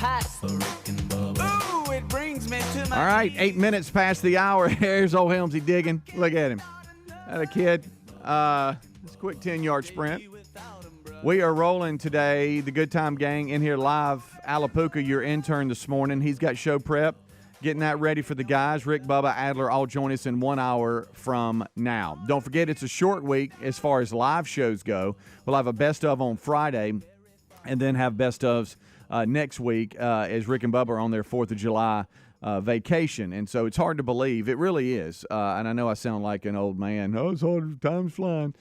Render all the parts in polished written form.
pass the Rick and Bubba. Ooh, it brings me to my All right, 8 minutes past the hour. Here's old Helmsy digging. Look at him. That a kid. It's a quick 10-yard sprint. We are rolling today. The Good Time Gang in here live. Alapuka, your intern this morning. He's got show prep. Getting that ready for the guys. Rick, Bubba, Adler all join us in 1 hour from now. Don't forget, it's a short week as far as live shows go. We'll have a best of on Friday and then have best ofs next week as Rick and Bubba are on their 4th of July vacation. And so it's hard to believe. It really is. And I know I sound like an old man. Oh, it's hard. Time's flying.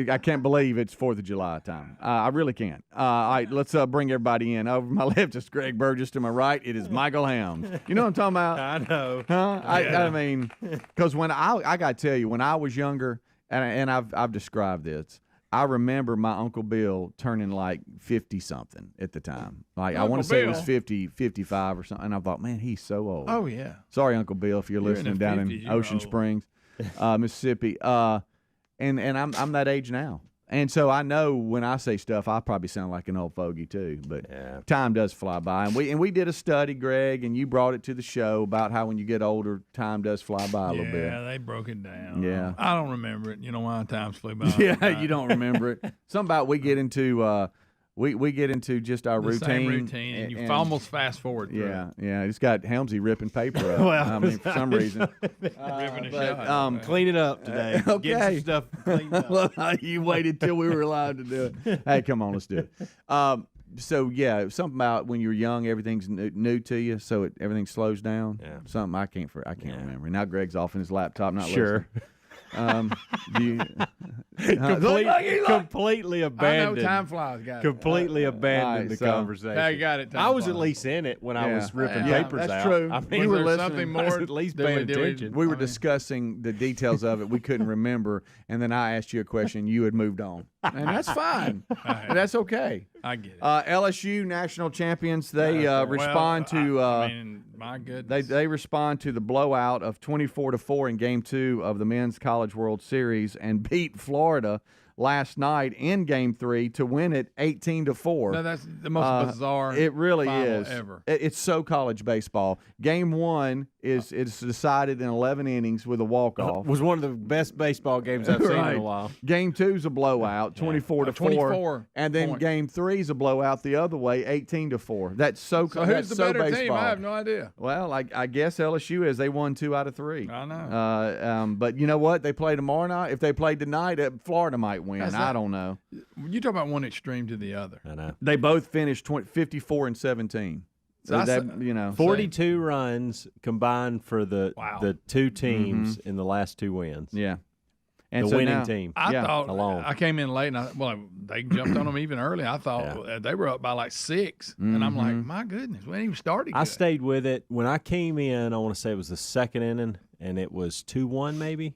I can't believe it's 4th of July time. I really can't. All right, let's bring everybody in. Over my left is Greg Burgess. To my right, it is Michael Hams. You know what I'm talking about? I know. Huh? I mean, because when I got to tell you, when I was younger, and I've described this, I remember my Uncle Bill turning like 50-something at the time. Like I want to say it was 50, 55 or something. And I thought, man, he's so old. Oh, yeah. Sorry, Uncle Bill, if you're listening down in Ocean Springs, Mississippi. And I'm that age now. And so I know when I say stuff, I probably sound like an old fogey too. But time does fly by. And we did a study, Greg, and you brought it to the show about how when you get older, time does fly by a little bit. Yeah, they broke it down. Yeah. I don't remember it. You know why times flew by. Yeah, you don't remember it. Something about we get into we get into just our routine. Same routine, and you almost fast forward through it. Yeah. He's got Helmsy ripping paper up. Well, I mean, for some reason. Ripping a shot. Clean it up today. Okay. Get some stuff cleaned up. Well, you waited till we were allowed to do it. Hey, come on, let's do it. So, yeah, something about when you're young, everything's new to you, so everything slows down. Yeah. Something I can't remember. Now Greg's off in his laptop, not listening. Completely abandoned. I know time flies, guys. Completely abandoned the conversation. I got it. I was at least in it when I was ripping papers out. That's true. I mean, was there something more? At least paying attention. We were discussing the details of it. We couldn't remember, and then I asked you a question. You had moved on, and that's fine. That's okay. I get it. LSU national champions. They respond to. My goodness. They respond to the blowout of 24-4 in Game 2 of the Men's College World Series and beat Florida last night in Game 3 to win it 18-4. No, that's the most bizarre. It really final is. Ever. It's so college baseball. Game 1 is decided in 11 innings with a walk-off. It was one of the best baseball games I've seen in a while. Game 2 is a blowout, 24-4. 24 and then Game 3 is a blowout the other way, 18-4. That's so who's the better baseball. team? I have no idea. Well, I guess LSU is. They won 2 out of 3. I know. But you know what? They play tomorrow night. If they played tonight, Florida might win. I don't know. You talk about one extreme to the other. I know. They both finished 54-17. So 42 runs combined for the two teams in the last 2 wins. Yeah. And the winning team. I thought alone. I came in late, and they jumped on them even early. I thought they were up by like 6, and I'm like, my goodness, we ain't even started. I stayed with it. When I came in, I want to say it was the second inning, and it was 2-1 maybe.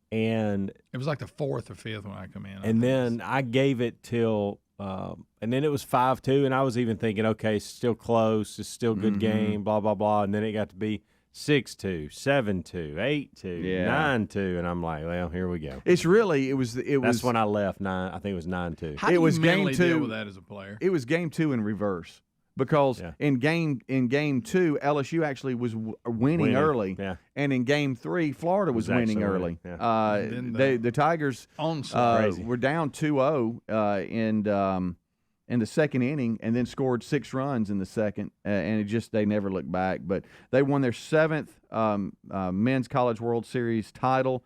And it was like the 4th or 5th when I come in. And then I gave it till and then it was 5-2, and I was even thinking, okay, it's still close, it's still a good game, blah, blah, blah. And then it got to be 6-2, 7-2, 8-2, 9-2, and I'm like, well, here we go. It was. That's when I left. I think it was 9-2. How do you mentally deal with that as a player? It was Game 2 in reverse. Because in game 2, LSU actually was winning early, and in Game 3, Florida was winning early. The Tigers were down 2-0 in the second inning, and then scored 6 runs in the second, and they never looked back. But they won their 7th Men's College World Series title.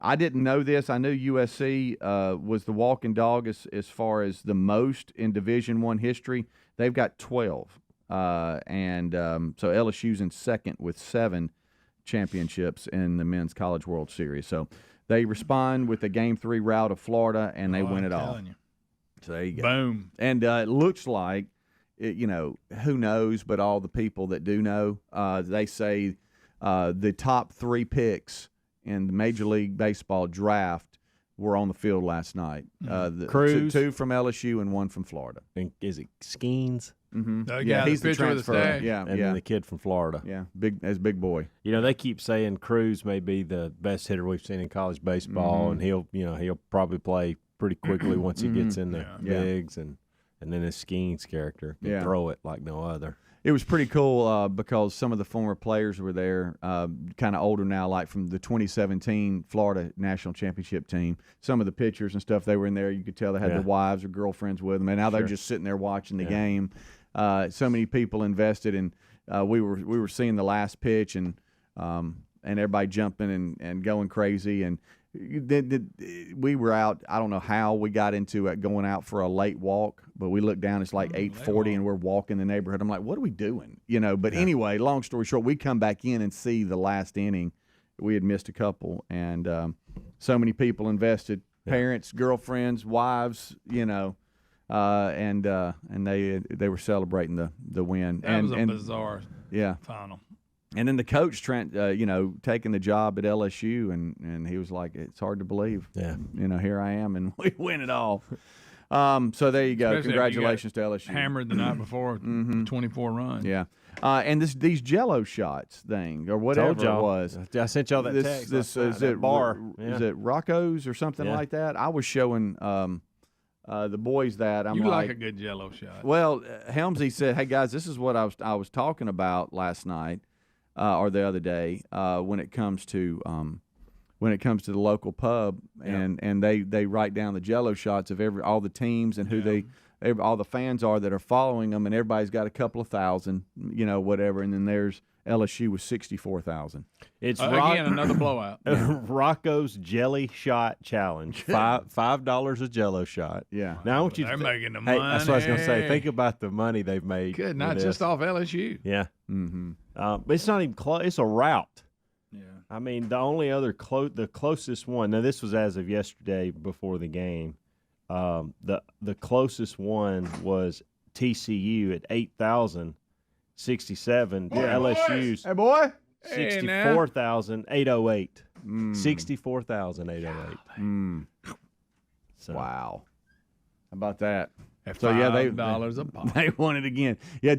I didn't know this. I knew USC was the walking dog as far as the most in Division I history. They've got 12. So LSU's in second with 7 championships in the Men's College World Series. So they respond with a Game 3 rout of Florida, and they win it all. So there you go. Boom. And it looks like, who knows, but all the people that do know, they say the top 3 picks in the Major League Baseball draft were on the field last night. Cruz. 2 from LSU and 1 from Florida. And is it Skeens? Mm-hmm. He's the transfer. Yeah, and then the kid from Florida. Yeah, big boy. They keep saying Cruz may be the best hitter we've seen in college baseball, and he'll probably play pretty quickly once he gets in the bigs, and And then his Skeens character can throw it like no other. It was pretty cool because some of the former players were there, kind of older now, like from the 2017 Florida National Championship team. Some of the pictures and stuff, they were in there. You could tell they had their wives or girlfriends with them, and now they're just sitting there watching the game. So many people invested, and we were seeing the last pitch, and everybody jumping and going crazy. And we were out. I don't know how we got into it, going out for a late walk, but we looked down. It's like 8:40, and we're walking the neighborhood. I'm like, what are we doing? But anyway, long story short, we come back in and see the last inning. We had missed a couple, and so many people invested, parents, girlfriends, wives, and they were celebrating the win. That was a bizarre final. And then the coach, Trent, taking the job at LSU, and he was like, it's hard to believe. Yeah. Here I am, and we win it all. So there you go. Especially Congratulations to LSU. Hammered the night before, 24 run. Yeah. And these Jello shots thing or whatever it was. I sent y'all that text. This is it bar. Is it Rocco's or something like that? I was showing the boys that. I'm like a good Jello shot. Well, Helmsy said, "Hey guys, this is what I was talking about last night." Or the other day, when it comes to the local pub, and they write down the Jello shots of all the teams and who all the fans are that are following them, and everybody's got a couple of thousand, whatever, and then there's LSU with 64,000. It's again another blowout. Rocco's Jelly Shot Challenge. $5 a Jello shot. Yeah. Now I want you They're to making the money. That's what I was going to say. Think about the money they've made. Good, not just off LSU. Yeah. Mm-hmm. But it's not even close. It's a route. Yeah. I mean, the only other the closest one. Now this was as of yesterday before the game. The closest one was TCU at 8,067. LSU's 64,808. 64,808. So. Wow. How about that? At so $5 a pop. They won it again. Yeah,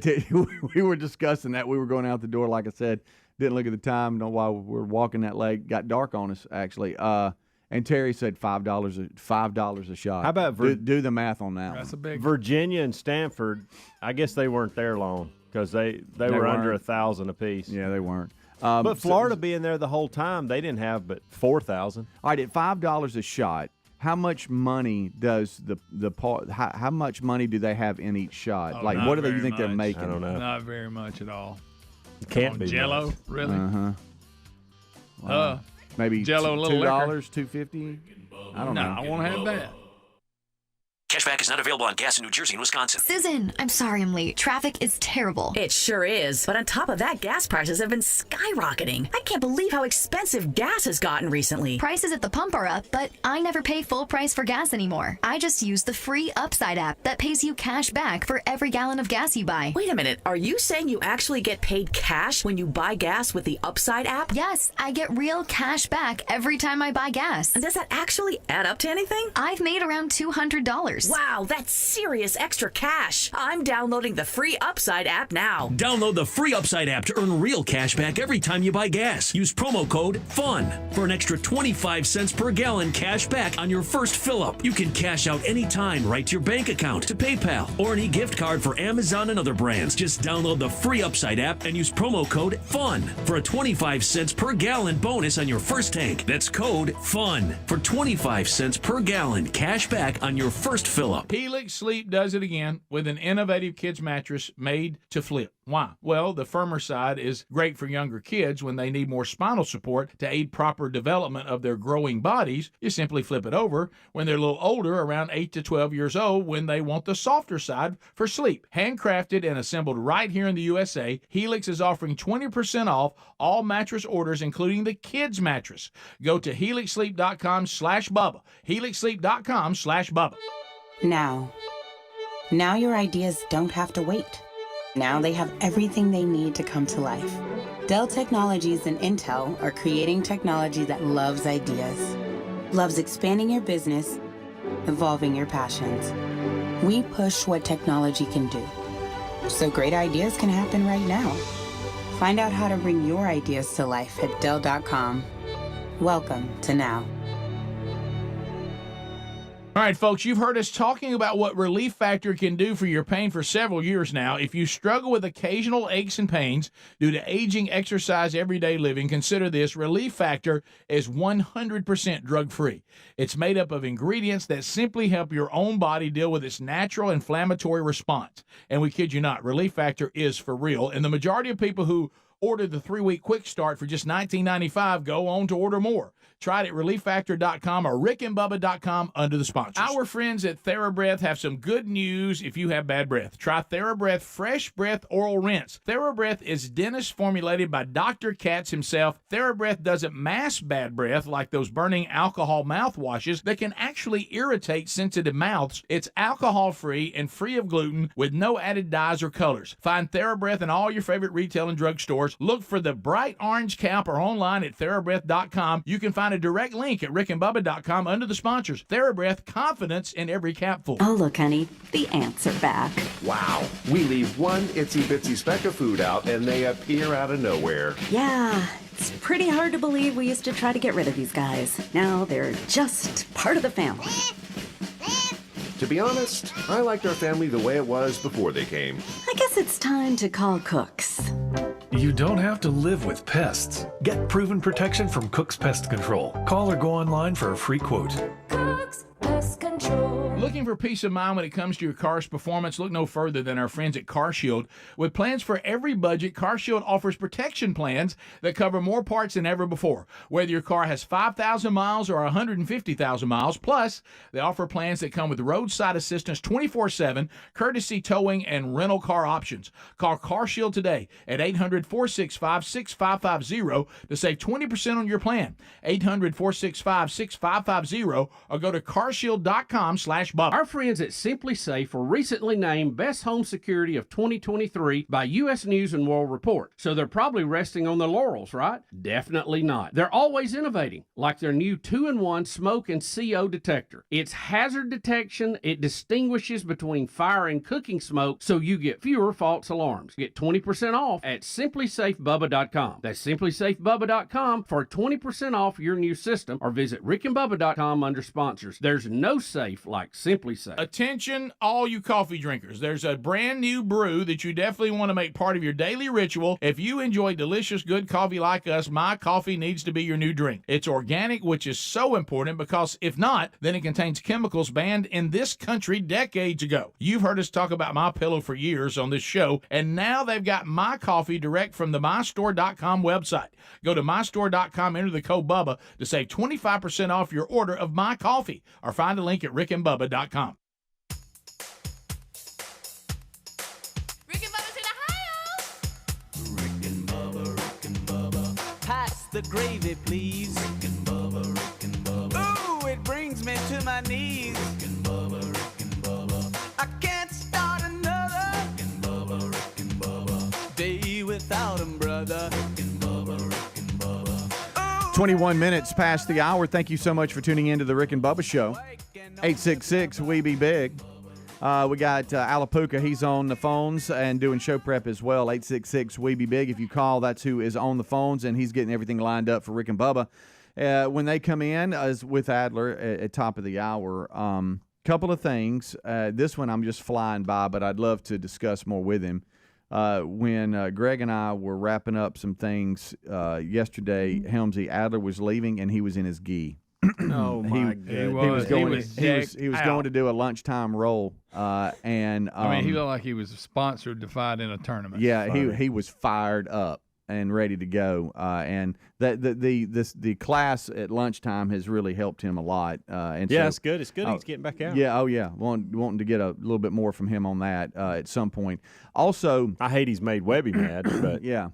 we were discussing that. We were going out the door, like I said. Didn't look at the time. Know why we were walking that late. Got dark on us actually. And Terry said $5 a shot. How about do the math on that? That's a big Virginia and Stanford. I guess they weren't there long because they were under 1,000 apiece. Yeah, they weren't. But Florida being there the whole time, they didn't have but 4,000. All right, at $5 a shot, how much money does how much money do they have in each shot? Like, what do you think they're making? I don't know. Not very much at all. It can't be Jello, much. really? Wow. Maybe Jello, a little $2, $2.50. I don't know. I won't have that. Cashback is not available on gas in New Jersey and Wisconsin. Susan, I'm sorry I'm late. Traffic is terrible. It sure is. But on top of that, gas prices have been skyrocketing. I can't believe how expensive gas has gotten recently. Prices at the pump are up, but I never pay full price for gas anymore. I just use the free Upside app that pays you cash back for every gallon of gas you buy. Wait a minute. Are you saying you actually get paid cash when you buy gas with the Upside app? Yes, I get real cash back every time I buy gas. And does that actually add up to anything? I've made around $200. Wow, that's serious extra cash. I'm downloading the free Upside app now. Download the free Upside app to earn real cash back every time you buy gas. Use promo code FUN for an extra 25 cents per gallon cash back on your first fill-up. You can cash out anytime right to your bank account, to PayPal, or any gift card for Amazon and other brands. Just download the free Upside app and use promo code FUN for a 25 cents per gallon bonus on your first tank. That's code FUN for 25 cents per gallon cash back on your first fill-up. Helix Sleep does it again with an innovative kids mattress made to flip. Why? Well, the firmer side is great for younger kids when they need more spinal support to aid proper development of their growing bodies. You simply flip it over when they're a little older, around 8 to 12 years old, when they want the softer side for sleep. Handcrafted and assembled right here in the USA, Helix is offering 20% off all mattress orders, including the kids mattress. Go to helixsleep.com/Bubba. helixsleep.com/Bubba. Now your ideas don't have to wait. Now they have everything they need to come to life. Dell Technologies and Intel are creating technology that loves ideas, loves expanding your business, evolving your passions. We push what technology can do, so great ideas can happen right now. Find out how to bring your ideas to life at Dell.com. Welcome to Now. All right, folks, you've heard us talking about what Relief Factor can do for your pain for several years now. If you struggle with occasional aches and pains due to aging, exercise, everyday living, consider this. Relief Factor is 100% drug-free. It's made up of ingredients that simply help your own body deal with its natural inflammatory response. And we kid you not, Relief Factor is for real. And the majority of people who order the 3-week quick start for just $19.95 go on to order more. Try it at relieffactor.com or rickandbubba.com under the sponsors. Our friends at TheraBreath have some good news if you have bad breath. Try TheraBreath Fresh Breath Oral Rinse. TheraBreath is dentist formulated by Dr. Katz himself. TheraBreath doesn't mask bad breath like those burning alcohol mouthwashes that can actually irritate sensitive mouths. It's alcohol-free and free of gluten with no added dyes or colors. Find TheraBreath in all your favorite retail and drug stores. Look for the bright orange cap or online at TheraBreath.com. You can find a direct link at rickandbubba.com under the sponsors. TheraBreath, confidence in every capful. Oh, look, honey, the ants are back. Wow. We leave one itsy-bitsy speck of food out, and they appear out of nowhere. Yeah, it's pretty hard to believe we used to try to get rid of these guys. Now they're just part of the family. To be honest, I liked our family the way it was before they came. I guess it's time to call Cooks. You don't have to live with pests. Get proven protection from Cook's Pest Control. Call or go online for a free quote. Cook's Pest Control. Looking for peace of mind when it comes to your car's performance? Look no further than our friends at CarShield. With plans for every budget, CarShield offers protection plans that cover more parts than ever before. Whether your car has 5,000 miles or 150,000 miles, plus they offer plans that come with roadside assistance 24/7, courtesy towing, and rental car options. Call CarShield today at 800-465-6550 to save 20% on your plan. 800-465-6550 or go to carshield.com/Bubba. Our friends at Simply Safe were recently named Best Home Security of 2023 by U.S. News and World Report. So they're probably resting on their laurels, right? Definitely not. They're always innovating, like their new 2-in-1 smoke and CO detector. It's hazard detection. It distinguishes between fire and cooking smoke, so you get fewer false alarms. Get 20% off at simplysafebubba.com. That's simplysafebubba.com for 20% off your new system, or visit rickandbubba.com under sponsors. There's no safe like Simply Safe. Attention, all you coffee drinkers. There's a brand new brew that you definitely want to make part of your daily ritual. If you enjoy delicious, good coffee like us, My Coffee needs to be your new drink. It's organic, which is so important because if not, then it contains chemicals banned in this country decades ago. You've heard us talk about My Pillow for years on this show, and now they've got My Coffee direct from the mystore.com website. Go to mystore.com, enter the code Bubba to save 25% off your order of My Coffee, or find a link at rickandbubba.com. Rick and Bubba's in Ohio. Rick and Bubba. Pass the gravy, please. Rick and Bubba. Ooh, it brings me to my knees. Rick and Bubba. I can't start another. Rick and Bubba. Day without 'em, brother. Rick and Bubba. 21 minutes past the hour. Thank you so much for tuning in to the Rick and Bubba Show. 866-WE-BE-BIG. We got Alapuka. He's on the phones and doing show prep as well. 866-WE-BE-BIG. If you call, that's who is on the phones, and he's getting everything lined up for Rick and Bubba. When they come in, as with Adler at top of the hour, couple of things. This one I'm just flying by, but I'd love to discuss more with him. When Greg and I were wrapping up some things yesterday, Helmsy, Adler was leaving, and he was in his gi. Oh my God! He was going to do a lunchtime roll, and I mean, he looked like he was sponsored to fight in a tournament. Yeah, he was fired up and ready to go, and the class at lunchtime has really helped him a lot. And yeah, so, it's good. It's good. He's getting back out. Yeah, wanting to get a little bit more from him on that at some point. Also, I hate he's made Webby mad, but yeah.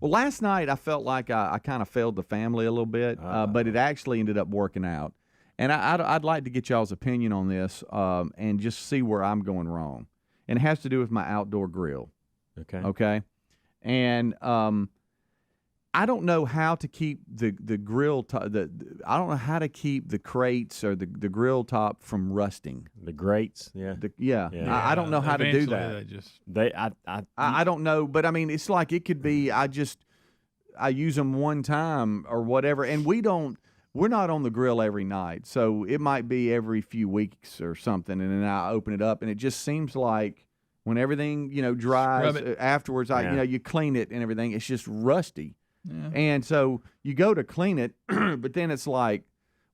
Well, last night I felt like I kind of failed the family a little bit, but it actually ended up working out. And I'd like to get y'all's opinion on this and just see where I'm going wrong. And it has to do with my outdoor grill. Okay? And I don't know how to keep the grill I don't know how to keep the crates or the grill top from rusting. The grates, yeah. I don't know how to do that. I don't know, but I mean, it's like it could be I use them one time or whatever, and we don't we're not on the grill every night, so it might be every few weeks or something, and then I open it up, and it just seems like when everything dries afterwards, you clean it and everything, it's just rusty. Yeah. And so you go to clean it, but then it's like,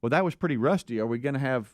well, that was pretty rusty. Are we going to have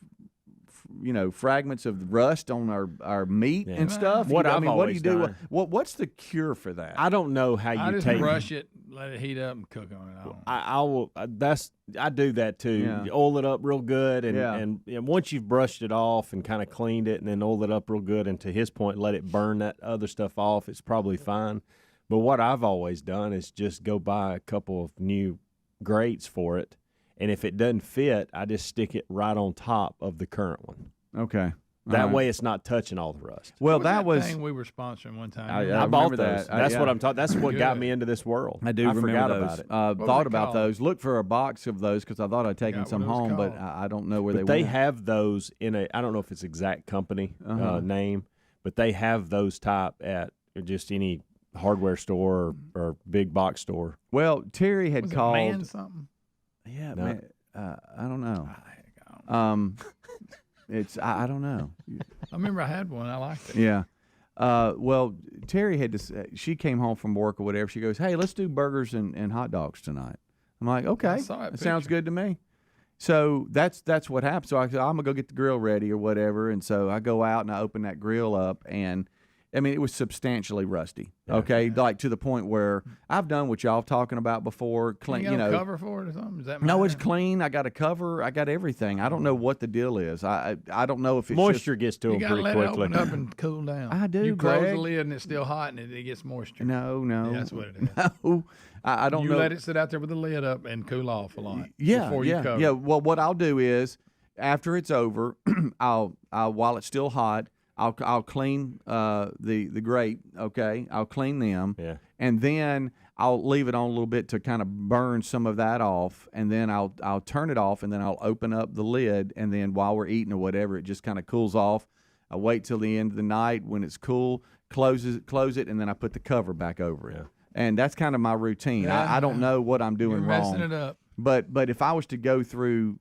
fragments of rust on our meat and stuff? What what do you do? done. What's the cure for that? I don't know how I you just take brush it, let it heat up, and cook on it. I will. I do that too. Yeah. You oil it up real good, and, Yeah. and once you've brushed it off and kind of cleaned it, and then oil it up real good, and to his point, let it burn that other stuff off. It's probably fine. But what I've always done is just go buy a couple of new grates for it, and if it doesn't fit, I just stick it right on top of the current one. Okay. That way, it's not touching all the rust. Well, What that was thing we were sponsoring one time. I bought remember those. that. That's yeah. what I'm talking. That's what got Good. me into this world. I do remember forgot those. about it. was Thought it about called? those. Looked for a box of those because I thought I'd taken Forgot some what it was home, but called. I don't know where But they they went. have those in a. I don't know if it's exact company name, but they have those type at just any hardware store or big box store. Well, Terry had Was it called. man something? Yeah, No. man. I don't know. It's I don't know. I remember I had one. I liked it. Yeah. Well, Terry had to. She came home from work or whatever. She goes, "Hey, let's do burgers and hot dogs tonight." I'm like, "Okay, saw that that sounds picture. good to me." So that's what happened. So I said, "I'm gonna go get the grill ready or whatever." And so I go out and I open that grill up, and I mean, it was substantially rusty. Okay, like to the point where I've done what y'all talking about before. Clean, You got a cover for it or something? Does that matter? No, it's clean. I got a cover. I got everything. I don't know what the deal is. I don't know if it's Moisture gets to You them got to pretty let quickly. it open up and cool down. I do, You close Greg. the lid and it's still hot and it gets moisture. No. Yeah, that's what it is. No, I don't You know. let it sit out there with the lid up and cool off a lot. Yeah, before you cover. yeah. Well, what I'll do is after it's over, I'll while it's still hot, I'll clean the grate. Okay, I'll clean them. Yeah. And then I'll leave it on a little bit to kind of burn some of that off, and then I'll turn it off, and then I'll open up the lid, and then while we're eating or whatever, it just kind of cools off. I wait till the end of the night when it's cool, close it, and then I put the cover back over it. Yeah. And that's kind of my routine. Yeah. I don't know what I'm doing You're wrong. messing it up. But if I was to go through,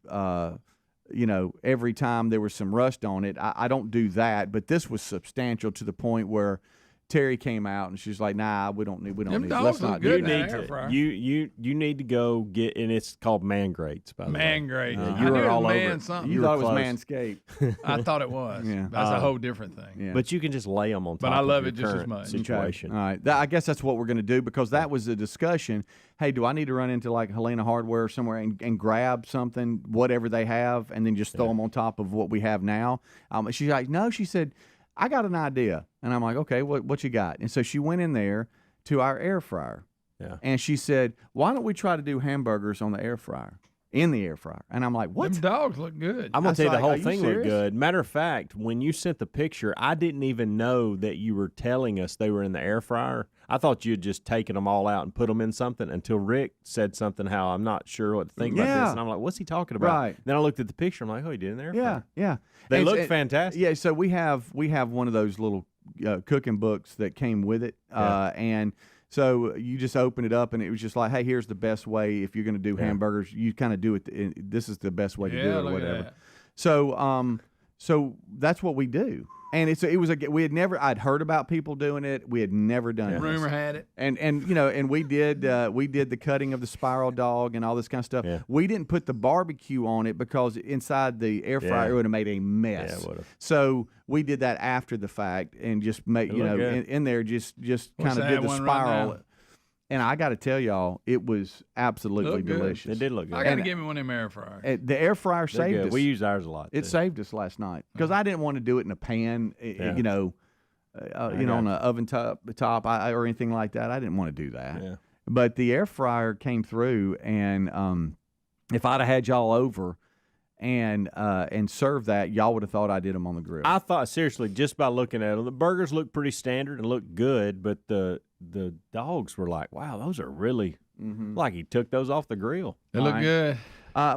every time there was some rust on it, I don't do that. But this was substantial to the point where Terry came out and she's like, "Nah, we don't need. Them Let's dogs look not good do in that." that air fryer. You need to go get, and it's called man grates, by the way. Man grate. Yeah, I you knew were it was all over man it. something. You were thought it was close. Manscaped. I thought it was. Yeah. That's a whole different thing. Yeah. But you can just lay them on top. But I love of it your just as current much. situation. All right. I guess that's what we're going to do because that was a discussion. Hey, do I need to run into like Helena Hardware or somewhere and grab something, whatever they have, and then just throw them on top of what we have now? She's like, no, she said, I got an idea. And I'm like, okay, what you got? And so she went in there to our air fryer. Yeah. And she said, why don't we try to do hamburgers on the air fryer, in the air fryer? And I'm like, what? Them dogs look good. I'm going I to tell you, was the like, whole are you thing looked serious? good. Matter of fact, when you sent the picture, I didn't even know that you were telling us they were in the air fryer. I thought you had just taken them all out and put them in something until Rick said something how I'm not sure what to think about Yeah. this. And I'm like, what's he talking about? Right. Then I looked at the picture. I'm like, oh, he did it in the air fryer. Yeah. They And- look and- fantastic. Yeah, so we have one of those little cooking books that came with it, and so you just open it up, and it was just like, hey, here's the best way if you're going to do hamburgers. You kind of do it. This is the best way to do it, or look at whatever. that. So that's what we do, and I'd heard about people doing it. We had never done it. Rumor had it. And we did the cutting of the spiral dog and all this kind of stuff. Yeah. We didn't put the barbecue on it because inside the air fryer Yeah. it would have made a mess. Yeah, it would've. So we did that after the fact and just make It looked good. in there just What's kind of that did the one right spiral. now? And I got to tell y'all, it was absolutely Looked good. delicious. It did look good. I got to And- give me one of them air fryers. The air fryer They're saved good. us. We use ours a lot. It too. saved us last night because I didn't want to do it in a pan, Yeah. on an oven top or anything like that. I didn't want to do that. Yeah. But the air fryer came through, and if I'd have had y'all over and served that, y'all would have thought I did them on the grill. I thought, seriously, just by looking at them, the burgers look pretty standard and look good, but the dogs were like, wow, those are really like he took those off the grill. They look All right. good.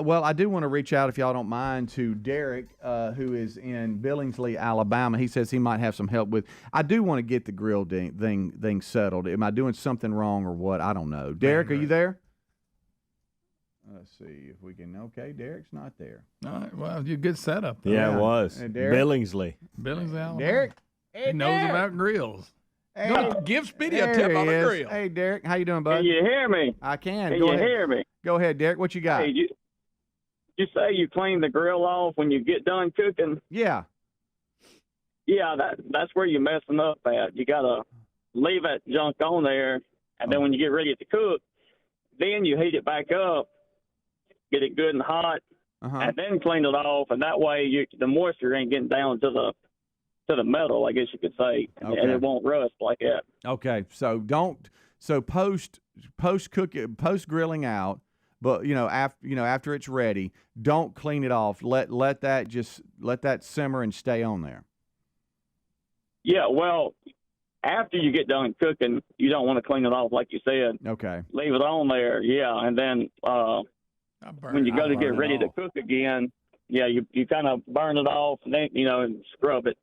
Well, I do want to reach out, if y'all don't mind, to Derek, who is in Billingsley, Alabama. He says he might have some help with. I do want to get the grill thing settled. Am I doing something wrong or what? I don't know. Derek, are you there? Let's see if we can. Okay, Derek's not there. All right. Well, you good setup. Yeah, it was. Hey, Derek? Billingsley. Billings, Alabama. Derek? He knows about grills. Hey, Go to give Speedy a there tip he on a is. grill. Hey, Derek, how you doing, bud? Can you hear me? I can. Can Go you ahead. hear me? Go ahead, Derek. What you got? Hey, you say you clean the grill off when you get done cooking? Yeah. Yeah, that's where you're messing up at. You got to leave that junk on there, and then when you get ready to cook, then you heat it back up, get it good and hot, and then clean it off, and that way the moisture ain't getting down to the metal, I guess you could say, and it won't rust like that. Okay, so post grilling out, but after it's ready, don't clean it off. Let that simmer and stay on there. Yeah, well, after you get done cooking, you don't want to clean it off like you said. Okay. Leave it on there, yeah, and then when you go to get ready to cook again, yeah, you kind of burn it off and then and scrub it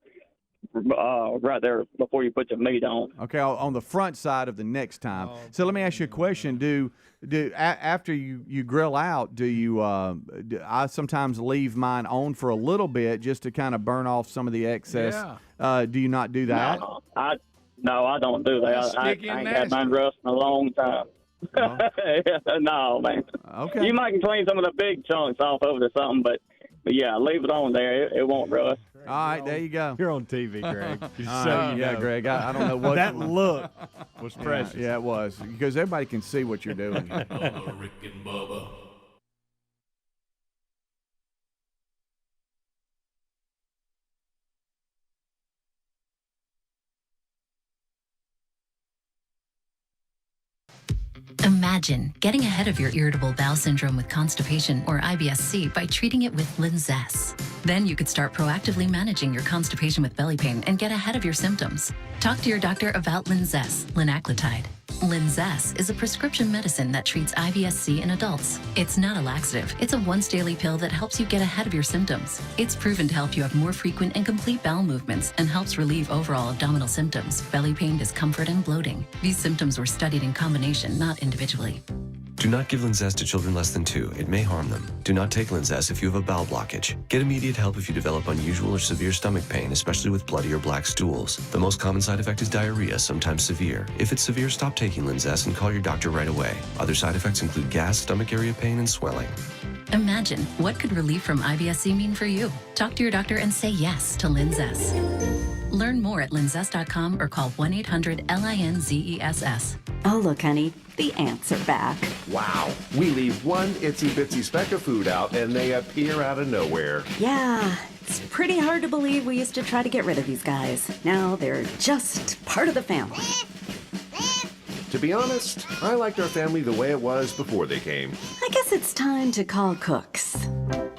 right there before you put the meat on. Okay, on the front side of the next time. So let me ask you a question. After you grill out, I sometimes leave mine on for a little bit just to kind of burn off some of the excess. Yeah. Do you not do that? No, I don't do that. I ain't had mine rust in a long time. No, man. Okay. You might clean some of the big chunks off of it or something, but yeah, leave it on there. It won't rust. All right, there you go. You're on TV, Greg. Greg. I don't know what that look was precious. Yeah, it was because everybody can see what you're doing. Bubba, Rick and Bubba. Imagine getting ahead of your irritable bowel syndrome with constipation or IBS-C by treating it with Linzess. Then you could start proactively managing your constipation with belly pain and get ahead of your symptoms. Talk to your doctor about Linzess, linaclotide. Linzess is a prescription medicine that treats IBS-C in adults. It's not a laxative. It's a once-daily pill that helps you get ahead of your symptoms. It's proven to help you have more frequent and complete bowel movements and helps relieve overall abdominal symptoms, belly pain, discomfort, and bloating. These symptoms were studied in combination, not individually. Do not give Linzess to children less than 2. It may harm them. Do not take Linzess if you have a bowel blockage. Get immediate help if you develop unusual or severe stomach pain, especially with bloody or black stools. The most common side effect is diarrhea, sometimes severe. If it's severe, stop taking Linzess and call your doctor right away. Other side effects include gas, stomach area pain, and swelling. Imagine, what could relief from IBS-C mean for you? Talk to your doctor and say yes to Linzess. Learn more at linzess.com or call 1-800-LINZESS. Oh, look, honey, the ants are back. Wow. We leave one itsy bitsy speck of food out and they appear out of nowhere. Yeah, it's pretty hard to believe we used to try to get rid of these guys. Now they're just part of the family. To be honest, I liked our family the way it was before they came. I guess it's time to call Cooks.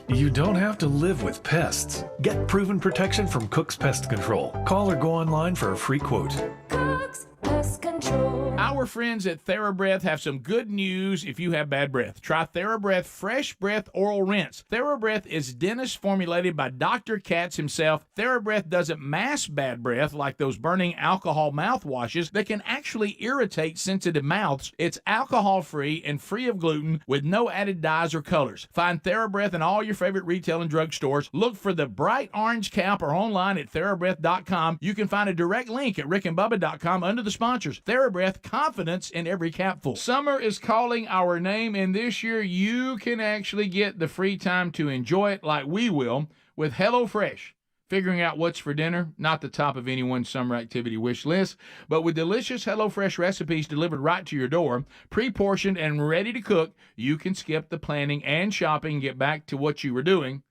You don't have to live with pests. Get proven protection from Cook's Pest Control. Call or go online for a free quote. Cook's Pest Control. Our friends at TheraBreath have some good news if you have bad breath. Try TheraBreath Fresh Breath Oral Rinse. TheraBreath is dentist formulated by Dr. Katz himself. TheraBreath doesn't mask bad breath like those burning alcohol mouthwashes that can actually irritate sensitive mouths. It's alcohol-free and free of gluten with no added dyes or colors. Find TheraBreath in all your favorite retail and drug stores. Look for the bright orange cap or online at TheraBreath.com. You can find a direct link at rickandbubba.com under the sponsors. TheraBreath, confidence in every capful. Summer is calling our name, and this year you can actually get the free time to enjoy it like we will with HelloFresh. Figuring out what's for dinner, not the top of anyone's summer activity wish list, but with delicious HelloFresh recipes delivered right to your door, pre-portioned and ready to cook, you can skip the planning and shopping and get back to what you were doing,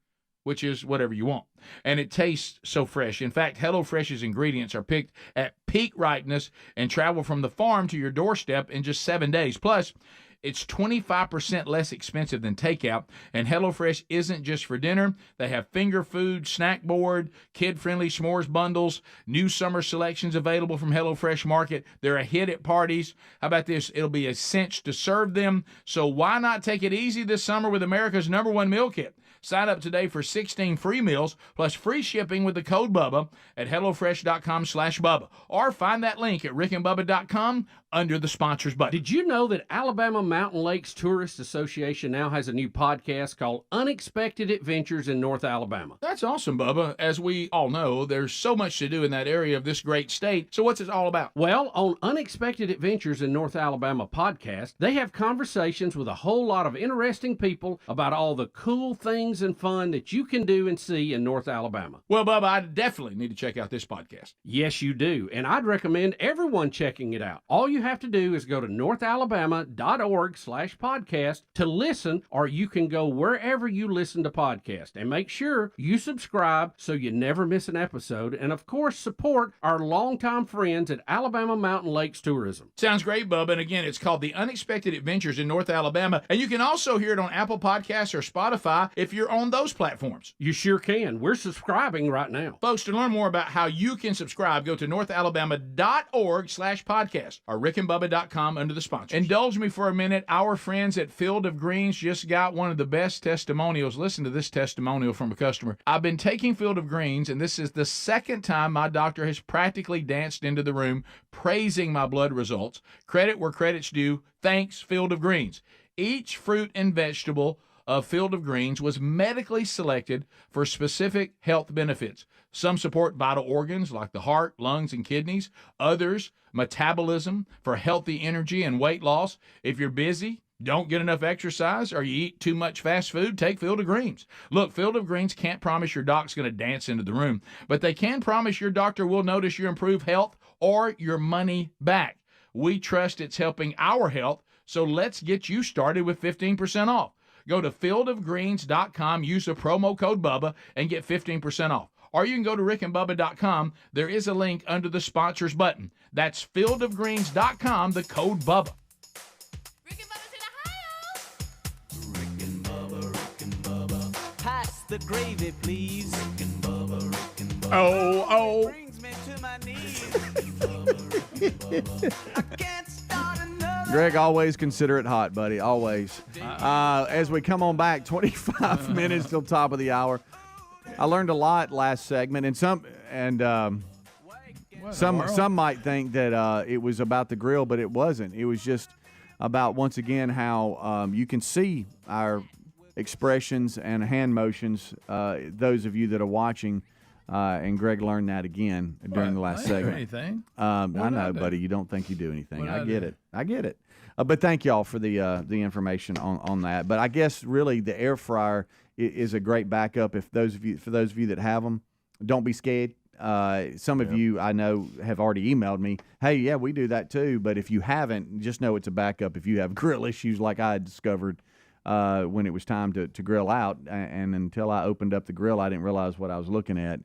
which is whatever you want. And it tastes so fresh. In fact, HelloFresh's ingredients are picked at peak ripeness and travel from the farm to your doorstep in just 7 days. Plus, it's 25% less expensive than takeout, and HelloFresh isn't just for dinner. They have finger food, snack board, kid-friendly s'mores bundles, new summer selections available from HelloFresh Market. They're a hit at parties. How about this? It'll be a cinch to serve them, so why not take it easy this summer with America's #1 meal kit? Sign up today for 16 free meals plus free shipping with the code BUBBA at HelloFresh.com/Bubba. Or find that link at rickandbubba.com under the sponsors button. Did you know that Alabama Mountain Lakes Tourist Association now has a new podcast called Unexpected Adventures in North Alabama? That's awesome, Bubba. As we all know, there's so much to do in that area of this great state. So what's it all about? Well, on Unexpected Adventures in North Alabama podcast, they have conversations with a whole lot of interesting people about all the cool things and fun that you can do and see in North Alabama. Well, Bubba, I definitely need to check out this podcast. Yes, you do. And I'd recommend everyone checking it out. All you have to do is go to northalabama.org/podcast to listen, or you can go wherever you listen to podcasts. And make sure you subscribe so you never miss an episode. And of course, support our longtime friends at Alabama Mountain Lakes Tourism. Sounds great, Bubba. And again, it's called The Unexpected Adventures in North Alabama. And you can also hear it on Apple Podcasts or Spotify if you're on those platforms. You sure can. We're subscribing right now. Folks, to learn more about how you can subscribe, go to northalabama.org/podcast or rickandbubba.com under the sponsors. Indulge me for a minute. Our friends at Field of Greens just got one of the best testimonials. Listen to this testimonial from a customer. I've been taking Field of Greens, and this is the second time my doctor has practically danced into the room praising my blood results. Credit where credit's due. Thanks, Field of Greens. Each fruit and vegetable of Field of Greens was medically selected for specific health benefits. Some support vital organs like the heart, lungs, and kidneys. Others, metabolism for healthy energy and weight loss. If you're busy, don't get enough exercise, or you eat too much fast food, take Field of Greens. Look, Field of Greens can't promise your doc's going to dance into the room, but they can promise your doctor will notice your improved health or your money back. We trust it's helping our health, so let's get you started with 15% off. Go to fieldofgreens.com, use the promo code Bubba, and get 15% off. Or you can go to rickandbubba.com. There is a link under the sponsors button. That's fieldofgreens.com, the code Bubba. Pass the gravy, please. Rick and Bubba, Rick and Bubba. Oh. Brings me to my knees. I can't start another. Greg, always consider it hot, buddy. Always. As we come on back, 25 minutes till top of the hour. I learned a lot last segment, and some might think that it was about the grill, but it wasn't. It was just about, once again, how you can see our expressions and hand motions, those of you that are watching, and Greg learned that again during the last segment. Anything. I know, buddy. You don't think you do anything. I get it. But thank y'all for the information on that. But I guess really the air fryer is a great backup. For those of you that have them, don't be scared. Some of you I know have already emailed me. Hey, yeah, we do that too. But if you haven't, just know it's a backup if you have grill issues like I had discovered when it was time to grill out. And until I opened up the grill, I didn't realize what I was looking at.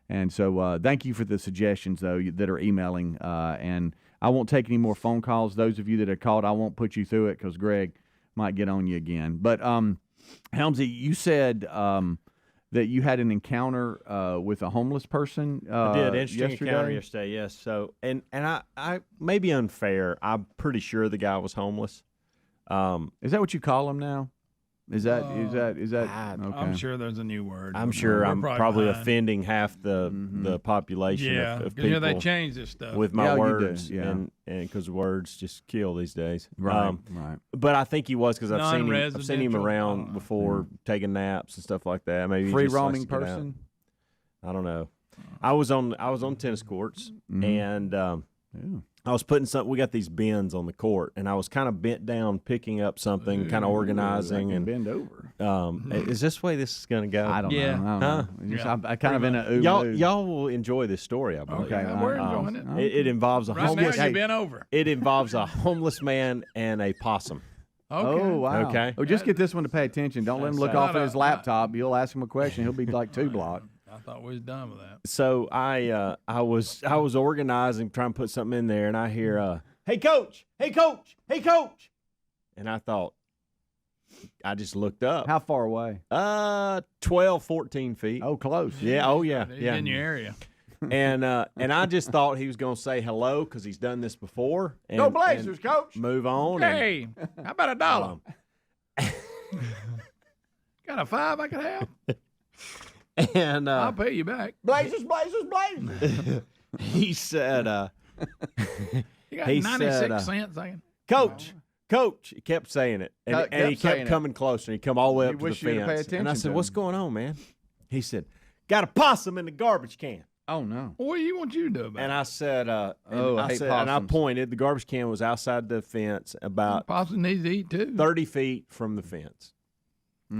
And so thank you for the suggestions, though, that are emailing. And I won't take any more phone calls. Those of you that are called, I won't put you through it because Greg might get on you again. But, Helmsy, you said that you had an encounter with a homeless person I did. Interesting yesterday. encounter yesterday, yes. So, and I may be unfair. I'm pretty sure the guy was homeless. Is that what you call him now? Is that okay. I'm sure there's a new word. I'm sure I'm probably offending half the population of people. Yeah, they change this stuff with my words, and because words just kill these days. Right. But I think he was, because I've seen him around before taking naps and stuff like that. Maybe free roaming person. I don't know. I was on tennis courts and. I was putting something. We got these bins on the court, and I was kind of bent down, picking up something, kind of organizing, and bend over. Is this the way this is going to go? I don't know. I'm kind of in a y'all will enjoy this story, I believe. Okay, we're enjoying it. It involves a homeless. Now you've been over. It involves a homeless man and a possum. Okay. Oh, wow. Okay. Oh, just get this one to pay attention. Don't let him look off at his laptop. You'll ask him a question. He'll be like 2 blocks. I thought we was done with that. So I was organizing, trying to put something in there, and I hear, "Hey coach, hey coach, hey coach," and I thought, I just looked up. How far away? 12, 14 feet. Oh, close. Yeah. Oh, yeah. He's in your area. And I just thought he was going to say hello because he's done this before. And, Go Blazers, coach. Move on. Hey, how about $1? Got a 5 I could have? And I'll pay you back. Blazers. He said, You got He 96 said, cents. Coach, he kept saying it, and he kept coming closer. He come all the way up to the fence, and I said, "What's going on, man?" He said, "Got a possum in the garbage can." Oh no! What do you want you to do about it? And I said, I hate and I possums. pointed. The garbage can was outside the fence, about Possum needs to eat too. 30 feet from the fence.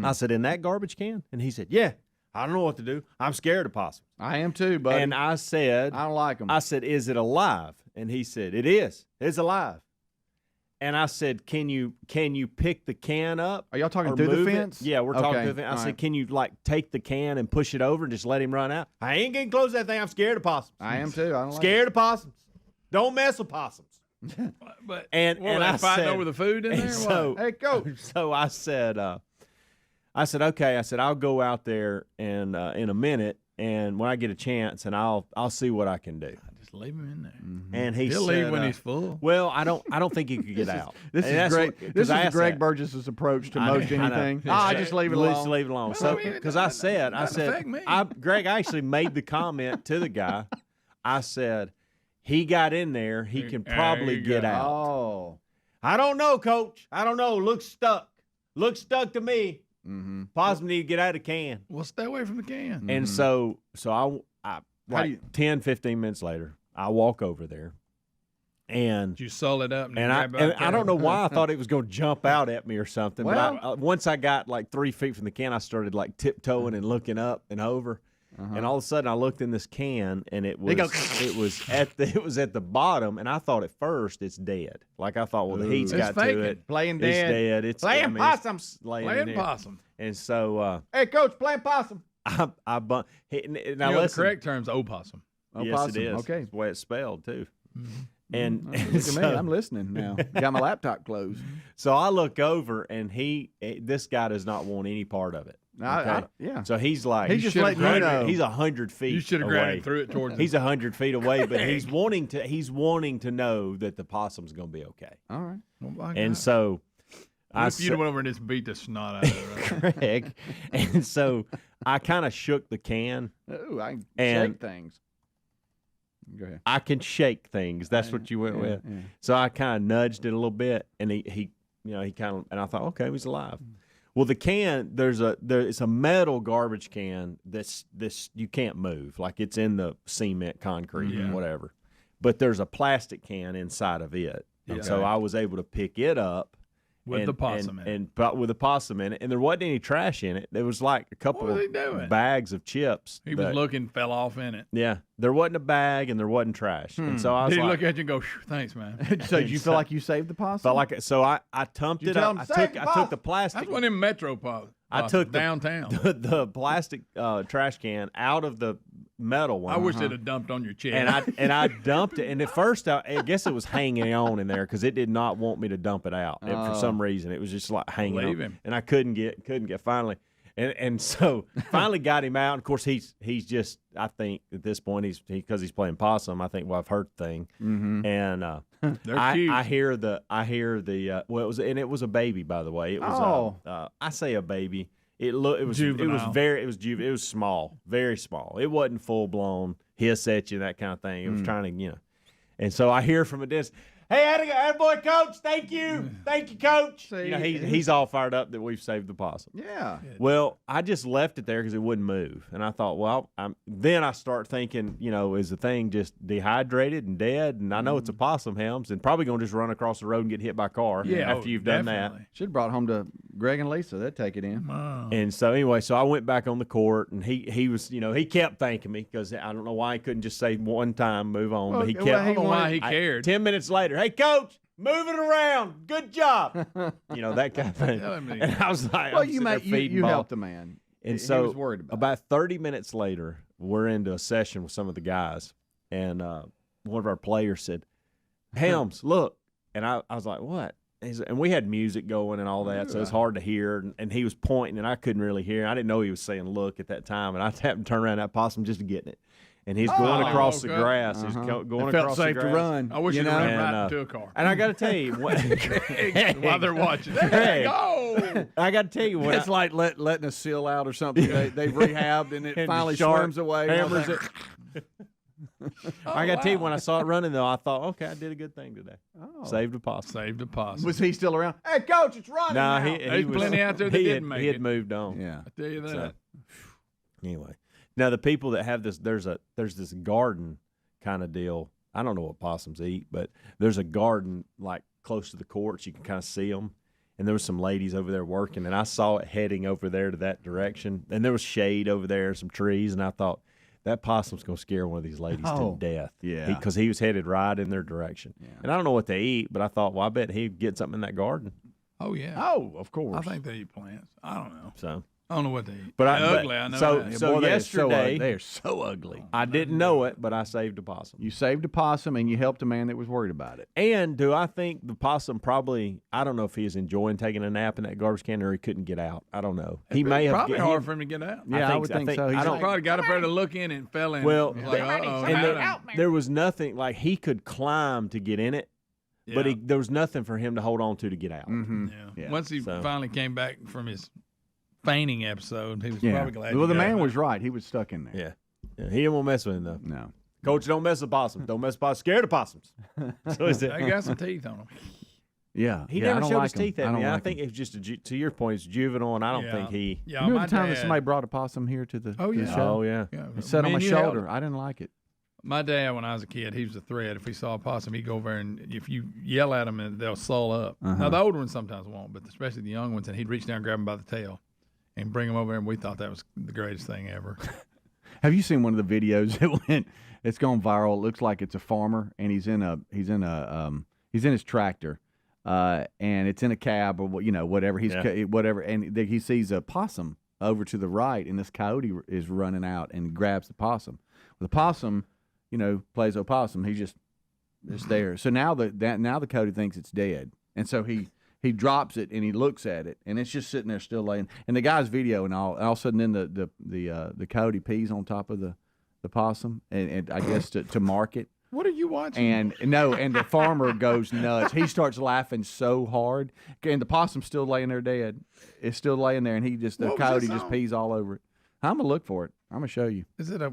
I said, "In that garbage can?" And he said, "Yeah. I don't know what to do. I'm scared of possums." I am too, buddy. And I said, I don't like them. I said, "Is it alive?" And he said, "It is. It's alive." And I said, "Can you pick the can up?" Are y'all talking or through the move it?" fence? Yeah, we're talking Okay, through the fence. I all said, right. "Can you take the can and push it over and just let him run out?" I ain't getting close to that thing. I'm scared of possums. I am too. I don't Scared of possums. Don't mess with possums. But And what, I fighting said, over the food in and there. so, What? Hey, coach. So I said, okay. I said, I'll go out there and in a minute, and when I get a chance, and I'll see what I can do. Just leave him in there. And he He'll said, leave when he's full. Well, I don't think he could get out. This And is that's Greg. what- 'cause This I is asked Greg that. Burgess's approach to I know, most I know. anything. I just leave it Just alone. leave it alone. Well, So, I mean, because I said, doesn't affect me. Greg, I actually made the comment to the guy. I said, he got in there. He can There probably you get go. out. Oh. I don't know, Coach. I don't know. Looks stuck. Looks stuck to me. Mm-hmm. Possum need to get out of the can. Well, stay away from the can. And so I How like do you- 10, 15 minutes later, I walk over there. And Did you sew it up? and I don't know why I thought it was going to jump out at me or something. Well- but once I got like 3 feet from the can, I started like tiptoeing and looking up and over. And all of a sudden, I looked in this can, and it was at the bottom. And I thought at first it's dead. Like I thought, well, the heat's It's got faking. to it. Playing It's dead. dead. It's Playing I mean, possums. it's laying in Playing there. possum. And so Hey, coach, playing possum. I now You know, the listen. correct term's opossum. Yes, Opossum. it is. Okay. It's the way it's spelled too. And, Look at me. I'm listening now. Got my laptop closed. so I look over, and this guy does not want any part of it. Okay? Yeah. So he's like, He's just letting you know. He's 100 feet. You should have away. grabbed him, threw it towards him. He's 100 feet away, but he's wanting to know that the possum's going to be okay. All right. Oh, my And God. so What if you'd have went over and just beat the snot out of it? Greg, and so I kind of shook the can. Ooh, I can And- shake things. Go ahead. I can shake things. That's what you went with. Yeah. So I kind of nudged it a little bit, and he kind of, and I thought, okay, he's alive. Well, the can, it's a metal garbage can this you can't move, like it's in the cement, concrete, and whatever. But there's a plastic can inside of it, and so I was able to pick it up. With the possum in it. But with the possum in it, and there wasn't any trash in it. There was like a couple What was he doing? of bags of chips. He was looking, fell off in it. Yeah, there wasn't a bag and there wasn't trash, and so I was Did he like, look at you and go, thanks, man? So did you feel like you saved the possum? felt like it. So I tumped You it tell up. him, I "Save took the I took possum." the plastic. That's one of them metro I took the- downtown. the plastic trash can out of the metal one. I wish they'd have dumped on your chair. and I dumped it. And at first, I guess it was hanging on in there because it did not want me to dump it out for some reason. It was just like hanging Leave on, him. and I couldn't get finally. And so finally got him out. Of course, he's just, I think at this point because he's playing possum. I think I've heard the thing. And They're cute. I hear the well, it was a baby, by the way. It was I say a baby. It was Juvenile. it was small, very small. It wasn't full blown hiss at you, that kind of thing. It was trying to, And so I hear from a distance, "Hey, attaboy, coach! Thank you, coach." See, He's all fired up that we've saved the possum. Yeah. Well, I just left it there because it wouldn't move, and I thought, well, then I start thinking, is the thing just dehydrated and dead? And I know it's a possum, Helms, and probably gonna just run across the road and get hit by a car. After you've done that. Should have brought it home to Greg and Lisa. They'd take it in. And so anyway, I went back on the court, and he was, he kept thanking me because I don't know why he couldn't just say one time, move on, but he kept. I don't know why he cared. 10 minutes later, "Hey, coach, move it around. Good job." That kind of thing. And I was like, Well, I'm you sitting there you feeding ball. helped the man. And He so was worried about about 30 minutes later, we're into a session with some of the guys, and one of our players said, "Helms, look." And I was like, "What?" And we had music going and all that, so it's hard to hear. And he was pointing, and I couldn't really hear. I didn't know he was saying "look" at that time, and I happened to turn around that possum just to getting it. And he's going across the grass. He's going It felt across safe the to grass. run. I wish you you'd know? run right And, into a car. And I got to tell you, While they're watching. There Greg, you go. I got to tell you what. It's like letting a seal out or something. They've rehabbed and it And the finally shark swims away. hammers it. I got to tell you, when I saw it running, though, I thought, okay, I did a good thing today. Oh. Saved a possum. Saved a possum. Was he still around? Hey, Coach, it's running Nah, now. he was plenty out there that didn't make he had it. moved on. Yeah. I tell you that. So, anyway, now the people that have this, there's this garden kind of deal. I don't know what possums eat, but there's a garden like close to the courts. You can kind of see them. And there was some ladies over there working, and I saw it heading over there to that direction. And there was shade over there, some trees, and I thought, that possum's going to scare one of these ladies to death. Yeah. Because he was headed right in their direction. Yeah. And I don't know what they eat, but I thought, well, I bet he'd get something in that garden. Oh, yeah. Oh, of course. I think they eat plants. I don't know. So I don't know what they eat. But They're ugly, I know that. So Boy, yesterday, they're so ugly. I didn't know it, but I saved a possum. You saved a possum, and you helped a man that was worried about it. And do I think the possum probably, I don't know if he was enjoying taking a nap in that garbage can or he couldn't get out. I don't know. He may have. Probably hard for him to get out. Yeah, I would think so. I don't probably got up there to look in and fell in. Well, Like, there was nothing, like he could climb to get in it, but there was nothing for him to hold on to get out. Mm-hmm. Yeah. Once he finally came back from his fainting episode, he was probably glad. Well, the man was right. He was stuck in there. Yeah. He didn't want to mess with him, though. No. Coach, don't mess with possums. Don't mess with possums. Scared of possums. So he said, They got some teeth on him. Yeah. He I never don't showed like his teeth at him. me. I like think him. it's just, to your point, it's juvenile, and I don't think he. Yeah, Remember my the time dad, that somebody brought a possum here to the, to the show? Oh, yeah. It sat on my Me and you held shoulder. it. I didn't like it. My dad, when I was a kid, he was a threat. If he saw a possum, he'd go over and if you yell at them, and they'll soul up. Now, the older ones sometimes won't, but especially the young ones, and he'd reach down and grab them by the tail and bring them over there, and we thought that was the greatest thing ever. Have you seen one of the videos that went? It's gone viral. It looks like it's a farmer, and he's in his tractor, and it's in a cab or whatever. Whatever, and he sees a possum over to the right, and this coyote is running out and grabs the possum. The possum, plays opossum. He's just there. So now the coyote thinks it's dead, and so he drops it and he looks at it, and it's just sitting there still laying. And the guy's video and all of a sudden, then the coyote pees on top of the possum, and I guess to mark it. What are you watching? And the farmer goes nuts. He starts laughing so hard, and the possum's still laying there dead. It's still laying there, and the coyote just pees all over it. I'm gonna look for it. I'm gonna show you. Is it a?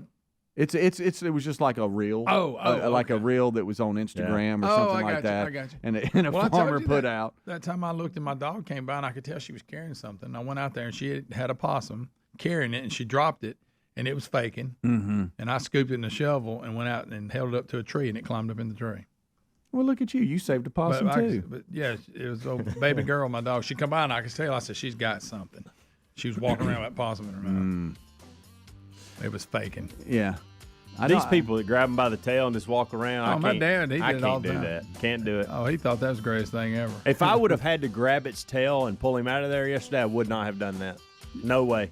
It was just like a reel. Like a reel that was on Instagram or something like that. I got you. And a farmer put out. That time I looked and my dog came by and I could tell she was carrying something. I went out there and she had a possum carrying it and she dropped it and it was faking. Mm-hmm. And I scooped it in a shovel and went out and held it up to a tree and it climbed up in the tree. Well, look at you. You saved a possum too. But yeah, it was a baby girl, my dog. She come by and I could tell. I said, she's got something. She was walking around with that possum in her mouth. It was faking. Yeah. These people that grab them by the tail and just walk around. My dad, he did it all the time. I can't do that. Can't do it. Oh, he thought that was the greatest thing ever. If I would have had to grab its tail and pull him out of there yesterday, I would not have done that. No way.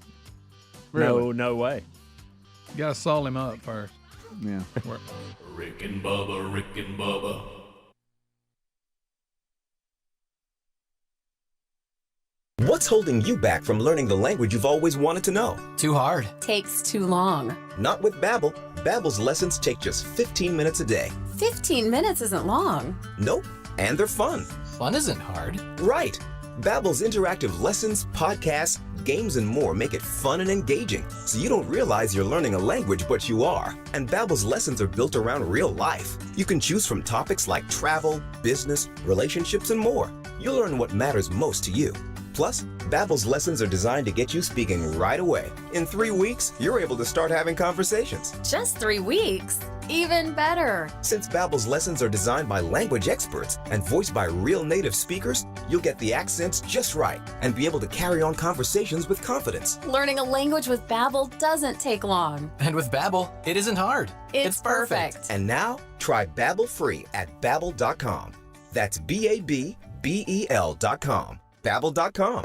Really? No way. You got to saw him up first. Yeah. Rick and Bubba, Rick and Bubba. What's holding you back from learning the language you've always wanted to know? Too hard. Takes too long. Not with Babbel. Babbel's lessons take just 15 minutes a day. 15 minutes isn't long. Nope. And they're fun. Fun isn't hard. Right. Babbel's interactive lessons, podcasts, games, and more make it fun and engaging, so you don't realize you're learning a language, but you are. And Babbel's lessons are built around real life. You can choose from topics like travel, business, relationships, and more. You'll learn what matters most to you. Plus, Babbel's lessons are designed to get you speaking right away. In 3 weeks, you're able to start having conversations. Just 3 weeks? Even better. Since Babbel's lessons are designed by language experts and voiced by real native speakers, you'll get the accents just right and be able to carry on conversations with confidence. Learning a language with Babbel doesn't take long. And with Babbel, it isn't hard. It's perfect. And now, try Babbel free at Babbel.com. That's Babbel.com. Babbel.com.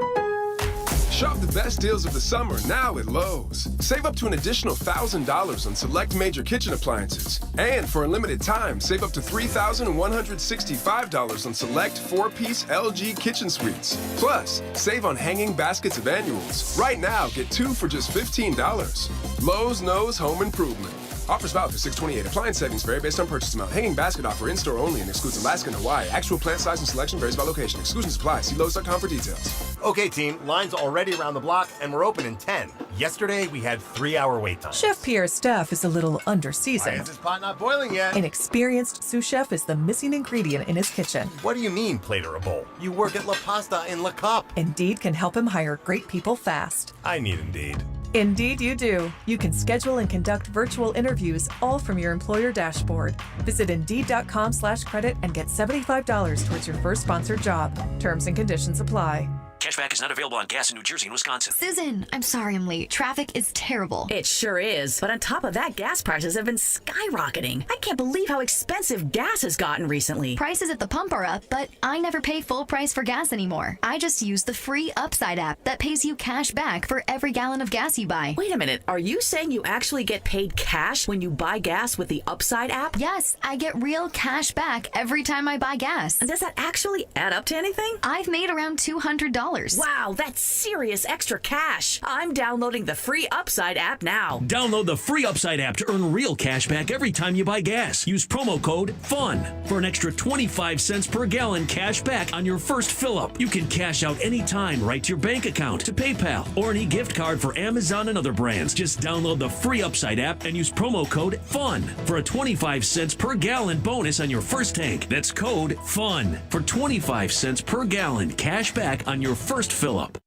Shop the best deals of the summer now at Lowe's. Save up to an additional $1,000 on select major kitchen appliances. And for a limited time, save up to $3,165 on select 4-piece LG kitchen suites. Plus, save on hanging baskets of annuals. Right now, get 2 for just $15. Lowe's knows home improvement. Offers valid through 6/28. Appliance settings vary based on purchase amount. Hanging basket offer in-store only and excludes Alaska and Hawaii. Actual plant size and selection varies by location. Exclusions apply. See Lowe's.com for details. Okay, team, line's already around the block, and we're open in 10. Yesterday, we had 3-hour wait time. Chef Pierre's staff is a little under-seasoned. Why is this pot not boiling yet? An experienced sous chef is the missing ingredient in his kitchen. What do you mean, plate or a bowl? You work at La Pasta in La Cup. Indeed can help him hire great people fast. I need Indeed. Indeed you do. You can schedule and conduct virtual interviews all from your employer dashboard. Visit Indeed.com/credit and get $75 towards your first sponsored job. Terms and conditions apply. Cashback is not available on gas in New Jersey and Wisconsin. Susan, I'm sorry I'm late. Traffic is terrible. It sure is. But on top of that, gas prices have been skyrocketing. I can't believe how expensive gas has gotten recently. Prices at the pump are up, but I never pay full price for gas anymore. I just use the free Upside app that pays you cash back for every gallon of gas you buy. Wait a minute. Are you saying you actually get paid cash when you buy gas with the Upside app? Yes, I get real cash back every time I buy gas. And does that actually add up to anything? I've made around $200. Wow, that's serious extra cash. I'm downloading the free Upside app now. Download the free Upside app to earn real cash back every time you buy gas. Use promo code FUN for an extra 25 cents per gallon cash back on your first fill-up. You can cash out anytime right to your bank account, to PayPal, or any gift card for Amazon and other brands. Just download the free Upside app and use promo code FUN for a 25 cents per gallon bonus on your first tank. That's code FUN for 25 cents per gallon cash back on your first fill-up.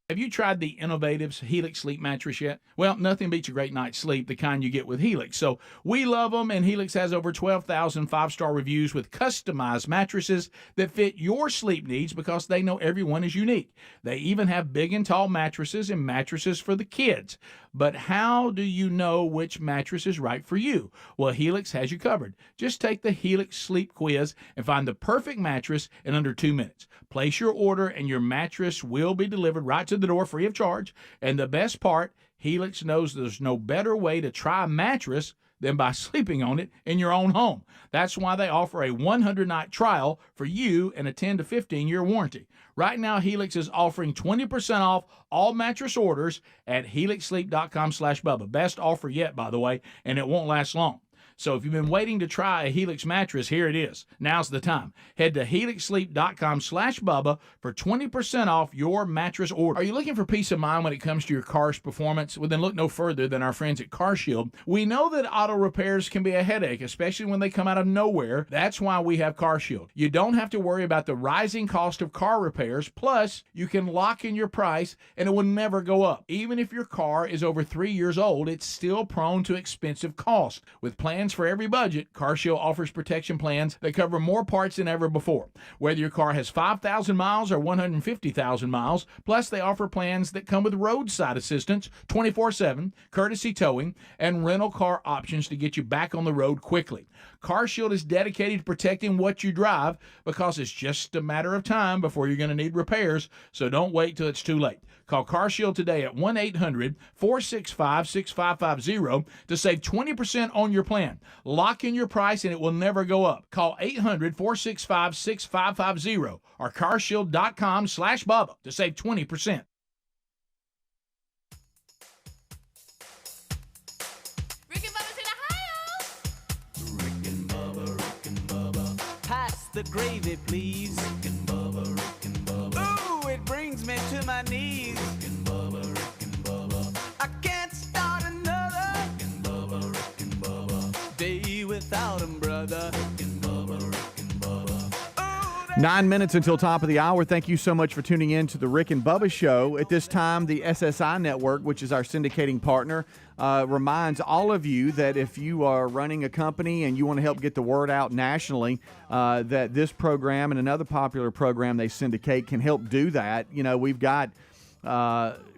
Have you tried the Innovative's Helix Sleep Mattress yet? Well, nothing beats a great night's sleep, the kind you get with Helix. So we love them, and Helix has over 12,000 five-star reviews with customized mattresses that fit your sleep needs because they know everyone is unique. They even have big and tall mattresses and mattresses for the kids. But how do you know which mattress is right for you? Well, Helix has you covered. Just take the Helix Sleep Quiz and find the perfect mattress in under 2 minutes. Place your order, and your mattress will be delivered right to the door free of charge. And the best part, Helix knows there's no better way to try a mattress than by sleeping on it in your own home. That's why they offer a 100-night trial for you and a 10 to 15-year warranty. Right now, Helix is offering 20% off all mattress orders at helixsleep.com/Bubba. Best offer yet, by the way, and it won't last long. So if you've been waiting to try a Helix mattress, here it is. Now's the time. Head to helixsleep.com/Bubba for 20% off your mattress order. Are you looking for peace of mind when it comes to your car's performance? Well, then look no further than our friends at CarShield. We know that auto repairs can be a headache, especially when they come out of nowhere. That's why we have CarShield. You don't have to worry about the rising cost of car repairs. Plus, you can lock in your price and it will never go up. Even if your car is over 3 years old, it's still prone to expensive costs. With plans for every budget, CarShield offers protection plans that cover more parts than ever before. Whether your car has 5,000 miles or 150,000 miles, plus they offer plans that come with roadside assistance 24/7, courtesy towing, and rental car options to get you back on the road quickly. CarShield is dedicated to protecting what you drive because it's just a matter of time before you're going to need repairs, so don't wait till it's too late. Call CarShield today at 1-800-465-6550 to save 20% on your plan. Lock in your price and it will never go up. Call 800-465-6550 or carshield.com/Bubba to save 20%. Pass the gravy, please. Rick and Bubba, Rick and Bubba. Ooh, it brings me to my knees. Rick and Bubba, Rick and Bubba. I can't start another. Rick and Bubba, Rick and Bubba. Day without 'em, brother. Rick and Bubba, Rick and Bubba. 9 minutes until top of the hour. Thank you so much for tuning in to the Rick and Bubba Show. At this time, the SSI Network, which is our syndicating partner, reminds all of you that if you are running a company and you want to help get the word out nationally, that this program and another popular program they syndicate can help do that. You know, we've got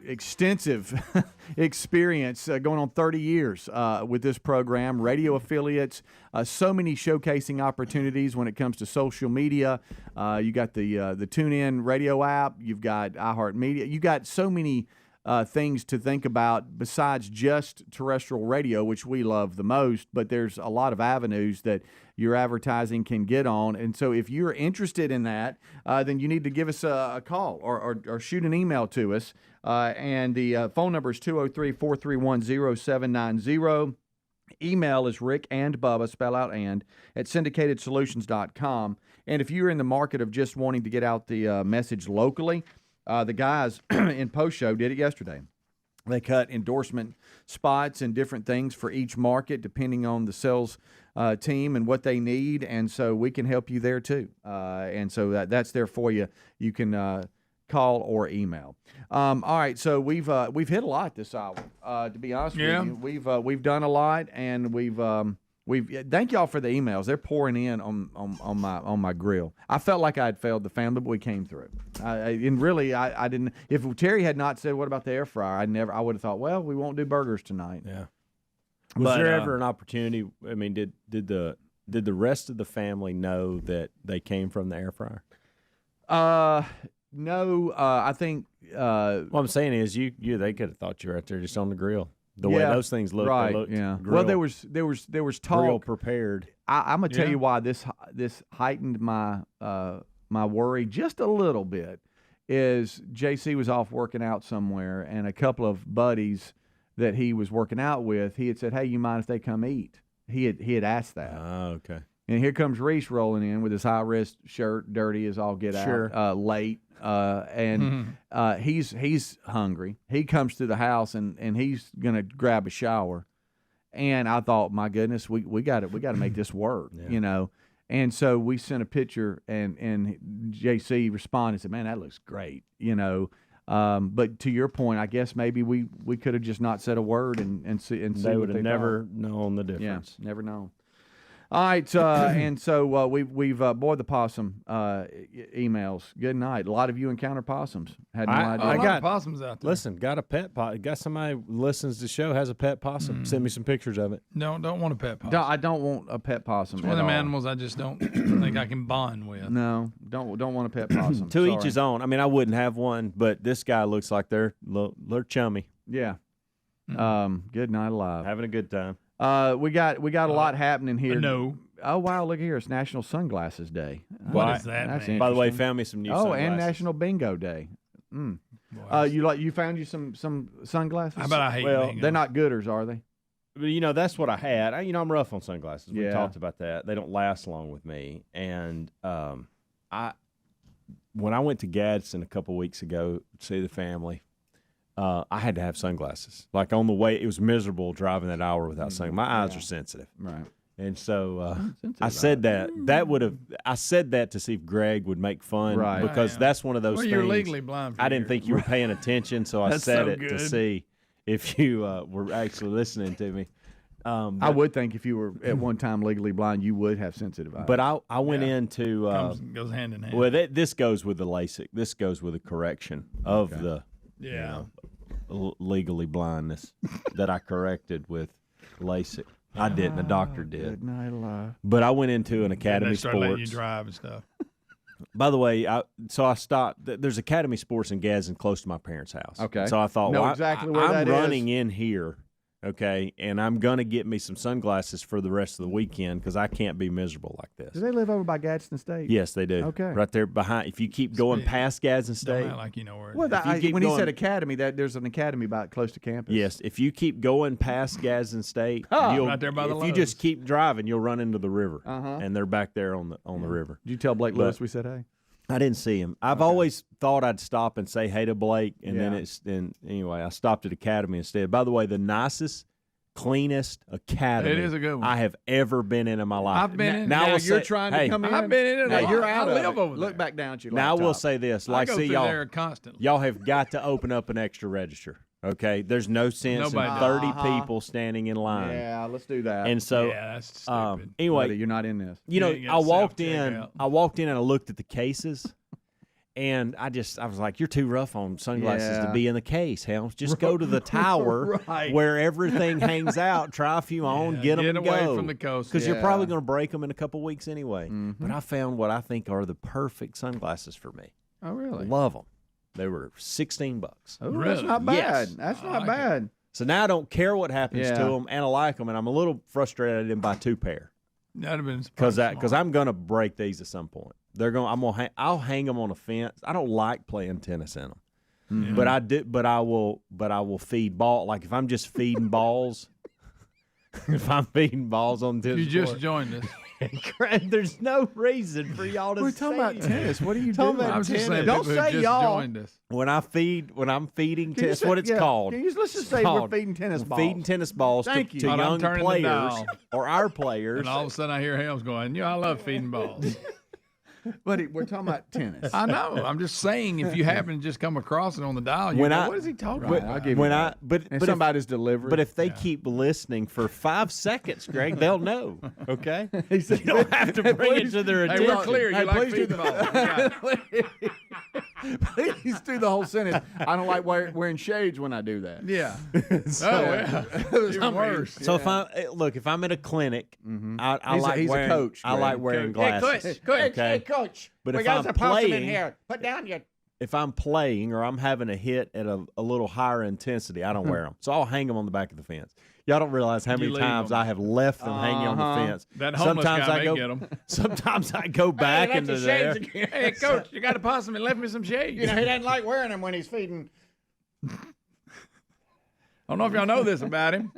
extensive experience going on 30 years with this program, radio affiliates, so many showcasing opportunities when it comes to social media. You got the TuneIn radio app, you've got iHeartMedia, you got so many things to think about besides just terrestrial radio, which we love the most, but there's a lot of avenues that your advertising can get on. And so if you're interested in that, then you need to give us a call or shoot an email to us. And the phone number is 203-431-0790. Email is Rick and Bubba, spell out and, at syndicatedsolutions.com. And if you're in the market of just wanting to get out the message locally, the guys in post-show did it yesterday. They cut endorsement spots and different things for each market depending on the sales team and what they need, and so we can help you there too. And so that's there for you. You can call or email. All right, so we've hit a lot this hour. To be honest with you, we've done a lot, and we've thank y'all for the emails. They're pouring in on my grill. I felt like I had failed the family, but we came through. I didn't. If Terry had not said, "What about the air fryer?" I would have thought, well, we won't do burgers tonight. Yeah. Was there ever an opportunity? I mean, did the rest of the family know that they came from the air fryer? No. I think. What I'm saying is, they could have thought you were out there just on the grill. The way those things look, right? They looked Yeah. grill, Well, there was talk. Grill prepared. I'm gonna tell you why this heightened my my worry just a little bit. Is JC was off working out somewhere, and a couple of buddies that he was working out with, he had said, "Hey, you mind if they come eat?" He had asked that. Oh, okay. And here comes Reese rolling in with his high wrist shirt, dirty as all get out, late, and he's hungry. He comes to the house and he's gonna grab a shower, and I thought, my goodness, we got to make this work, you know. And so we sent a picture, and JC responded and said, "Man, that looks great," you know. But to your point, I guess maybe we could have just not said a word and see. They would have never known the difference. Yeah, never known. All right, and so we've boy, the possum emails. Good night. A lot of you encounter possums. Had no idea. I got possums out there. Listen, got a pet possum. Got somebody who listens to the show has a pet possum. Send me some pictures of it. No, don't want a pet possum. I don't want a pet possum. It's one of them animals I just don't think I can bond with. No, don't want a pet possum. To each his own. I mean, I wouldn't have one, but this guy looks like they're chummy. Yeah. Good night alive. Having a good time. We got a lot happening here. No. Oh wow! Look here, it's National Sunglasses Day. What does that mean? By the way, found me some new sunglasses. And National Bingo Day. You found you some sunglasses? How about I hate bingo? They're not gooders, are they? You know, that's what I had. I'm rough on sunglasses. We talked about that. They don't last long with me. And when I went to Gadsden a couple weeks ago to see the family, I had to have sunglasses. Like on the way, it was miserable driving that hour without sunglasses. My eyes are sensitive. Right. And so I said I said that to see if Greg would make fun, right? Because that's one of those things. You're legally blind. I didn't think you were paying attention, so I said it to see if you were actually listening to me. I would think if you were at one time legally blind, you would have sensitive eyes. But I went into goes hand in hand. Well, this goes with the LASIK. This goes with the correction of the legally blindness that I corrected with LASIK. I didn't. The doctor did. Good night alive. But I went into an Academy they started Sports. letting you drive and stuff. By the way, I stopped. There's Academy Sports in Gadsden close to my parents' house. Okay. So I thought, exactly where I'm that running is. in here, okay, and I'm going to get me some sunglasses for the rest of the weekend because I can't be miserable like this. Do they live over by Gadsden State? Yes, they do. Okay. Right there behind. If you keep going past Gadsden State. Don't act like you know where it is. Well, when he said academy, there's an academy about close to campus. Yes, if you keep going past Gadsden State, right there by the if you Lowe's. just keep driving, you'll run into the river, Uh-huh. and they're back there on the river. Did you tell Blake Lewis we said hey? I didn't see him. I've always thought I'd stop and say hey to Blake, and then anyway, I stopped at Academy instead. By the way, the nicest, cleanest academy It is a good one. I have ever been in my life. I've been in. Now Now you're trying to come in. I've been in it. Now you're I out of live it. over Look there. back down at your Now I will laptop. say this: I like, go see through y'all, there constantly. y'all have got to open up an extra register. Okay, there's no sense Nobody in does. 30 people standing in line. Yeah, let's do that. And so, that's stupid. anyway, Buddy, you're not in this. you know, you I gotta walked in self-checkout. and I looked at the cases, and I was like, "You're too rough on sunglasses to Yeah. be in the case, Helms. Just go to the tower Right. where everything hangs out. Try a few on, get them, get and away go from the coast. because you're Yeah. probably going to break them in a couple weeks anyway." But I found what I think are the perfect sunglasses for me. Oh, really? Love them. They were $16. Oh, Really? that's not bad. Yes. That's I not like bad. So now I don't care what happens Yeah. to them, and I like them, and I'm a little frustrated I didn't buy 2 pair. That'd have been Because I'm gonna break these at some point. I'll hang them on a fence. I don't like playing tennis in them, but I will feed ball. Like if I'm just feeding balls, if I'm feeding balls on tennis You just court. joined us. There's no reason for y'all to We're talking about tennis. What are you Talking doing? about I was just saying, Don't people who say just y'all. joined us. When I'm feeding Can you tennis, say- what it's yeah, called. let's just say called- we're feeding tennis we're balls. Feeding tennis balls Thank to you. But I'm young turning the players dial. or our players. And all of a sudden I hear Helms going, I love feeding balls. Buddy, we're talking about tennis. I know. I'm just saying, if you happen to just come across it on the dial, you go, what is he talking Right, about? I'll give when you I that. but And but somebody's delivery. But if they keep listening for 5 seconds, Greg, they'll know. Okay, He said, you don't have to bring it to their Hey, attention. we're clear. You Hey, like please do feeding balls. Yeah. Please do the whole sentence. I don't like wearing shades when I do that. Yeah. So, Oh, yeah. Even worse. So if I'm at a clinic, I He's a- like he's a wearing coach, I like Greg. wearing Hey, glasses. Hey, coach. But we if got I'm some possum in playing, here. Put down your. if I'm playing or I'm having a hit at a little higher intensity, I don't wear them. So I'll hang them on the back of the fence. Y'all don't realize how You many leave times 'em. I have left them hanging on the fence. That homeless sometimes guy I may go, get 'em. Sometimes I go back Hey, into that's your there. shades again. Hey, coach, you got a possum and left me some shades. You know, he doesn't like wearing them when he's feeding. I don't know if y'all know this about him.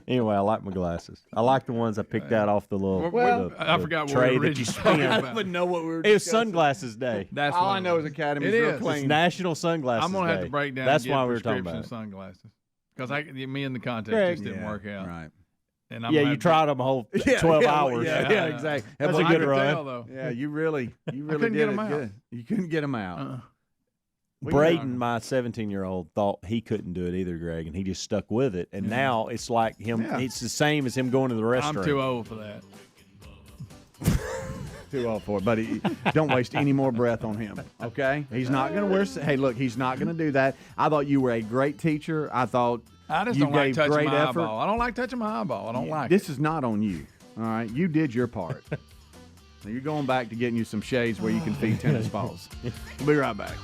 Anyway, I like my glasses. I like the ones I picked out off the little Well, the, I the forgot what tray we that you originally spin. talked I about. don't even know what we were It was discussing. Sunglasses Day. That's All what I know is Academy's It real is. clean. It's National Sunglasses I'm gonna Day. have to break down. That's and get why we were talking prescription about it. sunglasses because me and the contest Greg. just didn't work out. Right. And I'm Yeah, gonna you have to- tried them a whole 12 hours. Yeah, exactly. That's Well, a I good could run. tell, though. Yeah, you really couldn't did get it 'em out. good. You couldn't get them out. Braden, my 17-year-old, thought he couldn't do it either, Greg, and he just stuck with it. And now it's like him. Yeah. It's the same as him going to the restaurant. I'm too old for that. Too old for it, buddy. Don't waste any more breath on him. Okay, he's not going to wear. Hey, look, he's not going to do that. I thought you were a great teacher. I thought I just you don't like gave touching great my effort. eyeball. I don't like touching my eyeball. I don't like This is not on you. All right, you did your part. Now you're going back to getting you some shades where you can feed tennis balls. We'll be right back.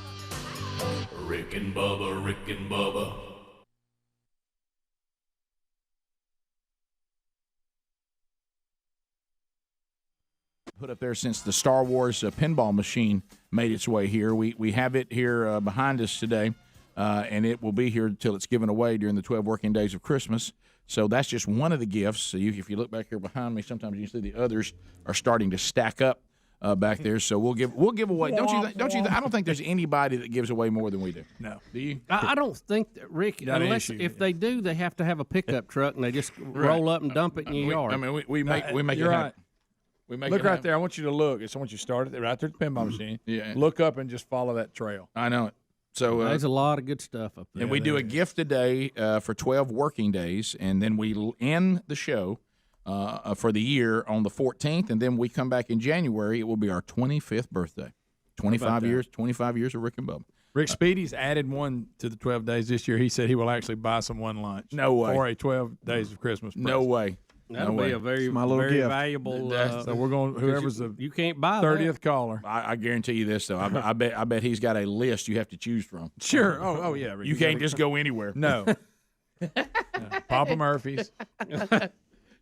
Rick and Bubba, Rick and Bubba. Put up there since the Star Wars pinball machine made its way here. We have it here behind us today, and it will be here until it's given away during the 12 working days of Christmas. So that's just one of the gifts. So if you look back here behind me, sometimes you can see the others are starting to stack up back there. So we'll give away. Don't you? I don't think there's anybody that gives away more than we do. No. Do you? I don't think that, Rick, Got an unless issue, if they do, they have to have a pickup truck and they just roll up and dump it in your yard. I mean, we make You're it right. happen. We make Look it right happen. there. I want you to look. I want you to start it right there at the pinball machine. Yeah. Look up and just follow that trail. I know it. So There's a lot of good stuff up there. and we do a gift today for 12 working days, and then we end the show for the year on the 14th, and then we come back in January. It will be our 25th birthday. 25 years of Rick and Bubba. Rick Speedy's added one to the 12 days this year. He said he will actually buy someone lunch. No way. For a 12 days of Christmas. No way. That'll No be way. a very, my little very gift. valuable. So we're going. Whoever's the you can't buy 30th caller. I guarantee you this though. I bet he's got a list you have to choose from. Sure. Oh yeah. Rick, You can't just go anywhere. No. Papa Murphy's.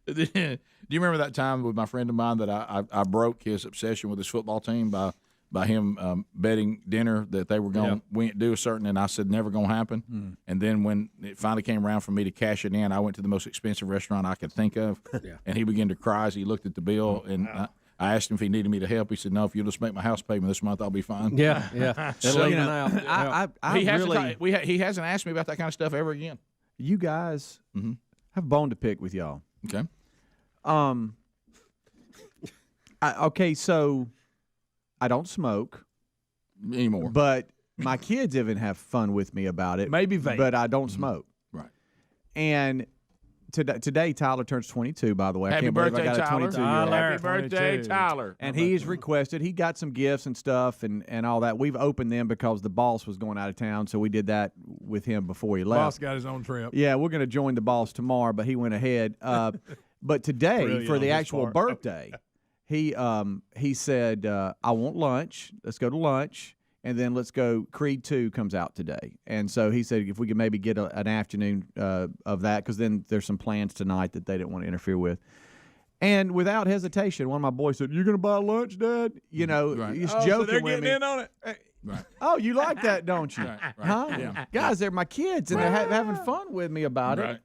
Do you remember that time with my friend of mine that I broke his obsession with his football team by him betting dinner that they were going to do a certain, and I said never going to happen. And then when it finally came around for me to cash it in, I went to the most expensive restaurant I could think of, and he began to cry as he looked at the bill. And I asked him if he needed me to help. He said, "No, if you'll just make my house payment this month, I'll be fine." Yeah, yeah. So, Even out. he hasn't asked me about that kind of stuff ever again. You guys have a bone to pick with y'all. Okay. Okay, so I don't smoke anymore, but my kids even have fun with me about it. Maybe vape. But I don't smoke. Right. And today Tyler turns 22, by the way. I Happy can't believe birthday, I got a Tyler. 22-year-old. Happy birthday, 22. Tyler. And he's requested, he got some gifts and stuff and all that. We've opened them because the boss was going out of town, so we did that with him before he left. Boss got his own trip. Yeah, we're going to join the boss tomorrow, but he went ahead. But today, Brilliant for on the his actual part. birthday, he said, I want lunch. Let's go to lunch. And then let's go. Creed 2 comes out today. And so he said if we could maybe get an afternoon of that, because then there's some plans tonight that they didn't want to interfere with. And without hesitation, one of my boys said, "You're going to buy lunch, Dad?" You know, he's joking so they're with getting me. in on it. Right. Oh, you like that, don't you? Right. Huh? Yeah. Guys, they're my kids, and they're having fun with me about Right. it.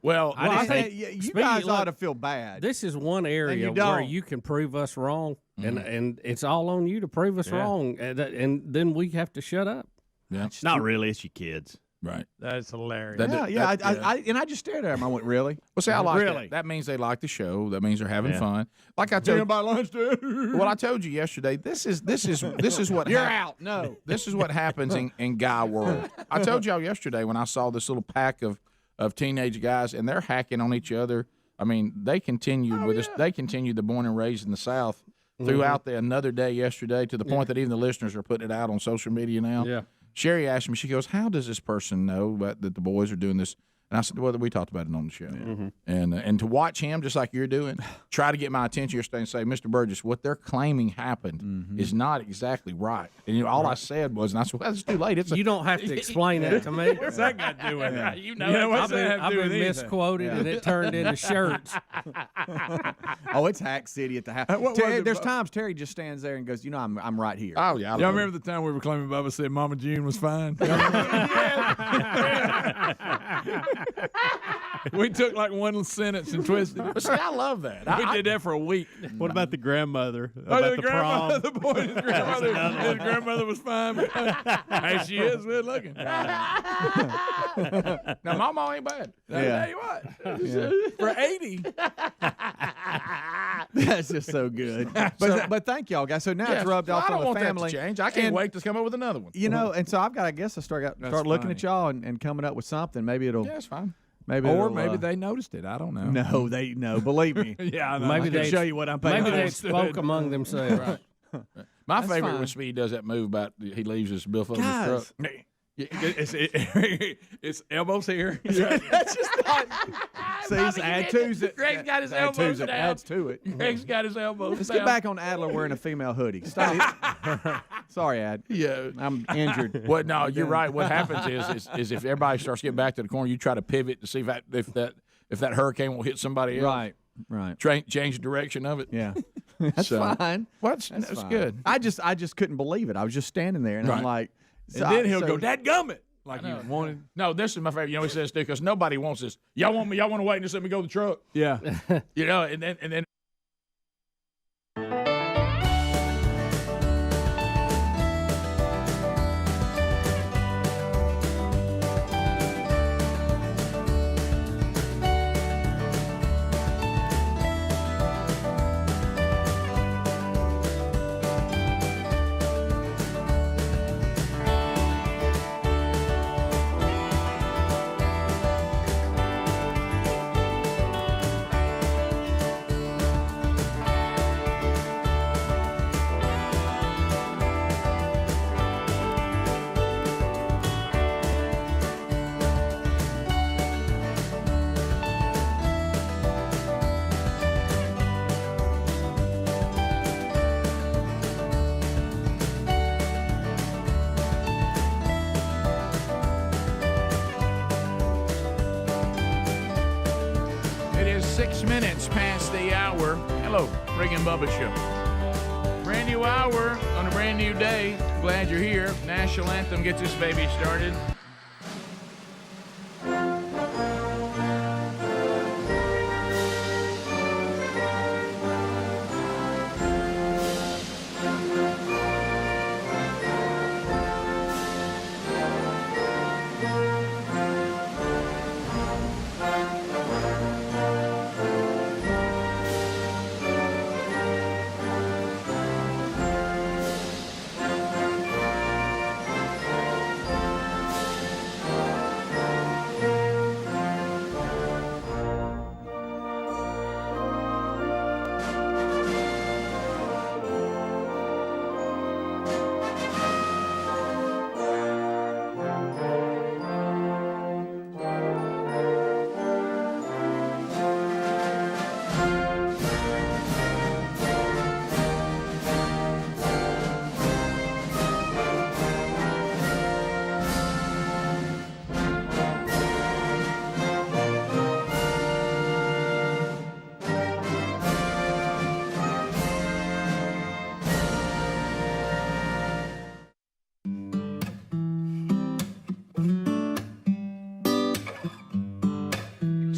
Well, I think you guys ought to feel bad. This is one area where you can prove us wrong, and it's all on you to prove us wrong, and then we have to shut up. Yeah, not really. It's your kids. Right. That's hilarious. I just stared at him. I went, really? Well, see, I like really. that. That means they like the show. That means they're having fun. Like I told you about lunch, dude. Well, I told you yesterday. This is what you're out. No, this is what happens in guy world. I told y'all yesterday when I saw this little pack of teenage guys and they're hacking on each other. I mean, they continued with this. They continued the born and raised in the South throughout another day yesterday to the point that even the listeners are putting it out on social media now. Yeah. Sherry asked me, she goes, how does this person know that the boys are doing this? And I said, well, we talked about it on the show. And to watch him, just like you're doing, try to get my attention yesterday and say, Mr. Burgess, what they're claiming happened is not exactly right. And all I said was, and I said, well, it's too late. You don't have to explain that to me. What's that got to do with it? You know what's I've been misquoted, and it turned into shirts. Oh, it's Hack City at the house. There's times Terry just stands there and goes, I'm right here. Oh, yeah. Y'all remember the time we were claiming Bubba said Mama June was fine? We took like one sentence and twisted it. But see, I love that. We did that for a week. What about the grandmother? Oh, About the prom? grandmother, the boy's grandmother. His grandmother was fine. Hey, she is good looking. Now, Mama ain't bad. I'll tell you what. For 80. That's just so good. But thank y'all, guys. So now it's rubbed off I don't on want the family. that to change. I can't wait to come up with another one. And so I've got, I guess, I start looking at y'all and coming up with something. Maybe it'll. Yeah, it's fine. Maybe they noticed it. I don't know. No, believe me. Yeah, I know. Maybe I can show you what I'm paying. Maybe they spoke among themselves. Right. My That's favorite fine. when Speed does that move about he leaves his bill full of his truck. It's elbows here. That's just not. See, add twos. Greg's got his elbows down. Adds to it. Greg's got his elbows Let's down. get back on Adler wearing a female hoodie. Stop. Sorry, Ad. Yeah, I'm injured. Well, no, you're right. What happens is if everybody starts getting back to the corner, you try to pivot to see if that hurricane will hit somebody else. Right. Change the direction of it. Yeah. That's fine. That's fine. good. I just couldn't believe it. I was just standing there, and I'm like, And then he'll go, dadgummit. Like you wanted. No, this is my favorite. You know, he says too, because nobody wants this. Y'all want me? Y'all want to wait and just let me go to the truck? Yeah. You know, and then. It is 6 minutes past the hour. Hello, Rick and Bubba Show. Brand new hour on a brand new day. Glad you're here. National anthem gets this baby started.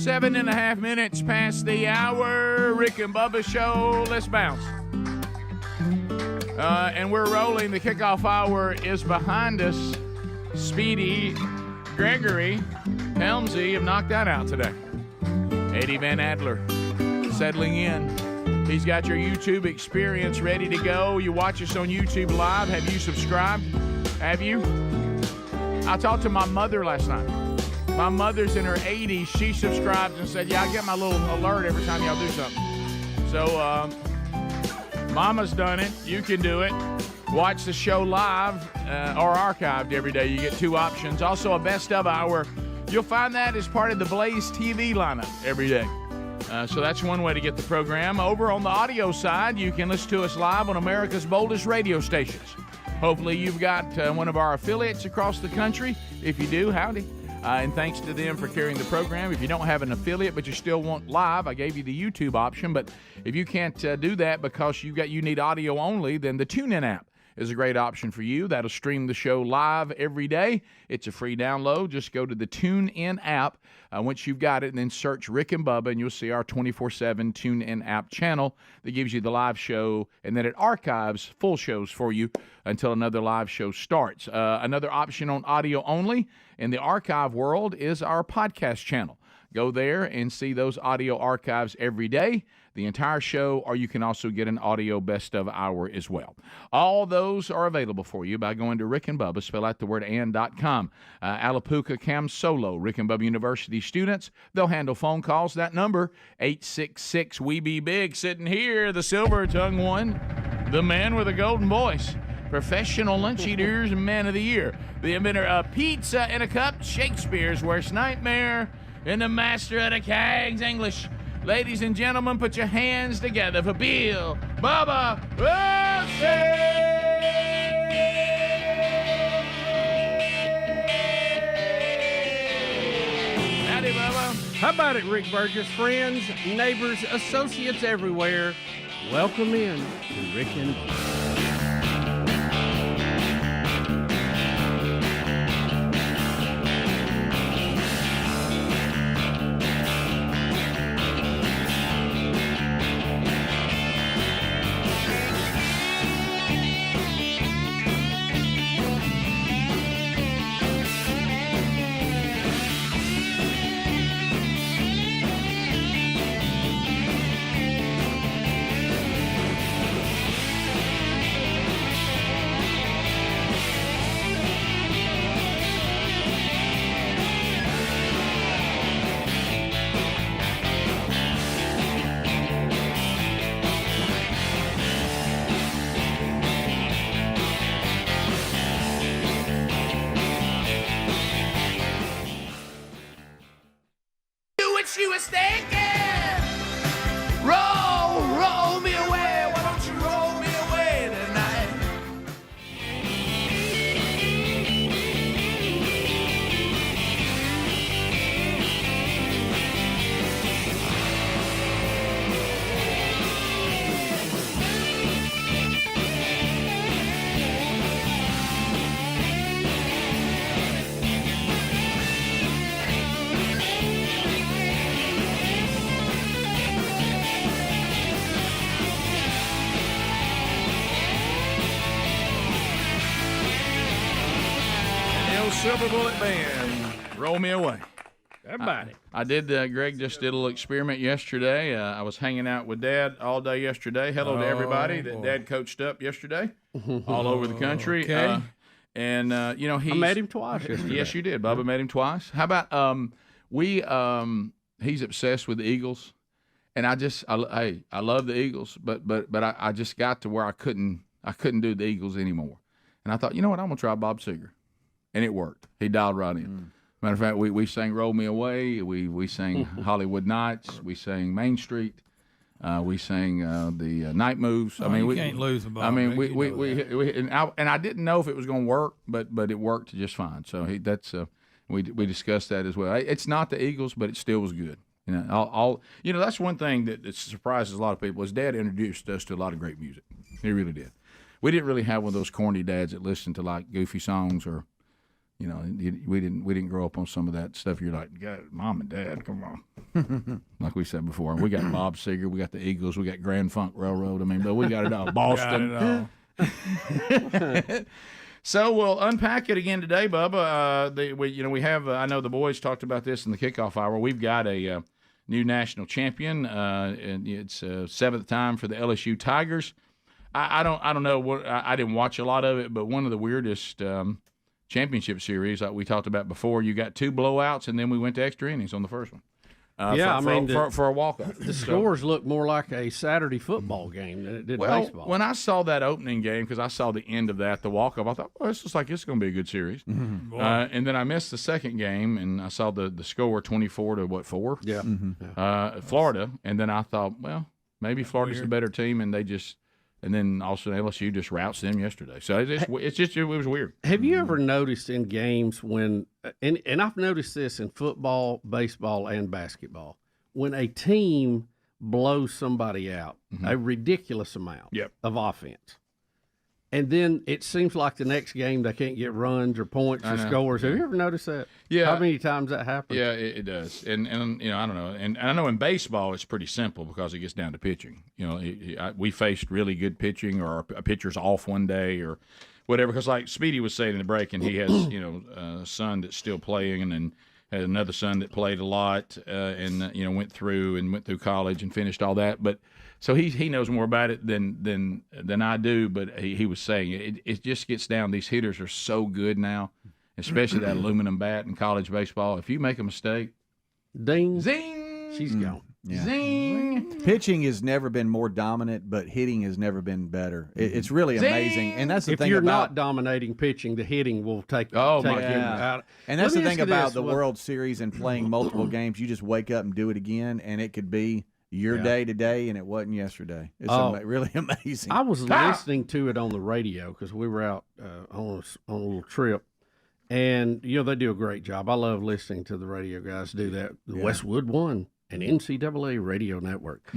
7.5 minutes past the hour. Rick and Bubba show. Let's bounce. And we're rolling. The kickoff hour is behind us. Speedy, Gregory, Helmsy have knocked that out today. Eddie Van Adler settling in. He's got your YouTube experience ready to go. You watch us on YouTube Live. Have you subscribed? Have you? I talked to my mother last night. My mother's in her 80s. She subscribes and said, yeah, I get my little alert every time y'all do something. So, Mama's done it. You can do it. Watch the show live or archived every day. You get 2 options. Also, a best of hour. You'll find that as part of the Blaze TV lineup every day. So that's one way to get the program. Over on the audio side, you can listen to us live on America's boldest radio stations. Hopefully you've got one of our affiliates across the country. If you do, howdy. And thanks to them for carrying the program. If you don't have an affiliate but you still want live, I gave you the YouTube option. But if you can't do that because you need audio only, then the TuneIn app is a great option for you. That'll stream the show live every day. It's a free download. Just go to the TuneIn app once you've got it, and then search Rick and Bubba, and you'll see our 24/7 TuneIn app channel that gives you the live show, and then it archives full shows for you until another live show starts. Another option on audio only in the archive world is our podcast channel. Go there and see those audio archives every day, the entire show, or you can also get an audio best of hour as well. All those are available for you by going to Rick and Bubba, spell out the word and.com. Alapuca Cam Solo, Rick and Bubba University students, they'll handle phone calls. That number, 866-WE-BE-BIG. Sitting here, the silver-tongued one, the man with a golden voice, professional lunch eaters man of the year, the inventor of pizza in a cup, Shakespeare's worst nightmare, and the master of the Cags English. Ladies and gentlemen, put your hands together for Bill Bubba Bussey! Howdy, Bubba. How about it, Rick Burgess? Friends, neighbors, associates everywhere, welcome in to Rick and Bubba. She was thinking, roll me away. Why don't you roll me away tonight? Silver Bullet Band, roll me away. Everybody. I did, Greg just did a little experiment yesterday. I was hanging out with Dad all day yesterday. Hello to everybody that Dad coached up yesterday all over the country. Okay. And, I met him twice yesterday. Yes, you did. Bubba met him twice. How about he's obsessed with the Eagles. And I love the Eagles, but I just got to where I couldn't do the Eagles anymore. And I thought, you know what, I'm going to try Bob Seger. And it worked. He dialed right in. Matter of fact, we sang "Roll Me Away." We sang "Hollywood Nights." We sang "Main Street." We sang the "Night Moves." I mean, we can't lose with Bob. I mean, and I didn't know if it was going to work, but it worked just fine. So we discussed that as well. It's not the Eagles, but it still was good. That's one thing that surprises a lot of people. Is Dad introduced us to a lot of great music. He really did. We didn't really have one of those corny dads that listened to like goofy songs or You know, we didn't grow up on some of that stuff. You're like, God, Mom and Dad, come on. Like we said before, we got Bob Seger, we got the Eagles, we got Grand Funk Railroad. I mean, but we got it all. Boston. So we'll unpack it again today, Bubba. We have. I know the boys talked about this in the kickoff hour. We've got a new national champion, and it's seventh time for the LSU Tigers. I don't know what. I didn't watch a lot of it, but one of the weirdest championship series like we talked about before. You got 2 blowouts, and then we went to extra innings on the first one. For a walk-off. The scores look more like a Saturday football game than it did baseball. When I saw that opening game, because I saw the end of that, the walk-off, I thought, well, this looks like it's going to be a good series. Mm-hmm. And then I missed the second game, and I saw the score 24-4? Yeah. Mm-hmm. Florida. And then I thought, well, maybe Florida's the better team, and then also LSU just routs them yesterday. So it was weird. Have you ever noticed in games when, and I've noticed this in football, baseball, and basketball, when a team blows somebody out, a ridiculous amount of offense, and then it seems like the next game they can't get runs or points or scores. Have you ever noticed that? Yeah. How many times that happens? Yeah, it does. And I don't know. And I know in baseball it's pretty simple because it gets down to pitching. You know, we faced really good pitching, or a pitcher's off one day or whatever. Because like Speedy was saying in the break, and he has a son that's still playing, and then had another son that played a lot, and went through college and finished all that. But so he knows more about it than I do. But he was saying it just gets down. These hitters are so good now, especially that aluminum bat in college baseball. If you make a mistake, ding, zing, she's gone. Yeah. Zing. Pitching has never been more dominant, but hitting has never been better. It's really amazing, and that's the thing. If you're about not dominating pitching, the hitting will take you out. And that's the thing about the World Series and playing multiple games. You just wake up and do it again, and it could be your day today, and it wasn't yesterday. It's really amazing. I was listening to it on the radio because we were out on a little trip. And, they do a great job. I love listening to the radio guys do that. Westwood One, an NCAA radio network.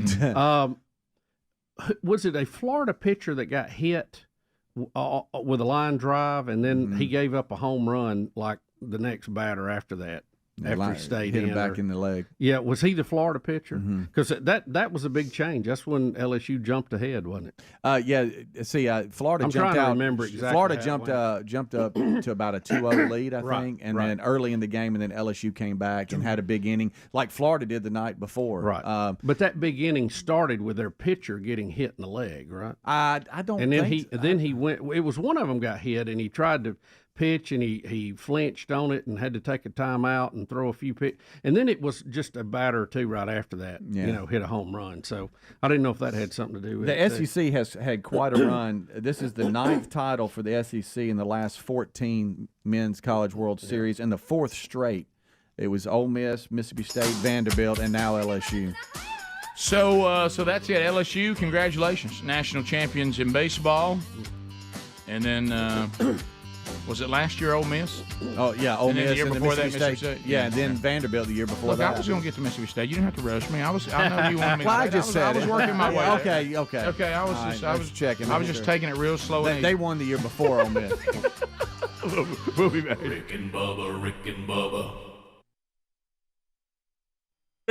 Was it a Florida pitcher that got hit with a line drive, and then he gave up a home run like the next batter after that? After he stayed hit him back in the leg. Yeah, was he the Florida pitcher? Because that was a big change. That's when LSU jumped ahead, wasn't it? Florida I'm jumped trying out. to remember exactly. Florida jumped up to about a 2-0 lead, I think, and then early in the game, and then LSU came back and had a big inning, like Florida did the night before. Right. But that big inning started with their pitcher getting hit in the leg, right? I don't. And then think he went. It was one of them got hit, and he tried to pitch, and he flinched on it and had to take a timeout and throw a few pitch. And then it was just a batter or two right after that, hit a home run. So I didn't know if that had something to do with it. The SEC has had quite a run. This is the 9th title for the SEC in the last 14 Men's College World Series, and the 4th straight. It was Ole Miss, Mississippi State, Vanderbilt, and now LSU. So that's it. LSU, congratulations, national champions in baseball. And then was it last year Ole Miss? Oh, yeah, Ole Miss. The year before that, Mississippi State. Yeah, and then Vanderbilt the year before that. I was going to get to Mississippi State. You didn't have to rush me. I know you wanted me. Well, I was working my way. Okay. Okay. I was checking. I was just taking it real slow. They won the year before Ole Miss. We'll be back. Rick and Bubba.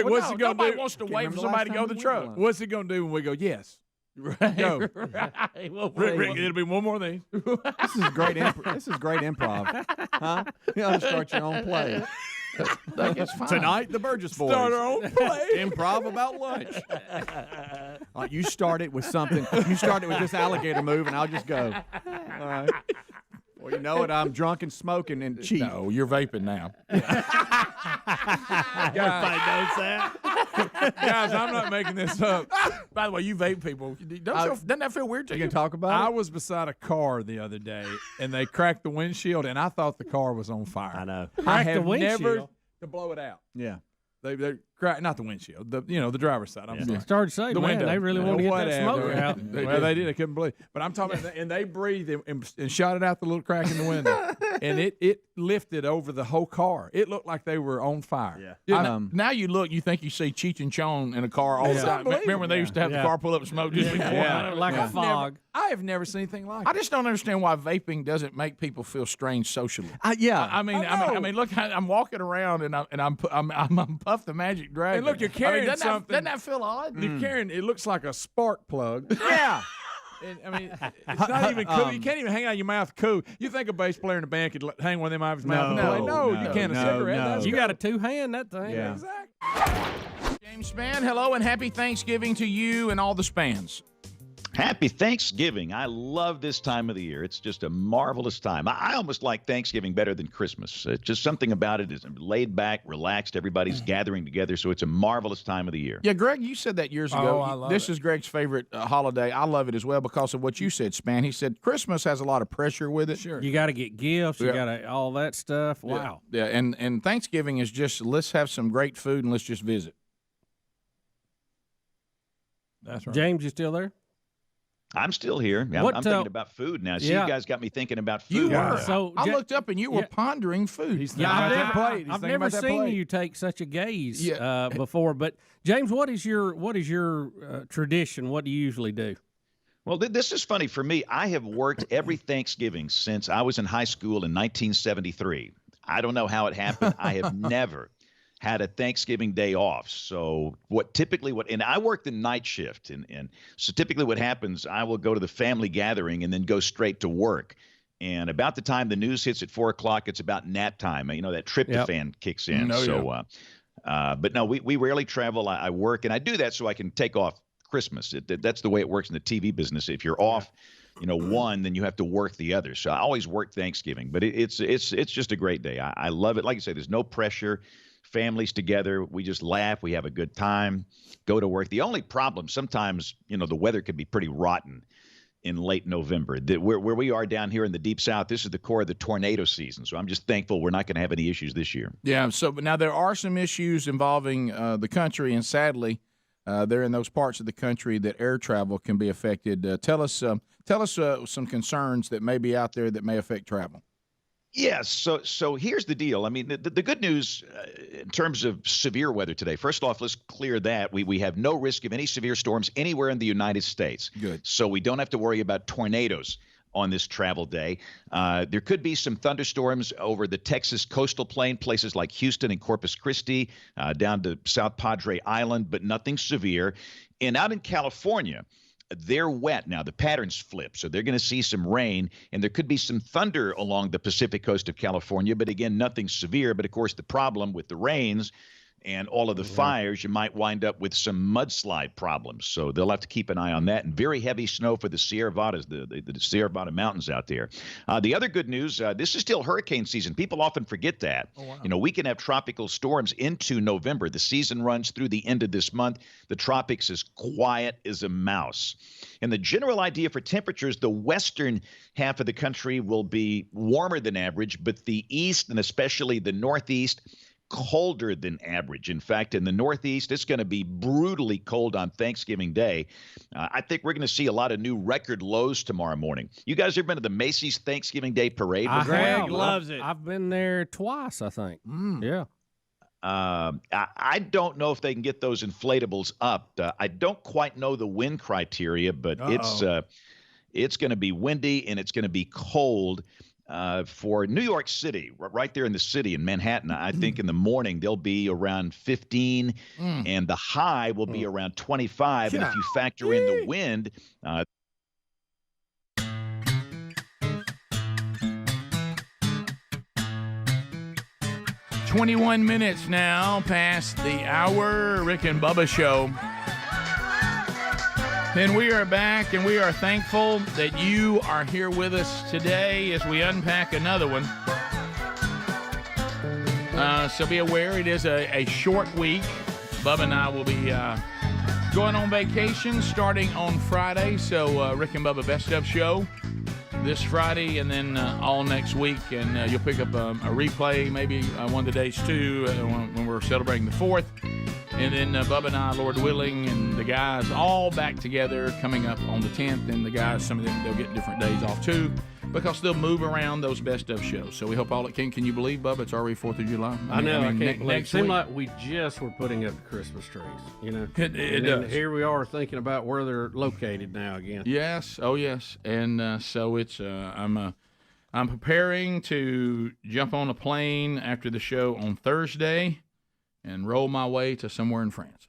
What's he going to do? Wants to wait for somebody to go to the truck. What's he going to do when we go, yes? Right. Go. Right. Rick, it'll be one more thing. This is great improv. Huh? You ought to start your own play. It's fine. Tonight, the Burgess boys. Start our own play. Improv about lunch. You start it with something. You start it with this alligator move, and I'll just go. All right. Well, you know it. I'm drunk and smoking and cheap. No, you're vaping now. Everybody knows that. Guys, I'm not making this up. By the way, you vape people. Doesn't that feel weird to you? You can talk about I it? was beside a car the other day, and they cracked the windshield, and I thought the car was on fire. I know. I have the windshield? never to blow it out. Yeah. They crack, not the windshield, the driver's side. I'm sorry. Started to say, The man, window. they really want to get that smoke out. Well, they did. They couldn't believe. But I'm talking about, and they breathed and shot it out the little crack in the window, and it lifted over the whole car. It looked like they were on fire. Yeah. Now you look, you think you see Cheech and Chong in a car all the time. Remember when they used to have the car pull up and smoke just before? Like a fog. I have never seen anything like it. I just don't understand why vaping doesn't make people feel strange socially. Yeah. I mean, look, I'm walking around and I'm Puff the Magic Dragon. And look, you're carrying something. Doesn't that feel odd? You're carrying. It looks like a spark plug. Yeah. And, I mean, it's not even cool. You can't even hang out your mouth cool. You think a bass player in a band could hang one of them out of his mouth and play? No, you can't. A cigarette. That's You got a two-hand, that thing. Yeah. Exactly. James Spann, hello and happy Thanksgiving to you and all the Spans. Happy Thanksgiving. I love this time of the year. It's just a marvelous time. I almost like Thanksgiving better than Christmas. It's just something about it is laid back, relaxed. Everybody's gathering together, so it's a marvelous time of the year. Yeah, Greg, you said that years ago. I love this it. is Greg's favorite holiday. I love it as well because of what you said, Span. He said Christmas has a lot of pressure with it. Sure. You got to get gifts. You got to all that stuff. Wow. Yeah, and Thanksgiving is just let's have some great food and let's just visit. That's right. James, you still there? I'm still here. I'm thinking about food now. See, you guys got me thinking about food. You were. So I looked up and you were pondering food. I've never seen you take such a gaze before. But James, what is your tradition? What do you usually do? Well, this is funny for me. I have worked every Thanksgiving since I was in high school in 1973. I don't know how it happened. I have never had a Thanksgiving day off. So and I worked the night shift. And so typically what happens, I will go to the family gathering and then go straight to work. And about the time the news hits at 4:00, it's about nap time. You know, that tryptophan kicks in. But no, we rarely travel. I work, and I do that so I can take off Christmas. That's the way it works in the TV business. If you're off, one, then you have to work the other. So I always work Thanksgiving, but it's just a great day. I love it. Like you say, there's no pressure. Families together, we just laugh, we have a good time, go to work. The only problem, sometimes, the weather could be pretty rotten in late November. Where we are down here in the Deep South, this is the core of the tornado season. So I'm just thankful we're not going to have any issues this year. Yeah, but now there are some issues involving the country, and sadly, they're in those parts of the country that air travel can be affected. Tell us some concerns that may be out there that may affect travel. Yes. So here's the deal. I mean, the good news in terms of severe weather today, first off, let's clear that. We have no risk of any severe storms anywhere in the United States. Good. So we don't have to worry about tornadoes on this travel day. There could be some thunderstorms over the Texas coastal plain, places like Houston and Corpus Christi, down to South Padre Island, but nothing severe. And out in California, they're wet now. The patterns flip, so they're going to see some rain, and there could be some thunder along the Pacific coast of California, but again, nothing severe. But of course, the problem with the rains and all of the fires, you might wind up with some mudslide problems. So they'll have to keep an eye on that. And very heavy snow for the Sierra Nevadas, the Sierra Nevada mountains out there. The other good news, this is still hurricane season. People often forget that. Oh, wow. We can have tropical storms into November. The season runs through the end of this month. The tropics is quiet as a mouse. And the general idea for temperatures, the western half of the country will be warmer than average, but the east and especially the northeast, colder than average. In fact, in the Northeast, it's going to be brutally cold on Thanksgiving Day. I think we're going to see a lot of new record lows tomorrow morning. You guys ever been to the Macy's Thanksgiving Day Parade? Greg loves it. I've been there twice, I think. Yeah. I don't know if they can get those inflatables up. I don't quite know the wind criteria, but it's going to be windy and it's going to be cold. For New York City, right there in the city in Manhattan, I think in the morning they'll be around 15 and the high will be around 25. And if you factor in the wind, 21 minutes now past the hour, Rick and Bubba show. And we are back, and we are thankful that you are here with us today as we unpack another one. So be aware, it is a short week. Bubba and I will be going on vacation starting on Friday. So Rick and Bubba Best Of Show this Friday and then all next week. And you'll pick up a replay maybe one of the days too when we're celebrating the 4th. And then Bubba and I, Lord willing, and the guys all back together coming up on the 10th. And the guys, some of them, they'll get different days off too, because they'll move around those best of shows. So we hope all it can. Can you believe, Bubba, it's already 4th of July? I know. I can't believe it. Next Seemed week. like we just were putting up the Christmas trees, you know. It And then does. here we are thinking about where they're located now again. Yes. Oh, yes. And so it's I'm preparing to jump on a plane after the show on Thursday and roll my way to somewhere in France.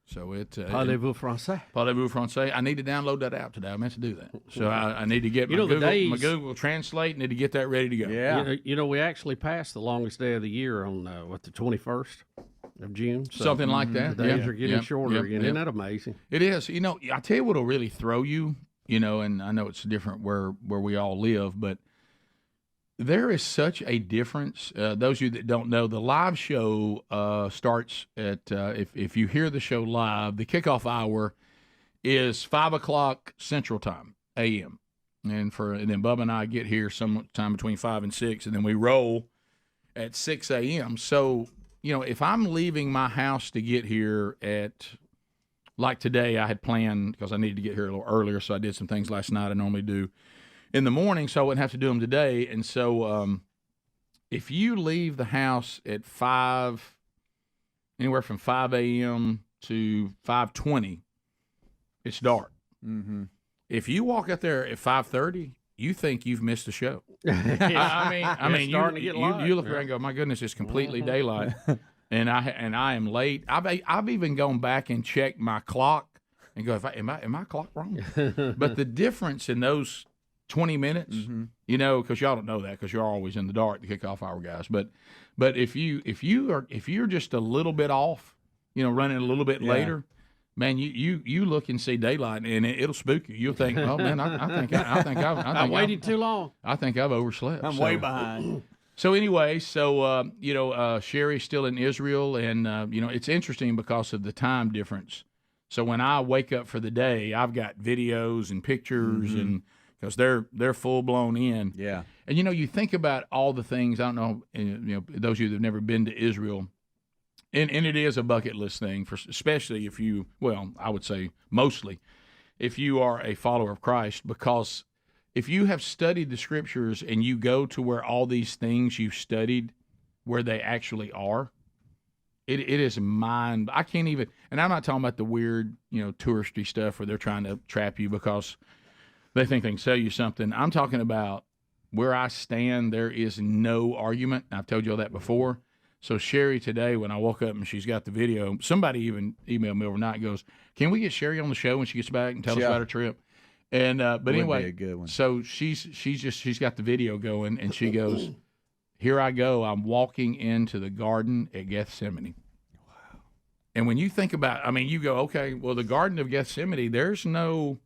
So Parlez-vous français? Parlez-vous français. I need to download that app today. I meant to do that. So I need to get You know, my Google Translate. Need to get that ready to go. You know, we actually passed the longest day of the year on, the 21st of June? So Something like that. The days Yeah. are getting Yep. shorter Yep. again. Yep. Isn't that amazing? It is. You know, I tell you what will really throw you, you know, and I know it's different where we all live, but there is such a difference. Those of you that don't know, the live show starts at, if you hear the show live, the kickoff hour is 5 o'clock Central Time, a.m. And then Bubba and I get here sometime between 5 and 6, and then we roll at 6 a.m. So, you know, if I'm leaving my house to get here at, like today, I had planned, because I needed to get here a little earlier, so I did some things last night I normally do in the morning, so I wouldn't have to do them today. And so if you leave the house at 5, anywhere from 5 a.m. to 5:20, it's dark. Mm-hmm. If you walk out there at 5:30, you think you've missed the show. I mean, you look around and go, my goodness, it's completely daylight, and I am late. I've even gone back and checked my clock and go, am my clock wrong? But the difference in those 20 minutes, you know, because y'all don't know that because you're always in the dark, the kickoff hour guys. But if you're just a little bit off, you know, running a little bit later. Man, you look and see daylight, and it'll spook you. You'll think, "Oh man, I think I waited too long. I think I've overslept. I'm way behind." So anyway, Sherry's still in Israel, and it's interesting because of the time difference. So when I wake up for the day, I've got videos and pictures, and because they're full blown in. Yeah. And you think about all the things. I don't know, those of you that've never been to Israel. And it is a bucket list thing, especially if you, I would say mostly, if you are a follower of Christ, because if you have studied the scriptures and you go to where all these things you've studied, where they actually are, it is I can't even, and I'm not talking about the weird, touristy stuff where they're trying to trap you because they think they can sell you something. I'm talking about where I stand, there is no argument. I've told you all that before. So Sherry today, when I woke up and she's got the video, somebody even emailed me overnight and goes, "Can we get Sherry on the show when she gets back and tell us about her trip?" And but anyway, be a good one. So she's got the video going, and she goes, "Here I go. I'm walking into the garden at Gethsemane." Wow! And when you think about, you go, okay, well, the Garden of Gethsemane, there's not.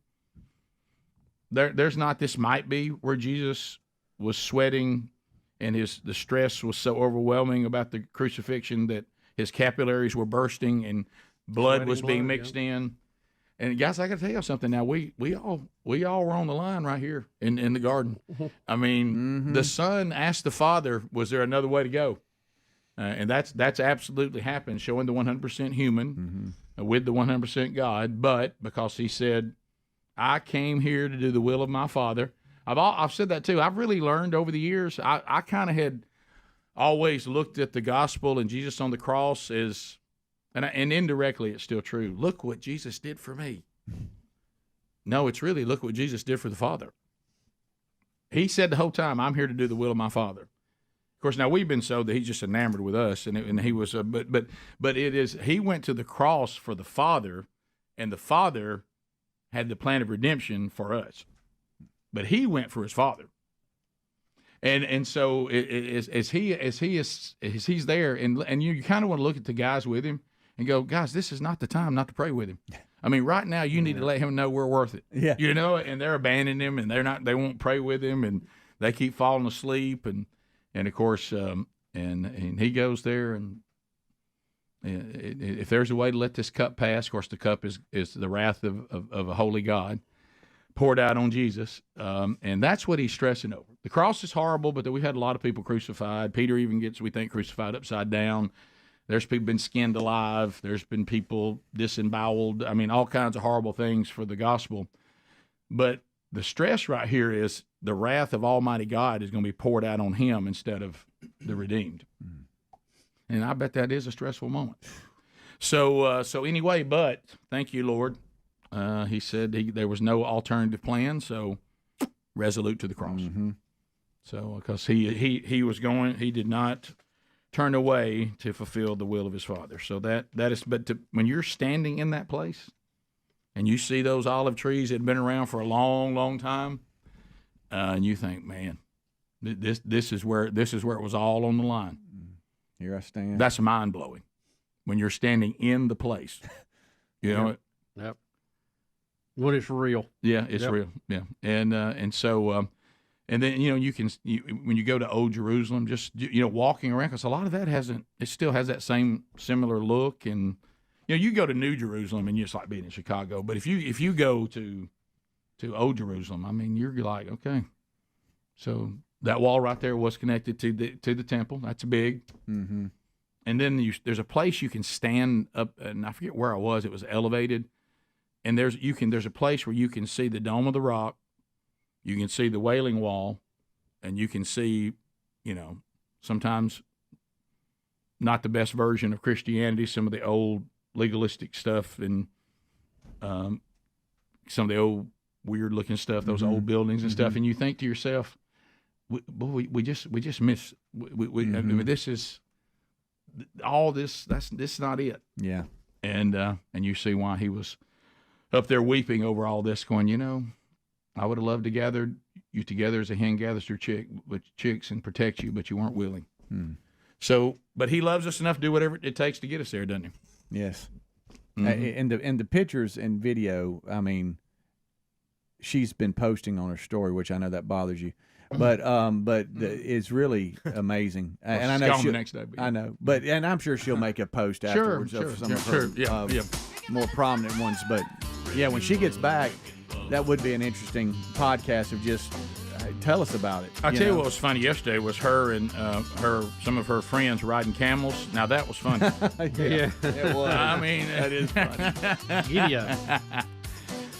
This might be where Jesus was sweating. And the stress was so overwhelming about the crucifixion that his capillaries were bursting and blood was being mixed in. And guys, I got to tell you something. Now we all were on the line right here in the garden. The son asked the father, "Was there another way to go?" And that's absolutely happened, showing the 100% human with the 100% God. But because he said, "I came here to do the will of my Father." I've said that too. I've really learned over the years. I kind of had always looked at the gospel and Jesus on the cross as, and indirectly it's still true. Look what Jesus did for me. No, it's really look what Jesus did for the Father. He said the whole time, "I'm here to do the will of my Father." Of course, now we've been so that he's just enamored with us, and he was. But it is he went to the cross for the Father, and the Father had the plan of redemption for us. But he went for his Father, and so as he's there, and you kind of want to look at the guys with him and go, guys, this is not the time not to pray with him. Right now you need to let him know we're worth it. Yeah, and they're abandoning him, and they won't pray with him, and they keep falling asleep, and of course, and he goes there, and if there's a way to let this cup pass, of course, the cup is the wrath of a holy God poured out on Jesus, and that's what he's stressing over. The cross is horrible, but we had a lot of people crucified. Peter even gets, we think, crucified upside down. There's people been skinned alive. There's been people disemboweled. I mean, all kinds of horrible things for the gospel. But the stress right here is the wrath of Almighty God is going to be poured out on him instead of the redeemed. And I bet that is a stressful moment. So anyway, but thank you, Lord. He said there was no alternative plan, so resolute to the cross. So because he was going, he did not turn away to fulfill the will of his Father. So that is, but when you're standing in that place and you see those olive trees that have been around for a long, long time, and you think, man, this is where it was all on the line. Here I stand. That's mind blowing. When you're standing in the place, you know. Yep. When it's real. Yeah, it's real. Yeah, and so. And then, you can, when you go to Old Jerusalem, just, walking around, because a lot of that it still has that same similar look. And, you go to New Jerusalem and it's like being in Chicago. But if you go to Old Jerusalem, I mean, you're like, okay. So that wall right there was connected to the temple. That's big. Mm-hmm. And then there's a place you can stand up, and I forget where I was. It was elevated. And there's a place where you can see the Dome of the Rock. You can see the Wailing Wall, and you can see, sometimes not the best version of Christianity, some of the old legalistic stuff and some of the old weird-looking stuff, those old buildings and stuff, and you think to yourself, we just miss. I mean, this is all this. This is not it. Yeah, and you see why he was up there weeping over all this, going, I would have loved to gather you together as a hen gathers her chicks and protect you, but you weren't willing. So, but he loves us enough to do whatever it takes to get us there, doesn't he? Yes. And the pictures and video, I mean, she's been posting on her story, which I know that bothers you, but it's really amazing. And I know the next day. I know, and I'm sure she'll make a post afterwards of some of her more prominent ones. But yeah, when she gets back, that would be an interesting podcast of just tell us about it. I'll tell you what was funny yesterday was her and some of her friends riding camels. Now that was funny. Yeah, it was. I mean, that is funny. Giddy up.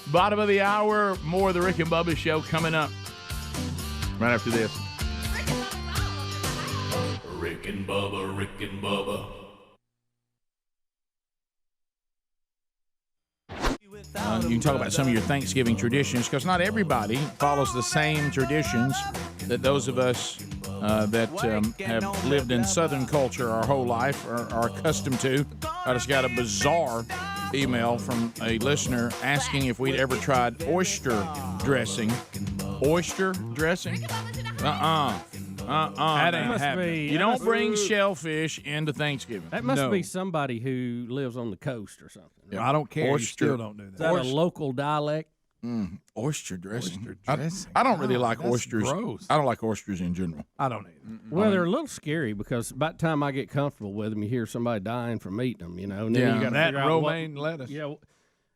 Bottom of the hour, more of the Rick and Bubba show coming up right after this. Rick and Bubba, Rick and Bubba. You can talk about some of your Thanksgiving traditions, because not everybody follows the same traditions that those of us that have lived in Southern culture our whole life are accustomed to. I just got a bizarre email from a listener asking if we'd ever tried oyster dressing. Oyster dressing? That ain't happening. You don't bring shellfish into Thanksgiving. That must be somebody who lives on the coast or something. I don't care. Oyster. You still don't do that. Is that a local dialect? Oyster dressing. I don't really like oysters. Gross. I don't like oysters in general. I don't either. Well, they're a little scary because by the time I get comfortable with them, you hear somebody dying from eating them, And then you got to that figure out romaine lettuce. Yeah.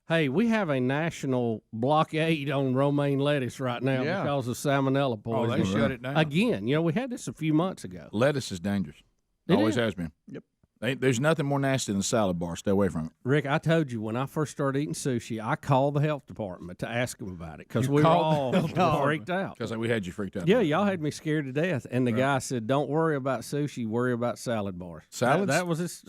Hey, we have a national blockade on romaine lettuce right now because of salmonella poisoning. Oh, they shut it down. Again, we had this a few months ago. Lettuce is dangerous. It Always is. has been. Yep. There's nothing more nasty than a salad bar. Stay away from it. Rick, I told you when I first started eating sushi, I called the health department to ask them about it because we were all freaked out. Because we had you freaked out. Yeah, y'all had me scared to death. And the guy said, "Don't worry about sushi. Worry about salad bars." Salads? That was his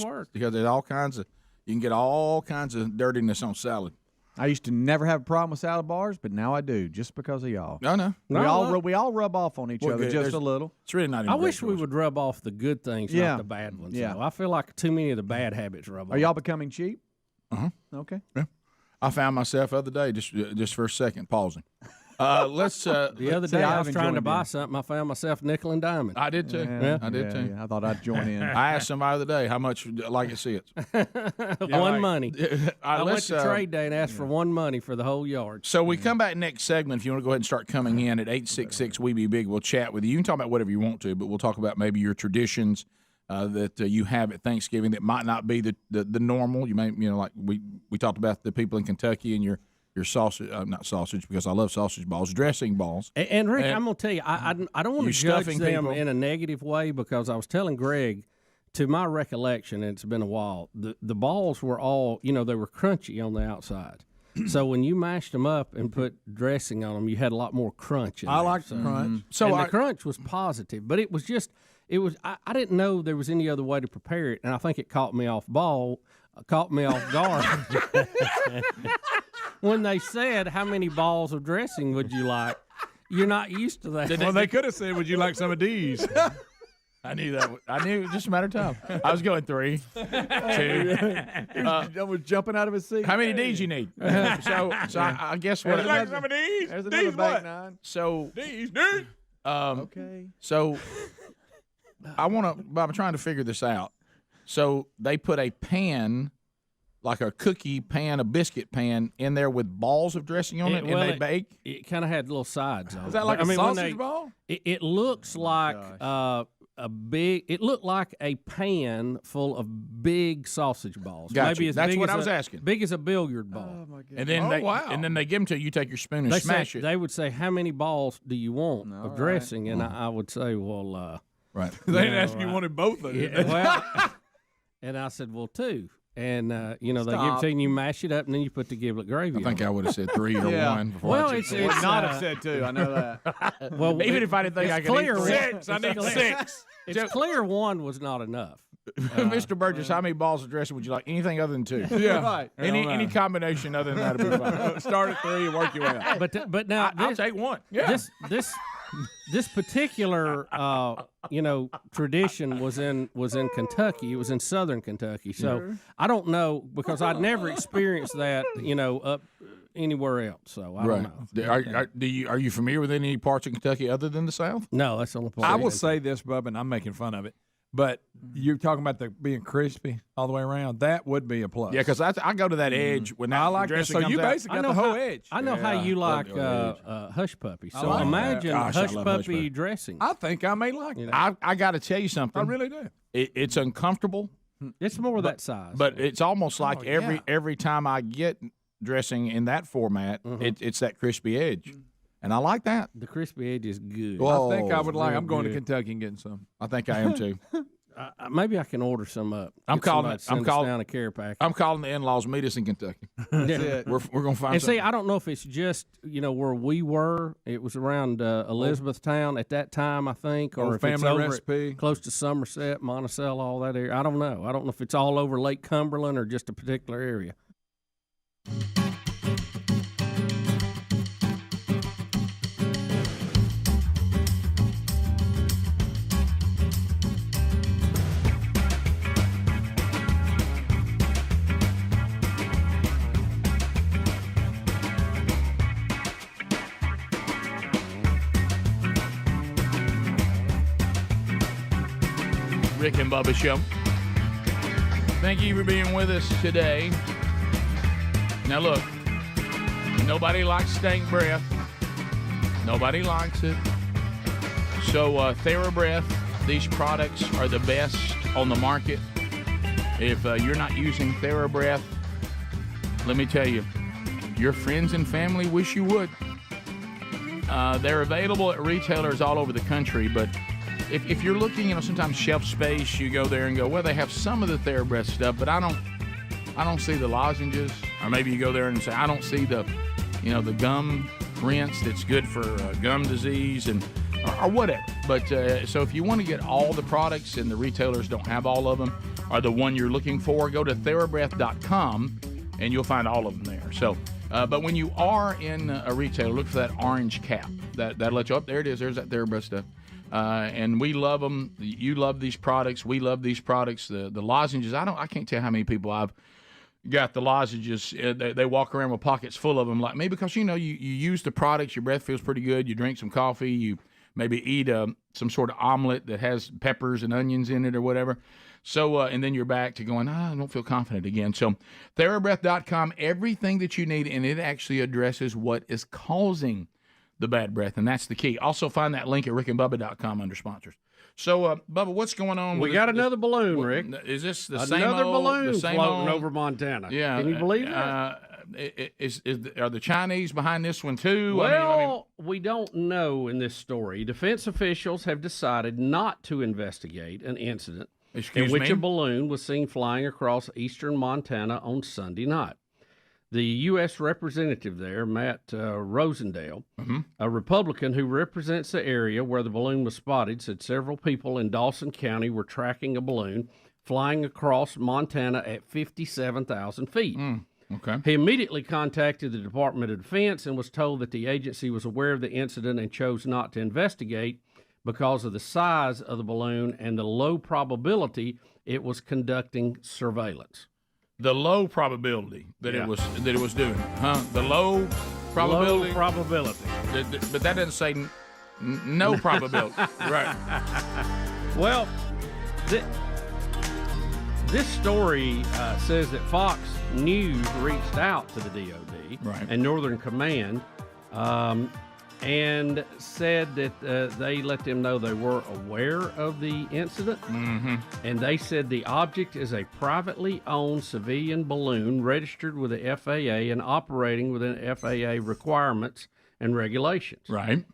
word. Because there's all kinds of, you can get all kinds of dirtiness on salad. I used to never have a problem with salad bars, but now I do, just because of y'all. No. We all rub off on each other just a little. It's really not even I wish we would rub off the good things, not the bad ones. Yeah. I feel like too many of the bad habits rub off. Are y'all becoming cheap? Okay. Yeah. I found myself the other day, just for a second, pausing. Let's. The other day, I was trying to buy something. I found myself nickel and diamond. I did too. Yeah, I did too. Yeah. I thought I'd join in. I asked somebody the other day how much like it sits. Money. I went to trade day and asked for $1 for the whole yard. So we come back next segment. If you want to go ahead and start coming in at 866-WE-BE-BIG, we'll chat with you. You can talk about whatever you want to, but we'll talk about maybe your traditions that you have at Thanksgiving that might not be the normal. You may, like we talked about the people in Kentucky and your sausage, not sausage because I love sausage balls, dressing balls. And Rick, I'm going to tell you, I don't want to judge them people in a negative way because I was telling Greg to my recollection, and it's been a while, the balls were all, they were crunchy on the outside. So when you mashed them up and put dressing on them, you had a lot more crunch. I like the crunch. So the crunch was positive, but it was just, I didn't know there was any other way to prepare it, and I think it caught me off guard when they said, how many balls of dressing would you like? You're not used to that. Well, they could have said, would you like some of these? I knew that. I knew it was just a matter of time. I was going 3, 2. I was jumping out of his seat. How many D's you need? So I guess what? Would you like some of these? There's D's another what? bank 9. So D's. Okay. So I'm trying to figure this out. So they put a pan, like a cookie pan, a biscuit pan, in there with balls of dressing on it, and they bake? It kind of had little sides on it. Is that like a sausage ball? It looks like it looked like a pan full of big sausage balls. Gotcha. Maybe as That's big what as I was asking. Big as a billiard ball. Oh, my God. And then they give them to you. You take your spoon and smash it. They would say, how many balls do you want of dressing? And Mm. I would say, well, right. They didn't ask if you wanted both of them. Well, and I said, well, 2. And, they give it to you and you mash it up and then you put the giblet gravy on. I think I would have said 3 or 1 before. Well, I it's would not have said 2. I know that. Well, even if I didn't think I could eat 6, I need 6. It's clear 1 was not enough. Mr. Burgess, how many balls of dressing would you like? Anything other than 2? Yeah. Right. Any combination other than that would be fine. Start at 3 and work your way out. But now I'll take 1. Yeah. This particular tradition was in Kentucky. It was in southern Kentucky. So I don't know because I'd never experienced that up anywhere else. So I don't know. Are you familiar with any parts of Kentucky other than the South? No, that's the only part. I will say this, Bubba, and I'm making fun of it, but you're talking about being crispy all the way around. That would be a plus. Yeah, because I go to that edge when I like that. dressing So comes you out. basically got the whole edge. I know how you like hush puppy. So like imagine that. Gosh, I hush love hush puppy puppy. dressing. I think I may like it. I got to tell you something. I really do. It's uncomfortable. It's more that size. But it's almost like every time I get dressing in that format, it's that crispy edge. And I like that. The crispy edge is good. I think I would like. I'm going to Kentucky and getting some. I think I am too. Maybe I can order some up. I'm calling down a care package. I'm calling the in-laws. Meet us in Kentucky. That's it. We're gonna find. And something. see, I don't know if it's just where we were. It was around Elizabethtown at that time, I think, or if it's over close to Somerset, Monticello, all that area. I don't know. I don't know if it's all over Lake Cumberland or just a particular area. Rick and Bubba Show. Thank you for being with us today. Now look, nobody likes stank breath. Nobody likes it. So TheraBreath, these products are the best on the market. If you're not using TheraBreath, let me tell you, your friends and family wish you would. They're available at retailers all over the country, but if you're looking, sometimes shelf space, you go there and go, well, they have some of the TheraBreath stuff, but I don't see the lozenges. Or maybe you go there and say, I don't see the gum rinse that's good for gum disease or whatever. But so if you want to get all the products and the retailers don't have all of them, or the one you're looking for, go to TheraBreath.com and you'll find all of them there. So, but when you are in a retailer, look for that orange cap. That'll let you up. There it is. There's that TheraBreath stuff. And we love them. You love these products. We love these products. The lozenges. I can't tell how many people I've got the lozenges. They walk around with pockets full of them like me because you use the products. Your breath feels pretty good. You drink some coffee. You maybe eat some sort of omelet that has peppers and onions in it or whatever. So and then you're back to going, I don't feel confident again. So TheraBreath.com, everything that you need, and it actually addresses what is causing the bad breath, and that's the key. Also find that link at rickandbubba.com under sponsors. So, Bubba, what's going on? We got another balloon, Rick. Is this the another balloon same floating over Montana? Yeah. Can you believe that? Are the Chinese behind this one too? Well, we don't know in this story. Defense officials have decided not to investigate an incident Excuse in which me? a balloon was seen flying across eastern Montana on Sunday night. The U.S. representative there, Matt Rosendale, a Republican who represents the area where the balloon was spotted, said several people in Dawson County were tracking a balloon flying across Montana at 57,000 feet. Okay. He immediately contacted the Department of Defense and was told that the agency was aware of the incident and chose not to investigate because of the size of the balloon and the low probability it was conducting surveillance. The low probability that it was doing, huh? The low probability. Low probability. But that doesn't say no probability, right? Well, this story says that Fox News reached out to the DOD and Northern Command and said that they let them know they were aware of the incident. And they said the object is a privately owned civilian balloon registered with the FAA and operating within FAA requirements and regulations. Right.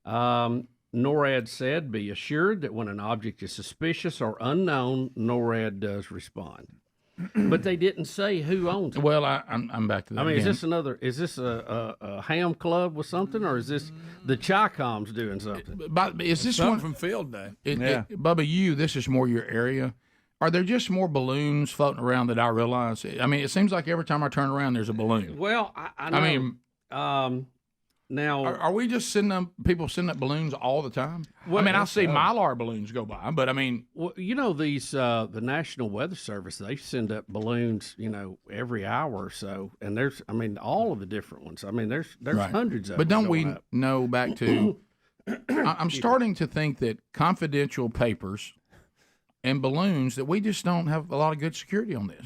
NORAD said, be assured that when an object is suspicious or unknown, NORAD does respond. But they didn't say who owns it. Well, I'm back to that. I mean, again. is this a ham club with something, or is this the Chi-Coms doing something? But is this Something one from Field Day? Bubba, this is more your area. Are there just more balloons floating around that I realize? I mean, it seems like every time I turn around, there's a balloon. Well, I know. I mean, now, are we just people sending up balloons all the time? I mean, I see Mylar balloons go by, but I mean, well, you know, these the National Weather Service, they send up balloons, every hour or so, and there's, I mean, all of the different ones. I mean, there's hundreds of them. But don't we up. know back to? I'm starting to think that confidential papers and balloons, that we just don't have a lot of good security on this.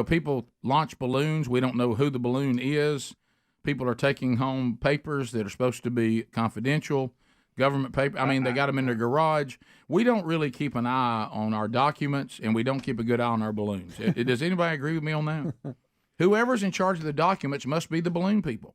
People launch balloons. We don't know who the balloon is. People are taking home papers that are supposed to be confidential, government paper. I mean, they got them in their garage. We don't really keep an eye on our documents, and we don't keep a good eye on our balloons. Does anybody agree with me on that? Whoever's in charge of the documents must be the balloon people.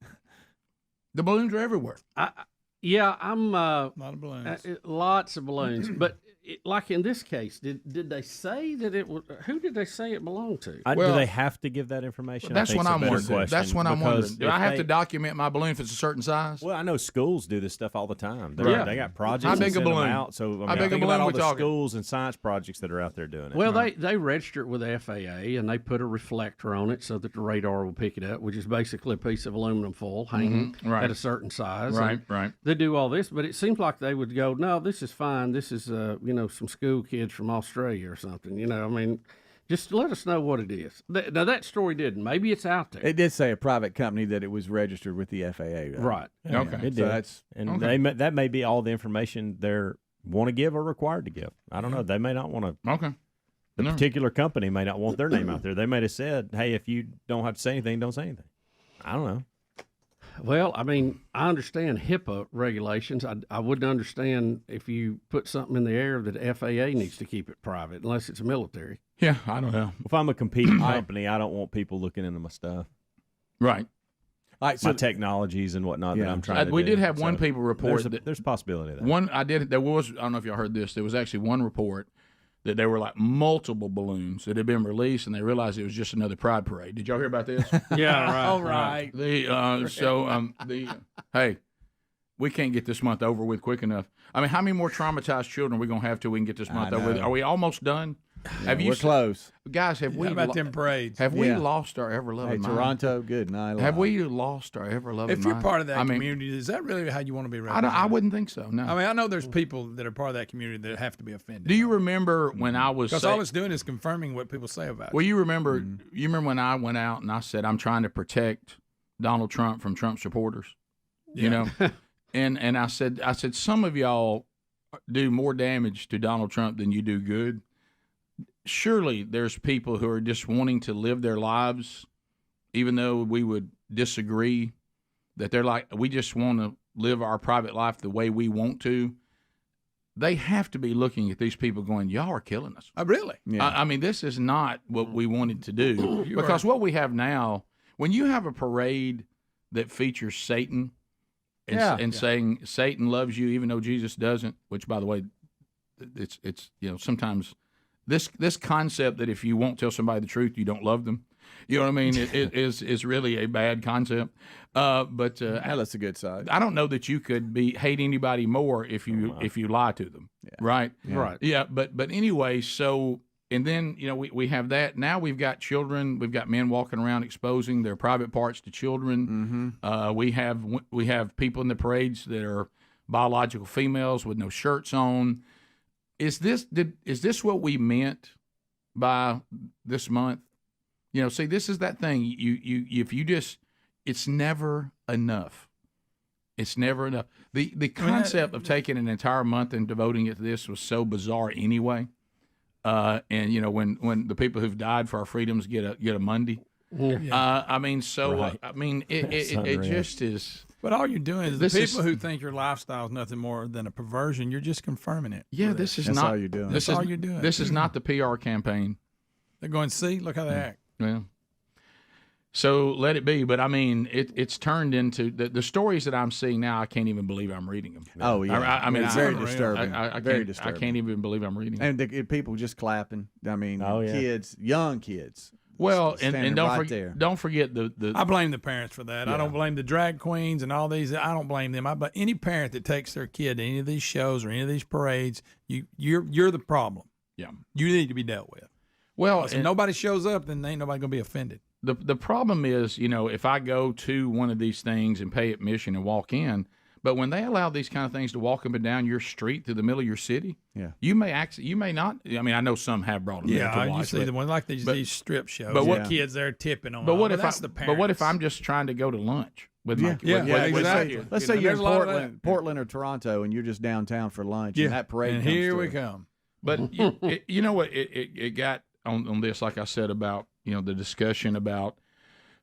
The balloons are everywhere. I'm a lot of balloons. Lots of balloons, but like in this case, did they say that it was? Who did they say it belonged to? Do they have to give that information? That's what I'm wondering. That's what I'm wondering. Do I have to document my balloon if it's a certain size? Well, I know schools do this stuff all the time. They got projects. How big a send them balloon? out. So How big a think balloon about all we the talking? schools and science projects that are out there doing it. Well, they register it with the FAA, and they put a reflector on it so that the radar will pick it up, which is basically a piece of aluminum foil hanging at a certain size. Right. They do all this, but it seems like they would go, no, this is fine. This is, some school kids from Australia or something. I mean, just let us know what it is. Now, that story didn't. Maybe it's out there. It did say a private company that it was registered with the FAA. Right. Yeah. Okay. It So did. That may be all the information they're want to give or required to give. I don't know. They may not want to. Okay. The particular company may not want their name out there. They may have said, hey, if you don't have to say anything, don't say anything. I don't know. Well, I mean, I understand HIPAA regulations. I wouldn't understand if you put something in the air that the FAA needs to keep it private, unless it's military. Yeah, I don't know. If I'm a competing company, I don't want people looking into my stuff. Right. All right, so my technologies and whatnot that I'm trying to do. We did have one people report. There's a possibility of that. There was, I don't know if y'all heard this, there was actually one report that there were like multiple balloons that had been released, and they realized it was just another pride parade. Did y'all hear about this? Yeah, right. All right. Hey, we can't get this month over with quick enough. I mean, how many more traumatized children are we going to have till we can get this month over with? Are we almost done? Yeah, we're close. Guys, have we... How about them parades? Have we lost our ever-loving mind? Toronto, good night. Have we lost our ever-loving mind? If you're part of that community, is that really how you want to be represented? I wouldn't think so, no. I mean, I know there's people that are part of that community that have to be offended. Do you remember when I was... Because all it's doing is confirming what people say about you. You remember when I went out and I said, I'm trying to protect Donald Trump from Trump supporters? You know? And I said, some of y'all do more damage to Donald Trump than you do good. Surely there's people who are just wanting to live their lives, even though we would disagree, that they're like, we just want to live our private life the way we want to. They have to be looking at these people going, y'all are killing us. Oh, really? Yeah. I mean, this is not what we wanted to do. Because what we have now, when you have a parade that features Satan and saying Satan loves you even though Jesus doesn't, which, by the way, it's sometimes this concept that if you won't tell somebody the truth, you don't love them. You know what I mean? It is really a bad concept. But that's a good side. I don't know that you could hate anybody more if you lie to them. Right? Yeah. Right. Yeah. But anyway, so and then we have that. Now we've got children. We've got men walking around exposing their private parts to children. We have people in the parades that are biological females with no shirts on. Is this what we meant by this month? See, this is that thing. It's never enough. It's never enough. The concept of taking an entire month and devoting it to this was so bizarre anyway. And when the people who've died for our freedoms get a Monday. Yeah. It just is. But all you're doing is This the is- people who think your lifestyle is nothing more than a perversion. You're just confirming it. Yeah, this is not. all you're doing. That's all you're doing. This is not the PR campaign. They're going, see, look how they act. Well, so let it be. But I mean, it's turned into the stories that I'm seeing now. I can't even believe I'm reading them. Oh, yeah. I mean, It's very disturbing. Very I can't even believe I'm reading them. And people just clapping. I mean, yeah. kids, young kids. Well, standing and don't right there. don't forget the. I blame the parents for that. Yeah. I don't blame the drag queens and all these. I don't blame them. But any parent that takes their kid to any of these shows or any of these parades, you're the problem. Yeah, you need to be dealt with. Well, if nobody shows up, then ain't nobody gonna be offended. The problem is, if I go to one of these things and pay admission and walk in, but when they allow these kind of things to walk up and down your street through the middle of your city, you may not. I mean, I know some have brought them in to watch. You see the one like these strip shows. But But kids there tipping on. But what if that's the parents? But what if I'm just trying to go to lunch with my exactly. Let's say you're in Portland or Toronto, and you're just downtown for lunch, and that parade. And comes here through. we come. But you know what? It got on this, like I said, about the discussion about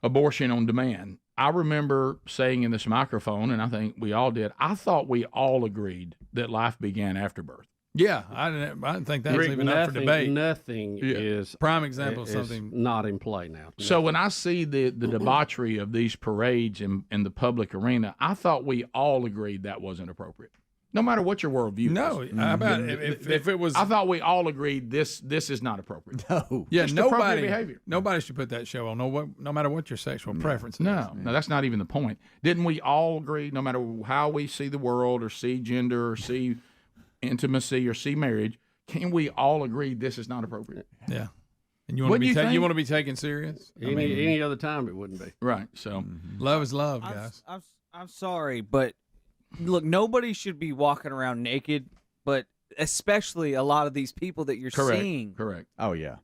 abortion on demand. I remember saying in this microphone, and I think we all did, I thought we all agreed that life began after birth. Yeah, I didn't think that was Rick, even up for debate. Nothing is prime example of is something not in play now. So when I see the debauchery of these parades in the public arena, I thought we all agreed that wasn't appropriate. No matter what your worldview No, is. how about if it was? I thought we all agreed this is not appropriate. No. Yeah, Just appropriate nobody should put that show on. No matter what your sexual preference is. No, that's not even the point. Didn't we all agree, no matter how we see the world or see gender or see intimacy or see marriage, can we all agree this is not appropriate? Yeah. And you want to be taken serious? Any other time it wouldn't be. Right. So love is love, guys. I'm sorry, but look, nobody should be walking around naked, but especially a lot of these people that you're seeing. Correct. Oh, yeah.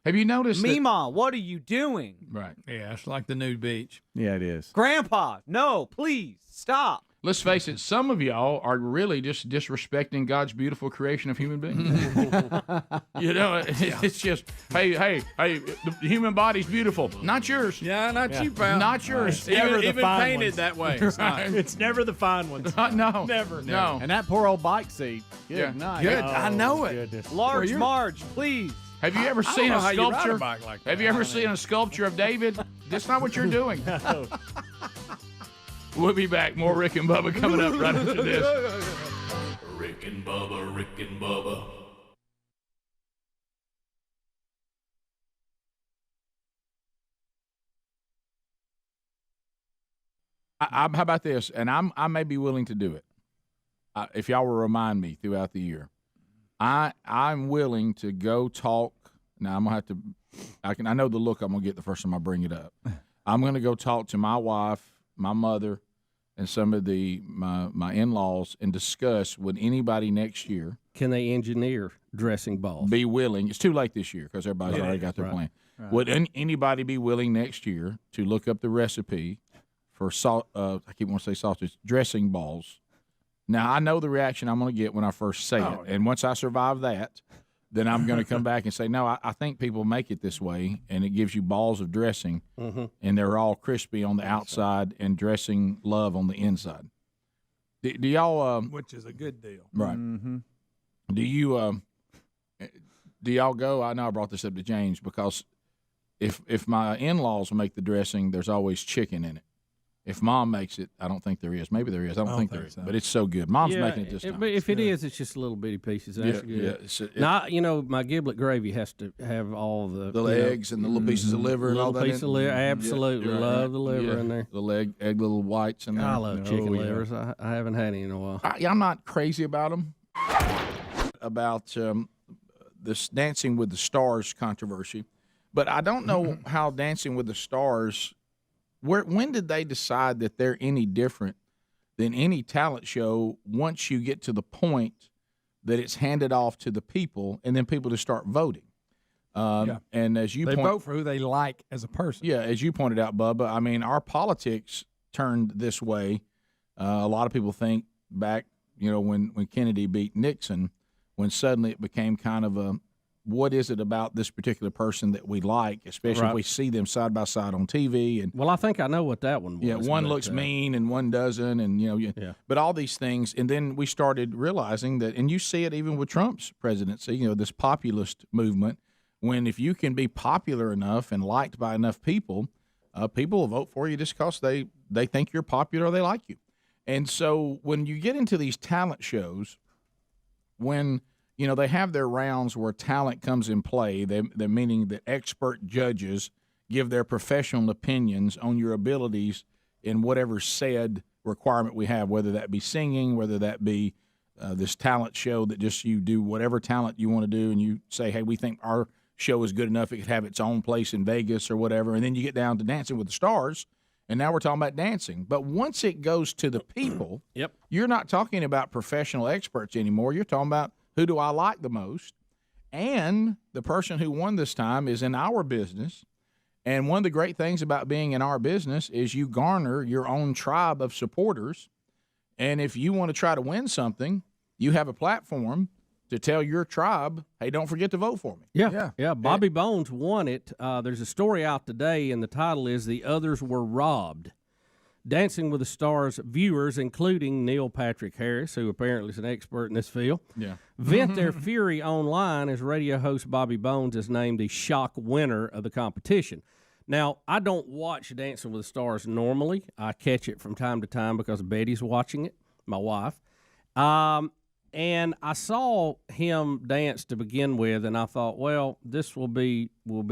Have you noticed Mima, what are you doing? Right. Yeah, it's like the nude beach. Yeah, it is. Grandpa, no, please, stop. Let's face it, some of y'all are really just disrespecting God's beautiful creation of human beings. It's just, hey, the human body's beautiful. Not yours. Yeah, not you, pal. Not yours. It's never even painted that way. It's not. It's never the fine ones. No. Never. No. And that poor old bike seat. Good night. Good. I know it. Goodness. Large Marge, please. Have you ever seen know a how you ride a sculpture? bike like that. Have you ever seen a sculpture of David? That's not what you're doing. We'll be back. More Rick and Bubba coming up right after this. Rick and Bubba, Rick and Bubba. How about this? And I may be willing to do it if y'all will remind me throughout the year. I'm willing to go talk. Now I'm gonna have to. I know the look I'm gonna get the first time I bring it up. I'm gonna go talk to my wife, my mother, and some of my in-laws and discuss would anybody next year Can they engineer dressing balls? be willing. It's too late this year because everybody's already got their plan. Right. Would anybody be willing next year to look up the recipe for I keep wanting to say sausage dressing balls? Now I know the reaction I'm going to get when I first say it, and once I survive that, then I'm going to come back and say, no, I think people make it this way, and it gives you balls of dressing, and they're all crispy on the outside and dressing love on the inside. Do y'all? Which is a good deal. Right. Mm-hmm. Do y'all go? I know I brought this up to James because if my in-laws make the dressing, there's always chicken in it. If Mom makes it, I don't think there is. Maybe there is. I don't think there is. So. But it's so good. Mom's making it this time. But if it is, it's just little bitty pieces. That's good. Yeah. Now, my giblet gravy has to have all the legs and the little pieces of liver and all that. Little piece of liver. Absolutely. Love the liver in there. The egg little whites in there. I love chicken livers. I haven't had any in a while. I'm not crazy about them. About this Dancing with the Stars controversy. But I don't know how Dancing with the Stars... When did they decide that they're any different than any talent show once you get to the point that it's handed off to the people and then people just start voting? And as you vote for who they like as a person. Yeah, as you pointed out, Bubba, I mean, our politics turned this way. A lot of people think back, when Kennedy beat Nixon, when suddenly it became kind of a, what is it about this particular person that we like, especially if we see them side by side on TV? And well, I think I know what that one was. Yeah, one looks mean and one doesn't, and but all these things, and then we started realizing that, and you see it even with Trump's presidency, this populist movement. When if you can be popular enough and liked by enough people, people will vote for you just because they think you're popular or they like you. And so when you get into these talent shows, when they have their rounds where talent comes in play. They're meaning that expert judges give their professional opinions on your abilities in whatever said requirement we have, whether that be singing, whether that be this talent show that just you do whatever talent you want to do, and you say, hey, we think our show is good enough it could have its own place in Vegas or whatever. And then you get down to Dancing with the Stars, and now we're talking about dancing. But once it goes to the people, you're not talking about professional experts anymore. You're talking about who do I like the most? And the person who won this time is in our business. And one of the great things about being in our business is you garner your own tribe of supporters. And if you want to try to win something, you have a platform to tell your tribe, hey, don't forget to vote for me. Yeah. Bobby Bones won it. There's a story out today, and the title is The Others Were Robbed. Dancing with the Stars viewers, including Neil Patrick Harris, who apparently is an expert in this field, vent their fury online as radio host Bobby Bones is named the shock winner of the competition. Now, I don't watch Dancing with the Stars normally. I catch it from time to time because Betty's watching it, my wife. And I saw him dance to begin with, and I thought, well, this will be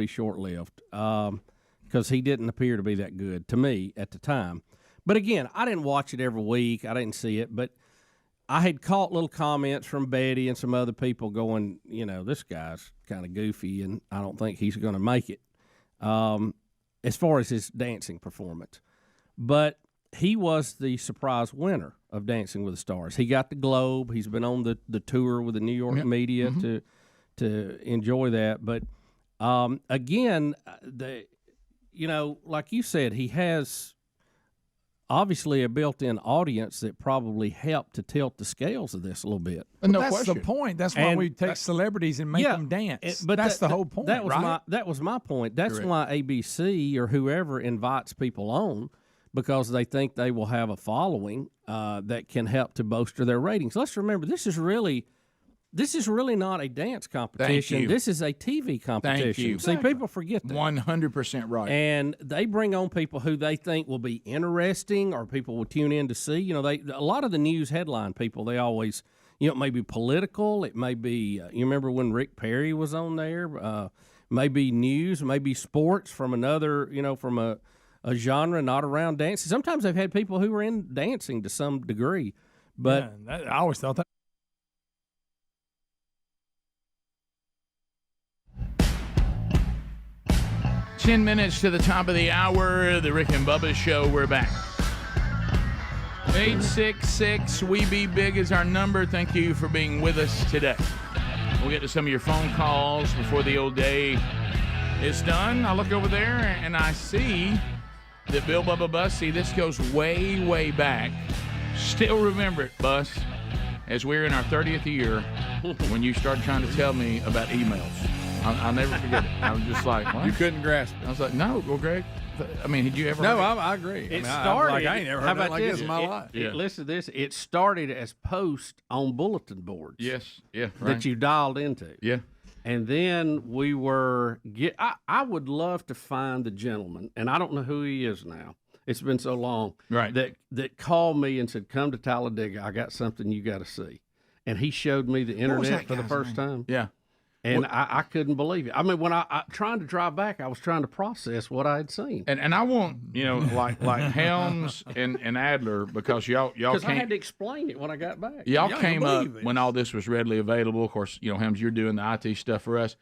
short-lived because he didn't appear to be that good to me at the time. But again, I didn't watch it every week. I didn't see it, but I had caught little comments from Betty and some other people going, this guy's kind of goofy, and I don't think he's going to make it as far as his dancing performance. But he was the surprise winner of Dancing with the Stars. He got the Globe. He's been on the tour with the New York media to enjoy that. But again, like you said, he has obviously a built-in audience that probably helped to tilt the scales of this a little bit. That's the point. That's why we take celebrities and make them dance. But that's the whole point, that was my point. That's why ABC or whoever invites people on, because they think they will have a following that can help to bolster their ratings. Let's remember, this is really not a dance competition. This is a TV competition. Thank you. See, people forget that. 100% right. And they bring on people who they think will be interesting or people will tune in to see. A lot of the news headline people, they always, it may be political. It may be, you remember when Rick Perry was on there? Maybe news, maybe sports from another, from a genre not around dancing. Sometimes they've had people who were in dancing to some degree. But I always thought that. 10 minutes to the top of the hour, the Rick and Bubba Show. We're back. 866 We Be Big is our number. Thank you for being with us today. We'll get to some of your phone calls before the old day is done. I look over there and I see that Bill Bubba Bus. See, this goes way, way back. Still remember it, Bus, as we're in our 30th year when you started trying to tell me about emails. I'll never forget it. I was just like, what? You couldn't grasp it. I was like, no, well, Greg, I mean, had you ever? No, I agree. I ain't never heard nothing like this in my life. Listen to this. It started as post on bulletin boards. Yes, yeah, right. That you dialed into. Yeah. And then I would love to find the gentleman, and I don't know who he is now. It's been so long. Right. That called me and said, "Come to Talladega. I got something you got to see." And he showed me the internet for the first time. Yeah. And I couldn't believe it. I mean, when I trying to drive back, I was trying to process what I had seen. And I want, like Helms and Adler, because y'all Because I came, had to explain it when I got back. y'all came up when all this was readily available. Of course, Helms, you're doing the IT stuff for us.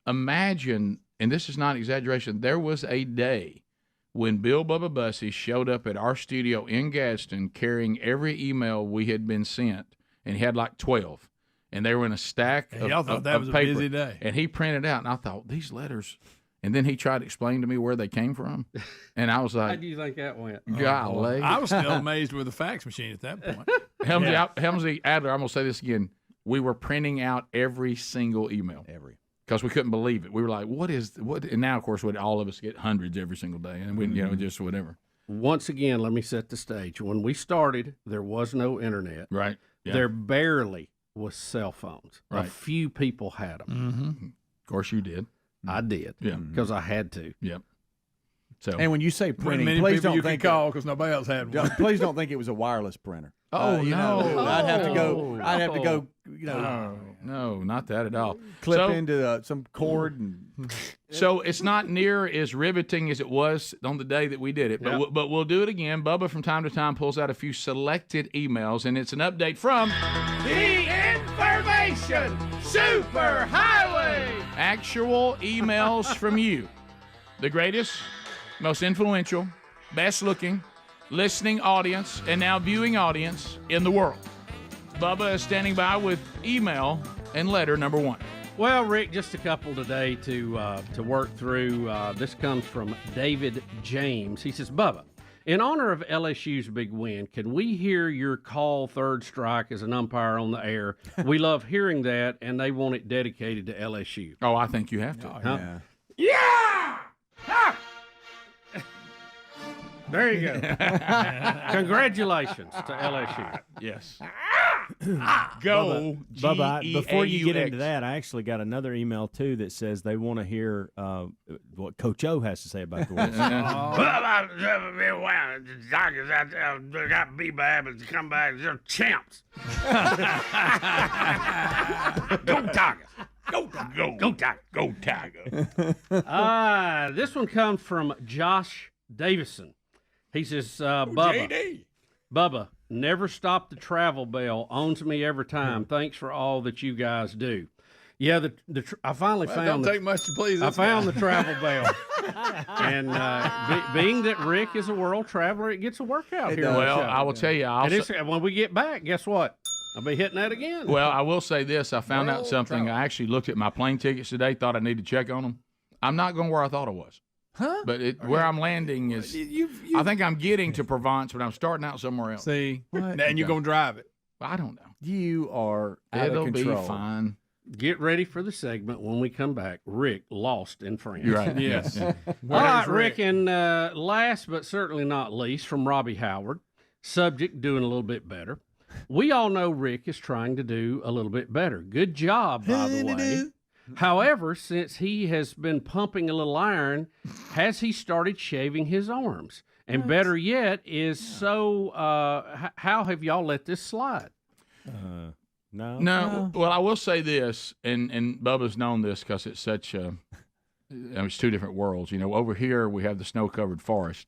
Imagine, and this is not exaggeration, there was a day when Bill Bubba Bussey showed up at our studio in Gadsden carrying every email we had been sent, and he had like 12. And they were in a stack of, y'all thought that was paper. a busy day. And he printed out, and I thought, these letters. And then he tried to explain to me where they came from. And I was How like, do you think that went? golly. I was still amazed with the fax machine at that point. Helmsy Adler, I'm going to say this again. We were printing out every single email. Because we couldn't believe it. We were like, what? And now, of course, all of us get hundreds every single day. And we, just whatever. Once again, let me set the stage. When we started, there was no internet. Right. Yeah. There barely was cell phones. Right. A few people had them. Mm-hmm. Of course, you did. I did. Yeah. Because I had to. Yep. So. And when you say printing, many please people don't you think could call because nobody else had one. Please don't think it was a wireless printer. Oh, no. I'd have to go. I'd have to go. No, not that at all. Clip into some cord. And so it's not near as riveting as it was on the day that we did it, but we'll do it again. Bubba from time to time pulls out a few selected emails, and it's an update from the Information Superhighway. Actual emails from you, the greatest, most influential, best looking, listening audience, and now viewing audience in the world. Bubba is standing by with email and letter number 1. Well, Rick, just a couple today to work through. This comes from David James. He says, Bubba, in honor of LSU's big win, can we hear your call third strike as an umpire on the air? We love hearing that, and they want it dedicated to LSU. Oh, I think you have to. Huh? Yeah! Ah! There you go. Congratulations to LSU. Yes. Go, Bubba, before you get GEAUX. into that, I actually got another email, too, that says they want to hear what Coach O has to say about the win. Tigers out there got Bubba happens to come back. They're champs. Go Tigers. Go Tigers. Go Tigers. Go Tigers. This one comes from Josh Davison. He says, Bubba, never stop the travel bell. Owns me every time. Thanks for all that you guys do. Yeah, I finally found. Don't take much to please. I found the travel bell, and being that Rick is a world traveler, it gets a workout here. Well, I will tell you, when we get back, guess what? I'll be hitting that again. Well, I will say this: I found out something. I actually looked at my plane tickets today. Thought I needed to check on them. I'm not going where I thought I was. Huh? But where I'm landing is, I think I'm getting to Provence, but I'm starting out somewhere else. See, and you're going to drive it. I don't know. You are out It'll of control. be fine. Get ready for the segment when we come back. Rick lost in France. You're right. Yes. Yeah. All right, Rick, and last but certainly not least, from Robbie Howard, subject doing a little bit better. We all know Rick is trying to do a little bit better. Good job, by the way. However, since he has been pumping a little iron, has he started shaving his arms? And better yet how have y'all let this slide? No. Well, I will say this, and Bubba's known this because it's such it's two different worlds. Over here we have the snow-covered forest.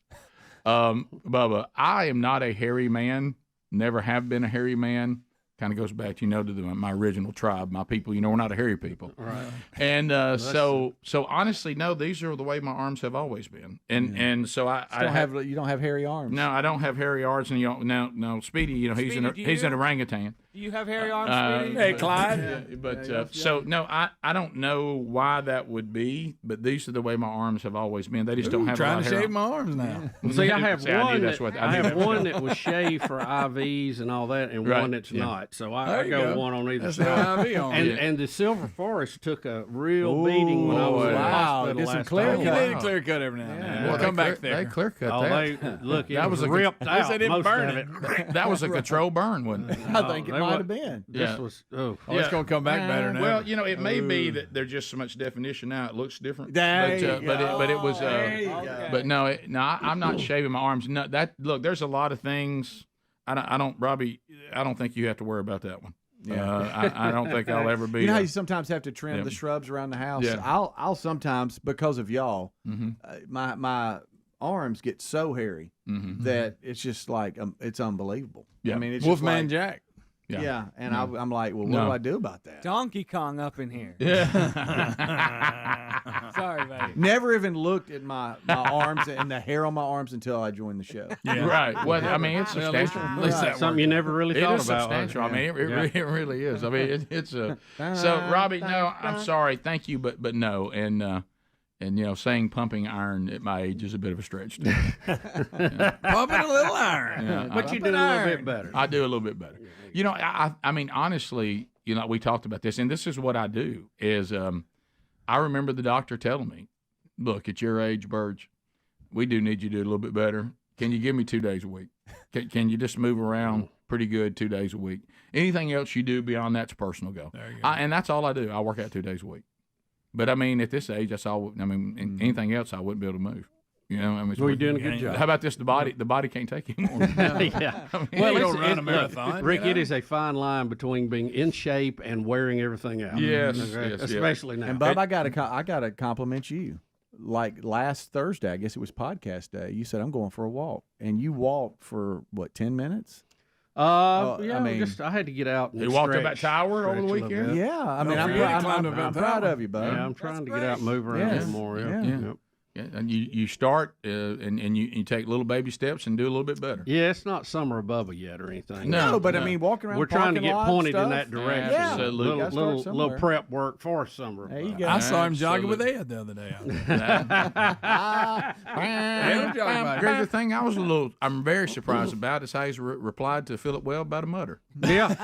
Bubba, I am not a hairy man, never have been a hairy man. Kind of goes back, to my original tribe, my people. We're not a hairy people, right? And so honestly, no, these are the way my arms have always been. And so you don't have hairy arms. No, I don't have hairy arms, and no, Speedy. He's an orangutan. Do you have hairy arms, Speedy? Hey, Clyde. But so no, I don't know why that would be, but these are the way my arms have always been. They just don't have trying a lot to of hair shave my arms now. See, I have one that was shaved for IVs and all that, and one that's not. So I go one on either side. And the Silver Forest took a real beating when I was in the hospital last time. You need a clear cut every now and then. We'll come back there. They clear cut that. Look, that was ripped out. They didn't most burn of it. That was a control burn, wasn't it? I think it might have been. This was it's going to come back better now. Well, it may be that there's just so much definition now; it looks different. There you go. But it was. There you go. But no, I'm not shaving my arms. No, look. There's a lot of things. Robbie. I don't think you have to worry about that one. Yeah. I don't think I'll ever be. You know how you sometimes have to trim the shrubs around the house. Yeah. I'll sometimes, because of y'all, my arms get so hairy that it's just like it's unbelievable. Yeah. I mean, it's Wolfman just like, Jack. Yeah, and I'm like, well, what do I do about that? Donkey Kong up in here. Yeah. Sorry, buddy. Never even looked at my arms and the hair on my arms until I joined the show. Yeah. Right. Well, I mean, it's substantial. At least that Something you never really thought It is about. substantial. I mean, it really is. I mean, it's a. So, Robbie, no, I'm sorry. Thank you, but no, and saying pumping iron at my age is a bit of a stretch. Too. Pumping a little iron. Yeah, But you do a little bit better. I do a little bit better. I mean, honestly, we talked about this, and this is what I do is I remember the doctor telling me, look, at your age, Burge, we do need you to do a little bit better. Can you give me 2 days a week? Can you just move around pretty good 2 days a week? Anything else you do beyond that's a personal goal. There you go. And that's all I do. I work out 2 days a week. But, I mean, at this age, that's all. I mean, anything else, I wouldn't be able to move. I mean, Well, you're doing a good job. How about this? The body can't take anymore. Yeah. I mean, Well, you don't run a marathon. Rick, it is a fine line between being in shape and wearing everything out. Yes, Okay? yes, Especially now. And Bub, I gotta compliment you. Like last Thursday, I guess it was podcast day. You said I'm going for a walk, and you walked for what, 10 minutes? I mean, had to get out. And You walked up stretch- that tower over the stretch a little weekend? bit. Yeah, I mean, Don't forget you climbed up I'm that proud tower. of you, Bub. Yeah, I'm trying to get out and move around a little more. Yeah. Yeah. Yep. Yeah, and you start and you take little baby steps and do a little bit better. Yeah, it's not summer Bubba yet or anything. No, but I mean, walking around. We're trying to parking get lot and pointed in stuff. that direction. Yeah, Absolutely. You gotta start Little somewhere. prep work for summer. There you go. I saw him jogging with Absolutely. Ed the other day. Greg, the thing I'm very surprised about is how he's replied to Philip Webb about a mutter. Yeah. Here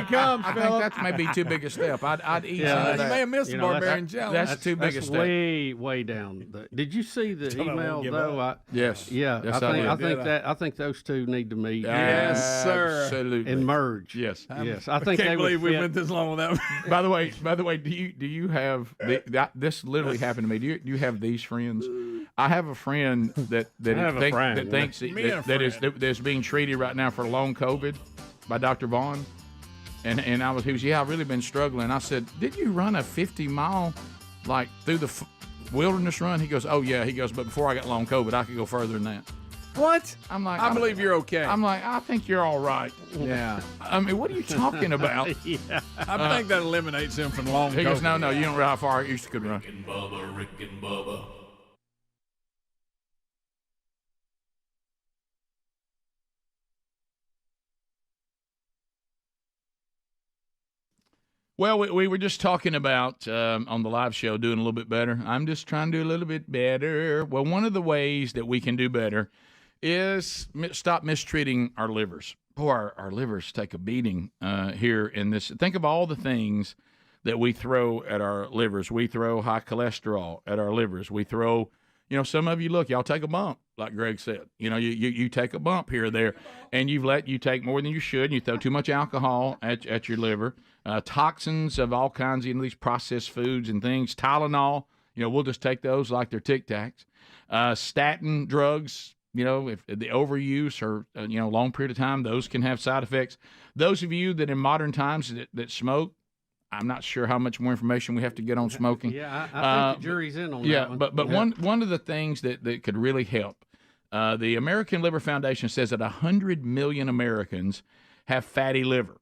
he comes, I think Philip. that's maybe too big a step. I'd eat some of You that. may have missed the barbarian challenge. That's too big a step. Way down. Did you see the email though? Yes. Yeah, Yes, I think those two need to meet. Yes, sir. Absolutely. And merge. Yes. Yes, I think can't they believe would we fit. went this long without. By the way, do you have this literally happened to me? Do you have these friends? I have a friend that have a friend. that thinks that is being treated right now for long COVID by Dr. Vaughn, and he was I've really been struggling. I said, did you run a 50-mile like through the wilderness run? He goes, oh yeah. He goes, but before I got long COVID, I could go further than that. What? I'm like, I believe you're okay. I'm like, I think you're all right. Yeah. I mean, what are you talking about? Yeah. I think that eliminates him from long. He goes, COVID. no, you don't realize how far I used to could run. Rick and Bubba, Rick and Bubba. Well, we were just talking about on the live show doing a little bit better. I'm just trying to do a little bit better. Well, one of the ways that we can do better is stop mistreating our livers. Boy, our livers take a beating here in this. Think of all the things that we throw at our livers. We throw high cholesterol at our livers. We throw, some of you, look, y'all take a bump, like Greg said. You take a bump here or there, and you take more than you should, and you throw too much alcohol at your liver. Toxins of all kinds, these processed foods and things. Tylenol, we'll just take those like they're Tic Tacs. Statin drugs, if the overuse or long period of time, those can have side effects. Those of you that in modern times that smoke, I'm not sure how much more information we have to get on smoking. Yeah, I think the jury's in on that one. But one of the things that could really help, the American Liver Foundation says that 100 million Americans have fatty liver.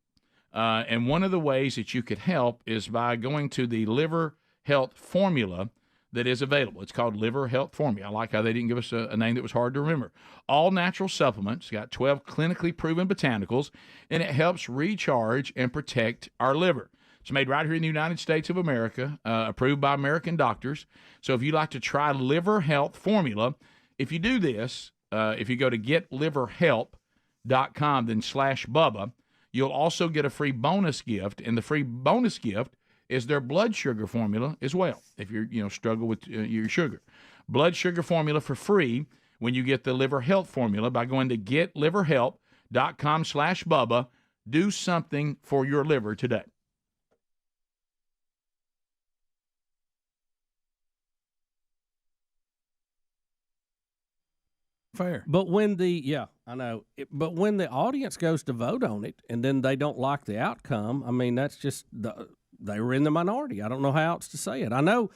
And one of the ways that you could help is by going to the liver health formula that is available. It's called Liver Health Formula. I like how they didn't give us a name that was hard to remember. All natural supplements, got 12 clinically proven botanicals, and it helps recharge and protect our liver. It's made right here in the United States of America, approved by American doctors. So if you'd like to try Liver Health Formula, if you do this, if you go to getliverhelp.com, then /Bubba, you'll also get a free bonus gift, and the free bonus gift is their blood sugar formula as well, if you struggle with your sugar. Blood sugar formula for free when you get the Liver Health Formula by going to getliverhelp.com /Bubba, Do something for your liver today. Fair. But when but when the audience goes to vote on it and then they don't like the outcome, I mean, that's just they were in the minority. I don't know how else to say it. I know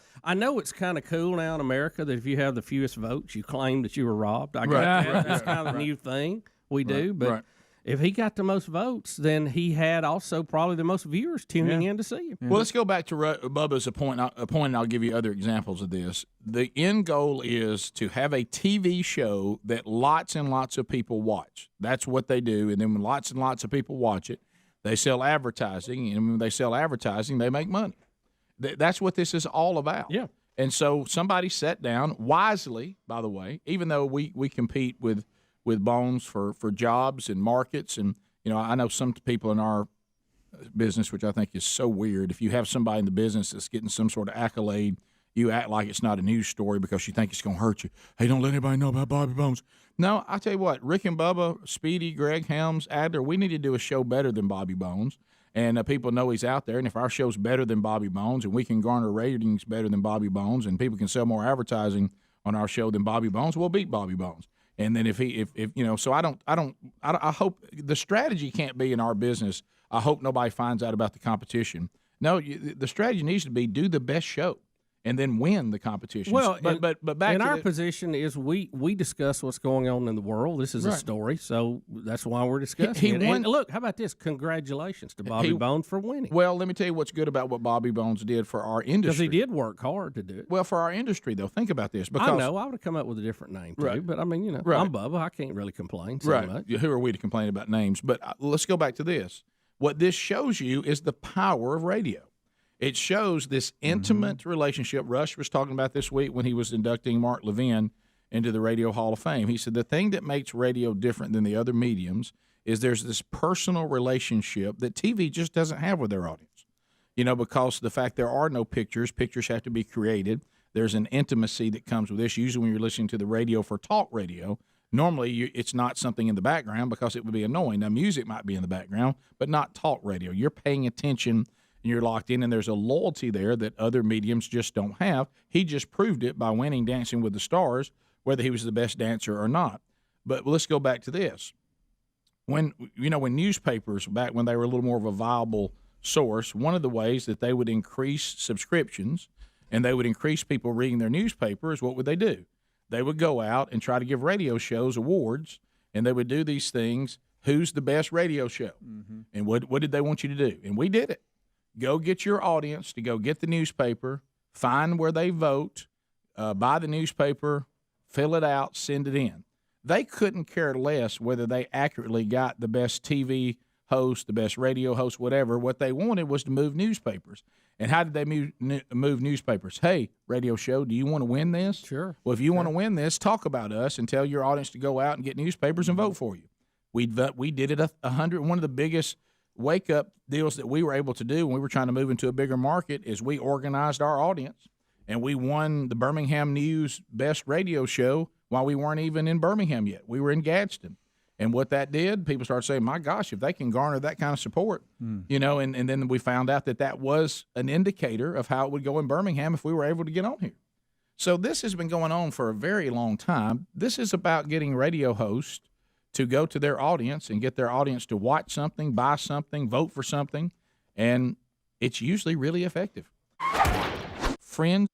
it's kind of cool now in America that if you have the fewest votes, you claim that you were robbed. I get that. That's kind of the new thing we do. But if he got the most votes, then he had also probably the most viewers tuning in to see him. Well, let's go back to Bubba's point, and I'll give you other examples of this. The end goal is to have a TV show that lots and lots of people watch. That's what they do. And then when lots and lots of people watch it, they sell advertising. And when they sell advertising, they make money. That's what this is all about. Yeah. And so somebody sat down wisely, by the way, even though we compete with Bones for jobs and markets. And, I know some people in our business, which I think is so weird. If you have somebody in the business that's getting some sort of accolade, you act like it's not a news story because you think it's going to hurt you. Hey, don't let anybody know about Bobby Bones. No, I tell you what, Rick and Bubba, Speedy, Greg, Helms, Adler, we need to do a show better than Bobby Bones. And people know he's out there. And if our show's better than Bobby Bones and we can garner ratings better than Bobby Bones and people can sell more advertising on our show than Bobby Bones, we'll beat Bobby Bones. And then if so I hope the strategy can't be in our business. I hope nobody finds out about the competition. No, the strategy needs to be do the best show and then win the competition. Well, but back in to our position is we discuss what's going on in the world. This is a story, so that's why we're discussing it. Won, and look, how about this? Congratulations to Bobby Bones for winning. Well, let me tell you what's good about what Bobby Bones did for our industry. Because he did work hard to do it. Well, for our industry, though, think about this. Because, I know. I would have come up with a different name, too. But, I mean, I'm Bubba. I can't really complain so much. Who are we to complain about names? But let's go back to this. What this shows you is the power of radio. It shows this intimate relationship. Rush was talking about this week when he was inducting Mark Levin into the Radio Hall of Fame. He said the thing that makes radio different than the other mediums is there's this personal relationship that TV just doesn't have with their audience. Because the fact there are no pictures have to be created. There's an intimacy that comes with this. Usually when you're listening to the radio for talk radio, normally it's not something in the background because it would be annoying. Now, music might be in the background, but not talk radio. You're paying attention and you're locked in, and there's a loyalty there that other mediums just don't have. He just proved it by winning Dancing with the Stars, whether he was the best dancer or not. But let's go back to this. When newspapers, back when they were a little more of a viable source, one of the ways that they would increase subscriptions and they would increase people reading their newspaper is what would they do? They would go out and try to give radio shows awards, and they would do these things. Who's the best radio show? Mm-hmm. And what did they want you to do? And we did it. Go get your audience to go get the newspaper, find where they vote, buy the newspaper, fill it out, send it in. They couldn't care less whether they accurately got the best TV host, the best radio host, whatever. What they wanted was to move newspapers. And how did they move newspapers? Hey, radio show, do you want to win this? Sure. Well, if you want to win this, talk about us and tell your audience to go out and get newspapers and vote for you. We did it 100. One of the biggest wake-up deals that we were able to do when we were trying to move into a bigger market is we organized our audience, and we won the Birmingham News Best Radio Show while we weren't even in Birmingham yet. We were in Gadsden. And what that did, people started saying, my gosh, if they can garner that kind of support, and then we found out that was an indicator of how it would go in Birmingham if we were able to get on here. So this has been going on for a very long time. This is about getting radio hosts to go to their audience and get their audience to watch something, buy something, vote for something, and it's usually really effective. Friends.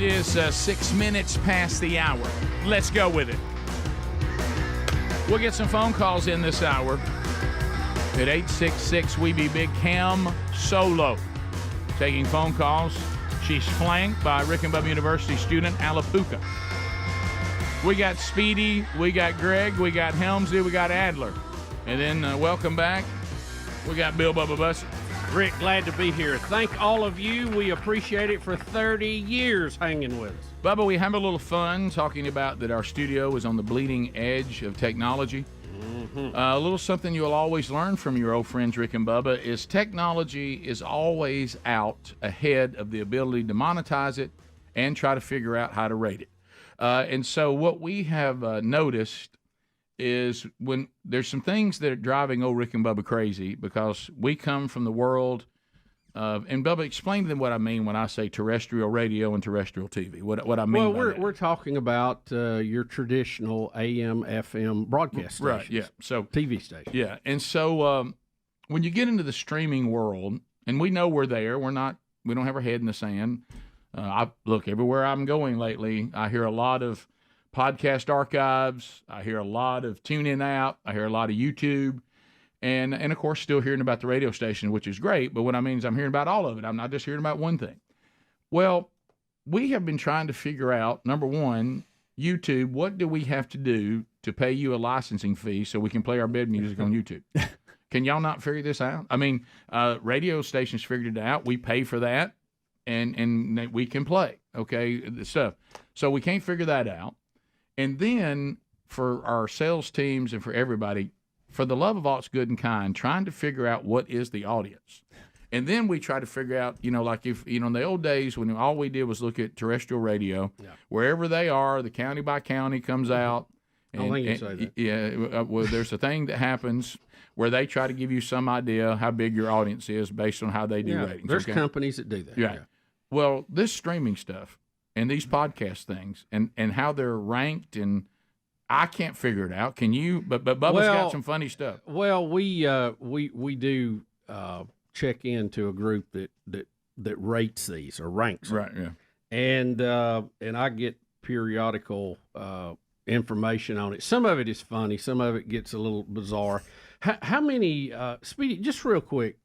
is 6 minutes past the hour. Let's go with it. We'll get some phone calls in this hour at 866 We Be Big. Cam Solo taking phone calls. She's flanked by Rick and Bubba University student Alapuka. We got Speedy, we got Greg, we got Helmsley, we got Adler. And then welcome back, we got Bill Bubba Bussey. Rick, glad to be here. Thank all of you. We appreciate it for 30 years hanging with us. Bubba, we have a little fun talking about that our studio is on the bleeding edge of technology. A little something you'll always learn from your old friends Rick and Bubba is technology is always out ahead of the ability to monetize it and try to figure out how to rate it. And so what we have noticed is when there's some things that are driving old Rick and Bubba crazy because we come from the world of, and Bubba, explain to them what I mean when I say terrestrial radio and terrestrial TV. What I mean. Well, we're talking about your traditional AM, FM broadcast stations. Right, yeah. So TV stations. Yeah, and so when you get into the streaming world, and we know we're there, we don't have our head in the sand. Look, everywhere I'm going lately, I hear a lot of podcast archives. I hear a lot of TuneIn app. I hear a lot of YouTube. And of course, still hearing about the radio station, which is great. But what I mean is I'm hearing about all of it. I'm not just hearing about one thing. Well, we have been trying to figure out, number one, YouTube, what do we have to do to pay you a licensing fee so we can play our bed music on YouTube? Can y'all not figure this out? I mean, radio stations figured it out. We pay for that, and we can play, okay, the stuff. So we can't figure that out. And then for our sales teams and for everybody, for the love of all's good and kind, trying to figure out what is the audience. And then we try to figure out, like if, in the old days when all we did was look at terrestrial radio, wherever they are, the county by county comes out. I don't think you say that. Yeah, well, there's a thing that happens where they try to give you some idea how big your audience is based on how they do ratings. There's companies that do that. Yeah. Well, this streaming stuff and these podcast things and how they're ranked, and I can't figure it out. Can you? But Bubba's got some funny stuff. Well, we do check into a group that rates these or ranks them. Right. Yeah. And I get periodical information on it. Some of it is funny. Some of it gets a little bizarre. How many? Speedy, just real quick.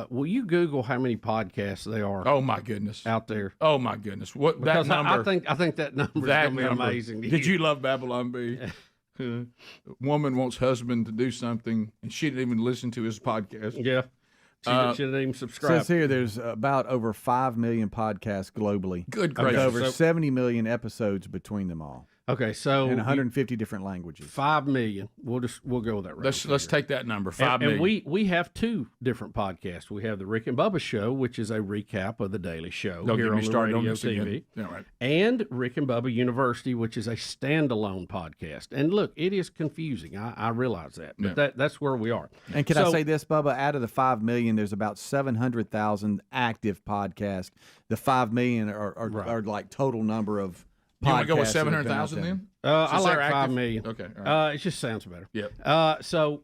Will you Google how many podcasts there are? Oh my goodness, out there! Oh my goodness, what because that number? I think that number is going to be amazing. Did you love Babylon B? Woman wants husband to do something, and she didn't even listen to his podcast. Yeah, she didn't even subscribe. Says here there's about over 5 million podcasts globally. Good gracious! Over 70 million episodes between them all. Okay, so in 150 different languages. 5 million. We'll go with that. Let's take that number. 5 million. And we have two different podcasts. We have the Rick and Bubba Show, which is a recap of the Daily Show here on the radio TV, right. And Rick and Bubba University, which is a standalone podcast. And look, it is confusing. I realize that, but that's where we are. And can I say this, Bubba? Out of the 5 million, there's about 700,000 active podcasts. The 5 million are like total number of. You want to go with 700,000 then? I like 5 million. Okay. Right. It just sounds better. Yep. So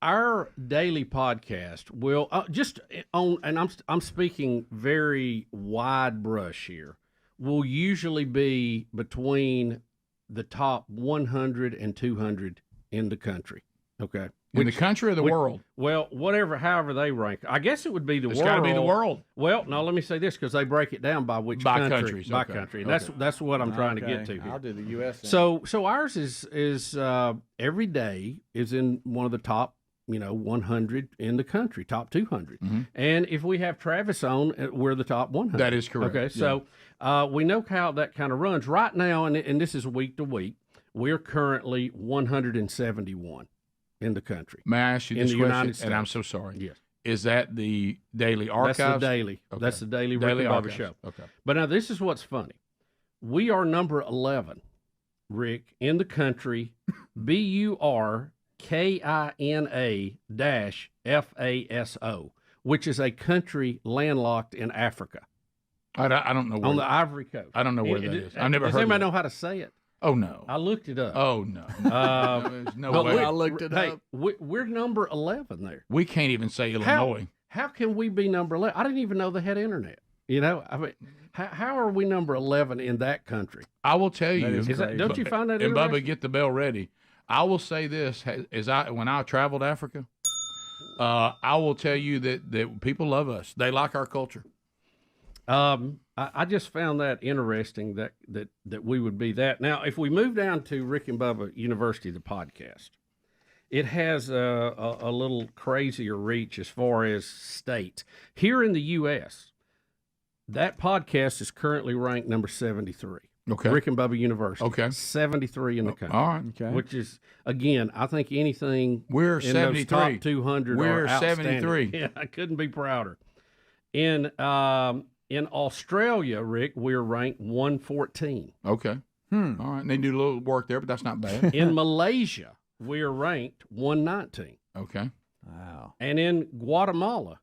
our daily podcast will just on, and I'm speaking very wide brush here, will usually be between the top 100 and 200 in the country. Okay. In the country or the world? Well, however they rank. I guess it would be the world. It's got to be the world. Well, no, let me say this because they break it down by which country. Countries. By okay. country. Okay. That's what I'm trying to get to here. I'll do the U.S. So ours is every day is in one of the top 100 in the country, top 200. Mm-hmm. And if we have Travis on, we're the top 100. That is correct. Okay, so we know how that kind of runs. Right now, and this is week to week, we're currently 171 in the country. May I ask you this in the question? United States. And I'm so sorry. Yes. Is that the daily archives? That's the daily. Okay. That's the daily Rick and Bubba show. Okay. But now this is what's funny. We are number 11, Rick, in the country, BURKINA-FASO, which is a country landlocked in Africa. I don't know where. On the Ivory Coast. I don't know where that is. I've never heard of it. Does anybody know how to say it? Oh, no. I looked it up. Oh, no. There's no way. I looked it up. We're number 11 there. We can't even say Illinois. How can we be number 11? I didn't even know they had internet You know, I mean, how are we number 11 in that country? I will tell you. Don't you find that And interesting? Bubba, get the bell ready. I will say this: when I traveled Africa, I will tell you that people love us. They like our culture. I just found that interesting that we would be that. Now, if we move down to Rick and Bubba University, the podcast, it has a little crazier reach as far as states. Here in the U.S., that podcast is currently ranked number 73. Okay. Rick and Bubba University. Okay. 73 in the country. All right. Okay. Which is, again, I think anything We're in 73. those top 200 We're are outstanding. 73. Yeah, I couldn't be prouder. In Australia, Rick, we're ranked 114. Okay. All right. And they do a little work there, but that's not bad. In Malaysia, we're ranked 119. Okay. Wow. And in Guatemala,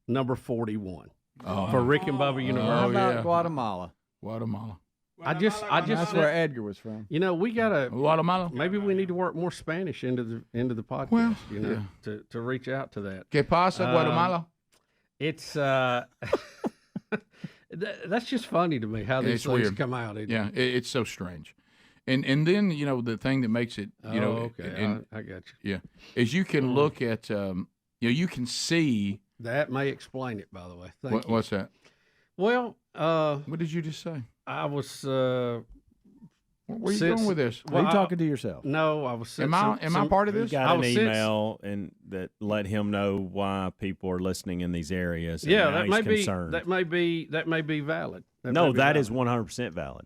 number 41 for Rick and Bubba University. How about Guatemala? Guatemala. I just That's where Edgar was from. You know, we gotta Guatemala. Maybe we need to work more Spanish into the podcast. Well, you know, to reach out to that. ¿Qué pasa, Guatemala? It's that's just funny to me how these It's things weird. come out. Yeah, it's so strange. And then, you know, the thing that makes it, you know, okay, I got you. Yeah, is you can look at, you know, you can see. That may explain it, by the way. Thank you. What's that? Well, what did you just say? I was. Where are you going with this? Are you talking to yourself? No, I was. Am I part of this? Got an email and that let him know why people are listening in these areas. And Yeah, now that he's may concerned. be that may be valid. That is 100% valid.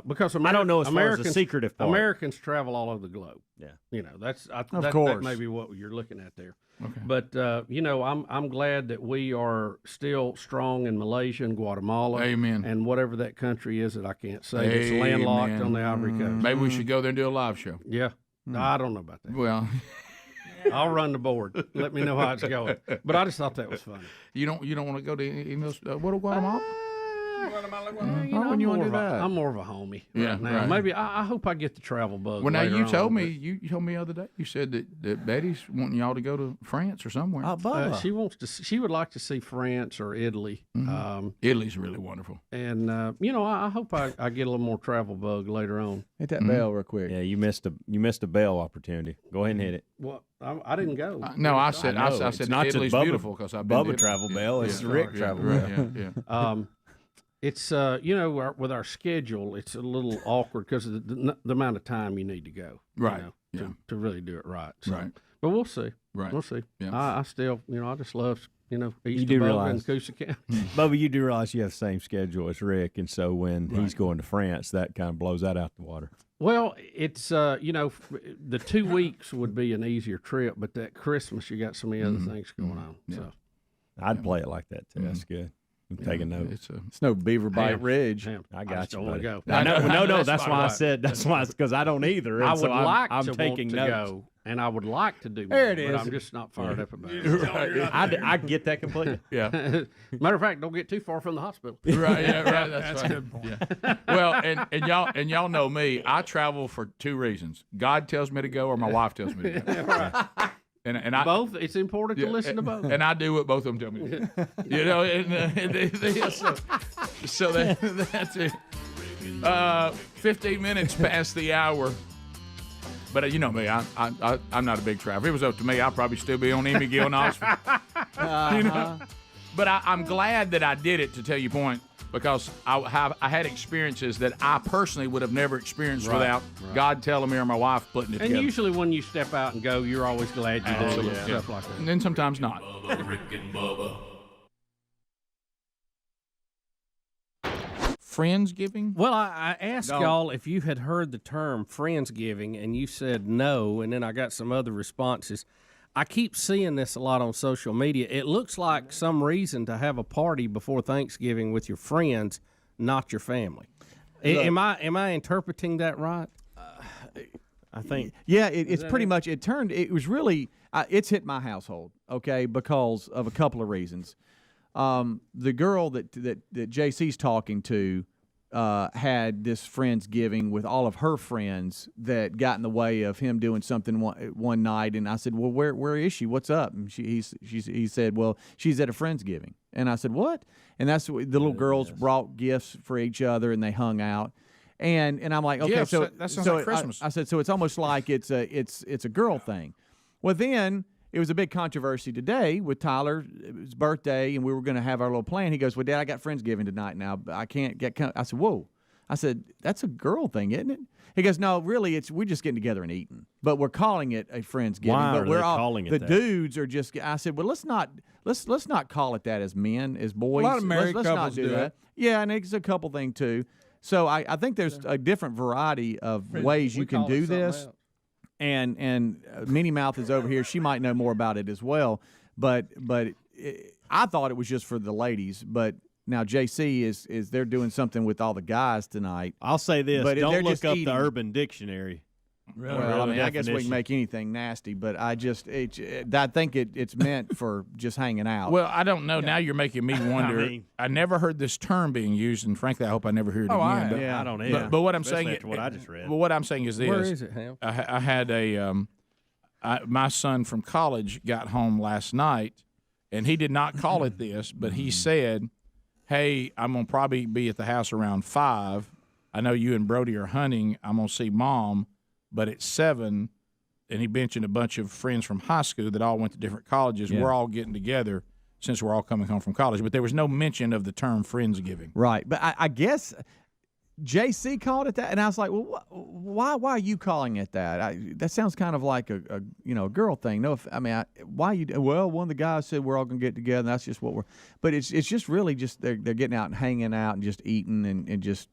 Because I don't know as far as the secretive part. Americans travel all over the globe. Yeah, you know that course. may be what you're looking at there. Okay. But you know, I'm glad that we are still strong in Malaysia and Guatemala. Amen. And whatever that country is that I can't say, it's landlocked on the Ivory Coast. Maybe we should go there and do a live show. Yeah, I don't know about that. Well, I'll run the board. Let me know how it's going. But I just thought that was funny. You don't want to go to any of those? What Guatemala? You know, you want to do that? I'm more of a homie Yeah, right now. right. Maybe I hope I get the travel bug. Well, now later you on, told me but- you told me the other day. You said that Betty's wanting y'all to go to France or somewhere. she wants to. She would like to see France or Italy. Italy's really wonderful. And you know, I hope I get a little more travel bug later on. Hit that bell real quick. Yeah, you missed a bell opportunity. Go ahead and hit it. Well, I didn't go. No, I said know. I It's said not just Italy's Bubba- beautiful because I've been to Bubba Italy. travel bell. It's Yeah, Rick yeah, travel right, bell. Yeah. It's you know, with our schedule, it's a little awkward because of the amount of time you need to go. Right. You know, to really do it right. So. Right. But we'll see. Right. We'll see. Yeah. I still, you know, I just love, you know, East do of Boga realize- and Coosa County. Bubba, you do realize you have the same schedule as Rick, and so when he's going to France, that kind of blows that out the water. Well, it's you know, the 2 weeks would be an easier trip, but that Christmas you got so many other things going on. So I'd play it like that too. That's good. I'm taking notes. It's no Beaver Bite Ridge. I just got you, don't wanna buddy. go. I know, no. That's why I right. said. That's why. Because I don't either. And I so would like I'm to taking want to notes. go, and I would like to do more, There it but is. I'm just not fired up about it. I get that completely. Yeah. Matter of fact, don't get too far from the hospital. Right, yeah, right. That's That's a right. good point. Yeah. Well, and y'all know me. I travel for two reasons: God tells me to go, or my wife tells me to go. Right. And I Both. It's important to listen to both. and I do what both of them tell me to do. You know, so that's it. 15 minutes past the hour. But you know me, I'm not a big traveler. If it was up to me, I'd probably still be on Emmy Gill and Oxford. You know? But I'm glad that I did it, to tell you a point, because I had experiences that I personally would have never experienced without God telling me or my wife putting it And together. usually when you step out and go, you're always glad you did Absolutely. and stuff like that. And then sometimes not. Rick and Bubba. Friendsgiving? Well, I asked No. y'all if you had heard the term Friendsgiving, and you said no, and then I got some other responses. I keep seeing this a lot on social media. It looks like some reason to have a party before Thanksgiving with your friends, not your family. Am I interpreting that right? I think. Yeah, it's pretty much. It was really. It's hit my household, okay, because of a couple of reasons. The girl that JC's talking to had this Friendsgiving with all of her friends that got in the way of him doing something one night, and I said, "Well, where is she? What's up?" And he said, "Well, she's at a Friendsgiving." And I said, what? And that's what the little girls brought gifts for each other, and they hung out. And I'm like, okay, Gifts, so that sounds like Christmas. I said, so it's almost like it's a girl thing. Well, then it was a big controversy today with Tyler. It was his birthday, and we were going to have our little plan. He goes, well, Dad, I got Friendsgiving tonight now. I can't get – I said, whoa. I said, that's a girl thing, isn't it? He goes, no, really, we're just getting together and eating. But we're calling it a Friendsgiving. Why but are they calling it the that? dudes are just – I said, well, let's not call it that as men, as boys. A lot of married let's couples not do that. it. Yeah, and it's a couple thing too. So I think there's a different variety of ways you can do this. And Minnie Mouth is over here. She might know more about it as well. But I thought it was just for the ladies. But now JC is they're doing something with all the guys tonight. I'll say this: but don't look just up eating. the Urban Dictionary. Really? Well, I mean, I guess we can make anything nasty, but I think it's meant for just hanging out. Well, I don't know. Now you're making me wonder. I never heard this term being used, and frankly, I hope I never hear it again. I don't either. But what I'm Especially saying, after what I just read. Well, what I'm saying is this: Where is it, Ham? I had my son from college got home last night, and he did not call it this, but he said, "Hey, I'm gonna probably be at the house around 5. I know you and Brody are hunting. I'm gonna see Mom." But at 7, and he mentioned a bunch of friends from high school that all went to different colleges. Yeah. We're all getting together since we're all coming home from college. But there was no mention of the term Friendsgiving. Right. But I guess JC called it that, and I was like, well, why are you calling it that? That sounds kind of like a girl thing. No, why you? Well, one of the guys said we're all gonna get together. And that's just what we're. But it's just really just they're getting out and hanging out and just eating and just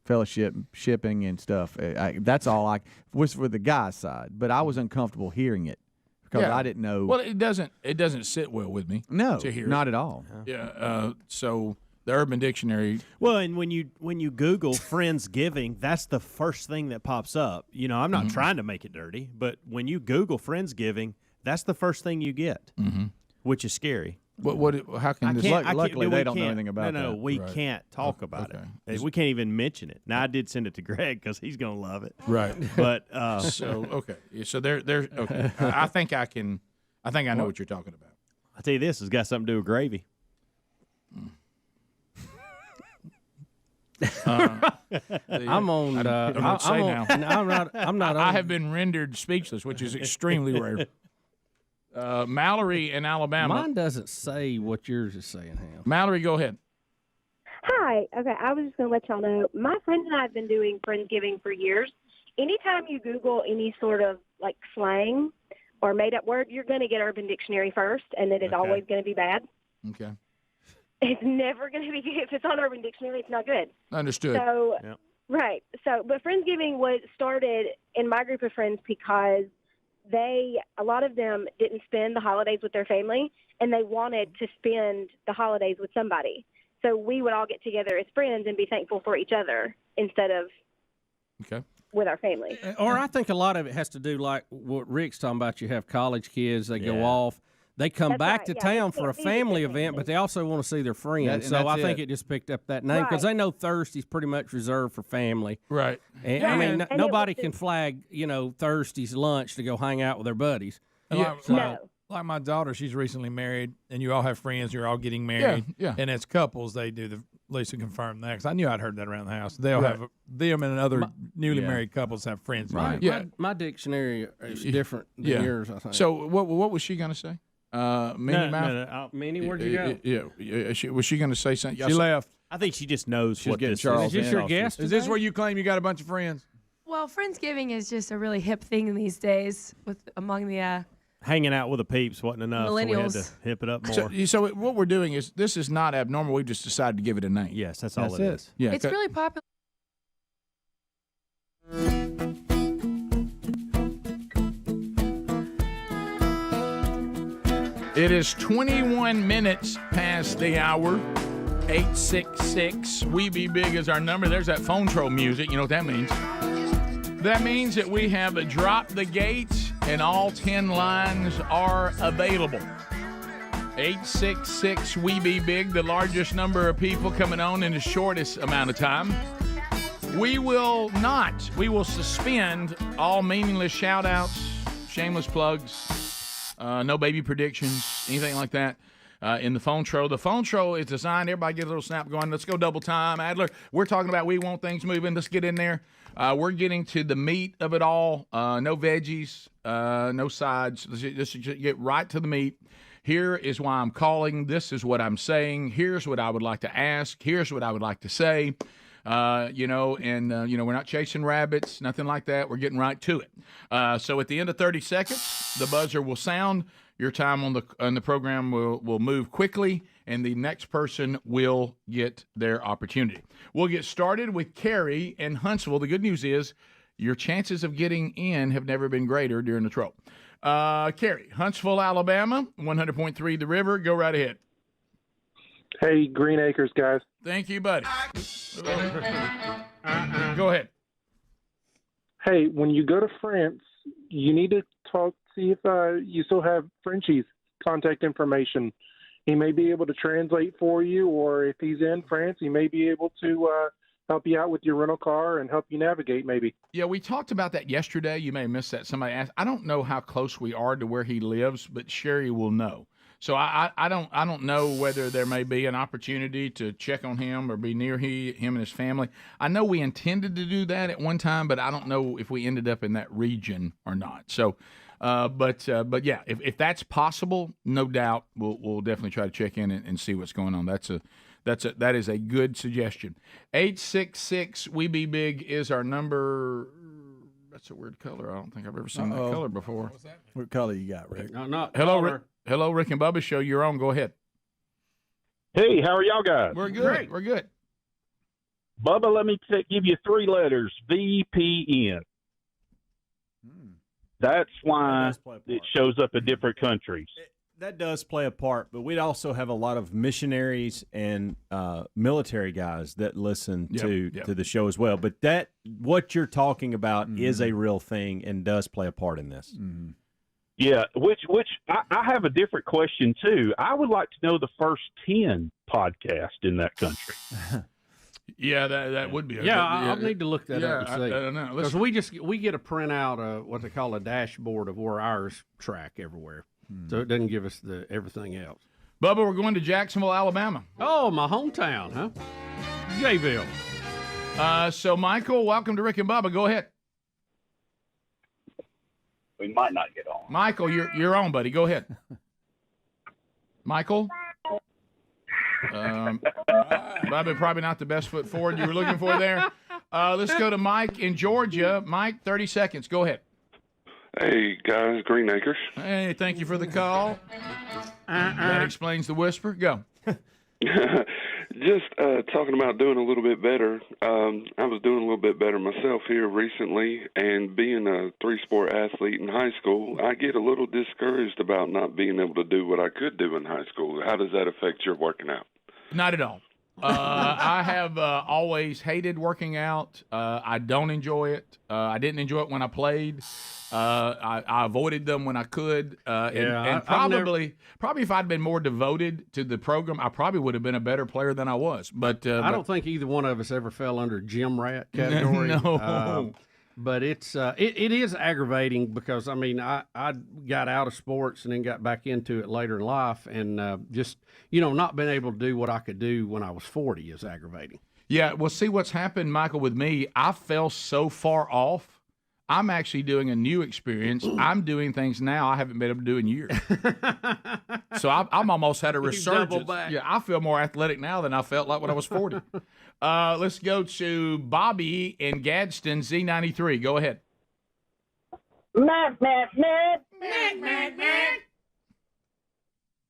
fellowship, shipping and stuff. That's all I was for the guy's side, but I was uncomfortable hearing it because I didn't know. Well, it doesn't sit well with me. No, to hear not it. at all. Yeah. So the Urban Dictionary. Well, and when you Google Friendsgiving, that's the first thing that pops up. I'm not trying to make it dirty, but when you Google Friendsgiving, that's the first thing you get, which is scary. How can this? Luckily, they don't know anything about that. No, we can't talk about it. We can't even mention it. Now, I did send it to Greg because he's going to love it. Right. But so okay. So they're okay. I think I know what you're talking about. I'll tell you this: it's got something to do with gravy. I'm on. I'm not. I have been rendered speechless, which is extremely rare. Mallory in Alabama. Mine doesn't say what yours is saying, Ham. Mallory, go ahead. Hi. Okay, I was just going to let y'all know. My friends and I have been doing Friendsgiving for years. Anytime you Google any sort of like slang or made-up word, you're going to get Urban Dictionary first, and it is always going to be bad. Okay. It's never going to be good. If it's on Urban Dictionary, it's not good. Understood. So, right. So, but Friendsgiving was started in my group of friends because a lot of them didn't spend the holidays with their family, and they wanted to spend the holidays with somebody. So we would all get together as friends and be thankful for each other instead of with our family. Or I think a lot of it has to do like what Rick's talking about. You have college kids, they go off. They come back to town for a family event, but they also want to see their friends. So I think it just picked up that name because they know Thursday's pretty much reserved for family. Right. And, I mean, nobody can flag, Thursday's lunch to go hang out with their buddies. Like my daughter, she's recently married, and you all have friends. You're all getting married. Yeah. And as couples, they do Lisa confirmed that because I knew I'd heard that around the house. They'll have them and other newly married couples have friends. Right. Yeah. My dictionary is different than yours, I think. So what was she going to say? Minnie Mouth? Minnie, where'd you go? Yeah. Was she going to say something? She left. I think she just knows She's what getting this Charles is. Is this your guest? Is this where you claim you got a bunch of friends? Well, Friendsgiving is just a really hip thing these days among the hanging out with the peeps wasn't enough, so we had to hip it up more. So what we're doing is this is not abnormal. We've just decided to give it a name. Yes, that's all it is. Yeah, it's really popular. It is 21 minutes past the hour. 866 We Be Big is our number. There's that phone troll music. You know what that means? That means that we have dropped the gates and all 10 lines are available. 866 We Be Big, the largest number of people coming on in the shortest amount of time. We will suspend all meaningless shout-outs, shameless plugs, no baby predictions, anything like that. in the phone show. The phone show is designed, everybody get a little snap going. Let's go double time. Adler, we're talking about we want things moving. Let's get in there. We're getting to the meat of it all. No veggies, no sides. Let's just get right to the meat. Here is why I'm calling. This is what I'm saying. Here's what I would like to ask. Here's what I would like to say. We're not chasing rabbits, nothing like that. We're getting right to it. So at the end of 30 seconds, the buzzer will sound. Your time on the program will move quickly, and the next person will get their opportunity. We'll get started with Carrie in Huntsville. The good news is your chances of getting in have never been greater during the troll. Carrie, Huntsville, Alabama, 100.3 The River. Go right ahead. Hey, Green Acres, guys. Thank you, buddy. Go ahead. Hey, when you go to France, you need to see if you still have Frenchie's contact information. He may be able to translate for you, or if he's in France, he may be able to help you out with your rental car and help you navigate maybe. Yeah, we talked about that yesterday. You may have missed that. Somebody asked. I don't know how close we are to where he lives, but Sherry will know. So I don't know whether there may be an opportunity to check on him or be near him and his family. I know we intended to do that at one time, but I don't know if we ended up in that region or not. So, but yeah, if that's possible, no doubt we'll definitely try to check in and see what's going on. That is a good suggestion. 866 We Be Big is our number. That's a weird color. I don't think I've ever seen that color before. What color you got, Rick? No, not Hello, color. Rick. Hello, Rick and Bubba Show. You're on. Go ahead. Hey, how are y'all guys? We're good. Great. We're good. Bubba, let me give you three letters, VPN. That's why it shows up in different countries. That does play a part, but we also have a lot of missionaries and military guys that listen to the show as well. But what you're talking about is a real thing and does play a part in this. Mm-hmm. Yeah, which I have a different question, too. I would like to know the first 10 podcasts in that country. Yeah, that would be. I'll need to look that up and see. I don't know. Because we get a printout, what they call a dashboard of where ours track everywhere. So it doesn't give us everything else. Bubba, we're going to Jacksonville, Alabama. Oh, my hometown, huh? Jayville. So, Michael, welcome to Rick and Bubba. Go ahead. We might not get on. Michael, you're on, buddy. Go ahead. Michael? Bubba, probably not the best foot forward you were looking for there. Let's go to Mike in Georgia. Mike, 30 seconds. Go ahead. Hey, guys, Green Acres. Hey, thank you for the call. That explains the whisper. Go. Just talking about doing a little bit better. I was doing a little bit better myself here recently, and being a three-sport athlete in high school, I get a little discouraged about not being able to do what I could do in high school. How does that affect your working out? Not at all. I have always hated working out. I don't enjoy it. I didn't enjoy it when I played. I avoided them when I could. And probably if I'd been more devoted to the program, I probably would have been a better player than I was. But I don't think either one of us ever fell under gym rat category. No. But it is aggravating because, I mean, I got out of sports and then got back into it later in life, and just, not being able to do what I could do when I was 40 is aggravating. Yeah, well, see what's happened, Michael, with me, I fell so far off. I'm actually doing a new experience. I'm doing things now I haven't been able to do in years. So I'm almost had a resurgence. Yeah, I feel more athletic now than I felt like when I was 40. Let's go to Bobby in Gadsden, Z93. Go ahead. Mac.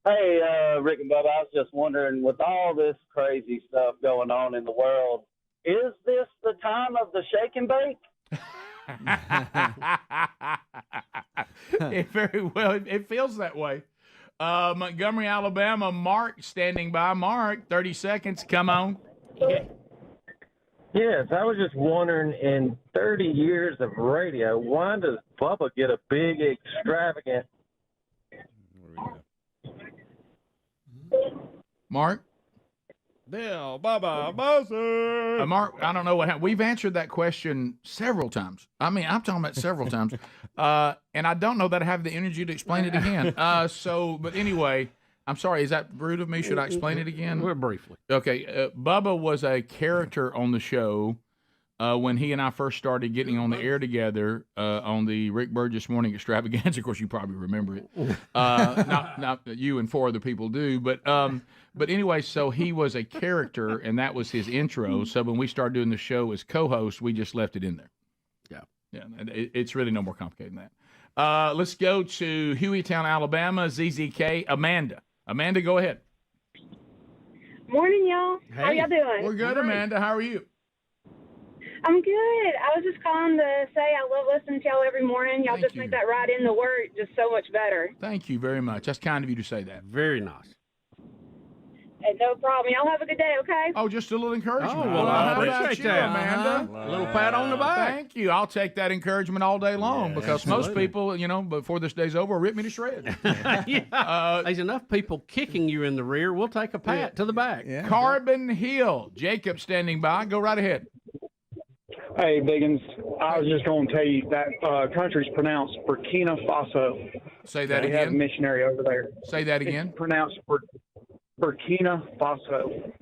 Hey, Rick and Bubba, I was just wondering, with all this crazy stuff going on in the world, is this the time of the shake and bake? It feels that way. Montgomery, Alabama, Mark standing by. Mark, 30 seconds. Come on. Yes, I was just wondering, in 30 years of radio, why does Bubba get a big, extravagant... Mark? Bill, Bubba, Buzzer. Mark, I don't know what happened. We've answered that question several times. I mean, I'm talking about several times. And I don't know that I have the energy to explain it again. But anyway, I'm sorry, is that rude of me? Should I explain it again? Well, briefly. Okay, Bubba was a character on the show when he and I first started getting on the air together on the Rick Burgess Morning Extravaganza. Of course, you probably remember it. Not you and 4 other people do, but anyway, so he was a character, and that was his intro. So when we started doing the show as co-host, we just left it in there. Yeah, it's really no more complicated than that. Let's go to Hueytown, Alabama. ZZK, Amanda. Amanda, go ahead. Morning, y'all. How y'all doing? We're good, Amanda. How are you? I'm good. I was just calling to say I love listening to y'all every morning. Y'all just make that ride in the work just so much better. Thank you very much. That's kind of you to say that. Very nice. And no problem. Y'all have a good day, okay? Oh, just a little encouragement. Oh, well, I how about appreciate you, that, Amanda? A little pat on the back. Thank you. I'll take that encouragement all day long because most people, before this day's over, rip me to shreds. There's enough people kicking you in the rear. We'll take a pat to the back. Carbon Hill. Jacob standing by. Go right ahead. Hey, Biggins. I was just going to tell you that country's pronounced Burkina Faso. Say that We again. have a missionary over there. Say that again. It's pronounced Burkina Faso.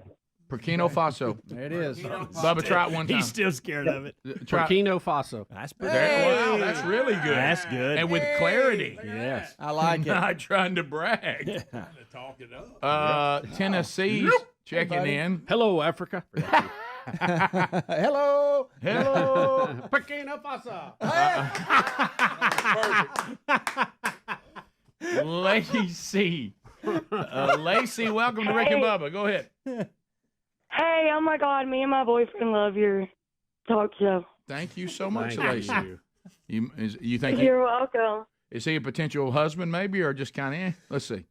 Burkina Faso. There it is. Bubba, try it one time. He's still scared of it. Try. Burkina Faso. That's Wow, that's really good. That's good. And with clarity. Yes. I like it. Not trying to brag. Talk it up. Tennessee's checking in. Hello, Africa. Hello. Hello. Burkina Faso. Lacey. Lacey, welcome to Rick and Bubba. Go ahead. Hey, oh my God, me and my boyfriend love your talk show. Thank you so much, Thank Lacey. You think You're welcome. is he a potential husband, maybe, or just kind of? Let's see.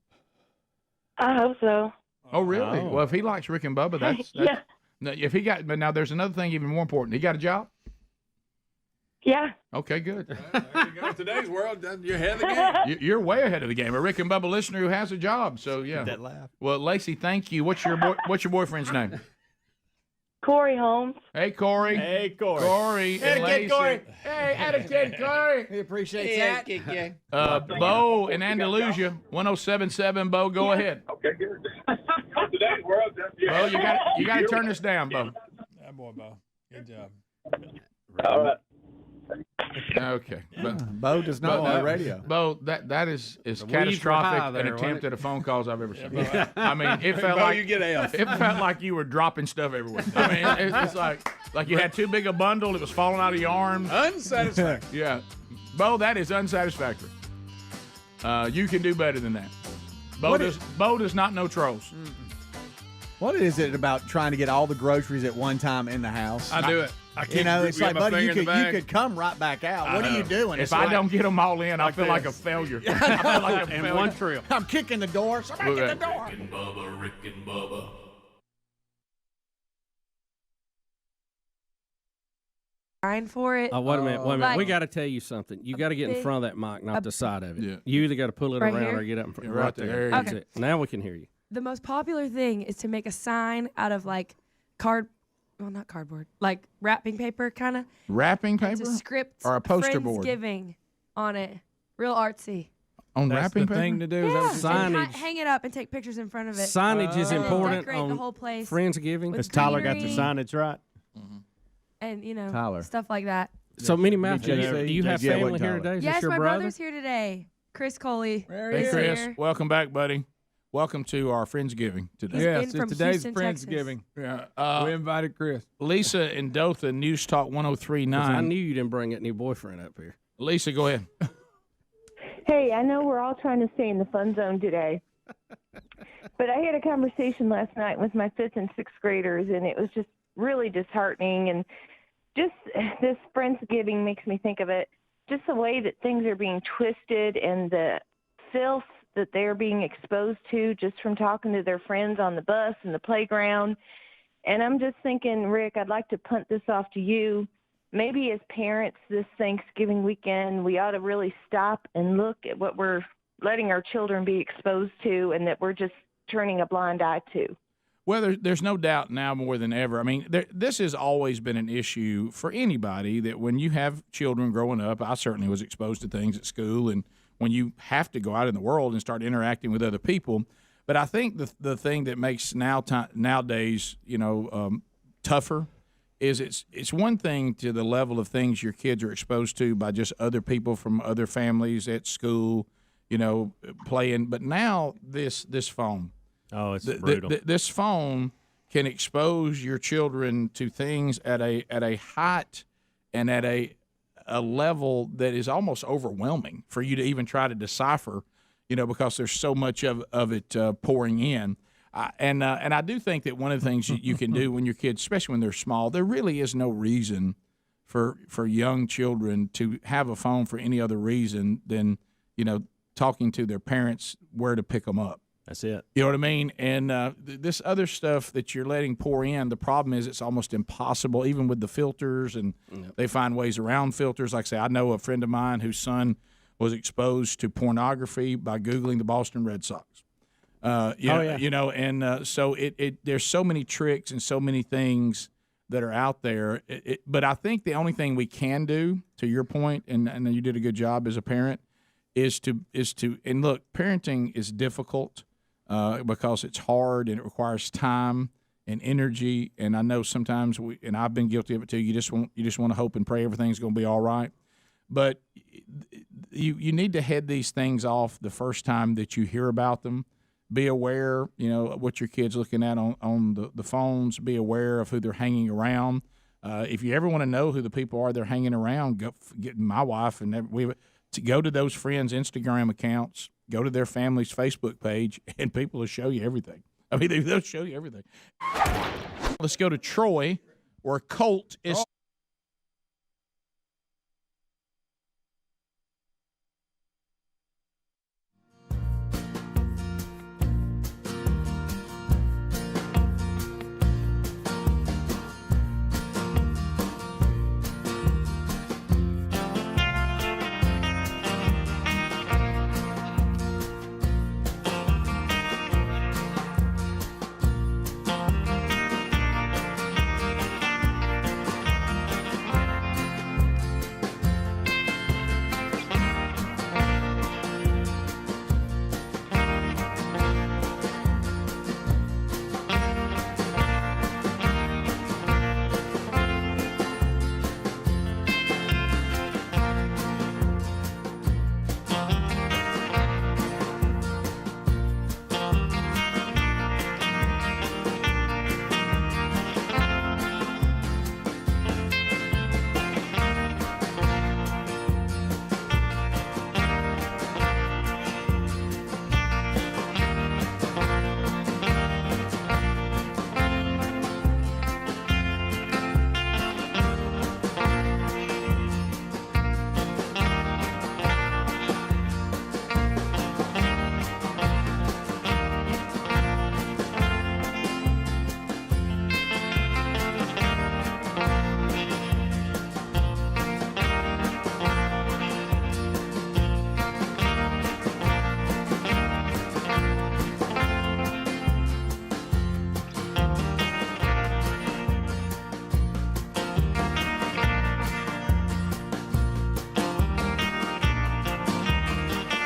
I hope so. Oh, really? Oh. Well, if he likes Rick and Bubba, that's Yeah. No, if he got. But now there's another thing even more important. He got a job. Yeah. Okay, good. There you go. Today's world, you're ahead of the game. You're way ahead of the game. A Rick and Bubba listener who has a job. So yeah. That laugh. Well, Lacey, thank you. What's your boyfriend's name? Corey Holmes. Hey, Corey. Hey, Corey. Corey and Lacey. Corey. Hey, at a kid, Corey. He appreciates that. Bo in Andalusia, 107.7. Bo, go ahead. Okay, good. Today's world, Bo, you got to turn this down, Bo. That boy, Bo. Good job. All right. Okay. Bo does not know radio. Bo, that is weeds were catastrophic high an there, attempt wasn't at a phone calls I've ever seen. I mean, it felt Bo, like you get F. It felt like you were dropping stuff everywhere. I mean, it's like you had too big a bundle. It was falling out of your arms. Unsatisfactory. Yeah, Bo, that is unsatisfactory. You can do better than that. Bo does not know trolls. What is it about trying to get all the groceries at one time in the house? I do it. I can't. It's like, buddy, you could come right back out. What are you doing? If I don't get them all in, I feel like a failure. I feel like a failure. One trip. I'm kicking the door. Somebody get the door. Rick and Bubba, Rick and Bubba. Trying for it. Oh, wait a minute. Like- We got to tell you something. You got to get in big- front of that mic, not the side of it. Yeah. You either got to pull it Right around here? or get up in front. Yeah, right there. That's Okay. it. Now we can hear you. The most popular thing is to make a sign out of like not cardboard, like wrapping paper kind of. Wrapping It's paper a script or a poster board Friendsgiving on it. Real artsy. on That's wrapping the paper. thing to do. Is Yeah. that what And you're Signage. hang it up and take pictures in front of it. Signage is And then important decorate the on whole place Friendsgiving. with Has Tyler got the greenery signage right? and Tyler. stuff like that. So, Minnie Mouse, do JC? you have Yeah, family what, here Tyler? today? Is Yes, this your my brother? brother's here today. Chris Coley. Hey, is Chris. here. Welcome back, buddy. Welcome to our Friendsgiving today. He's Yes, in from today's Houston, Texas. Friendsgiving. Yeah. We invited Chris. Lisa in Dothan, News Talk 'Cause 103.9. I knew you didn't bring that new boyfriend up here. Lisa, go ahead. Hey, I know we're all trying to stay in the fun zone today, but I had a conversation last night with my 5th and 6th graders, and it was just really disheartening. And just this Friendsgiving makes me think of it, just the way that things are being twisted and the filth that they're being exposed to just from talking to their friends on the bus and the playground. And I'm just thinking, Rick, I'd like to punt this off to you. Maybe as parents this Thanksgiving weekend, we ought to really stop and look at what we're letting our children be exposed to and that we're just turning a blind eye to. Well, there's no doubt now more than ever. I mean, this has always been an issue for anybody that when you have children growing up, I certainly was exposed to things at school, and when you have to go out in the world and start interacting with other people. But I think the thing that makes nowadays, tougher is it's one thing to the level of things your kids are exposed to by just other people from other families at school, playing. But now this phone. Oh, it's brutal. This phone can expose your children to things at a height and at a level that is almost overwhelming for you to even try to decipher, because there's so much of it pouring in. And I do think that one of the things you can do when your kids, especially when they're small, there really is no reason for young children to have a phone for any other reason than, talking to their parents where to pick them up. That's it. You know what I mean? And this other stuff that you're letting pour in, the problem is it's almost impossible, even with the filters, and they find ways around filters. Like I say, I know a friend of mine whose son was exposed to pornography by Googling the Boston Red Sox. So there's so many tricks and so many things that are out there. But I think the only thing we can do, to your point, and you did a good job as a parent, is to and look, parenting is difficult. Because it's hard and it requires time and energy, and I know sometimes and I've been guilty of it too. You just want to hope and pray everything's going to be all right, but you need to head these things off the first time that you hear about them. Be aware, what your kid's looking at on the phones. Be aware of who they're hanging around. If you ever want to know who the people are they're hanging around, go get my wife and to go to those friends' Instagram accounts. Go to their family's Facebook page, and people will show you everything. I mean, they'll show you everything. Let's go to Troy, where Colt is.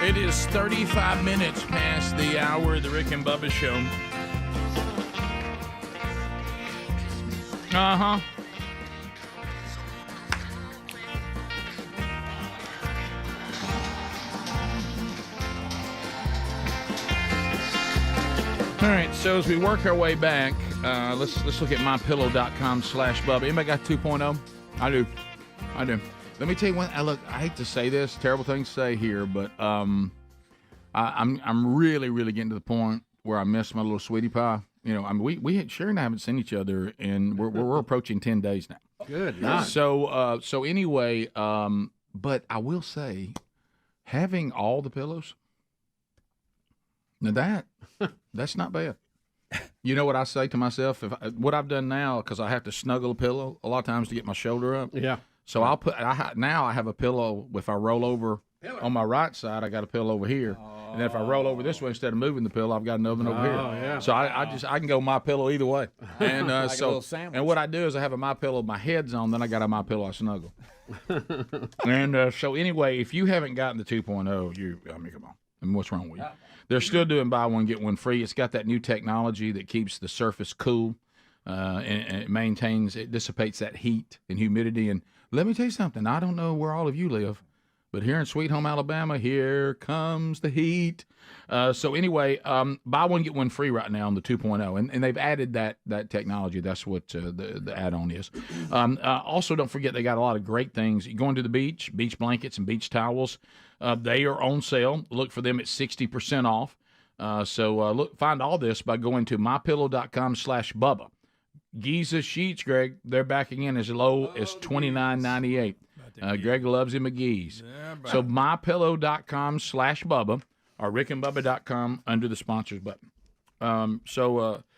It is 35 minutes past the hour of the Rick and Bubba Show. Uh-huh. All right, so as we work our way back, let's look at mypillow.com/Bubba. Anybody got 2.0? I do. Let me tell you one. I hate to say this, terrible thing to say here, but I'm really getting to the point where I miss my little sweetie pie. We Sherry and I haven't seen each other, and we're approaching 10 days now. Good night. So anyway, but I will say, having all the pillows, now that's not bad. You know what I say to myself? What I've done now, because I have to snuggle a pillow a lot of times to get my shoulder up. Yeah. So now I have a pillow. If I roll over on my right side, I got a pillow over here, and then if I roll over this way instead of moving the pillow, I've got an oven over here. Yeah. So I can go my pillow either way. And Like a little sandwich. and what I do is I have a my pillow, my head's on, then I got a my pillow I snuggle. And so anyway, if you haven't gotten the 2.0, come on. I mean, what's wrong with you? They're still doing buy one, get one free. It's got that new technology that keeps the surface cool, and it dissipates that heat and humidity. And let me tell you something. I don't know where all of you live, but here in Sweet Home Alabama, here comes the heat. So anyway, buy one, get one free right now on the 2.0. And they've added that technology. That's what the add-on is. Also, don't forget they got a lot of great things. You're going to the beach blankets and beach towels. They are on sale. Look for them at 60% off. Find all this by going to mypillow.com/Bubba. Giza sheets, Greg, they're backing in as low as $29.98. Greg loves him a Giza. So mypillow.com/Bubba or rickandbubba.com under the sponsors button. Now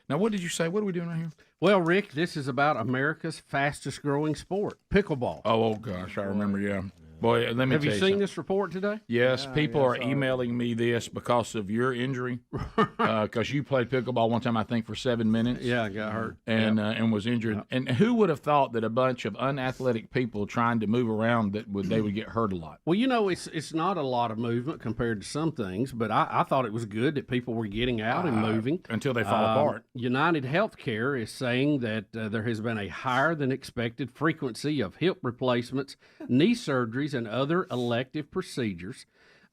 what did you say? What are we doing right here? Well, Rick, this is about America's fastest growing sport, pickleball. Oh gosh, I remember, yeah. Boy, let me Have tell you you seen this report today? Yes, people are emailing me this because of your injury. Because you played pickleball one time, I think, for 7 minutes. Yeah, I got hurt. And was injured. And who would have thought that a bunch of unathletic people trying to move around they would get hurt a lot? Well, it's not a lot of movement compared to some things, but I thought it was good that people were getting out and moving. Until they fall apart. United Healthcare is saying that there has been a higher than expected frequency of hip replacements, knee surgeries, and other elective procedures.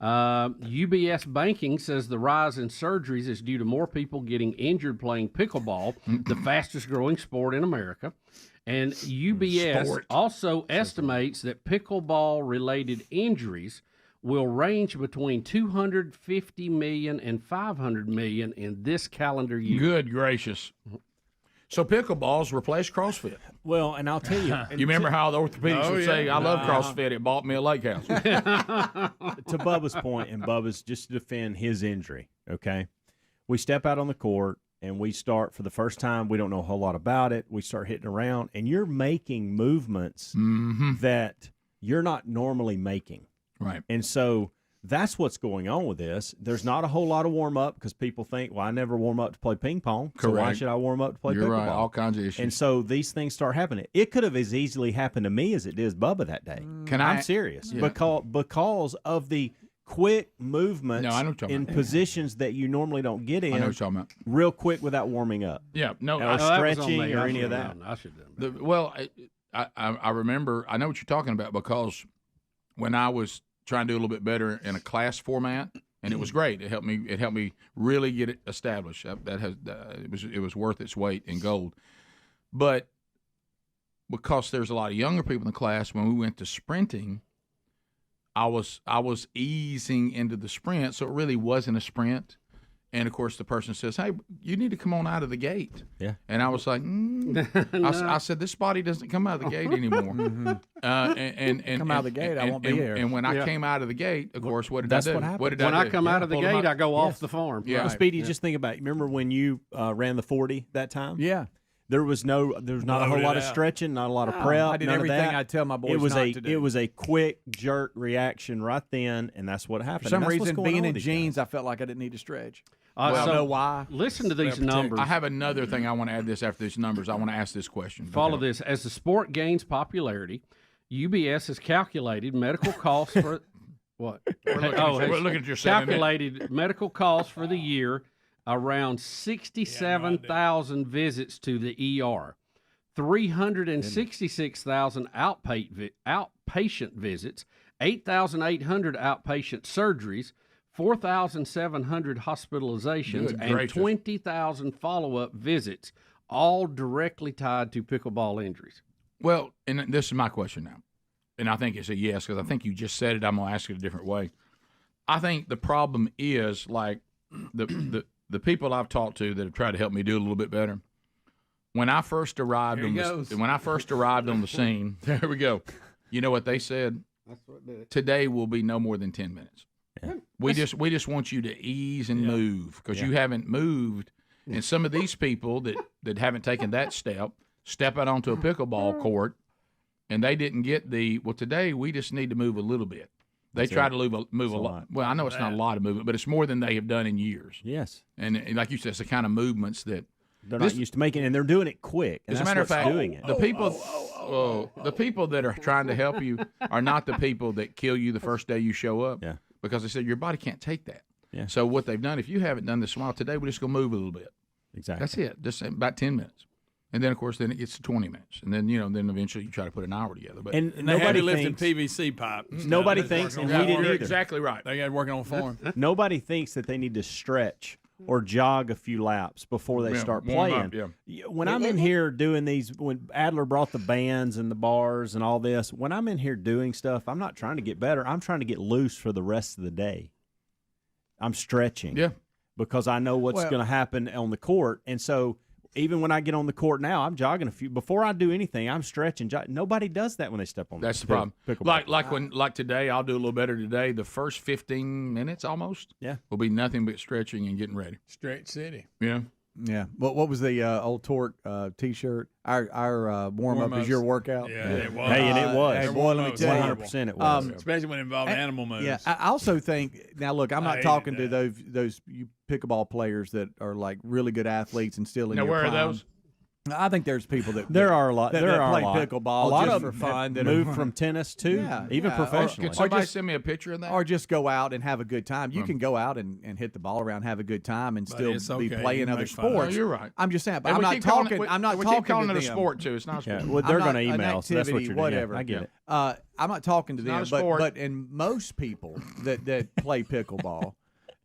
UBS Banking says the rise in surgeries is due to more people getting injured playing pickleball, the fastest growing sport in America. And UBS also estimates that pickleball-related injuries will range between 250 million and 500 million in this calendar year. Good gracious. So pickleballs replace CrossFit. Well, and I'll tell you. You remember how the orthopedics would say, I love CrossFit, it bought me a lake house. To Bubba's point, and Bubba's just to defend his injury, okay? We step out on the court, and we start for the first time. We don't know a whole lot about it. We start hitting around, and you're making movements that you're not normally making. Right. And so that's what's going on with this. There's not a whole lot of warm-up because people think, well, I never warm up to play ping pong, so why should I warm up to play pickleball? You're right, all kinds of issues. And so these things start happening. It could have as easily happened to me as it did Bubba that day. I'm serious. Yeah. Because of the quick movements in positions that you normally don't get in. I know what you're talking about. Real quick without warming up. Yeah, no. Or stretching or any of that. I should have done I remember, I know what you're talking about because when I was trying to do a little bit better in a class format, and it was great. It helped me really get it established. It was worth its weight in gold. But because there's a lot of younger people in the class, when we went to sprinting, I was easing into the sprint, so it really wasn't a sprint. And, of course, the person says, hey, you need to come on out of the gate. Yeah. And I was like, I said, this body doesn't come out of the gate anymore. Come out of the gate, I won't be here. And when I came out of the gate, of course, what did I do? What when I come out of the gate, I go off the farm. Yeah. Well, Speedy, just think about it. Remember when you ran the 40 that time? Yeah. There was not a whole lot of stretching, not a lot of prep. I did everything I tell my boys not to do. It was a quick jerk reaction right then, and that's what happened. For some reason, being in jeans, I felt like I didn't need to stretch. I don't know why. Listen to these numbers. I have another thing I want to add this after these numbers. I want to ask this question. Follow this. As the sport gains popularity, UBS has calculated medical costs for what? We're looking at your calculated medical costs for the year around 67,000 visits to the ER, 366,000 outpatient visits, 8,800 outpatient surgeries, 4,700 hospitalizations, and 20,000 follow-up visits, all directly tied to pickleball injuries. Well, and this is my question now, and I think it's a yes because I think you just said it. I'm going to ask it a different way. I think the problem is like the people I've talked to that have tried to help me do a little bit better. When I first arrived on the scene, there we go. You know what they said? Today will be no more than 10 minutes. Yeah. We just want you to ease and move because you haven't moved. And some of these people that haven't taken that step out onto a pickleball court, and they didn't get today we just need to move a little bit. They try to move a lot. Well, I know it's not a lot of movement, but it's more than they have done in years. Yes. And like you said, it's the kind of movements that they're not used to making, and they're doing it quick. And as a matter of fact, the people that are trying to help you are not the people that kill you the first day you show up. Yeah. Because they said your body can't take that. Yeah. So what they've done, if you haven't done this in a while, today we're just going to move a little bit. Exactly. That's it. Just about 10 minutes. And then, of course, then it gets to 20 minutes. And then, then eventually you try to put an hour together. But And nobody lifting PVC pipe. Nobody thinks, and we didn't You're either. exactly right. They got working on farm. Nobody thinks that they need to stretch or jog a few laps before they start warm playing. up, When I'm in here doing these, when Adler brought the bands and the bars and all this, when I'm in here doing stuff, I'm not trying to get better. I'm trying to get loose for the rest of the day. I'm stretching. Yeah. Because I know what's going to happen on the court. And so even when I get on the court now, I'm jogging a few. Before I do anything, I'm stretching. Nobody does that when they step on That's the problem. pickleball. Like today, I'll do a little better today. The first 15 minutes almost will be nothing but stretching and getting ready. Stretch City. Yeah. Yeah. What was the old Torque T-shirt? Our warm-up is your workout? Yeah, it was. Hey, and it was. Hey, boy, let me tell you. 100% it was. Especially when it involved animal moves. Yeah, I also think now. Look, I'm I not hated talking to that. those you pickleball players that are like really good athletes and still in Now, your where are prime. those? I think there's people that There are a lot. that There are play a lot. pickleball A lot just of for them fun. have That moved are, from tennis to even professionally. Could somebody just- send me a picture of that? or just go out and have a good time. You can go out and hit the ball around, have a good time, and But still it's be okay. playing You other make fun of it. sports. No, you're right. I'm just saying, but And I'm we not keep calling talking. it- I'm not we talking keep calling to it a them. sport too. It's not a sport. Yeah, well, they're I'm not- going to an email us. That's what activity, you're doing. whatever. Yeah, I get it. I'm not talking to It's not them, a sport. but in most people that play pickleball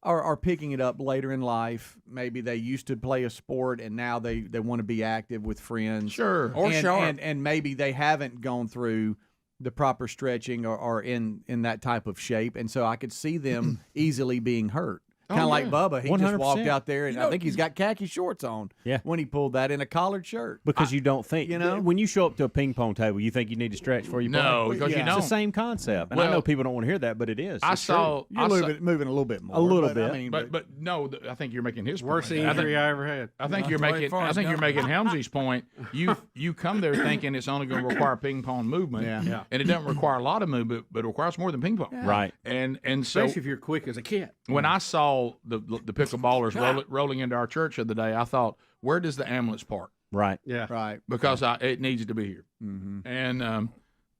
are picking it up later in life. Maybe they used to play a sport and now they want to be active with friends. Sure. Or sharp. And maybe they haven't gone through the proper stretching or in that type of shape, and so I could see them easily being hurt. Kind of like Bubba. He just 100%. walked out there, and I think he's got khaki shorts on. Yeah. When he pulled that in a collared shirt. Because you don't think, when you show up to a ping pong table, you think you need to stretch before you play. No, because you It's don't. the same concept. And I Well, know people don't want to hear that, but it is. I It's saw. true. You're moving a little bit more. A little but, bit. I mean, But no, I think you're making his Worst point. injury I ever had. I think Not you're the way making. I Forrest think you're Gump. making Helmsley's point. You come there thinking it's only going to require ping pong movement, Yeah. and it doesn't require a lot of movement, but it requires more than ping pong. Right. And so Especially if you're quick as a kid. when I saw the pickleballers rolling into our church the other day, I thought, where does the ambulance park? Right. Yeah. right. Because it needs to be here. Mm-hmm. And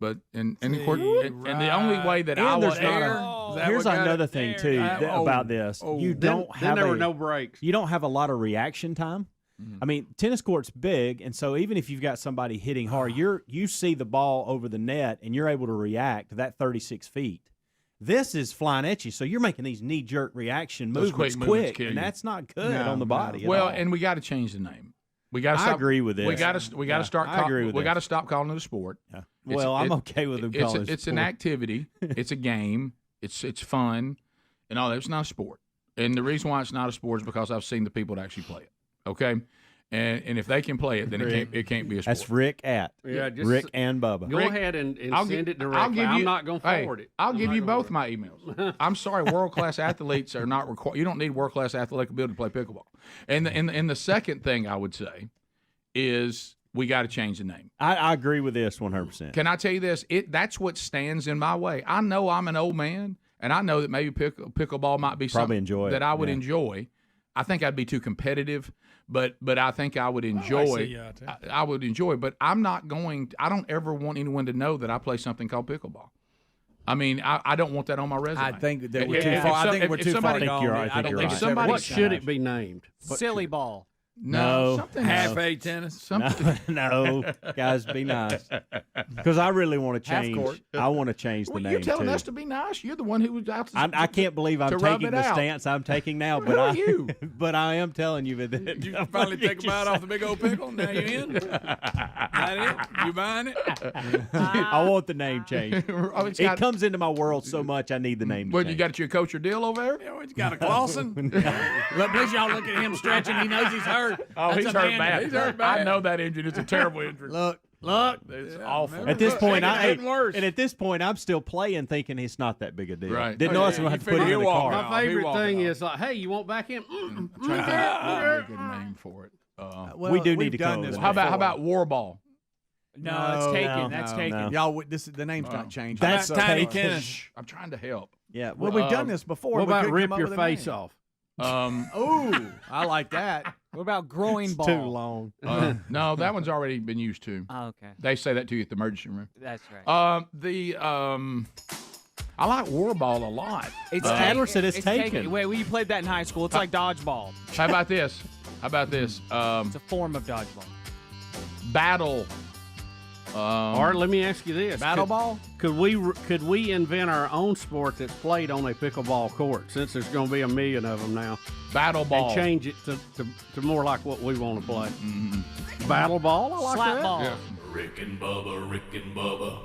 but and of course, and the only way that I And will there's not here's another thing too about this. You don't Then have there were no breaks. You don't have a lot of reaction time. I mean, tennis court's big, and so even if you've got somebody hitting hard, you see the ball over the net, and you're able to react to that 36 feet. This is flying at you, so you're making these knee-jerk reaction Those movements quick movements kill and you. that's not good on the body. well, at all. and we got to change the name. We got to. I agree with this. We got to start. I agree with we this. got to stop calling it a sport. Yeah. Well, I'm okay with them calling it It's an sport. activity. It's a game. It's fun, and all that. It's not a sport. And the reason why it's not a sport is because I've seen the people that actually play it. Okay. And if they can play it, then it can't be a sport. That's Rick at Rick and Bubba. Go ahead and send it directly. I'm not going to forward it. I'll give you both my emails. I'm sorry, world-class athletes are not required. You don't need world-class athletic ability to play pickleball. And the second thing I would say is we got to change the name. I agree with this 100%. Can I tell you this? That's what stands in my way. I know I'm an old man, and I know that maybe pickleball might be something that I would enjoy. I think I'd be too competitive, but I think I would enjoy. I would enjoy, but I'm not going. I don't ever want anyone to know that I play something called pickleball. I mean, I don't want that on my resume. I think that we're too far. I think we're too far gone. I think you're right. Somebody, What should it be named? Silly ball. No, something Half-A tennis. Something. No, guys, be nice. Because I really want to change. Half-court. I want to change the name You're telling too. us to be nice. You're the one who was out. I can't believe I'm to rub taking it the out. stance I'm taking now, but Who are you? but I am telling you that You finally take a bite off the big old pickle. Now you in. That it? You buying it? I want the name changed. Oh, it's It got- comes into my world so much. I need the name. Well, to you change. got your coach or deal over there? Yeah, you got a Clausen. Look, please, y'all look at him stretching. He knows he's hurt. Oh, That's he's a hurt man. bad. He's hurt bad. I know that injury. It's a terrible injury. Look. It's awful. At this point, It's getting worse. and at this point, I'm still playing, thinking it's not that big a deal. Right. Didn't know I was going to have to put it in the car. My favorite walking thing off. is like, hey, you want back in? I'm trying to think of a good name for it. Well, We do need we've to done come up this with How that. about war ball? No, it's taken. no, That's no, taken. no. Y'all, the name's not changed. That's Tiny okay. tennis. I'm trying to help. Yeah. Well, we've done this before. What We about couldn't rip come up your with a face name. off? Ooh, I like that. What about groin ball? Too long. No, that one's already been used too. Oh, okay. They say that to you at the emergency room. That's right. I like Warball a lot. Adler said it's taken. Wait, you played that in high school. It's like dodgeball. How about this? It's a form of dodgeball. Battle. Or let me ask you this: Battle ball? Could we invent our own sport that's played on a pickleball court? Since there's going to be 1 million of them now, battle ball, and change it to more like what we want to play. Mm-hmm. Battle ball, I like slap that. ball. Yeah. Rick and Bubba, Rick and Bubba.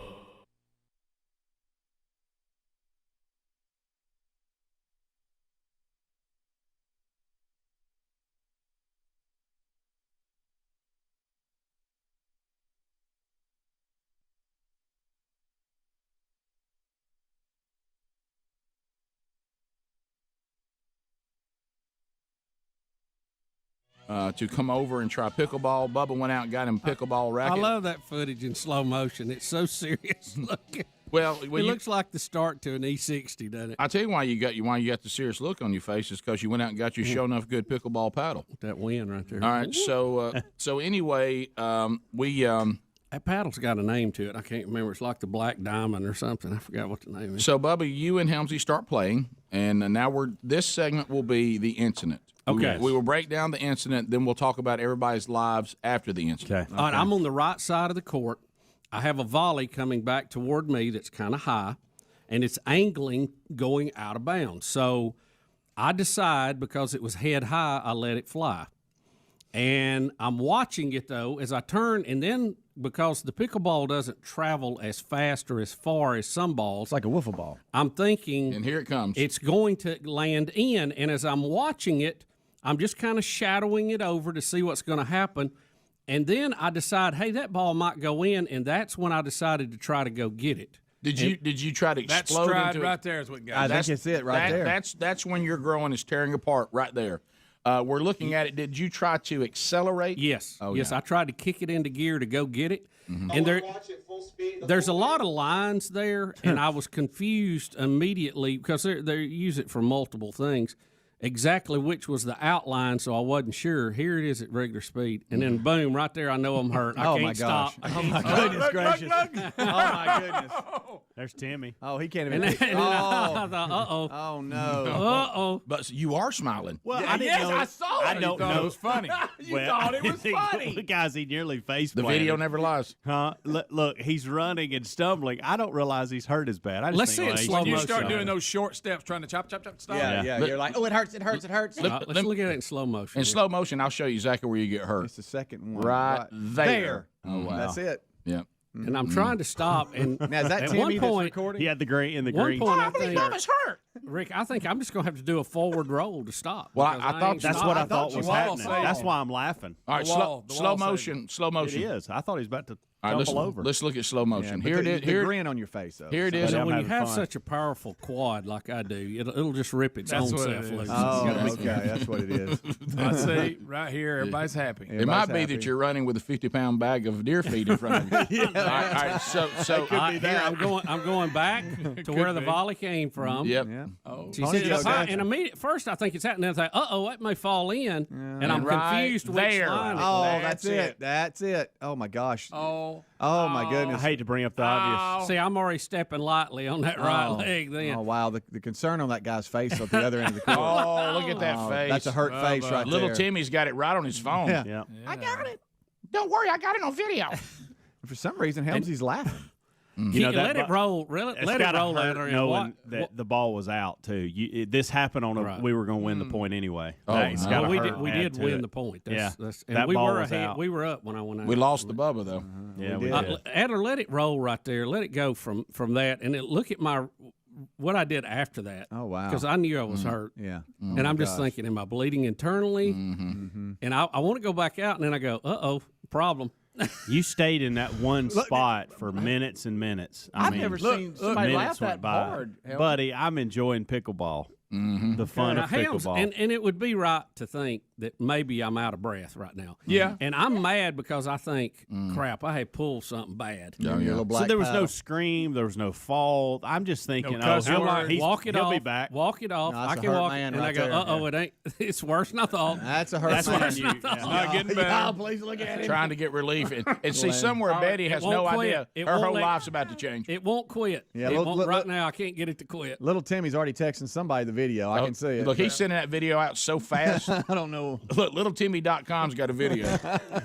To come over and try pickleball. Bubba went out and got him a pickleball racket. I love that footage in slow motion. It's so serious looking. Well, it looks like the start to an E60, doesn't it? I'll tell you why you got the serious look on your face is because you went out and got your show enough good pickleball paddle. That win right there. All right, so anyway, we that paddle's got a name to it. I can't remember. It's like the Black Diamond or something. I forgot what the name is. So Bubba, you and Helmsy start playing, and now this segment will be the incident. Okay. We will break down the incident, then we'll talk about everybody's lives after the incident. Okay. All right, I'm on the right side of the court. I have a volley coming back toward me that's kind of high, and it's angling going out of bounds. So I decide, because it was head high, I let it fly. And I'm watching it, though, as I turn, and then because the pickleball doesn't travel as fast or as far as some balls. It's like a wiffle ball. I'm thinking. And here it comes. It's going to land in, and as I'm watching it, I'm just kind of shadowing it over to see what's going to happen. And then I decide, hey, that ball might go in, and that's when I decided to try to go get it. Did you try to that explode stride into right it? there is what got I think it's it right there. That's when your growing is tearing apart right there. We're looking at it. Did you try to accelerate? Yes. Oh, yes, yeah. I tried to kick it into gear to go get it. Mm-hmm. And there's a lot of lines there, and I was confused immediately because they use it for multiple things. Exactly which was the outline, so I wasn't sure. Here it is at regular speed, and then boom, right there, I know I'm hurt. I can't stop. Oh my goodness gracious! Oh my goodness! There's Timmy. Oh, he can't even. And then I thought, uh-oh. Oh no! Uh-oh. But you are smiling. Well, Yeah, I didn't know. I saw it. I don't thought know. It was funny. You thought it was funny. Guys, he nearly face The video never lies. Huh? Look, he's running and stumbling. I don't realize he's hurt as bad. I just Let's think, see it well, slow When you motion. start doing those short steps, trying to chop, stop. Yeah. You're like, oh, it hurts. It hurts. It hurts. Let's look at it in slow motion. In slow motion, I'll show you exactly where you get hurt. It's the second one. Right there. Oh wow! That's it. Yeah. And I'm trying to stop. And Now is that at Timmy one that's point, recording? He had the green in the one green. point, I believe Bubba's hurt. Rick, I think I'm just going to have to do a forward roll to stop. Well, because I thought ain't That's stopped. what I I thought thought was you all happening. said- That's why I'm laughing. All right, The wall slow saved motion. Slow motion. It is. I thought he was about to All right, tumble over. let's look at slow motion. Yeah, Here but it is. the Here, grin on your face. Though. here it is. So I'm when you having have fun. such a powerful quad like I do, it'll just rip its That's own what it self is. loose. Oh, okay. That's what it is. I see right here. Everybody's happy. It might be that you're running with a 50-pound bag of deer feed in front of you. All right, so Here, I'm going back to where the volley came from. Yep. Yeah. Oh, She said, and immediately, first I think it's happening. I think, uh-oh, that may fall in, and I'm Right confused which there. line. Oh, That's that's it. That's it. Oh my gosh. oh, Oh my I goodness. hate to bring up the obvious. See, I'm already stepping lightly on that right leg then. Oh wow, the concern on that guy's face at the other end of the court. Oh, look at that face. That's a hurt face right Little there. Timmy's got it right on his phone. Yeah. Yeah. I got it. Don't worry, I got it on video. For some reason, Helmsy's laughing. You know, let it roll. It's Let it gotta roll hurt at her. And knowing that the ball was out too. This happened on Right. we were going to win the point anyway. Oh, It's no. gotta we hurt did add to win it. the point. Yeah. And That we ball were was ahead. out. We were up when I went out. We lost the Bubba, though. Yeah, we did. did. Adler, let it roll right there. Let it go from that, and look at what I did after that. Oh wow. Because I knew I was hurt. Yeah. And I'm just thinking, am I bleeding internally? And I want to go back out, and then I go, uh-oh, problem. You stayed in that one spot for minutes and minutes. I've never seen somebody minutes laugh that went by. hard. Hell. Buddy, I'm enjoying pickleball. the fun of Helms, pickleball. and it would be right to think that maybe I'm out of breath right now. Yeah. And I'm mad because I think, crap, I had pulled something bad. So there was no scream, there was no fall. I'm just thinking, walk it he'll off. be back. Walk it off. No, I that's a can hurt walk, man and right I go, there. it ain't. It's worse than I thought. That's a hurt That's man. worse than I thought. Not getting better. Please look at him. Trying to get relief. And see, somewhere Betty has no idea her whole life's about to change. It won't quit. Yeah, Right now, I can't get it to quit. Little Timmy's already texting somebody the video. I can see it. Look, he's sending that video out so fast. I don't know. Look, littletimmy.com's got a video.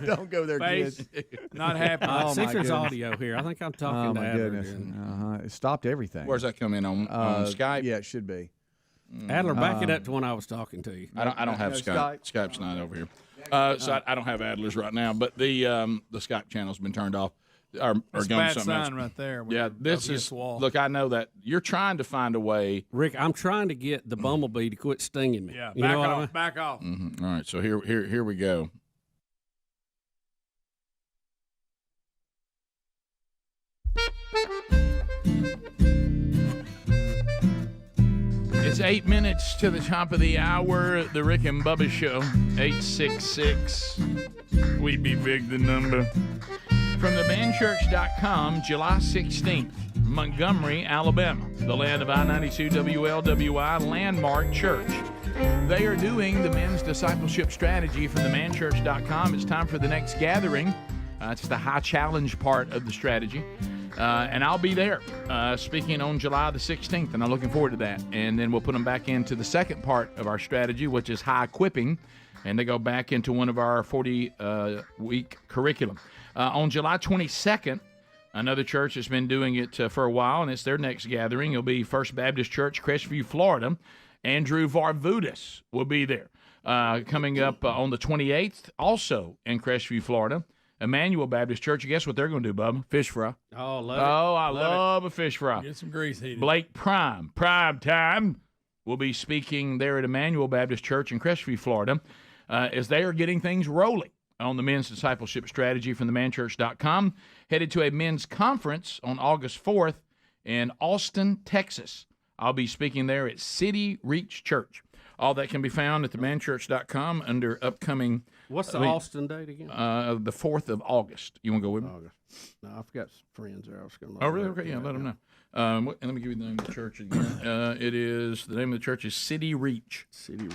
Don't go there, kids. Not happy. Oh, See my if there's goodness. audio here. I think I'm talking Oh, to my Adler goodness. again. It stopped everything. Where's that come in on Skype? Yeah, it should be. Adler, back it up to when I was talking to you. I don't have Skype. Skype's not over here. So I don't have Adler's right now, but the Skype channel's been turned off. Or That's a going bad something else. sign right there. Yeah, this is. Look, I know that you're trying to find a way. Rick, I'm trying to get the bumblebee to quit stinging me. Yeah, You back know what I off. mean? Back off. All right, so here we go. It's 8 minutes to the top of the hour. The Rick and Bubba Show. 866. We be big the number. From themanchurch.com, July 16th, Montgomery, Alabama, the land of I-92 WLWI Landmark Church. They are doing the men's discipleship strategy from themanchurch.com. It's time for the next gathering. It's the high challenge part of the strategy. And I'll be there speaking on July the 16th, and I'm looking forward to that. And then we'll put them back into the second part of our strategy, which is high equipping, and they go back into one of our 40-week curriculum. On July 22nd, another church has been doing it for a while, and it's their next gathering. It'll be First Baptist Church, Crestview, Florida. Andrew Varvudis will be there. Coming up on the 28th, also in Crestview, Florida, Emmanuel Baptist Church. Guess what they're going to do, Bubba? Fish fry. Oh, love it. Oh, I love a fish fry. Get some grease heated. Blake Prime time, will be speaking there at Emmanuel Baptist Church in Crestview, Florida, as they are getting things rolling on the men's discipleship strategy from themanchurch.com. Headed to a men's conference on August 4th in Austin, Texas. I'll be speaking there at City Reach Church. All that can be found at themanchurch.com under upcoming. What's the Austin date again? The 4th of August. You want to go with me? August. No, I've got some friends there. I was going to. Oh, really? Okay, yeah, let them know. And let me give you the name of the church again. The name of the church is City Reach. City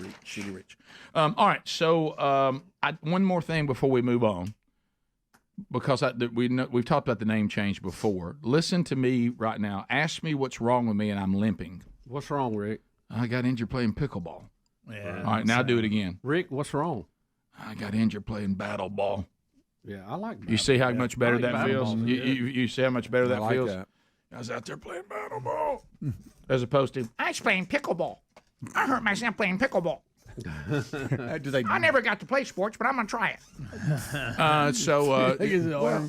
Reach. All right, so one more thing before we move on, because we've talked about the name change before. Listen to me right now. Ask me what's wrong with me, and I'm limping. What's wrong, Rick? I got injured playing pickleball. Yeah. All right, now do it again. Rick, what's wrong? I got injured playing battle ball. Yeah, I like You see how much better that battle feels? ball, You see how much better that like feels? that. I was out there playing battle ball. As opposed to, I was playing pickleball. I hurt myself playing pickleball. I never got to play sports, but I'm going to try it.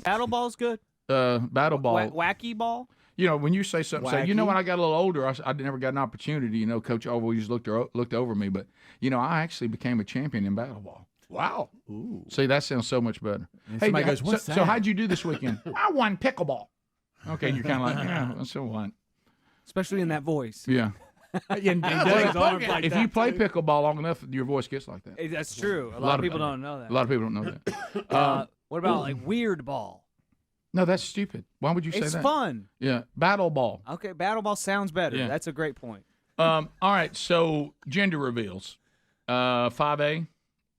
Battle ball's good. Battle ball. Wacky ball. You know, when you say something, say, when I got a little older, I never got an opportunity. Coach always looked over me, but I actually became a champion in battle ball. Wow. Ooh. See, that sounds so much better. And somebody goes, "What's that?" So how'd you do this weekend? I won pickleball. Okay, you're kind of like, yeah, so what? Especially in that voice. Yeah. If you play pickleball long enough, your voice gets like that. That's true. A lot of people don't know that. A lot of people don't know that. What about like weird ball? No, that's stupid. Why would you say that? It's fun. Yeah, battle ball. Okay, battle ball sounds better. Yeah. That's a great point. All right, so gender reveals. 5A.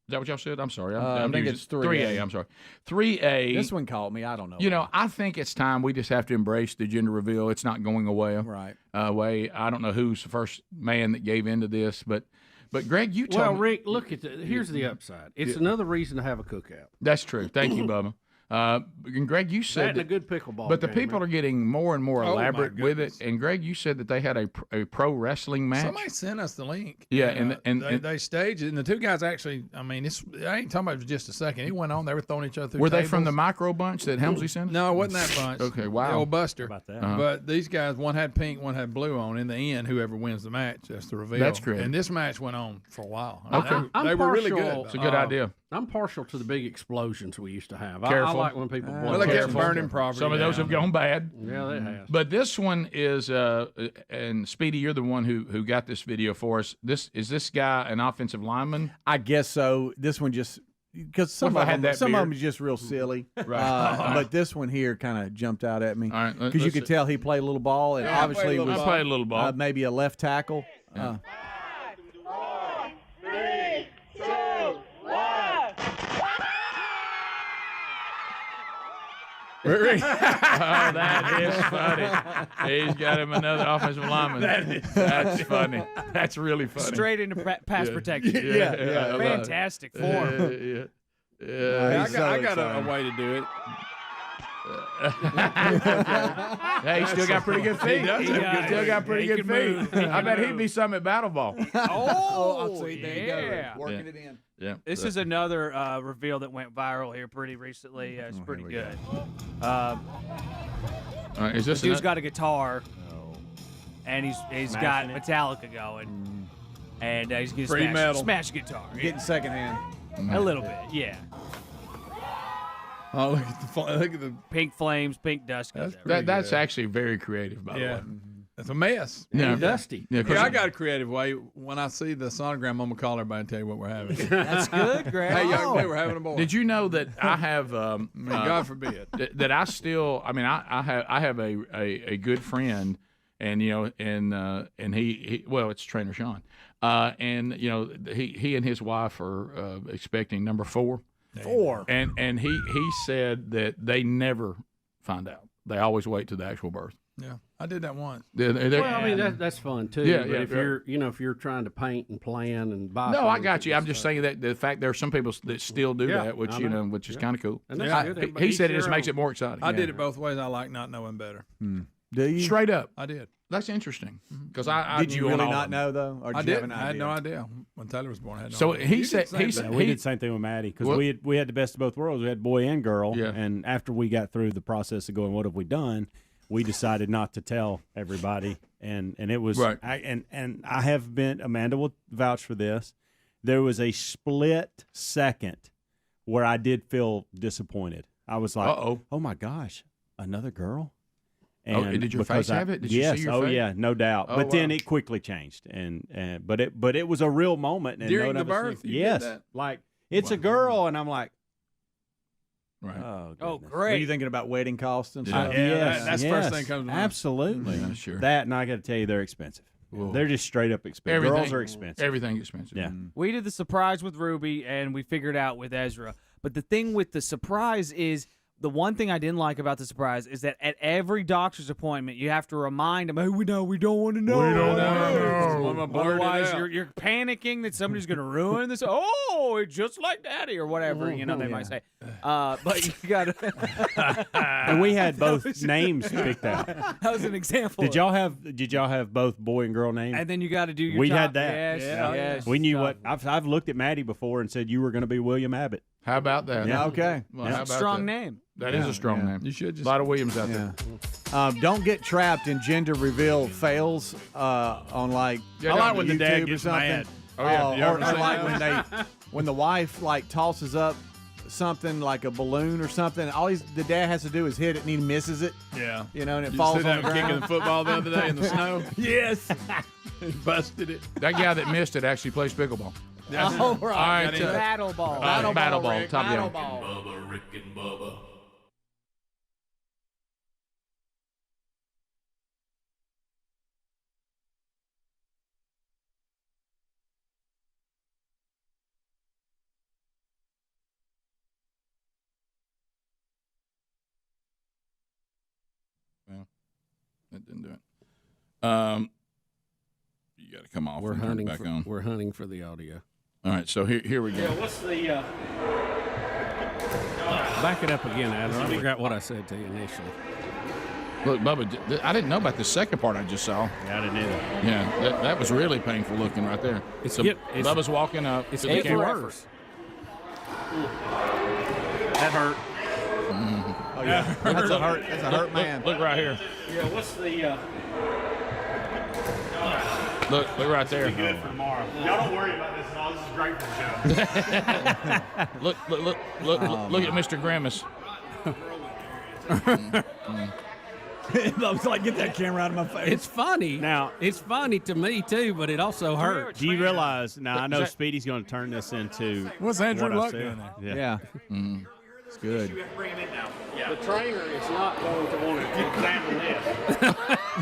Is that what y'all said? I'm sorry. I think it's 3A. I'm sorry. 3A. This one caught me. I don't know. I think it's time we just have to embrace the gender reveal. It's not going away. Right. I don't know who's the first man that gave into this, but Greg, you told me. Well, Rick, look at here's the upside. It's another reason to have a cookout. That's true. Thank you, Bubba. And Greg, you said that a good pickleball. But the game, people right? are getting more and more Oh, elaborate my with it. goodness. And Greg, you said that they had a pro wrestling match. Somebody sent us the link. Yeah, and they staged it, and the two guys actually. I mean, I ain't talking about it for just a second. It went on. They were throwing each other through. Were they tables. from the micro bunch that Helmsley sent us? No, it wasn't that bunch. Okay, wow. The old Buster. How about that? But these guys, one had pink, one had blue on. In the end, whoever wins the match, that's the reveal. That's correct. And this match went on for a while. Okay. They were really good. It's a good idea. I'm partial to the big explosions we used to have. I Careful. like when people blow. Well, they kept Careful. burning property. Some of those have gone bad. Yeah, they have. But this one is, and Speedy, you're the one who got this video for us. Is this guy an offensive lineman? I guess so. This one just because some What if I of had them, that some of beard? them is just real silly. Right. But this one here kind of jumped out at me All right, because you could tell he played a little ball and obviously was I played a little ball. maybe a left tackle. Yeah. That is funny. He's got him another offensive lineman. That's funny. That's really funny. Straight into pass protection. Yeah. Fantastic form. Yeah. I got a way to do it. Hey, he still got pretty good feet. He does. He still got pretty good feet. I bet he'd be something at battle ball. Oh, see, there you go. Working it in. Yeah. This is another reveal that went viral here pretty recently. It's pretty good. All right, is this Dude's got a guitar, and he's got Metallica going, and he's gonna smash guitar. Getting secondhand. A little bit, yeah. Oh, look at the pink flames, pink dust. That's actually very creative, by the way. It's a mess. Yeah. Dusty. Yeah, I got a creative way. When I see the sonogram, I'm gonna call everybody and tell you what we're having. That's good, Greg. Hey, young man, we're having a boy. Did you know that I have? God forbid. That I still. I mean, I have a good friend, and and he well, it's Trainer Sean, and he and his wife are expecting number 4. 4. And he said that they never find out. They always wait to the actual birth. Yeah, I did that once. Well, I mean that's fun too. Yeah, but yeah. if you're trying to paint and plan and buy. No, I got you. I'm just saying that the fact there are some people that still do that, which which is kind of cool. And that's good. He said it just makes it more exciting. I did it both ways. I like not knowing better. Do you? Straight up. I did. That's interesting because I Did you knew really all not of them. know though? Or I did you have didn't. an I had idea? no idea when Taylor was born. I had no So idea. he You said did the same thing. We did the same thing with Maddie because we had the best of both worlds. We had boy and girl, and after we got through the process of going, what have we done? We decided not to tell everybody, and it was right. And I have been. Amanda will vouch for this. There was a split second where I did feel disappointed. I was like, "Oh my gosh, another girl." And did your face have it? Did you see your face? Yeah, no doubt. Oh, but then wow. it quickly changed, but it was a real moment. And During no the one ever birth, seen- you did yes, that? like it's a girl, and I'm like, right. Oh, Oh, goodness. Were great. you thinking about wedding costs and Yeah. stuff? Yes, that's the first thing comes to mind. Absolutely, Yeah, sure. That, and I got to tell you, they're expensive. Whoa. They're just straight up expensive. Everything, Girls are expensive. Everything expensive. Yeah. We did the surprise with Ruby, and we figured out with Ezra. But the thing with the surprise is, the one thing I didn't like about the surprise is that at every doctor's appointment, you have to remind them, "Hey, we don't want to know. We don't wanna know. Otherwise, you're panicking that somebody's going to ruin this. Oh, it's just like Daddy or whatever, they might say. But you got to. And we had both names picked out. That was an example. Did y'all have both boy and girl names? And then you got to do your We job. had that. Yes. We knew what I've looked at Maddie before and said you were going to be William Abbott. How about that? Yeah, okay. Well, how about Strong that? name. That is a strong name. You should just. A lot of Williams out Yeah. there. Don't get trapped in gender reveal fails on like Yeah, I don't- like when the YouTube dad or gets something. mad. Oh, yeah. You ever Or seen like that? when the wife like tosses up something like a balloon or something. All the dad has to do is hit it and he misses it. Yeah. And it You falls see on that the kicking ground. the football the other day in the snow? Yes. He busted it. That guy that missed it actually plays pickleball. All right. All right, Battle ball. Battle ball. Rick. Top Battle down. ball. Bubba, Rick and Bubba. Well, that didn't do it. You got to come off. We're and turn it hunting back for on. we're hunting for the audio. All right, so here we go. Yeah, what's the? Back it up again, Adam. I forgot what I said to you initially. Look, Bubba, I didn't know about the second part I just saw. Yeah, I didn't either. Yeah, that was really painful looking right there. Bubba's walking up. It's to the getting camera. worse. That hurt. Oh yeah. That's a hurt man. Look right here. Yeah, what's the? Look right there. It'll be good for tomorrow. Y'all don't worry about this at all. This is great for the show. Look at Mr. Grimace. I was like, get that camera out of my face. It's funny. Now it's funny to me too, but it also hurts. Do you realize? Now I know Speedy's going to turn this into. What's Andrew what I Luck said. doing there? Yeah. It's good. You have to bring him in now. The trainer is not going to want to examine this.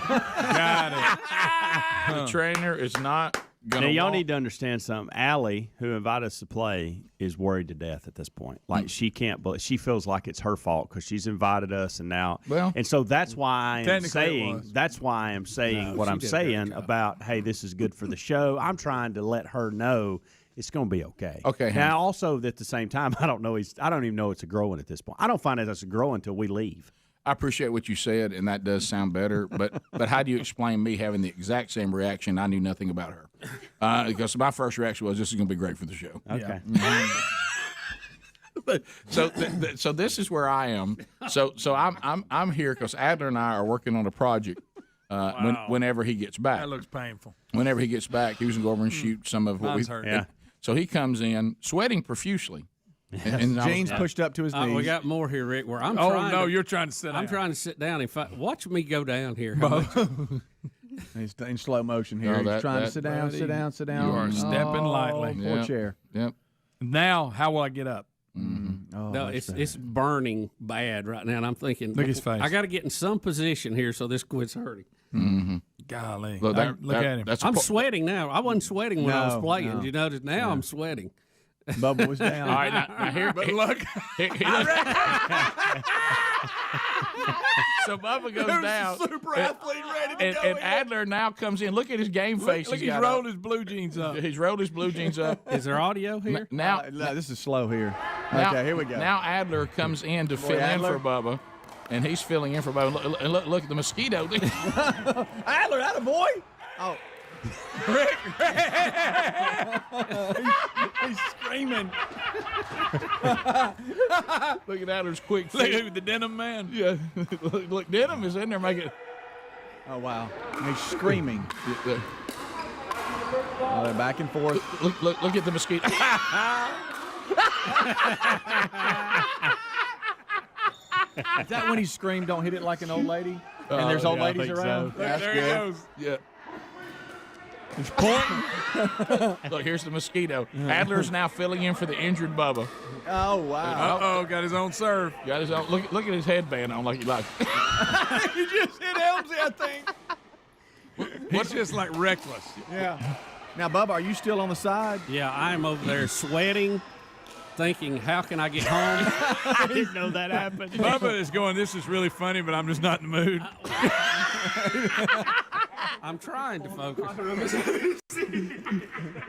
Got it. The trainer is not Now, going to y'all need to understand something. Allie, who invited us to play, is worried to death at this point. Like, she can't, but she feels like it's her fault because she's invited us, and now, and so that's why I am saying, what I'm saying about, hey, this is good for the show. I'm trying to let her know it's going to be okay. Okay. Now, also at the same time, I don't even know it's a growing at this point. I don't find it as a growing until we leave. I appreciate what you said, and that does sound better. But how do you explain me having the exact same reaction? I knew nothing about her, because my first reaction was, "This is going to be great for the show." Okay. So this is where I am. So I'm here because Adler and I are working on a project. Whenever he gets back, That looks painful. Whenever he gets back, he was going to go over and shoot some of what Mine's we. hurt. Yeah. So he comes in sweating profusely. And Jeans pushed up to his knees. We got more here, Rick. Where I'm you're trying to sit down. I'm trying to sit down. Watch me go down here. He's in slow motion here. He's trying to sit down, sit down, sit down. You are stepping lightly. Poor chair. Yep. Now, how will I get up? No, it's burning bad right now, and I'm thinking, Look at his face. I got to get in some position here so this quits hurting. Mm-hmm. Golly, look at him. I'm sweating now. I wasn't sweating when I was playing. No. You notice now I'm sweating. Bubba was down. All right, now here. But look. So Bubba goes down. Super athlete ready to go and Adler now comes in. Look at his game face. Look, he's rolled his blue jeans up. He's rolled his blue jeans up. Is there audio here? Now, this is slow here. Now, Okay, here we go. Now Adler comes in to fill in for Bubba, and he's filling in for Bubba. Look at the mosquito. Adler, that a boy? Oh. Rick. he's screaming. Look at Adler's quick Look feet. at the denim man. Yeah. Look, Denim is in there making. Oh, wow. He's screaming. Oh, they're back and forth. Look at the mosquito. Is that when he screamed, "Don't hit it like an old lady"? And there's old ladies around? So. That's there good. he goes. Yeah. He's pointing. Look, here's the mosquito. Adler's now filling in for the injured Bubba. Oh, wow. Uh-oh, got his own serve. Got his own. Look at his headband on like he likes. He just hit Elmsy, I think. He's just like reckless. Yeah. Now, Bubba, are you still on the side? Yeah, I'm over there sweating, thinking, how can I get home? I didn't know that happened. Bubba is going, this is really funny, but I'm just not in the mood. I'm trying to focus.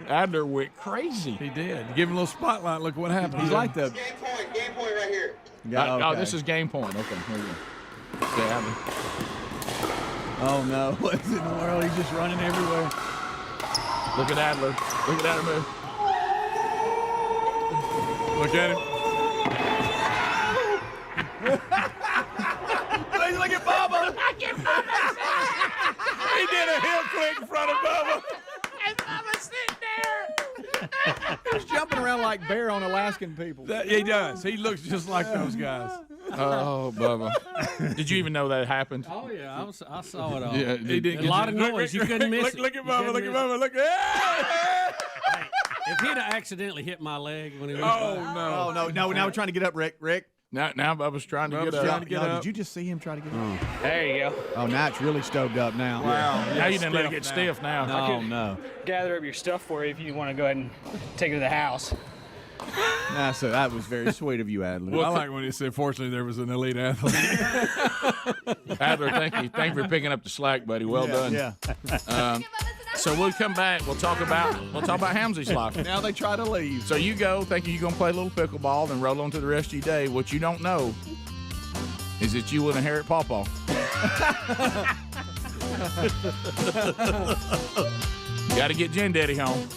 Adler went crazy. He did. Give him a little spotlight. Look what happened. He's like the. Game point right here. Yeah, Oh, okay. this is game point. Okay, here we go. Okay, Adler. Oh, no. What in the world? He's just running everywhere. Look at Adler. Look at Adler move. Look at him. Look at Bubba. He did a heel click in front of Bubba. And Bubba's sitting there. He's jumping around like Bear on Alaskan people. He does. He looks just like those guys. Oh, Bubba. Did you even know that happened? Oh, yeah, I saw it all. Yeah, He did. A lot of noise. You couldn't miss it. Look at Bubba. Look at Bubba. Look at If he'd have accidentally hit my leg when he was Oh, no. Now we're trying to get up, Rick. Now Bubba's trying to get up. Did you just see him try to get up? There you go. Oh, now it's really stoved up now. Wow. Now you didn't let it get stiff now. Oh, no. Gather up your stuff for you if you want to go ahead and take it to the house. Nah, so that was very sweet of you, Adler. I like when he said, fortunately, there was an elite athlete. Adler, thank you. Thank you for picking up the slack, buddy. Well done. Yeah. So we'll come back. We'll talk about Hamsey's life. Now they try to leave. So you go thinking you're going to play a little pickleball, then roll on to the rest of your day. What you don't know is that you will inherit Pawpaw. Got to get Jen Daddy home.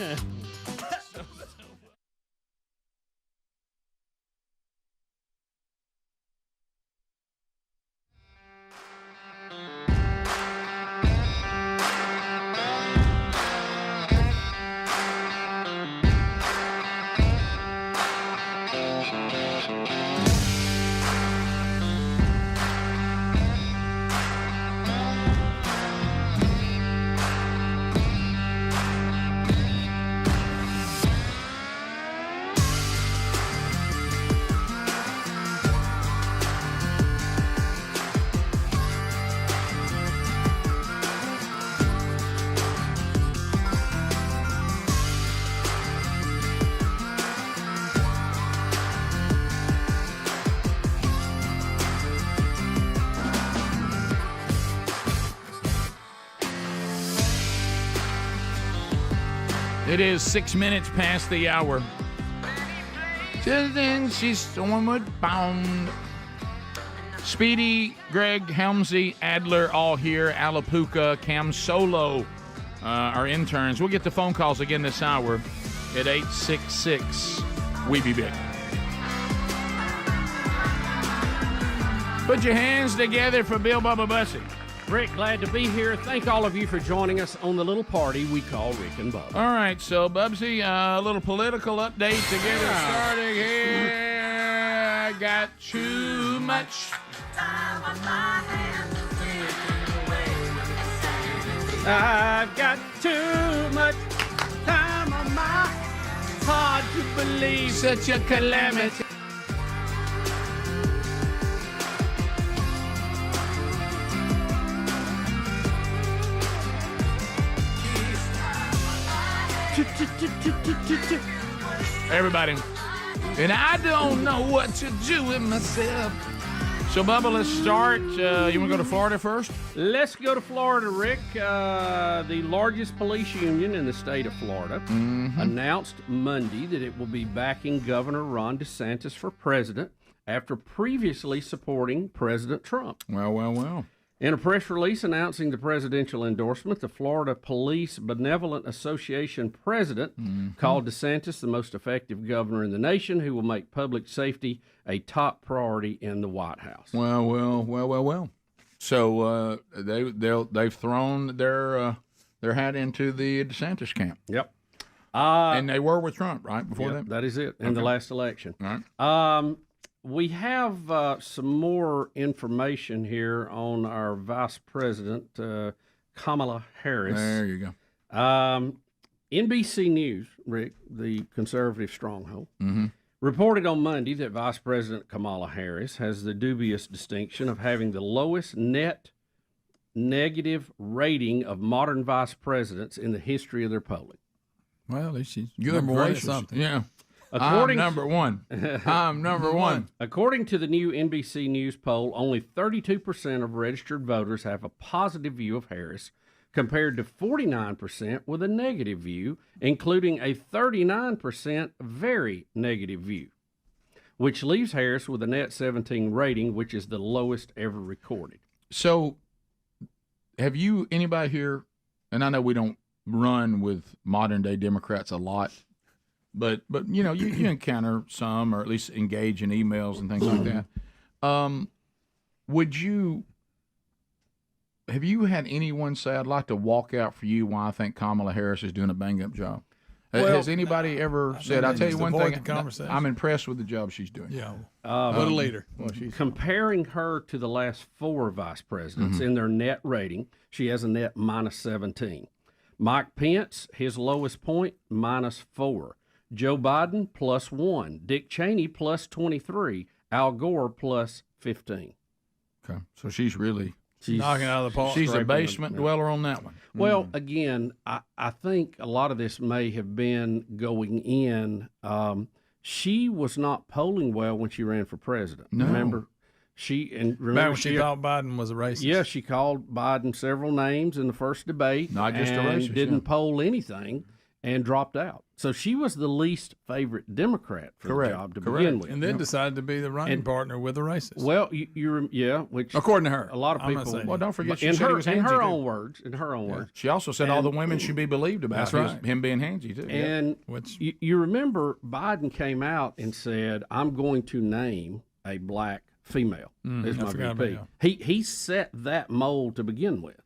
It is 6 minutes past the hour. Till then, she's stormward bound. Speedy, Greg, Helmsy, Adler, all here. Alapuca, Cam Solo, our interns. We'll get the phone calls again this hour at 866. We be big. Put your hands together for Bill Bubba Bussey. Rick, glad to be here. Thank all of you for joining us on the little party we call Rick and Bubba. All right, so Bubsy, a little political update to get us started here. I got too much time on my hands. I've got too much time on my hands. Hard to believe such a calamity. Everybody. And I don't know what to do with myself. So, Bubba, let's start. You want to go to Florida first? Let's go to Florida, Rick. The largest police union in the state of Florida announced Monday that it will be backing Governor Ron DeSantis for president after previously supporting President Trump. Well. In a press release announcing the presidential endorsement, the Florida Police Benevolent Association president called DeSantis the most effective governor in the nation who will make public safety a top priority in the White House. Well. So they've thrown their hat into the DeSantis camp. Yep. And they were with Trump, right, before that? That is it, in the last election. All right. We have some more information here on our Vice President, Kamala Harris. There you go. NBC News, Rick, the conservative stronghold, reported on Monday that Vice President Kamala Harris has the dubious distinction of having the lowest net negative rating of modern vice presidents in the history of their polling. Well, at least she's Good gracious. something. Yeah. I'm number one. I'm number one. According to the new NBC News poll, only 32% of registered voters have a positive view of Harris, compared to 49% with a negative view, including a 39% very negative view, which leaves Harris with a net 17 rating, which is the lowest ever recorded. So, have you, anybody here, and I know we don't run with modern-day Democrats a lot, But you know, you encounter some, or at least engage in emails and things like that. Have you had anyone say, I'd like to walk out for you why I think Kamala Harris is doing a bang-up job? Has anybody ever said, I'll tell you one thing, I'm impressed with the job she's doing? Yeah. What a leader. Well, comparing her to the last four vice presidents in their net rating, she has a net minus 17. Mike Pence, his lowest point, minus 4. Joe Biden, plus 1. Dick Cheney, plus 23. Al Gore, plus 15. Okay. So she's knocking out of the park. She's a basement dweller on that one. Well, again, I think a lot of this may have been going in. She was not polling well when she ran for president. No. Remember when she thought Biden was a racist. Yeah, she called Biden several names in the first debate. Not just a racist. Didn't poll anything and dropped out. So she was the least favorite Democrat for the job to begin with. And then decided to be the running partner with a racist. Well, which according to her, a lot of people. Well, don't forget, in her own words. She also said all the women should be believed about him being handsy too. And you remember Biden came out and said, "I'm going to name a black female as my VP." He set that mold to begin with,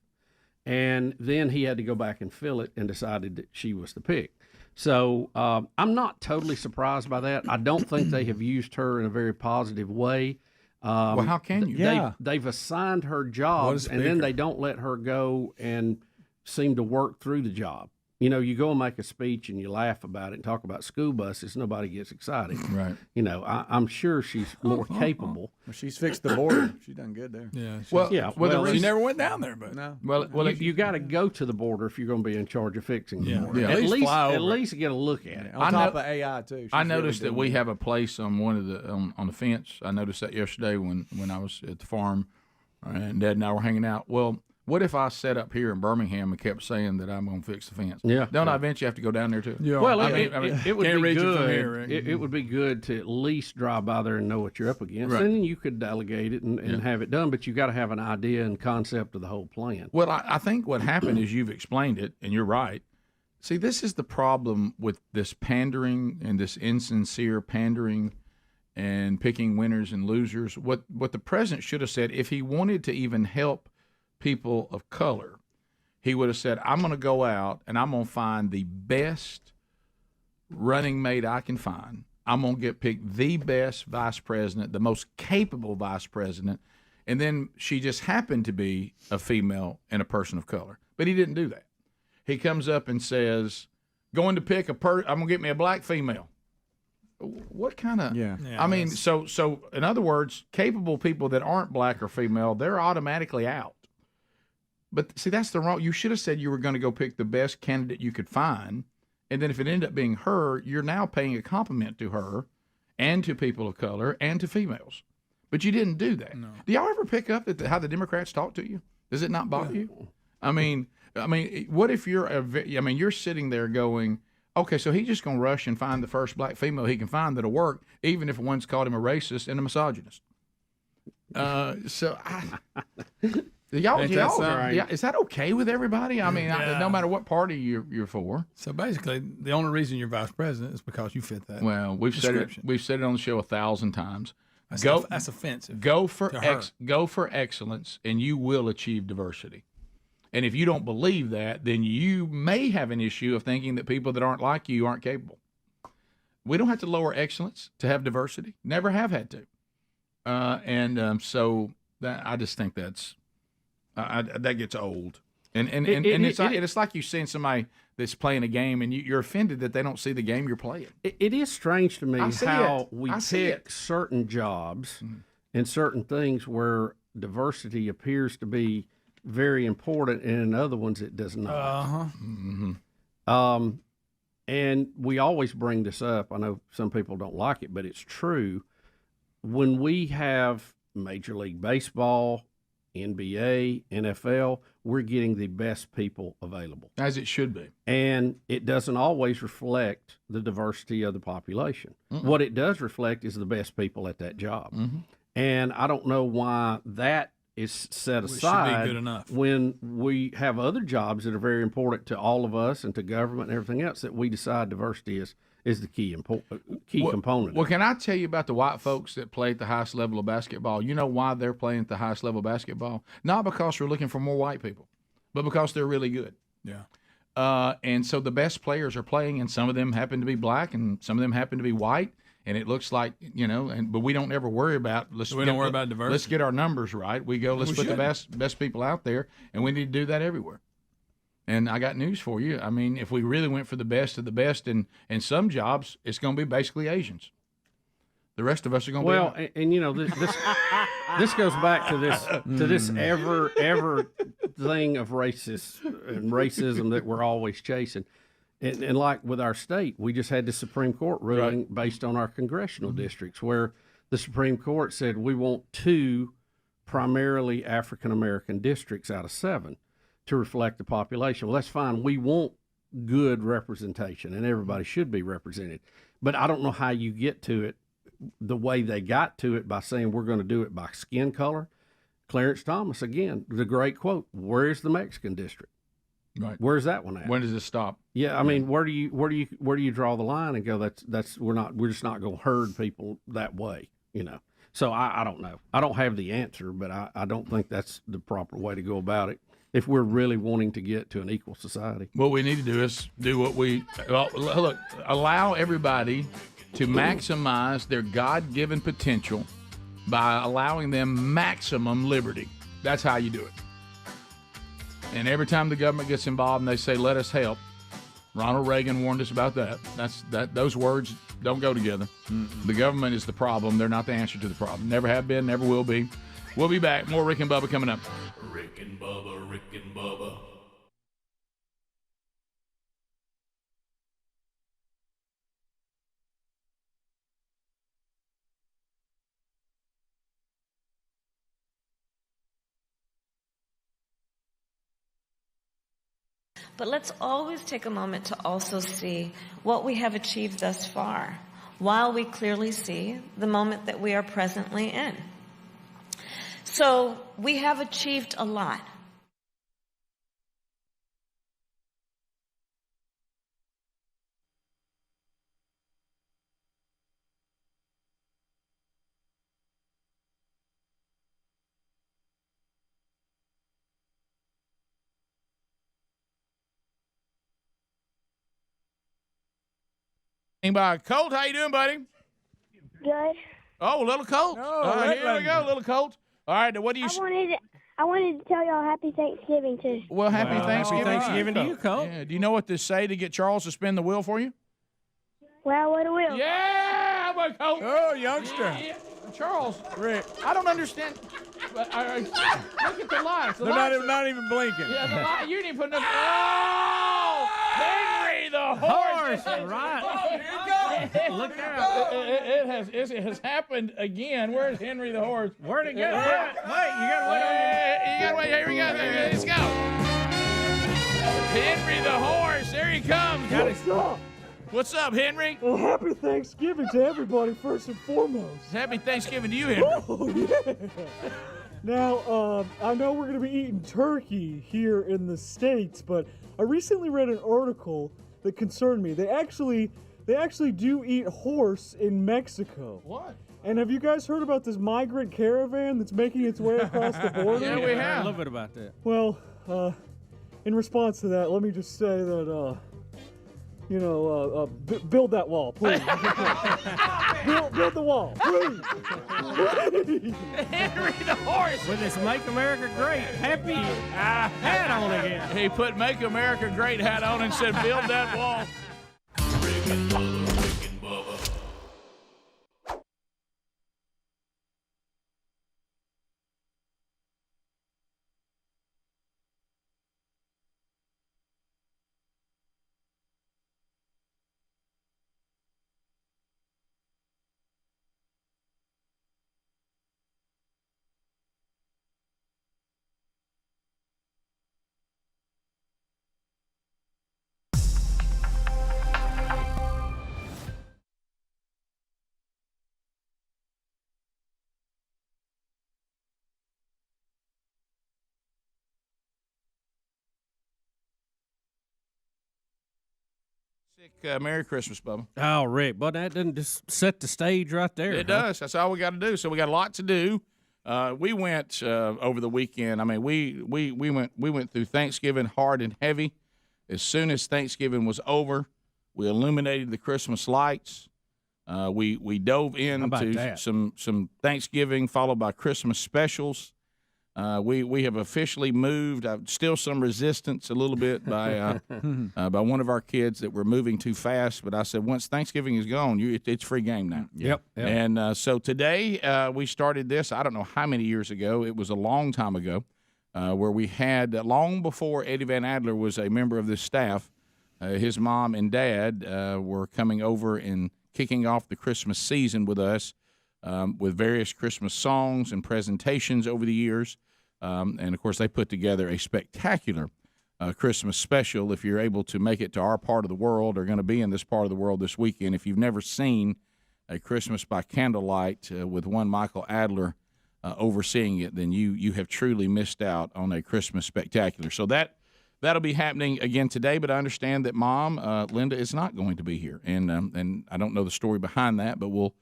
and then he had to go back and fill it, and decided that she was the pick. So I'm not totally surprised by that. I don't think they have used her in a very positive way. Well, how can you? They've assigned her jobs, and then they don't let her go and seem to work through the job. You know, you go and make a speech and you laugh about it and talk about school buses, nobody gets excited. Right. You know, I'm sure she's more capable. Well, she's fixed the border. She's done good there. Yeah. Well, she never went down there, but no. Well, you got to go to the border if you're going to be in charge of fixing the border. Yeah. At least get a look at it. On top of AI too. I noticed that we have a place on one of the on the fence. I noticed that yesterday when I was at the farm, and Dad and I were hanging out. Well, What if I set up here in Birmingham and kept saying that I'm going to fix the fence? Yeah. Don't I eventually have to go down there too? Yeah. Well, it would Can't be reach it from good. here, right? It would be good to at least drive by there and know what you're up against, Right. and then you could delegate it and have it done. But you got to have an idea and concept of the whole plan. Well, I think what happened is you've explained it, and you're right. See, this is the problem with this pandering and this insincere pandering and picking winners and losers. What the president should have said, if he wanted to even help people of color, he would have said, I'm going to go out and I'm going to find the best running mate I can find. I'm going to pick the best vice president, the most capable vice president, and then she just happened to be a female and a person of color. But he didn't do that. He comes up and says, going to pick I'm going to get me a black female. What kind of? Yeah. I mean, so in other words, capable people that aren't black or female, they're automatically out. But see, that's the wrong. You should have said you were going to go pick the best candidate you could find, and then if it ended up being her, you're now paying a compliment to her, and to people of color, and to females. But you didn't do that. No. Do y'all ever pick up how the Democrats talk to you? Does it not bother you? I mean, what if you're sitting there going, okay, so he's just going to rush and find the first black female he can find that'll work, even if one's called him a racist and a misogynist. Is that okay with everybody? I mean, no matter what party you're for. So basically, the only reason you're vice president is because you fit that. Well, we've said it on the show 1,000 times. That's offensive. Go for excellence, and you will achieve diversity. And if you don't believe that, then you may have an issue of thinking that people that aren't like you aren't capable. We don't have to lower excellence to have diversity. Never have had to. So that I just think that's that gets old. And it's like you seeing somebody that's playing a game and you're offended that they don't see the game you're playing. It is strange to me how we pick certain jobs and certain things where diversity appears to be very important, and in other ones it does not. And we always bring this up. I know some people don't like it, but it's true. When we have Major League Baseball, NBA, NFL, we're getting the best people available. As it should be. And it doesn't always reflect the diversity of the population. What it does reflect is the best people at that job. And I don't know why that is set aside good enough when we have other jobs that are very important to all of us and to government and everything else, that we decide diversity is the key component. Well, can I tell you about the white folks that play at the highest level of basketball? You know why they're playing at the highest level of basketball? Not because we're looking for more white people, but because they're really good. Yeah. And so the best players are playing, and some of them happen to be black, and some of them happen to be white. And it looks like, but we don't ever worry about diversity. Let's get our numbers right. We go, let's put the best people out there, and we need to do that everywhere. And I got news for you. I mean, if we really went for the best of the best in some jobs, it's going to be basically Asians. The rest of us are going to be. And this goes back to this ever thing of racism that we're always chasing. And like with our state, we just had the Supreme Court ruling based on our congressional districts, where the Supreme Court said we want 2 primarily African-American districts out of 7 to reflect the population. Well, that's fine. We want good representation, and everybody should be represented. But I don't know how you get to it the way they got to it, by saying we're going to do it by skin color. Clarence Thomas, again, the great quote, "Where's the Mexican district?" Right. Where's that one at? When does it stop? Yeah, I mean, where do you draw the line and go, we're just not going to herd people that way, So I don't know. I don't have the answer, but I don't think that's the proper way to go about it if we're really wanting to get to an equal society. What we need to do is allow everybody to maximize their God-given potential by allowing them maximum liberty. That's how you do it. And every time the government gets involved and they say, let us help, Ronald Reagan warned us about that. Those words don't go together. The government is the problem. They're not the answer to the problem. Never have been, never will be. We'll be back. More Rick and Bubba coming up. Rick and Bubba, Rick and Bubba. But let's always take a moment to also see what we have achieved thus far, while we clearly see the moment that we are presently in. So we have achieved a lot. By Colt, how you doing, buddy? Good. Oh, little Colt. Here we go, little Colt. All right, what do you? I wanted to tell y'all Happy Thanksgiving too. Well, happy Thanksgiving. Happy Thanksgiving to you, Colt. Yeah. Do you know what to say to get Charles to spin the wheel for you? Well, what a wheel. Yeah, my Colt. Oh, youngster. Yeah. Charles, Rick. I don't understand. But, look at the lights. They're not even blinking. Yeah, the light. You didn't put enough. Oh, Henry the horse. Right. Oh, here it goes. Look out. It has happened again. Where's Henry the horse? Where'd it go? Wait, you gotta wait. You gotta wait. Here we go. Let's go. Henry the horse. There he comes. What's up? What's up, Henry? Well, happy Thanksgiving to everybody, first and foremost. Happy Thanksgiving to you, Henry. Oh, yeah. Now, I know we're going to be eating turkey here in the States, but I recently read an article that concerned me. They actually do eat horse in Mexico. What? And have you guys heard about this migrant caravan that's making its way across the border? Yeah, we have. A little bit about that. Well, in response to that, let me just say that, build that wall, please. build the wall, please. Henry the horse. With this Make America Great happy hat on again. He put Make America Great hat on and said, build that wall. Rick and Bubba. Merry Christmas, Bubba. Oh, Rick, but that doesn't just set the stage right there. It does. That's all we got to do. So we got a lot to do. We went over the weekend. I mean, we went through Thanksgiving hard and heavy. As soon as Thanksgiving was over, we illuminated the Christmas lights. We dove into some Thanksgiving followed by Christmas specials. We have officially moved. Still some resistance a little bit by one of our kids that we're moving too fast. But I said once Thanksgiving is gone, it's free game now. Yep. And so today we started this. I don't know how many years ago. It was a long time ago, where we had long before Eddie Van Adler was a member of this staff. His mom and dad were coming over and kicking off the Christmas season with us. With various Christmas songs and presentations over the years. And, of course, they put together a spectacular Christmas special. If you're able to make it to our part of the world or going to be in this part of the world this weekend, if you've never seen a Christmas by candlelight with one Michael Adler overseeing it, then you have truly missed out on a Christmas spectacular. So that'll be happening again today, but I understand that Mom, Linda, is not going to be here. And I don't know the story behind that, but we'll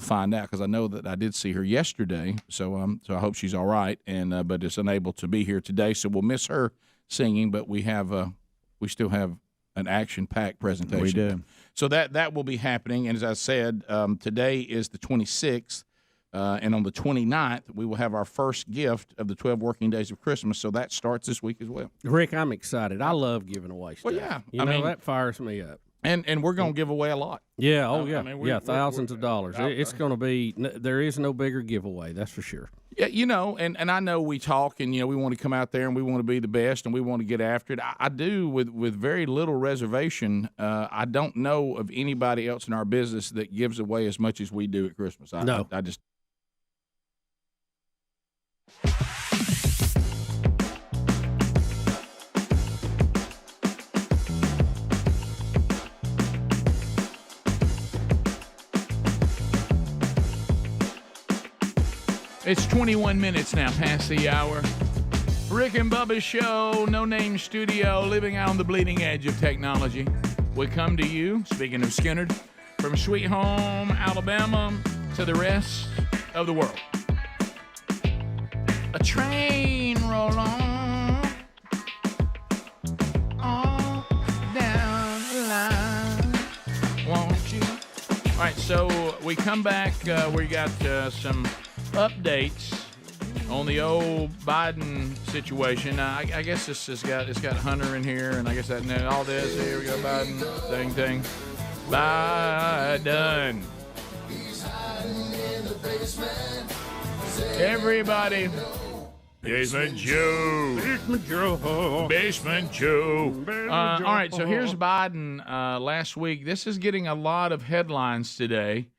find out because I know that I did see her yesterday, so I hope she's all right. And but is unable to be here today, so we'll miss her singing. But we still have an action-packed presentation. We do. So that will be happening. And as I said, today is the 26th, and on the 29th we will have our first gift of the 12 working days of Christmas. So that starts this week as well. Rick, I'm excited. I love giving away stuff. Well, yeah, I mean that fires me up. And we're going to give away a lot. Yeah, I mean, thousands of dollars. It's going to be, there is no bigger giveaway, that's for sure. Yeah, and I know we talk and, we want to come out there and we want to be the best and we want to get after it. I do with very little reservation. I don't know of anybody else in our business that gives away as much as we do at Christmas. I just. It's 21 minutes now past the hour. Rick and Bubba's show, No Name Studio, living out on the bleeding edge of technology. We come to you, speaking of Skinnerd, from Sweet Home, Alabama, to the rest of the world. A train roll on, all down the line, won't you? All right, so we come back. We got some updates on the old Biden situation. I guess this has got Hunter in here, and I guess that and all this. Here we go, Biden, thing. Biden. Everybody. Basement Joe. Basement Joe. Basement Joe. All right, so here's Biden last week. This is getting a lot of headlines today.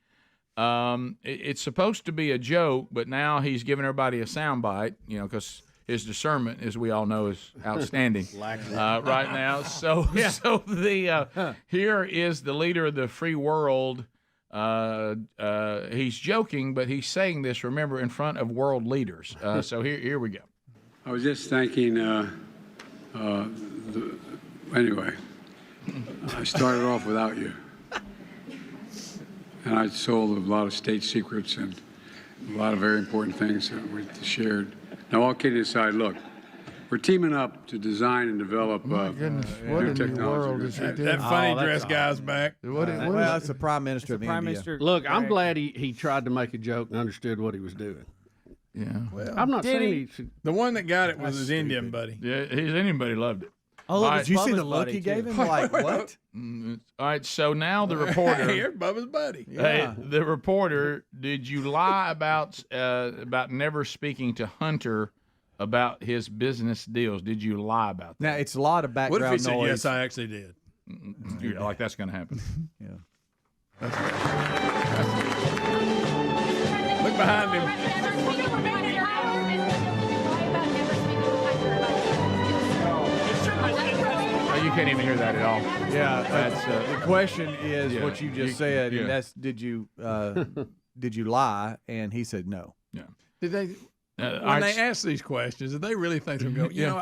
It's supposed to be a joke, but now he's giving everybody a soundbite, because his discernment, as we all know, is outstanding right now. So here is the leader of the free world. He's joking, but he's saying this, remember, in front of world leaders. So here we go. I was just thanking, anyway, I started off without you. And I sold a lot of state secrets and a lot of very important things that we shared. Now, all kidding aside, look, we're teaming up to design and develop what new in technology. the world is he doing? That funny dress guy's back. Well, it's the Prime Minister of India. Look, I'm glad he tried to make a joke and understood what he was doing. Yeah. Well, I'm not saying he should. The one that got it was his Indian buddy. Yeah, his Indian buddy loved it. Oh, All did you see the look he gave him? Like, what? All right, so now the reporter. Here's Bubba's buddy. Hey, the reporter, did you lie about never speaking to Hunter about his business deals? Did you lie about that? Now, it's a lot of background What if he said, noise. yes, I actually did? Like that's going to happen. Yeah. Look behind him. You can't even hear that at all. Yeah, that's the question is what you just said, yeah. and that's did you lie? And he said no. Yeah. Did they? When they ask these questions, did they really think they'll go? You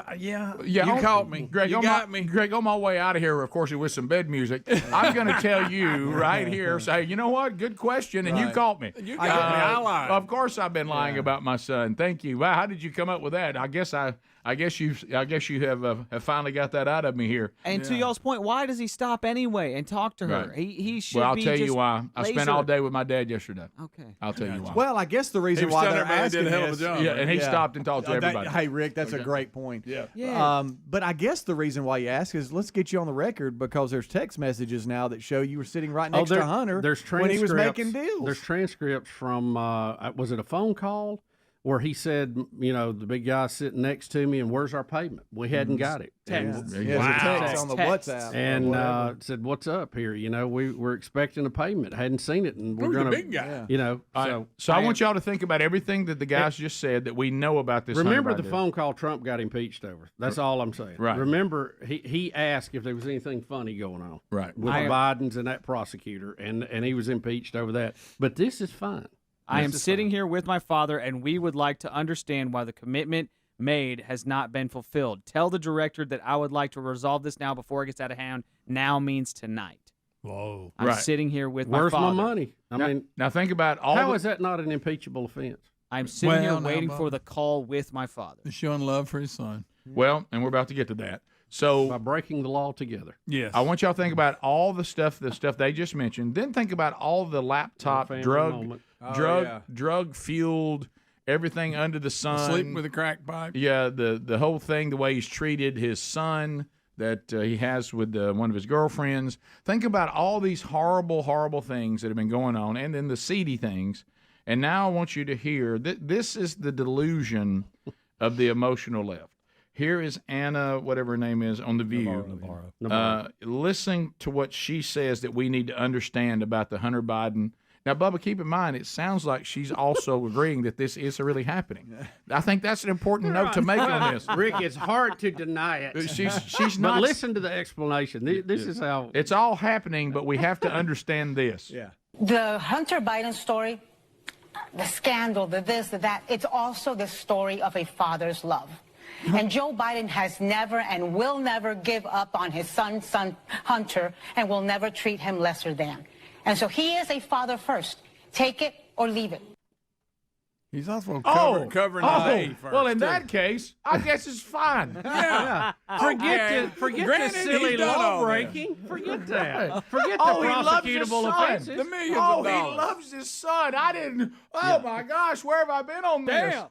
caught me, Greg. You got me, Greg. On my way out of here, of course, with some bed music, I'm going to tell you right here. Say, you know what? Good question, and you caught me. You got me. I lied. Of course, I've been lying about my son. Thank you. Wow, how did you come up with that? I guess you have finally got that out of me here. And to y'all's point, why does he stop anyway and talk to her? Right. He should. Well, I'll be tell you just why. I spent laser. all day with my dad yesterday. Okay. I'll tell you why. Well, I guess the reason He was why telling they're everybody he asking did a hell of a this, job. Yeah, and he stopped and talked to everybody. Hey, Rick, that's a great point. Yeah. But I guess the reason why you ask is let's get you on the record because there's text messages now that show you were sitting right next to Hunter when he was making deals. There's transcripts from, was it a phone call where he said, the big guy sitting next to me, and where's our payment? We hadn't got it. Text. And, Text on the WhatsApp. And said, what's up here? We're expecting a payment. Hadn't seen it, and we're going to. big guy. So I want y'all to think about everything that the guys just said that we know about this. Remember Hunter the Biden phone call Trump got impeached over. That's all I'm saying. Right. Remember, he asked if there was anything funny going on. Right. With the Bidens and that prosecutor, and he was impeached over that. But this is fine. I am sitting here with my father, and we would like to understand why the commitment made has not been fulfilled. Tell the director that I would like to resolve this now before it gets out of hand. Now means tonight. Whoa. I'm sitting here with my Where's father. my money? Now think about all. How is that not an impeachable offense? I'm sitting here waiting for the call with my father. He's showing love for his son. Well, and we're about to get to that. So by breaking the law together. Yes. I want y'all to think about all the stuff they just mentioned. Then think about all the laptop drug fueled everything under the sun. Sleep with a crack pipe. Yeah, the whole thing, the way he's treated his son that he has with one of his girlfriends. Think about all these horrible, horrible things that have been going on, and then the seedy things. And now I want you to hear this is the delusion of the emotional left. Here is Anna, whatever her name is, on The View. Navarro. Listen to what she says that we need to understand about the Hunter Biden. Now, Bubba, keep in mind, it sounds like she's also agreeing that this is really happening. I think that's an important note to make on this. Rick, it's hard to deny it. She's not. But listen to the explanation. This is how. It's all happening, but we have to understand this. Yeah. The Hunter Biden story, the scandal, the this, the that. It's also the story of a father's love. And Joe Biden has never and will never give up on his son Hunter, and will never treat him lesser than. And so he is a father first. Take it or leave it. He's also Oh, covering his A first. well, in too. that case, I guess it's fine. Yeah. Forget Granted, the silly he's done all law that. breaking. Forget that. Forget Oh, the he loves his prosecutable son. offenses. The millions Oh, of he dollars. loves his son. I didn't. Oh my gosh, where have I been on this?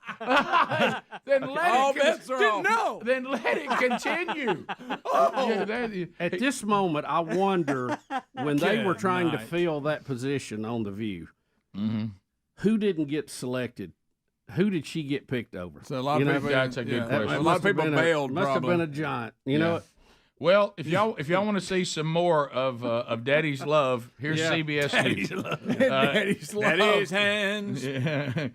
Then let All it. bets are off. Then let it continue. Oh, At this moment, I wonder when they were Good trying to night. fill that position on The View, who didn't get selected? Who did she get picked over? So a lot of people. that's a good question. A lot of people bailed. Must have probably. been a giant. You know, Well, if y'all want to see some more of Daddy's love, here's Yeah. CBS Daddy's News. love. Daddy's love. Daddy's hands. Yeah.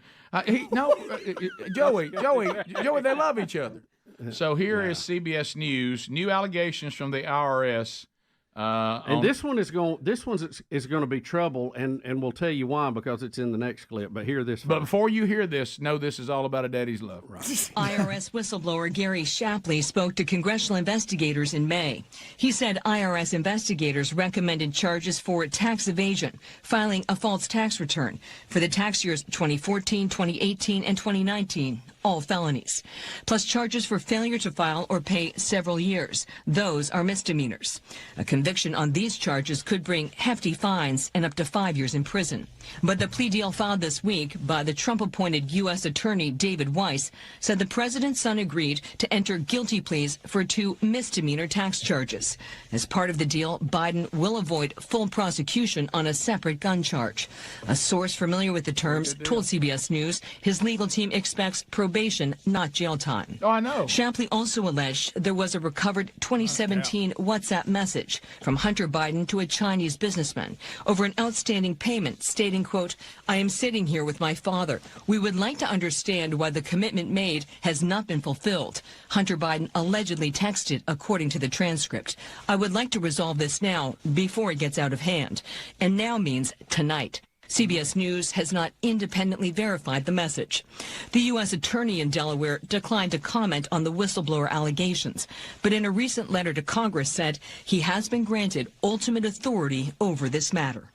Joey, they love each other. So here is CBS News. New allegations from the IRS. and this one is going. This one's is going to be trouble, and we'll tell you why because it's in the next clip. But hear this. But first. before you hear this, know this is all about a daddy's love. Right. IRS whistleblower Gary Shapley spoke to congressional investigators in May. He said IRS investigators recommended charges for tax evasion, filing a false tax return for the tax years 2014, 2018, and 2019, all felonies, plus charges for failure to file or pay several years. Those are misdemeanors. A conviction on these charges could bring hefty fines and up to 5 years in prison. But the plea deal filed this week by the Trump-appointed U.S. Attorney David Weiss said the president's son agreed to enter guilty pleas for 2 misdemeanor tax charges. As part of the deal, Biden will avoid full prosecution on a separate gun charge. A source familiar with the terms told CBS News his legal team expects probation, not jail time. Oh, I know. Shapley also alleged there was a recovered 2017 WhatsApp message from Hunter Biden to a Chinese businessman over an outstanding payment stating, quote, "I am sitting here with my father. We would like to understand why the commitment made has not been fulfilled." Hunter Biden allegedly texted, according to the transcript, "I would like to resolve this now before it gets out of hand." And now means tonight. CBS News has not independently verified the message. The U.S. Attorney in Delaware declined to comment on the whistleblower allegations, but in a recent letter to Congress said he has been granted ultimate authority over this matter.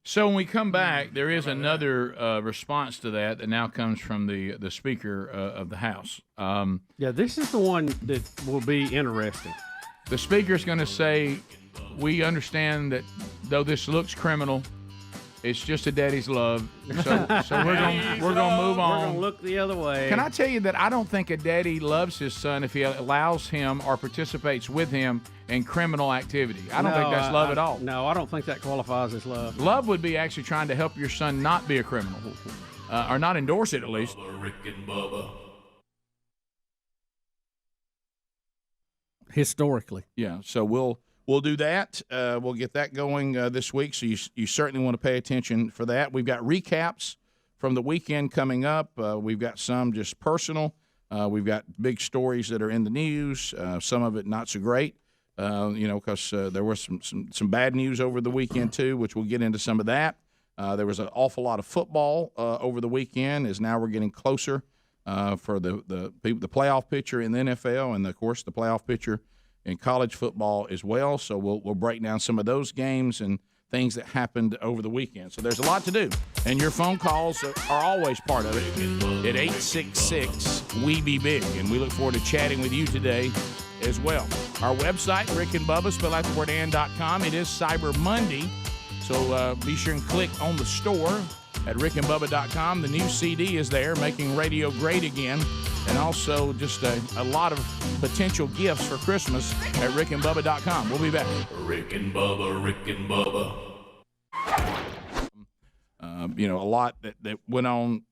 So when we come back, there is another response to that now comes from the Speaker of the House. Yeah, this is the one that will be interesting. The Speaker is going to say, we understand that though this looks criminal, it's just a daddy's love. So we're gonna move on. We're gonna look the other way. Can I tell you that I don't think a daddy loves his son if he allows him or participates with him in criminal activity. I don't think that's love at all. No, I don't think that qualifies as love. Love would be actually trying to help your son not be a criminal, or not endorse it at least. Rick and Bubba. Historically. Yeah, so we'll do that. We'll get that going this week, so you certainly want to pay attention for that. We've got recaps from the weekend coming up. We've got some just personal. We've got big stories that are in the news, some of it not so great, because there was some bad news over the weekend too, which we'll get into some of that. There was an awful lot of football over the weekend, as now we're getting closer for the playoff picture in the NFL and, of course, the playoff picture in college football as well. So we'll break down some of those games and things that happened over the weekend. So there's a lot to do, and your phone calls are always part of it at 866-WE-BE-BIG, and we look forward to chatting with you today as well. Our website, Rick and Bubba, spell out the word and.com. It is Cyber Monday, so be sure and click on the store at rickandbubba.com. The new CD is there, Making Radio Great Again, and also just a lot of potential gifts for Christmas at rickandbubba.com. We'll be back. Rick and Bubba, Rick and Bubba. A lot that went on,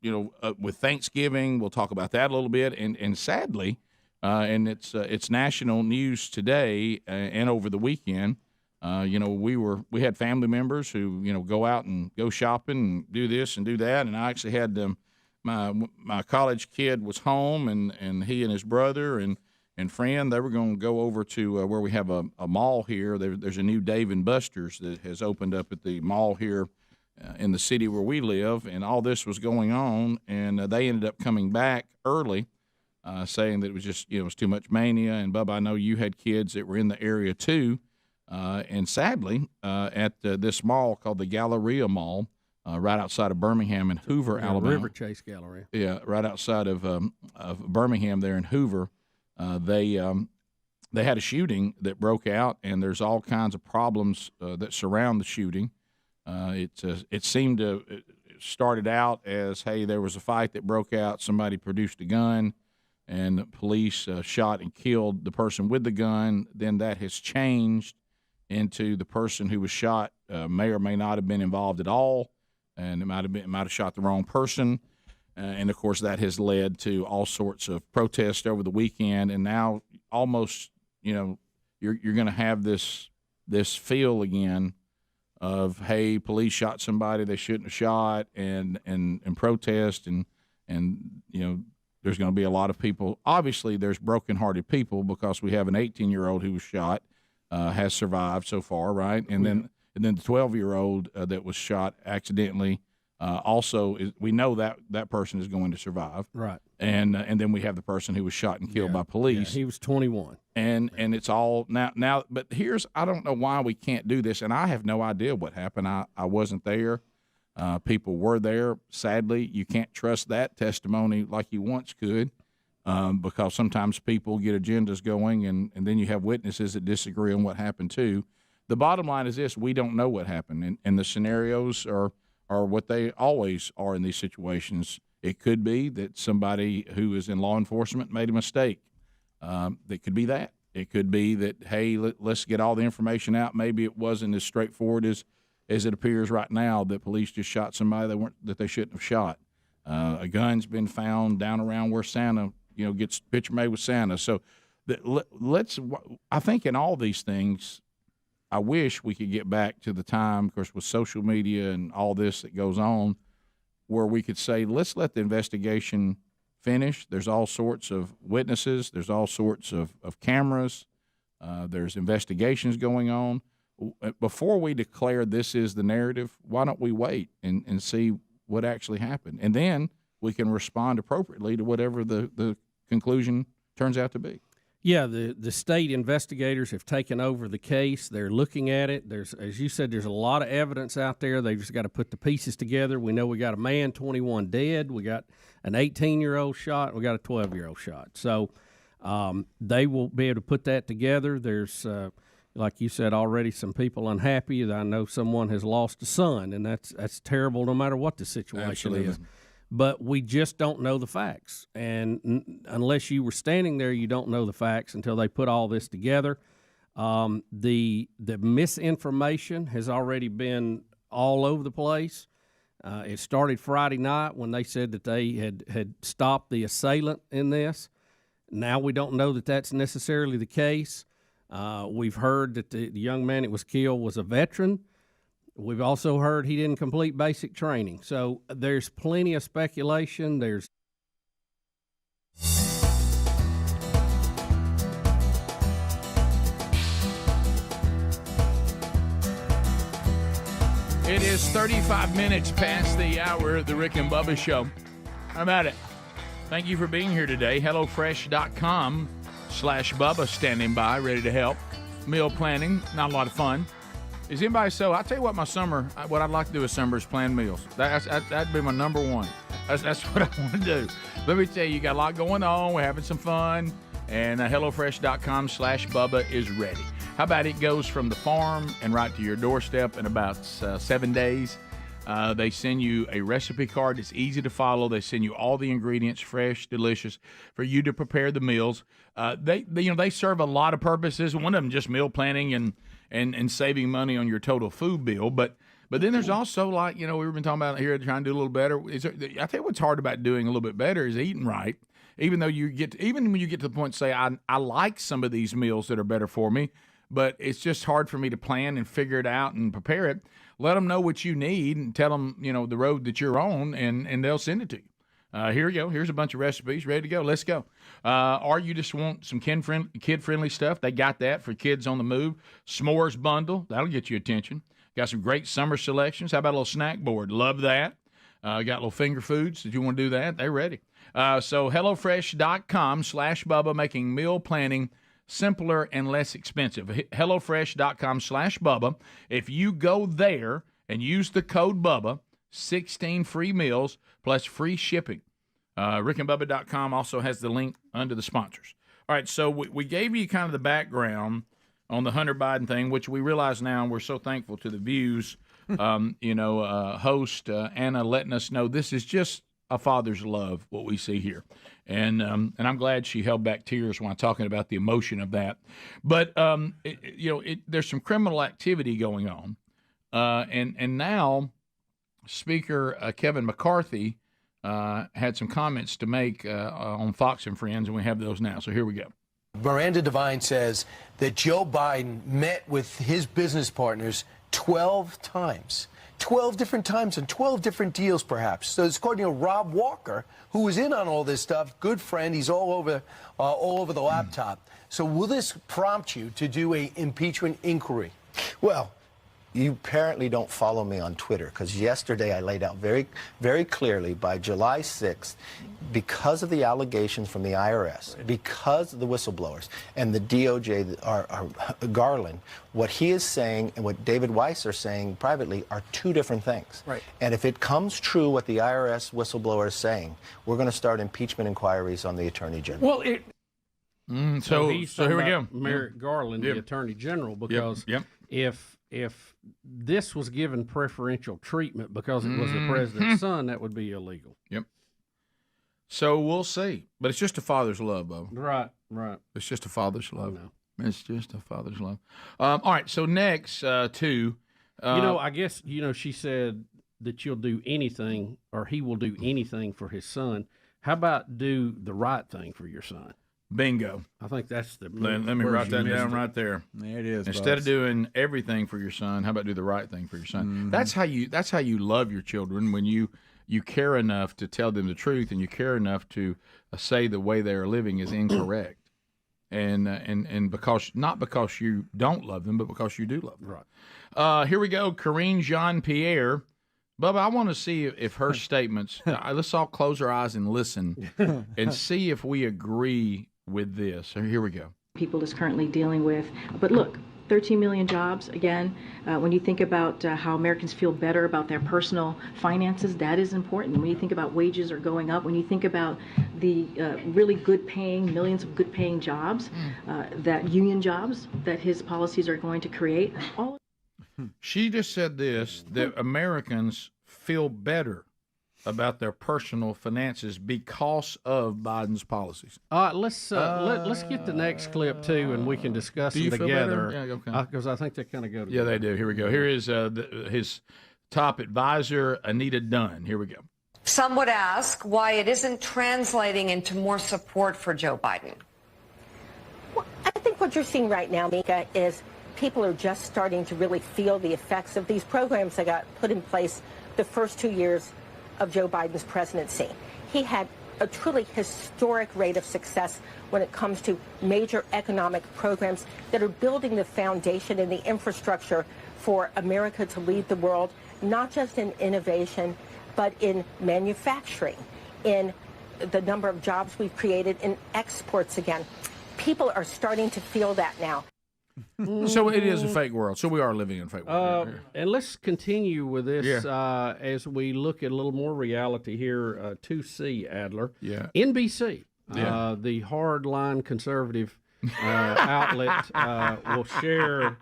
with Thanksgiving. We'll talk about that a little bit. And sadly, and it's national news today and over the weekend. We had family members who, go out and go shopping and do this and do that. And I actually had my college kid was home, and he and his brother and friend, they were going to go over to where we have a mall here. There's a new Dave & Buster's that has opened up at the mall here in the city where we live, and all this was going on, and they ended up coming back early, saying that it was just, it was too much mania. And Bubba, I know you had kids that were in the area too, and sadly, at this mall called the Galleria Mall, right outside of Birmingham and Hoover, Alabama. River Chase Galleria. Yeah, right outside of Birmingham there in Hoover. They had a shooting that broke out, and there's all kinds of problems that surround the shooting. It seemed to it started out as, hey, there was a fight that broke out. Somebody produced a gun, and the police shot and killed the person with the gun. Then that has changed into the person who was shot may or may not have been involved at all, and it might have shot the wrong person. And of course, that has led to all sorts of protests over the weekend. And now, almost, you're going to have this feel again of, hey, police shot somebody they shouldn't have shot, and protest, and there's going to be a lot of people. Obviously, there's broken-hearted people because we have an 18-year-old who was shot, has survived so far, right? And then the 12-year-old that was shot accidentally. Also, we know that person is going to survive, right? And then we have the person who was shot and killed by police. Yeah, he was 21, and it's all now. But I don't know why we can't do this, and I have no idea what happened. I wasn't there. People were there. Sadly, you can't trust that testimony like you once could, because sometimes people get agendas going, and then you have witnesses that disagree on what happened too. The bottom line is this: we don't know what happened, and the scenarios are what they always are in these situations. It could be that somebody who is in law enforcement made a mistake. It could be that. It could be that, hey, let's get all the information out. Maybe it wasn't as straightforward as it appears right now, that police just shot somebody that they shouldn't have shot. A gun's been found down around where Santa, gets picture made with Santa. So I think in all these things, I wish we could get back to the time, of course, with social media and all this that goes on, where we could say, let's let the investigation finish. There's all sorts of witnesses. There's all sorts of cameras. There's investigations going on. Before we declare this is the narrative, why don't we wait and see what actually happened? And then we can respond appropriately to whatever the conclusion turns out to be. Yeah, the state investigators have taken over the case. They're looking at it. There's, as you said, there's a lot of evidence out there. They've just got to put the pieces together. We know we got a man, 21, dead. We got an 18-year-old shot. We got a 12-year-old shot. So they will be able to put that together. There's, like you said already, some people unhappy. I know someone has lost a son, and that's terrible no matter what the situation is. But we just don't know the facts. And unless you were standing there, you don't know the facts until they put all this together. The misinformation has already been all over the place. It started Friday night when they said that they had stopped the assailant in this. Now we don't know that that's necessarily the case. We've heard that the young man that was killed was a veteran. We've also heard he didn't complete basic training. So there's plenty of speculation. It is 35 minutes past the hour of the Rick and Bubba Show. How about it? Thank you for being here today. HelloFresh.com/Bubba standing by, ready to help. Meal planning, not a lot of fun. Is anybody I'll tell you what, what I'd like to do this summer is plan meals. That'd be my number one. That's what I want to do. Let me tell you got a lot going on. We're having some fun. And HelloFresh.com/Bubba is ready. How about it goes from the farm and right to your doorstep in about 7 days. They send you a recipe card. It's easy to follow. They send you all the ingredients, fresh, delicious, for you to prepare the meals. They serve a lot of purposes. One of them just meal planning and saving money on your total food bill. But then there's also, like, we've been talking about here, trying to do a little better. I think what's hard about doing a little bit better is eating right. Even when you get to the point, say, I like some of these meals that are better for me, but it's just hard for me to plan and figure it out and prepare it. Let them know what you need and tell them, the road that you're on, and they'll send it to you. Here you go. Here's a bunch of recipes ready to go. Let's go. Or you just want some kid-friendly stuff. They got that for kids on the move. S'mores bundle. That'll get you attention. Got some great summer selections. How about a little snack board? Love that. Got little finger foods. Did you want to do that? They're ready. So HelloFresh.com/Bubba, making meal planning simpler and less expensive. HelloFresh.com/Bubba. If you go there and use the code Bubba, 16 free meals plus free shipping. RickandBubba.com also has the link under the sponsors. All right, so we gave you kind of the background on the Hunter Biden thing, which we realize now, and we're so thankful to the Views, host Anna letting us know this is just a father's love, what we see here. And I'm glad she held back tears when talking about the emotion of that. But, there's some criminal activity going on. And now Speaker Kevin McCarthy had some comments to make on Fox and Friends, and we have those now. So here we go. Miranda Devine says that Joe Biden met with his business partners 12 times. 12 different times and 12 different deals, perhaps. So it's according to Rob Walker, who was in on all this stuff, good friend. He's all over the laptop. So will this prompt you to do a impeachment inquiry? Well, you apparently don't follow me on Twitter, because yesterday I laid out very, very clearly by July 6th, because of the allegations from the IRS, because of the whistleblowers and the DOJ, Garland, what he is saying and what David Weiss are saying privately are two different things. Right. And if it comes true what the IRS whistleblower is saying, we're going to start impeachment inquiries on the Attorney General. Well, so here we go. Merrick Garland, the Attorney General, because if this was given preferential treatment because it was the president's son, that would be illegal. Yep. So we'll see. But it's just a father's love, Bubba. Right. It's just a father's love. It's just a father's love. All right, so next, I guess, she said that you'll do anything, or he will do anything for his son. How about do the right thing for your son? Bingo. I think that's the. Let me write that down right there. There it is. Instead of doing everything for your son, how about do the right thing for your son? Mm-hmm. That's how you love your children, when you care enough to tell them the truth, and you care enough to say the way they are living is incorrect, and because not because you don't love them, but because you do love them. Right. Here we go. Karine Jean-Pierre. Bubba, I want to see if her statements. Let's all close our eyes and listen, and see if we agree with this. So here we go. People is currently dealing with. But look, 13 million jobs, again, when you think about how Americans feel better about their personal finances, that is important. When you think about wages are going up, when you think about the really good paying, millions of good paying jobs, that union jobs that his policies are going to create. She just said this, that Americans feel better about their personal finances because of Biden's policies. All right, let's get the next clip too, and we can discuss them together. Because I think they kind of go together. Yeah, they do. Here we go. Here is his top advisor, Anita Dunn. Here we go. Some would ask why it isn't translating into more support for Joe Biden. Well, I think what you're seeing right now, Mika, is people are just starting to really feel the effects of these programs that got put in place the first 2 years of Joe Biden's presidency. He had a truly historic rate of success when it comes to major economic programs that are building the foundation and the infrastructure for America to lead the world, not just in innovation, but in manufacturing, in the number of jobs we've created, in exports again. People are starting to feel that now. So it is a fake world. So we are living in a fake world. And let's continue with this as we look at a little more reality here. 2C, Adler. Yeah. NBC, the hardline conservative outlet, will share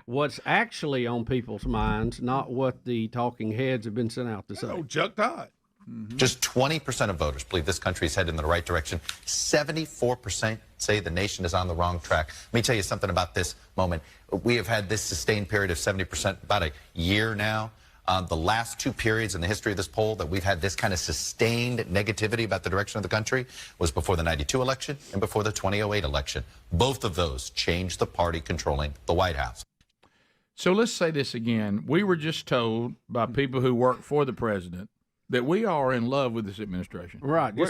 what's actually on people's minds, not what the talking heads have been sent out to say. Oh, Chuck Todd. Just 20% of voters believe this country is headed in the right direction. 74% say the nation is on the wrong track. Let me tell you something about this moment. We have had this sustained period of 70% about a year now. The last two periods in the history of this poll that we've had this kind of sustained negativity about the direction of the country was before the 92 election and before the 2008 election. Both of those changed the party controlling the White House. So let's say this again. We were just told by people who work for the president that we are in love with this administration. Right. We're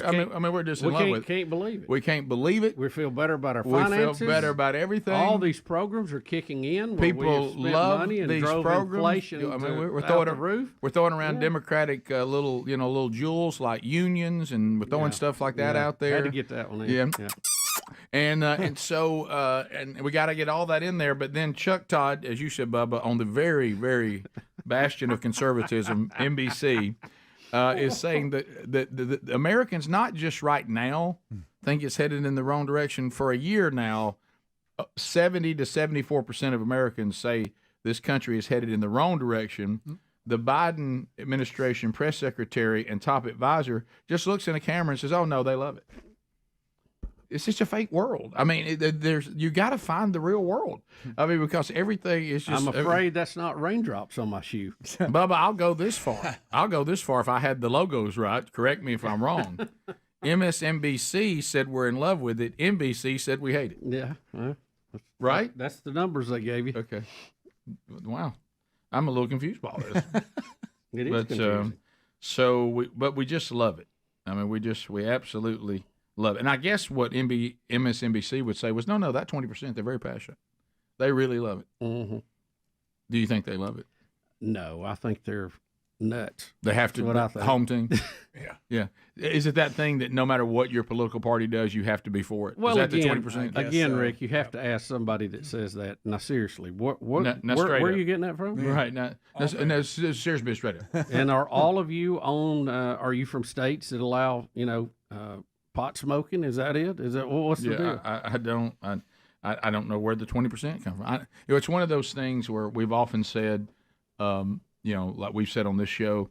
just in love with it. Can't believe it. We can't believe it. We feel better about our We finances. feel better about everything. All these programs are kicking in. Where we People have spent love money and these drove programs. inflation we're out throwing the roof. We're throwing around Democratic little jewels like unions, and we're throwing stuff like that out there. Had to get that one in. Yeah. And so and we got to get all that in there. But then Chuck Todd, as you said, Bubba, on the very, very bastion of conservatism, NBC, is saying that the Americans, not just right now, think it's headed in the wrong direction. For a year now, 70 to 74% of Americans say this country is headed in the wrong direction. The Biden administration press secretary and top advisor just looks in the camera and says, "Oh no, they love it." It's just a fake world. I mean, you got to find the real world. I mean, because everything is just. I'm afraid that's not raindrops on my shoe. Bubba, I'll go this far. If I had the logos right. Correct me if I'm wrong. MSNBC said we're in love with it. NBC said we hate it. Yeah. Right? That's the numbers they gave you. Okay. Wow. I'm a little confused by all this. It is confusing. But we just love it. I mean, we absolutely love it. And I guess what MSNBC would say was, no, that 20%, they're very passionate. They really love it. Mm-hmm. Do you think they love it? No, I think they're nuts. They have to. That's what I think. Home team. Yeah. Is it that thing that no matter what your political party does, you have to be for it? Well, is that again, the 20%? Again, Rick, you have to ask somebody that says that. Now, seriously, where are you getting that from? Right. No, serious business right there. And are all of you are you from states that allow, pot smoking? Is that it? Is that what's the deal? I don't know where the 20% come from. It's one of those things where we've often said, like we've said on this show,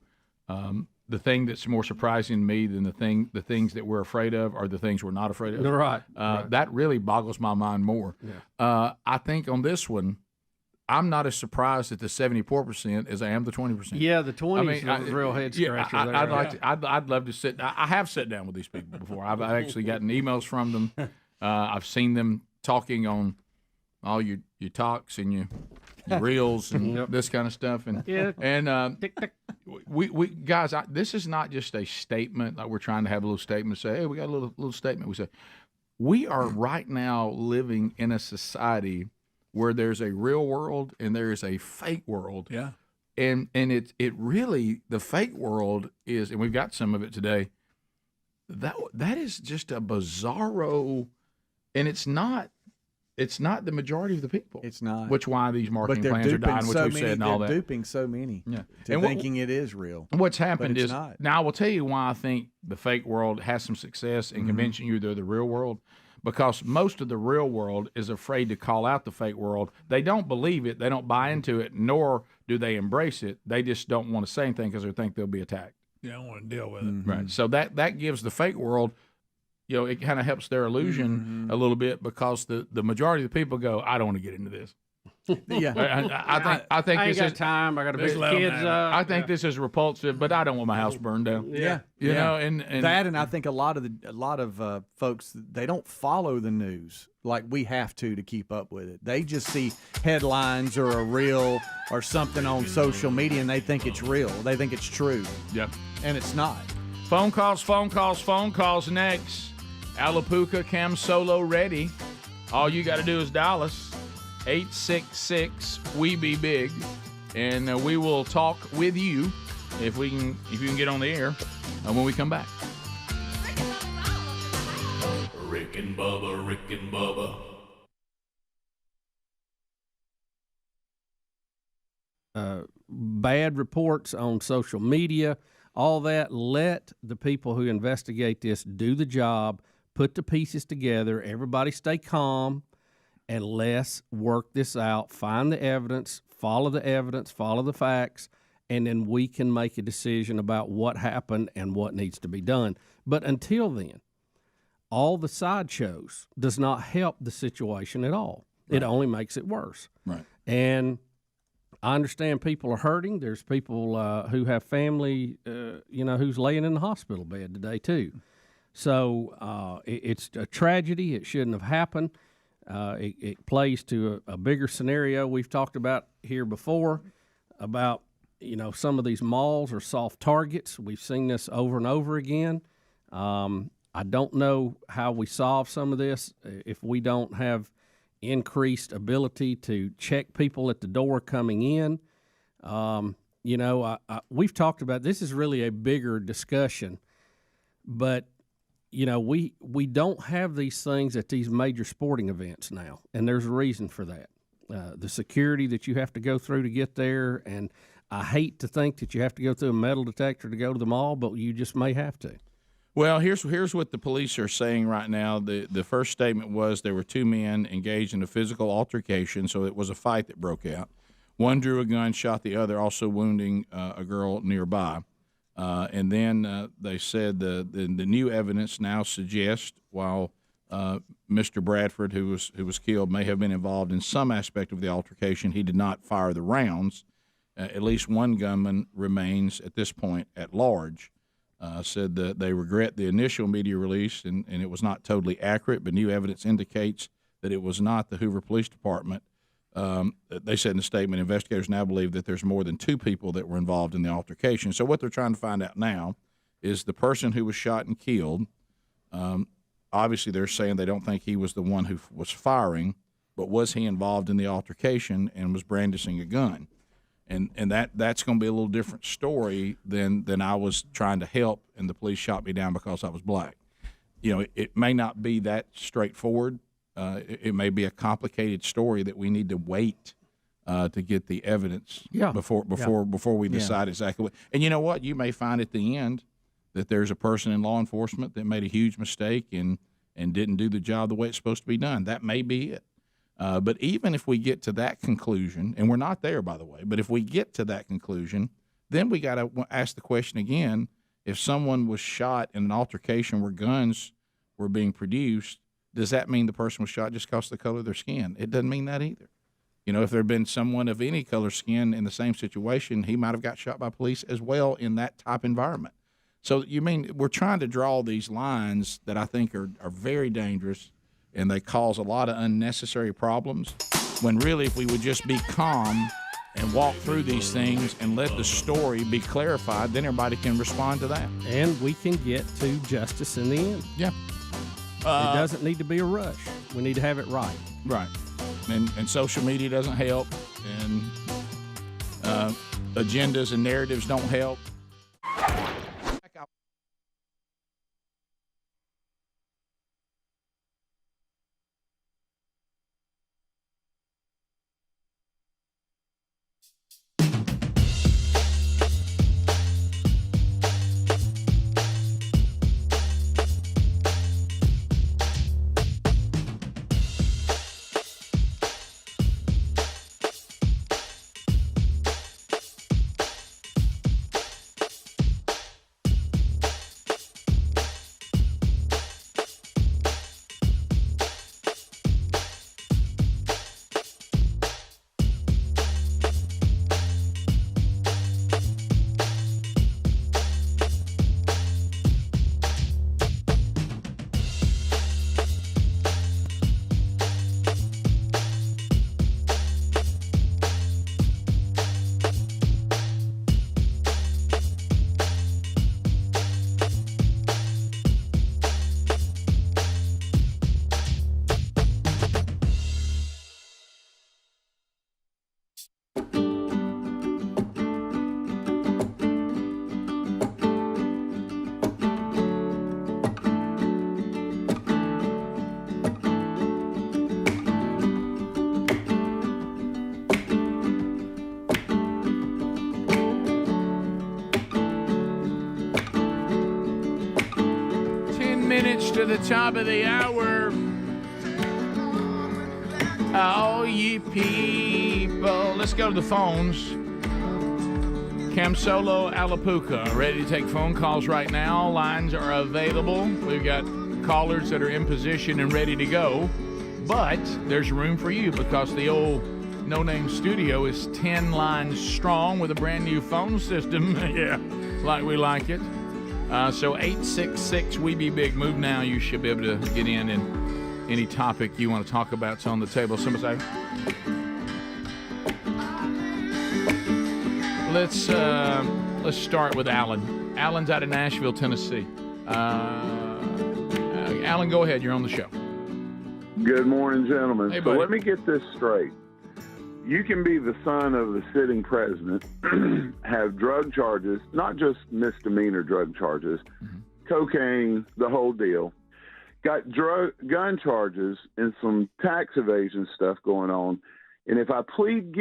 the thing that's more surprising to me than the things that we're afraid of are the things we're not afraid of. Right. That really boggles my mind more. Yeah. I think on this one, I'm not as surprised at the 74% as I am the 20%. Yeah, the 20 is a real head scratcher. I'd love to sit. I have sat down with these people before. I've actually gotten emails from them. I've seen them talking on all your talks and your reels and this kind of stuff. And we guys, this is not just a statement like we're trying to have a little statement. Say, hey, we got a little statement. We say we are right now living in a society where there's a real world and there is a fake world. Yeah. And it really, the fake world is, and we've got some of it today, that is just a bizarro, and it's not the majority of the people. It's not. Which why these marketing plans are dying, which we've said and all that. They're duping so many and thinking it is real. What's happened is, not. now I will tell you why I think the fake world has some success in convincing you they're the real world. Because most of the real world is afraid to call out the fake world. They don't believe it. They don't buy into it, nor do they embrace it. They just don't want to say anything because they think they'll be attacked. You don't want to deal with it. Right. So that gives the fake world, it kind of helps their illusion a little bit because the majority of the people go, I don't want to get into this. Yeah, I think I this ain't is got time. I got to pick the kids up. I think this is repulsive, but I don't want my house burned down. Yeah, you know, and I think a lot of folks, they don't follow the news like we have to keep up with it. They just see headlines or a reel or something on social media and they think it's real. They think it's true. Yep, and it's not. Phone calls next. Alapuca Cam Solo ready. All you got to do is dial us. 866-WE-BE-BIG, and we will talk with you if you can get on the air when we come back. Rick and Bubba. Bad reports on social media, all that. Let the people who investigate this do the job, put the pieces together. Everybody stay calm. And let's work this out, find the evidence, follow the facts, and then we can make a decision about what happened and what needs to be done. But until then, all the sideshows does not help the situation at all. Right. It only makes it worse. Right. And I understand people are hurting. There's people who have family, who's laying in the hospital bed today too. So it's a tragedy. It shouldn't have happened. It plays to a bigger scenario we've talked about here before about some of these malls are soft targets. We've seen this over and over again. I don't know how we solve some of this if we don't have increased ability to check people at the door coming in. We've talked about this is really a bigger discussion, but we don't have these things at these major sporting events now, and there's a reason for that. The security that you have to go through to get there, and I hate to think that you have to go through a metal detector to go to the mall, but you just may have to. Well, here's what the police are saying right now. The first statement was there were two men engaged in a physical altercation, so it was a fight that broke out. One drew a gun, shot the other, also wounding a girl nearby. And then they said the new evidence now suggests while Mr. Bradford, who was killed, may have been involved in some aspect of the altercation, he did not fire the rounds. At least one gunman remains at this point at large. Said that they regret the initial media release and it was not totally accurate, but new evidence indicates that it was not the Hoover Police Department. They said in the statement, investigators now believe that there's more than two people that were involved in the altercation. So what they're trying to find out now is the person who was shot and killed. Obviously, they're saying they don't think he was the one who was firing, but was he involved in the altercation and was brandishing a gun? And that's going to be a little different story than I was trying to help and the police shot me down because I was black. It may not be that straightforward. It may be a complicated story that we need to wait to get the evidence before we decide exactly what. And you know what? You may find at the end that there's a person in law enforcement that made a huge mistake and didn't do the job the way it's supposed to be done. That may be it. But even if we get to that conclusion, and we're not there, by the way, but if we get to that conclusion, then we got to ask the question again, if someone was shot in an altercation where guns were being produced, does that mean the person was shot just because of the color of their skin? It doesn't mean that either. If there had been someone of any color skin in the same situation, he might have got shot by police as well in that type environment. So we're trying to draw these lines that I think are very dangerous, and they cause a lot of unnecessary problems, when really if we would just be calm and walk through these things and let the story be clarified, then everybody can respond to that. And we can get to justice in the end. Yeah. It doesn't need to be a rush. We need to have it right. Right. And social media doesn't help, and agendas and narratives don't help. 10 minutes to the top of the hour. All ye people. Let's go to the phones. Cam Solo, Alapuca, ready to take phone calls right now. Lines are available. We've got callers that are in position and ready to go. But there's room for you because the old No Name Studio is 10 lines strong with a brand new phone system. Yeah, like we like it. So 866-WE-BE-BIG. Move now. You should be able to get in and any topic you want to talk about is on the table. Somebody say. let's start with Alan. Alan's out of Nashville, Tennessee. Alan, go ahead. You're on the show. Good morning, gentlemen. Hey, so buddy. let me get this straight. You can be the son of the sitting president, have drug charges, not just misdemeanor drug charges, cocaine, the whole deal. Got gun charges and some tax evasion stuff going on. And if I plead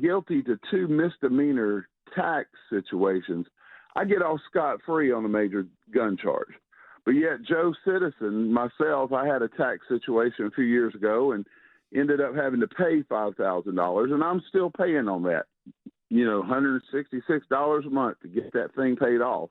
guilty to 2 misdemeanor tax situations, I get off scot-free on a major gun charge. But yet Joe Citizen, myself, I had a tax situation a few years ago and ended up having to pay $5,000, and I'm still paying on that, $166 a month to get that thing paid off.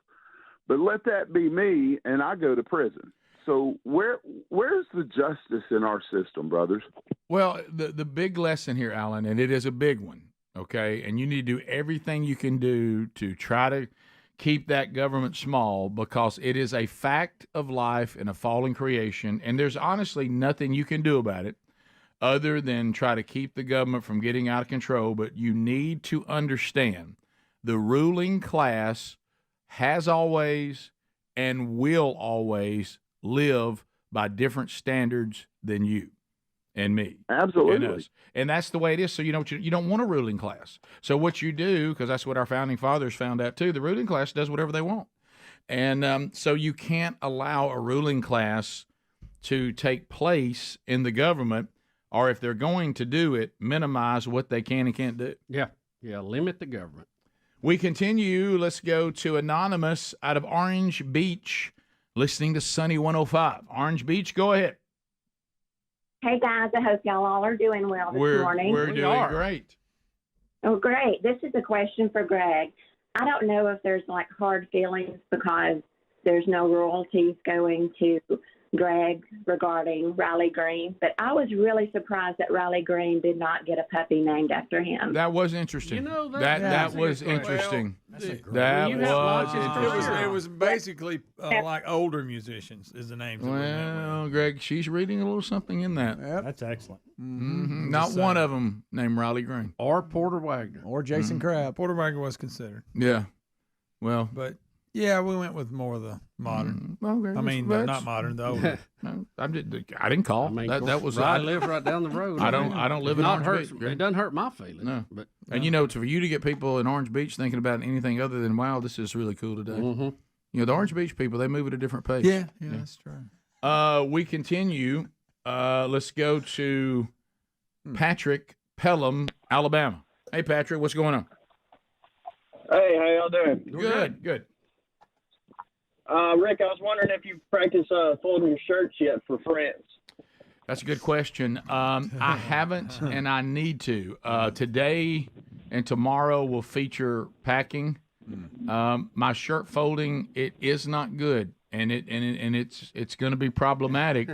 But let that be me, and I go to prison. So where's the justice in our system, brothers? Well, the big lesson here, Alan, and it is a big one, okay? And you need to do everything you can do to try to keep that government small, because it is a fact of life in a fallen creation, and there's honestly nothing you can do about it other than try to keep the government from getting out of control. But you need to understand the ruling class has always and will always live by different standards than you and me. Absolutely. And us. And that's the way it is. So you don't want a ruling class. So what you do, because that's what our founding fathers found out too, the ruling class does whatever they want. And so you can't allow a ruling class to take place in the government, or if they're going to do it, minimize what they can and can't do. Yeah, limit the government. We continue. Let's go to Anonymous out of Orange Beach, listening to Sunny 105. Orange Beach, go ahead. Hey, guys, I hope y'all all are doing well this morning. We're doing great. Oh, great. This is a question for Greg. I don't know if there's like hard feelings because there's no royalties going to Greg regarding Riley Green, but I was really surprised that Riley Green did not get a puppy named after him. That was interesting. That was interesting. It was basically like older musicians is the names. Well, Greg, she's reading a little something in that. That's excellent. Mm-hmm. Not one of them named Riley Green. Or Porter Wagner. Or Jason Crabb. Porter Wagner was considered. Yeah. Well. But, yeah, we went with more of the modern. Okay, I mean, not modern, the older. No, I didn't call. that was. I live right down the road. I don't live in Orange Beach. It doesn't hurt my feelings. No. But and for you to get people in Orange Beach thinking about anything other than, wow, this is really cool today. Mm-hmm. The Orange Beach people, they move at a different pace. Yeah, that's true. We continue. Let's go to Patrick Pelham, Alabama. Hey, Patrick, what's going on? Hey, how y'all doing? Good. Rick, I was wondering if you practice folding your shirts yet for friends. That's a good question. I haven't, and I need to. Today and tomorrow will feature packing. My shirt folding, it is not good, and it's going to be problematic.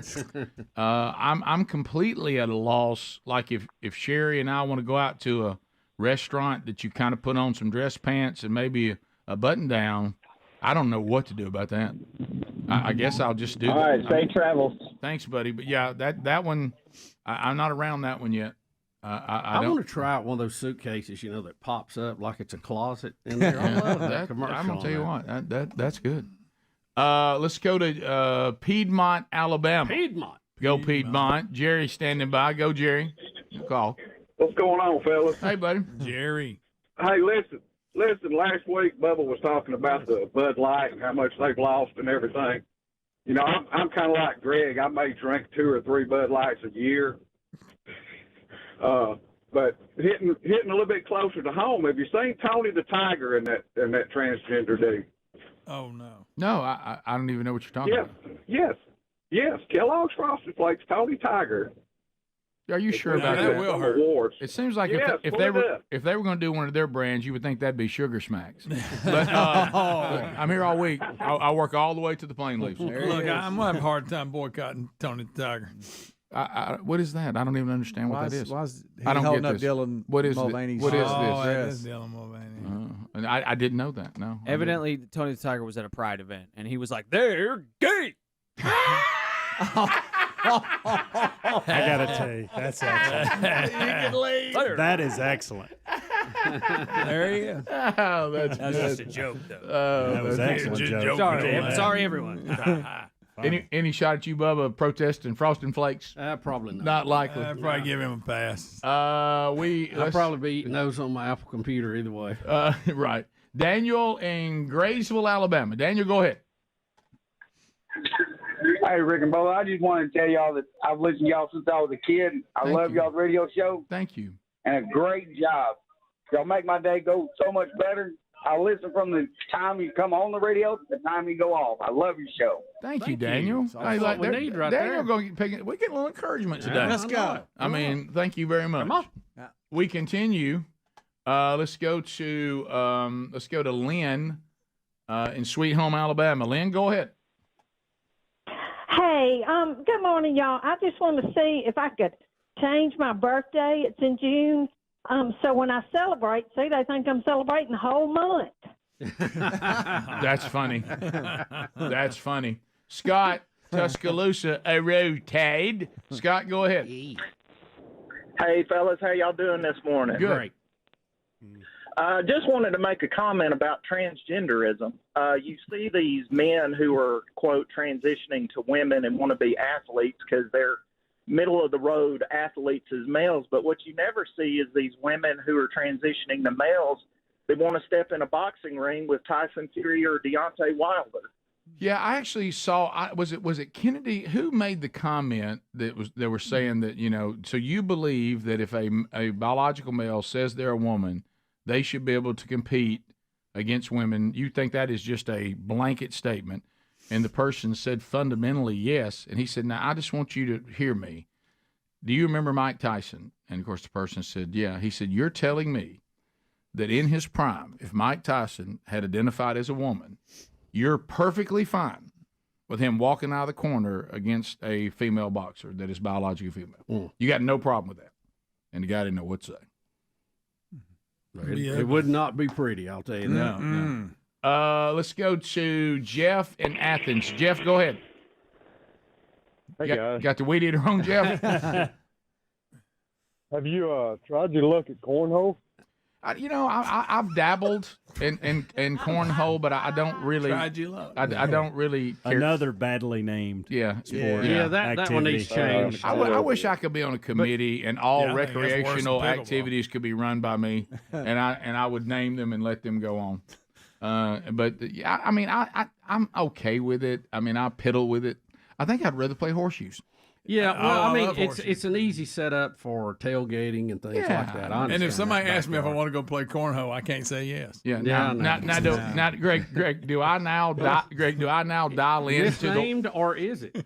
I'm completely at a loss. Like if Sherry and I want to go out to a restaurant that you kind of put on some dress pants and maybe a button down, I don't know what to do about that. I guess I'll just do. All right, safe travels. Thanks, buddy. But yeah, that one, I'm not around that one yet. I want to try out one of those suitcases, that pops up like it's a closet in there. I love that commercial. I'm gonna tell you what, that's good. Let's go to Piedmont, Alabama. Go Piedmont. Jerry standing by. Go Jerry. Call. What's going on, fellas? Hey, buddy. Jerry. Hey, listen. Last week Bubba was talking about the Bud Light and how much they've lost and everything. I'm kind of like Greg. I may drink 2 or 3 Bud Lights a year. But hitting a little bit closer to home, have you seen Tony the Tiger in that transgender dude? Oh no. No, I don't even know what you're talking about. Yes. Kellogg's Frosted Flakes, Tony Tiger. Are you sure about that? Will hurt. Awards. It seems like if they were going to do one of their brands, you would think that'd be Sugar Smacks. But I'm here all week. I work all the way to the plane leaves. Look, I'm having a hard time boycotting Tony the Tiger. What is that? I don't even understand what that is. Why is he I don't holding get up this. Dylan What is Mulvaney's What is Oh, this? that is Dylan Mulvaney. And I didn't know that. No. Evidently, Tony the Tiger was at a Pride event, and he was like, "They're gay." I gotta tell you, that's excellent. You can leave. That is excellent. There he is. Oh, that's That was good. just a joke, though. That was an excellent joke. Sorry, everyone. Any shot at you, Bubba, protesting Frosting Flakes? Probably not. Not likely. I'd probably give him a pass. I'll probably be eating those on my Apple computer either way. Right. Daniel in Graysville, Alabama. Daniel, go ahead. Hey, Rick and Bubba, I just wanted to tell y'all that I've listened to y'all since I was a kid. I love y'all's radio show. Thank you. And a great job. Y'all make my day go so much better. I listen from the time you come on the radio to the time you go off. I love your show. Thank you, Daniel. That's what we need right Daniel, there. we get a little encouragement today. Let's go. I mean, thank you very much. We continue. Let's go to Lynn in Sweet Home, Alabama. Lynn, go ahead. Hey, good morning, y'all. I just want to see if I could change my birthday. It's in June. So when I celebrate, see, they think I'm celebrating the whole month. That's funny. That's funny. Scott, Tuscaloosa, a road. Scott, go ahead. Hey, fellas, how y'all doing this morning? Good. Just wanted to make a comment about transgenderism. You see these men who are, quote, transitioning to women and want to be athletes because they're middle-of-the-road athletes as males, but what you never see is these women who are transitioning to males that want to step in a boxing ring with Tyson Fury or Deontay Wilder. Yeah, I actually saw. Was it Kennedy who made the comment that they were saying that, you know, so you believe that if a biological male says they're a woman, they should be able to compete against women. You think that is just a blanket statement? And the person said fundamentally yes. And he said, now, I just want you to hear me. Do you remember Mike Tyson? And, of course, the person said, yeah. He said, you're telling me that in his prime, if Mike Tyson had identified as a woman, you're perfectly fine with him walking out of the corner against a female boxer that is biologically female. You got no problem with that. And the guy didn't know what to say. It would not be pretty, I'll tell you that. No. Let's go to Jeff in Athens. Jeff, go ahead. Hey, guys. Got the weed eater on, Jeff? Have you tried your luck at cornhole? I've dabbled in cornhole, but I don't really. Tried your luck. I don't really care. Another badly named. Sport. That one needs changed. I wish I could be on a committee and all recreational activities could be run by me, and I would name them and let them go on. I'm okay with it. I mean, I piddle with it. I think I'd rather play horseshoes. Yeah, well, I mean, it's an easy setup for tailgating and things like that. I And if somebody understand asks me if I want to go play cornhole, I can't say yes. Yeah, now, Greg, do I now dial in? Misnamed or is it?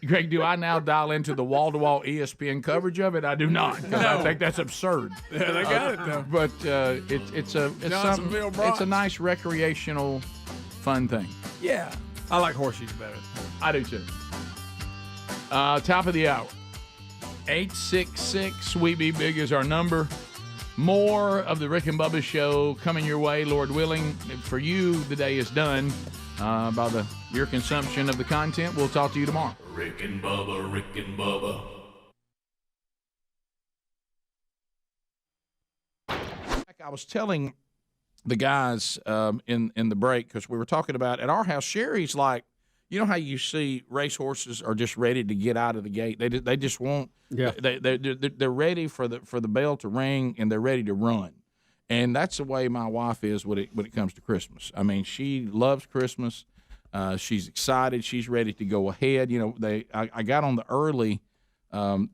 Greg, do I now dial into the wall-to-wall ESPN coverage of it? I do not, because I think that's absurd. Yeah, they got it though. But it's a nice recreational, fun thing. Yeah, I like horseshoes better. I do too. Top of the hour. 866 We Be Big is our number. More of the Rick and Bubba show coming your way, Lord willing. For you, the day is done by your consumption of the content. We'll talk to you tomorrow. Rick and Bubba, Rick and Bubba. I was telling the guys in the break, because we were talking about at our house, Sherry's like, you know how you see racehorses are just ready to get out of the gate. They just want they're ready for the bell to ring and they're ready to run, and that's the way my wife is when it comes to Christmas. I mean, she loves Christmas. She's excited. She's ready to go ahead. You know, I got on the early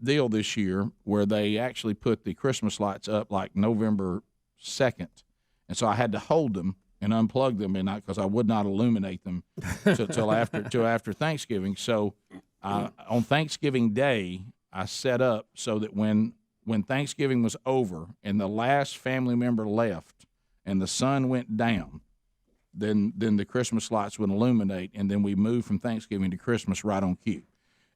deal this year where they actually put the Christmas lights up like November 2nd, and so I had to hold them and unplug them, and because I would not illuminate them till after Thanksgiving. So on Thanksgiving Day, I set up so that when Thanksgiving was over and the last family member left and the sun went down, then the Christmas lights would illuminate, and then we moved from Thanksgiving to Christmas right on cue.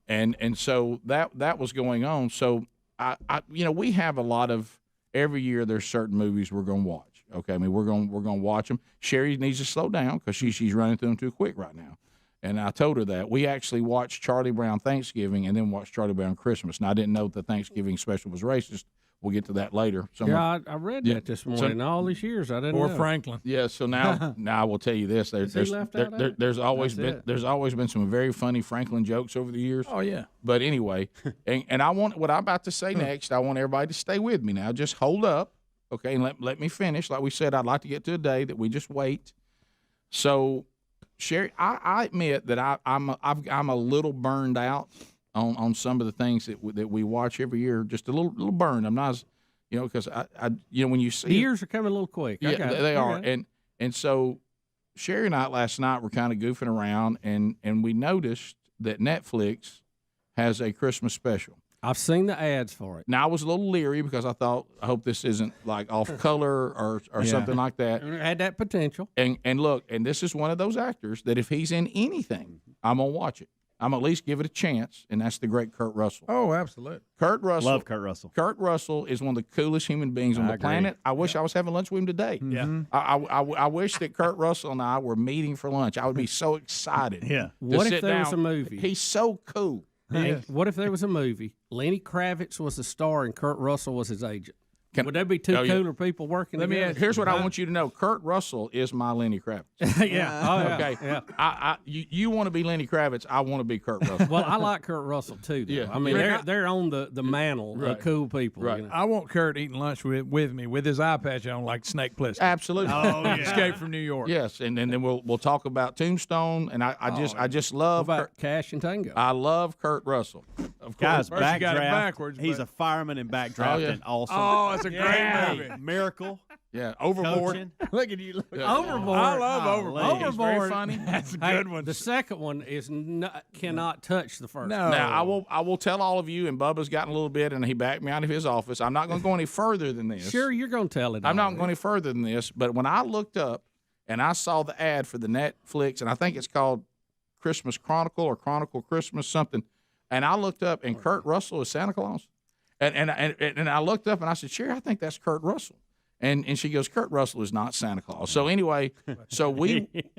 And so that was going on. So I we have a lot of, every year there's certain movies we're going to watch. Okay, I mean, we're going to watch them. Sherry needs to slow down because she's running through them too quick right now. And I told her that. We actually watched Charlie Brown Thanksgiving and then watched Charlie Brown Christmas. And I didn't know the Thanksgiving special was racist. we'll get to that later. Yeah, I read that this morning. All these years, I didn't know. Franklin. Yeah, so now I will tell you this. There's always been some very funny Franklin jokes over the years. Oh, yeah. But anyway, and I want what I'm about to say next. I want everybody to stay with me now. Just hold up, okay, and let me finish. Like we said, I'd like to get to a day that we just wait. So, Sherry, I admit that I'm a little burned out on some of the things that we watch every year. Just a little burned. I'm not as, because I when you see the years are coming a little quick. Yeah, they are. And so Sherry and I last night were kind of goofing around, and we noticed that Netflix has a Christmas special. I've seen the ads for it. Now, I was a little leery because I hope this isn't like off color or something like that. It had that potential. And look, and this is one of those actors that if he's in anything, I'm going to watch it. I'm at least give it a chance, and that's the great Kurt Russell. Oh, absolutely. Kurt Russell. Love Kurt Russell. Kurt Russell is one of the coolest human beings on the planet. I wish I was having lunch with him today. Yeah. I wish that Kurt Russell and I were meeting for lunch. I would be so excited. Yeah. What if there was a movie? He's so cool. What if there was a movie? Lenny Kravitz was the star and Kurt Russell was his agent. Would there be two cooler people working together? Here's what I want you to know. Kurt Russell is my Lenny Kravitz. Yeah. Oh, yeah. Okay. Yeah. You want to be Lenny Kravitz. I want to be Kurt Russell. Well, I like Kurt Russell, too. Though. Yeah. I mean, they're on the mantle of cool people. Right. I want Kurt eating lunch with me with his eye patch on like Snake Plissken. Absolutely. Oh, yeah. Escape from New York. Yes, and then we'll talk about Tombstone, and I just love Cash and Tango. I love Kurt Russell. Of Guys, course. Backdraft. He's a fireman in Backdraft and awesome. Oh, it's a great movie. Miracle. Yeah, Overboard. Coaching. Look at you. Overboard. I love Overboard. He's very funny. That's a good one. The second one is cannot touch the first. No. Now I will tell all of you, and Bubba's gotten a little bit, and he backed me out of his office. I'm not going to go any further than this. Sure, you're going to tell it. I'm not going any further than this. But when I looked up and I saw the ad for the Netflix, and I think it's called Christmas Chronicle or Chronicle Christmas something, and I looked up and Kurt Russell is Santa Claus, and I looked up and I said, Sherry, I think that's Kurt Russell. And she goes, Kurt Russell is not Santa Claus. So anyway,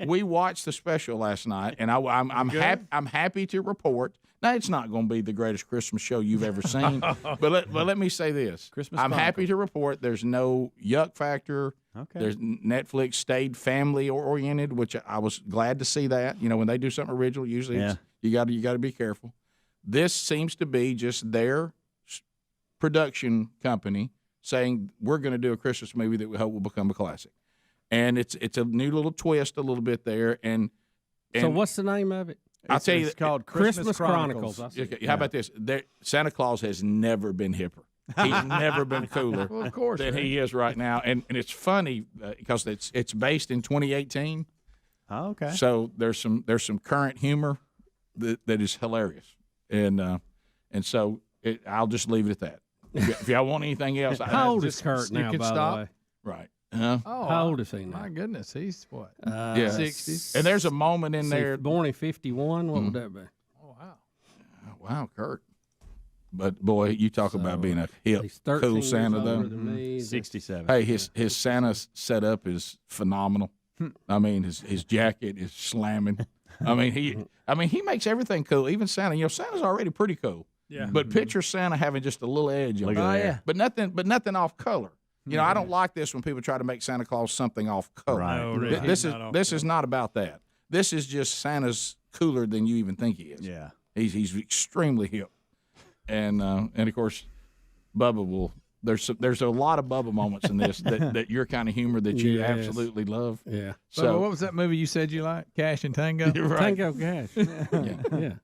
we watched the special last night, and I'm happy to report. Now it's not going to be the greatest Christmas show you've ever seen, but let me say this: I'm happy to report there's no yuck factor. Okay. There's Netflix stayed family oriented, which I was glad to see that. When they do something original, usually you got to be careful. This seems to be just their production company saying we're going to do a Christmas movie that we hope will become a classic, and it's a new little twist a little bit there. And so what's the name of it? I'll tell you, it's called Christmas Chronicles. Okay, how about this? Santa Claus has never been hipper. He's never been cooler Well, of course, than he is right now, and it's funny because it's based in 2018. Oh, okay. So there's some current humor that is hilarious, and so I'll just leave it at that. If y'all want anything else, how old is Kurt now? By the way, right? How old is he now? My goodness, he's what? 60s. And there's a moment in there. Born in 51. What would that be? Oh wow! Wow, Kurt. But boy, you talk about being a hip, cool Santa though. 67. Hey, his Santa setup is phenomenal. I mean, his jacket is slamming. I mean, he makes everything cool. Even Santa. Santa's already pretty cool. Yeah. But picture Santa having just a little edge on it. Oh, yeah. But nothing off color. I don't like this when people try to make Santa Claus something off color. Right. No, really. This is not about that. This is just Santa's cooler than you even think he is. Yeah. He's extremely hip. And of course, Bubba will. There's a lot of Bubba moments in this that your kind of humor that you absolutely love. Yeah. So what was that movie you said you liked? Cash and Tango. Right. Tango Cash. Yeah.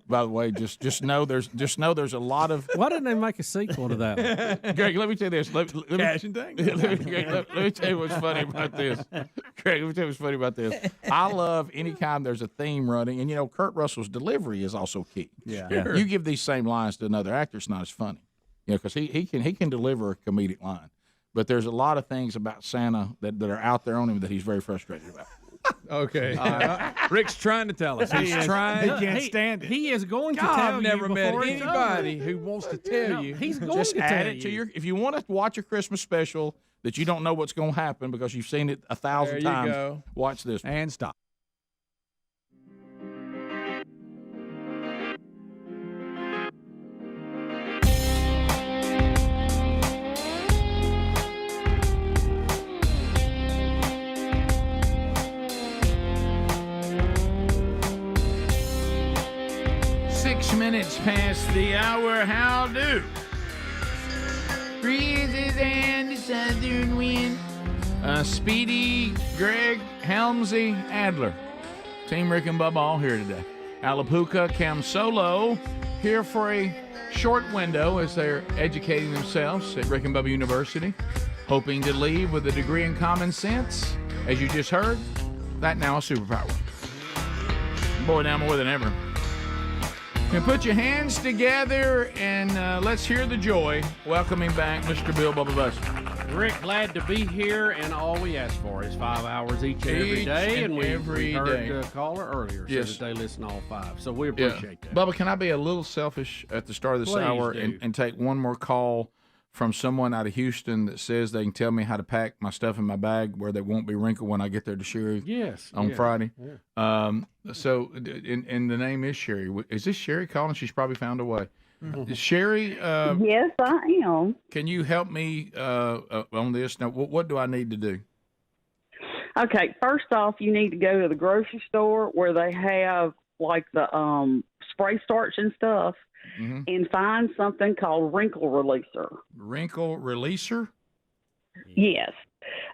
By the way, just know there's a lot of. Why didn't they make a sequel to that one? Greg, let me tell you this. Cash and Tango. Let me tell you what's funny about this. Greg, let me tell you what's funny about this. I love any time there's a theme running, and Kurt Russell's delivery is also key. Yeah. Sure. You give these same lines to another actor, it's not as funny. Because he can deliver a comedic line, but there's a lot of things about Santa that are out there on him that he's very frustrated about. Okay, Rick's trying to tell us. He's trying. He can't stand it. He is going to God, tell I've never you met before it's anybody over. who wants to tell you. He's going Just to add tell it to you. your. If you want to watch a Christmas special that you don't know what's going to happen because you've seen it 1,000 There you times, go. watch this. And stop. 6 minutes past the hour. How do? Breezes and the southern wind. Speedy, Greg, Helmsy, Adler. Team Rick and Bubba all here today. Alapuca, Cam Solo here for a short window as they're educating themselves at Rick and Bubba University, hoping to leave with a degree in common sense. As you just heard, that now a superpower. Boy, now more than ever. And put your hands together and let's hear the joy welcoming back Mr. Bill Bubba Buster. Rick, glad to be here, and all we ask for is 5 hours each and every day, and we heard the caller earlier said that they listen all 5, so we appreciate that. Bubba, can I be a little selfish at the start of this hour and take one more call from someone out of Houston that says they can tell me how to pack my stuff in my bag where they won't be wrinkled when I get there to Sherry on Friday? Yeah. So, and the name is Sherry. Is this Sherry calling? She's probably found a way. Mm-hmm. Sherry? Yes, I am. Can you help me on this? Now, what do I need to do? Okay, first off, you need to go to the grocery store where they have like the spray starch and stuff, and find something called wrinkle releaser. Wrinkle releaser? Yes.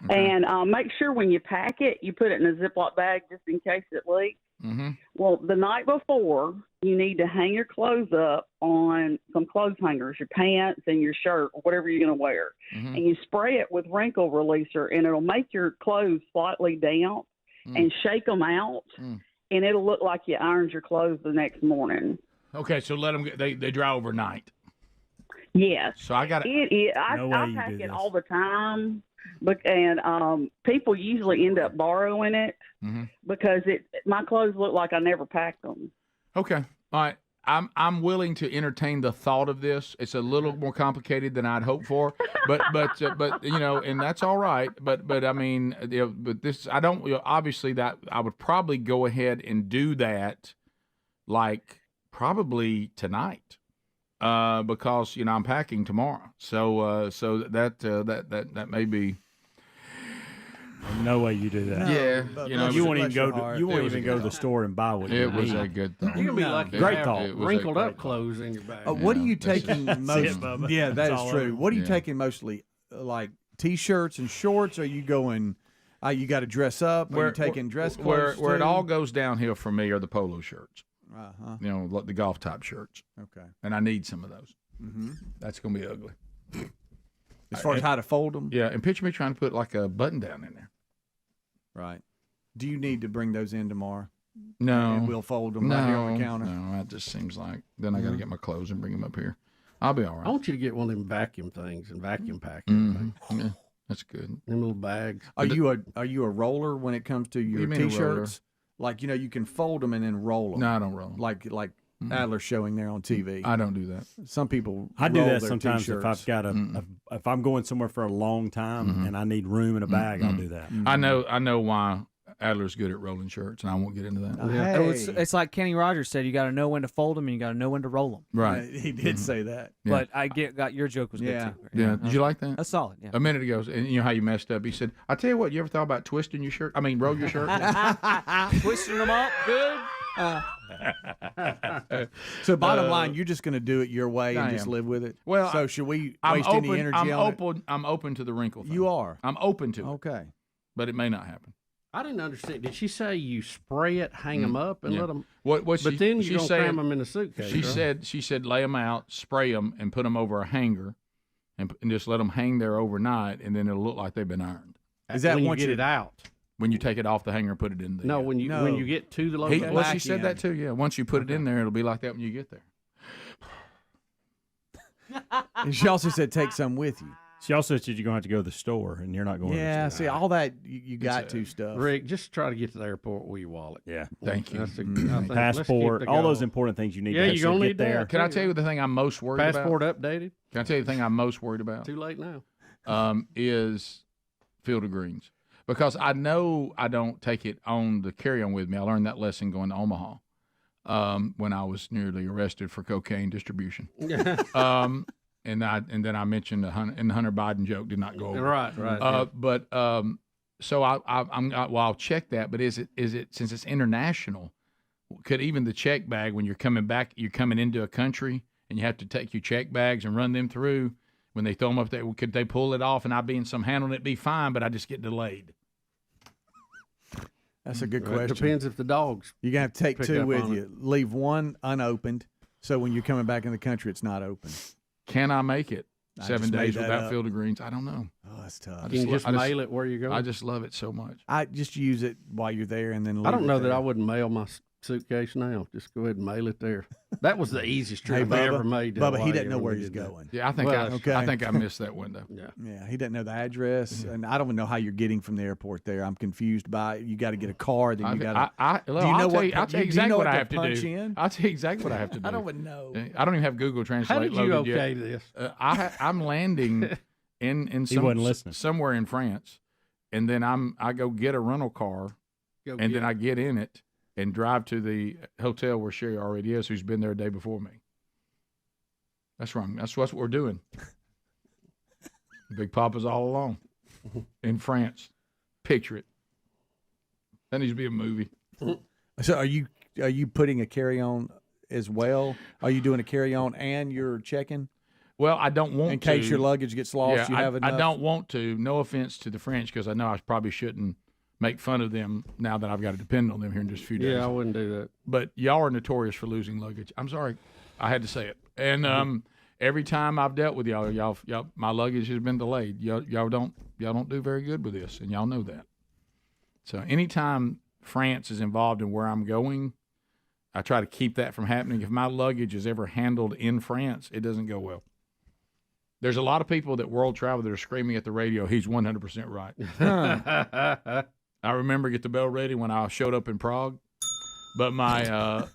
Okay. And make sure when you pack it, you put it in a Ziploc bag just in case it leaks. Mm-hmm. Well, the night before, you need to hang your clothes up on some clothes hangers, your pants and your shirt, or whatever you're going to wear. Mm-hmm. And you spray it with wrinkle releaser, and it'll make your clothes slightly damp and shake them out, and it'll look like you ironed your clothes the next morning. Okay, so let them they dry overnight. Yes. So I got it. I pack it all the time, and people usually end up borrowing it because my clothes look like I never packed them. Okay, all right. I'm willing to entertain the thought of this. It's a little more complicated than I'd hoped for, but you know, and that's all right. But I mean, you know, but this I don't obviously that I would probably go ahead and do that, like probably tonight. Because you know I'm packing tomorrow, so that may be. No way you do that. No, yeah, you know you won't even go. You won't even go to the store and buy what you need. It was a good thought. You're gonna be lucky. Great thought. Wrinkled up clothes in your bag. What are you taking most? Yeah, that That's is true. What are you taking mostly? Like T-shirts and shorts? Are you going? You got to dress up. Are you taking dress clothes? Where it all goes downhill for me are the polo shirts. Uh-huh. You know, the golf type shirts. Okay. And I need some of those. Mm-hmm. That's going to be ugly. As far as how to fold them? Yeah, and picture me trying to put like a button down in there. Right. Do you need to bring those in tomorrow? No. And we'll fold them right here on the counter? No, that just seems like, then I got to get my clothes and bring them up here. I'll be all right. I want you to get one of them vacuum things and vacuum pack everything. Yeah, that's good. Them little bags. Are you a roller when it comes to your T-shirts? Like, you know, you can fold them and then roll them. No, I don't roll them. Like Adler's showing there on TV. I don't do that. Some people I do roll that their sometimes T-shirts. if I've got if I'm going somewhere for a long time and I need room in a bag, I'll do that. I know why Adler's good at rolling shirts, and I won't get into that. Hey. It's like Kenny Rogers said, you got to know when to fold them and you got to know when to roll them. Right. He did say that. But I got your joke was good too. Yeah. Did you like that? That's solid. Yeah. A minute ago, and you know how you messed up. He said, "I tell you what, you ever thought about twisting your shirt? I mean, roll your shirt, twisting them up, good." So bottom line, you're just going to do it your way and just live with it. Well, so should we I'm waste open, any energy on it? I'm open to the wrinkle thing. You are. I'm open to it. Okay. But it may not happen. I didn't understand. Did she say you spray it, hang them up, and let them? But then you're gonna cram them in a suitcase. She said lay them out, spray them, and put them over a hanger, and just let them hang there overnight, and then it'll look like they've been ironed. Is that when you get it out? When you take it off the hanger and put it in the No, when you get to the location. Well, she said that too. Yeah, once you put it in there, it'll be like that when you get there. And she also said take some with you. She also said you're going to have to go to the store, and you're not going to the store. See, all that you got to stuff. Rick, just try to get to the airport with your wallet. Yeah. Thank you. Passport, all those important things you need to you're gonna get there. That. Can I tell you the thing I'm most worried about? Passport updated? Can I tell you the thing I'm most worried about? Too late now. Is Field of Greens. Because I know I don't take it on the carry-on with me. I learned that lesson going to Omaha when I was nearly arrested for cocaine distribution. And then I mentioned the Hunter Biden joke did not go over. Right. But so I'll check that. But is it since it's international? could even the check bag, when you're coming back, you're coming into a country and you have to take your check bags and run them through. When they throw them up there, could they pull it off and I be in some handling it be fine, but I just get delayed? That's a good question. It depends if the dogs. You're going to take pick two up with on you. Leave one unopened, so when you're coming back in the country, it's not open. Can I make it? I 7 just made days that without up. Field of Greens? I don't know. Oh, that's tough. Can you just mail it where you go? I just love it so much. I just use it while you're there and then leave I don't know it that there. I wouldn't mail my suitcase now. Just go ahead and mail it there. That was the easiest trip Hey, I Bubba, ever made. to Bubba, he Hawaii doesn't know when where we he's did that. going. Yeah, I think I missed that window. Yeah, he doesn't know the address, and I don't even know how you're getting from the airport there. I'm confused by it. You got to get a car, then you got to. I'll tell you exactly what I have to punch do. in? I'll tell you exactly what I have to do. I don't even know. I don't even have Google Translate How did you loaded okay yet. this? I'm landing in He wasn't listening. somewhere in France, and then I go get a rental car, and then I get in it and drive to the hotel where Sherry already is, who's been there a day before me. That's wrong. That's what we're doing. Big Papa's all along in France. Picture it. That needs to be a movie. So are you putting a carry-on as well? Are you doing a carry-on and you're checking? Well, I don't want to. In case your luggage gets lost, you have enough? I don't want to. No offense to the French, because I know I probably shouldn't make fun of them now that I've got to depend on them here in just a few days. Yeah, I wouldn't do that. But y'all are notorious for losing luggage. I'm sorry. I had to say it. And every time I've dealt with y'all, my luggage has been delayed. Y'all don't do very good with this, and y'all know that. So anytime France is involved in where I'm going, I try to keep that from happening. If my luggage is ever handled in France, it doesn't go well. There's a lot of people that world travel that are screaming at the radio, he's 100% right. I remember Get the Bell Ready when I showed up in Prague, but my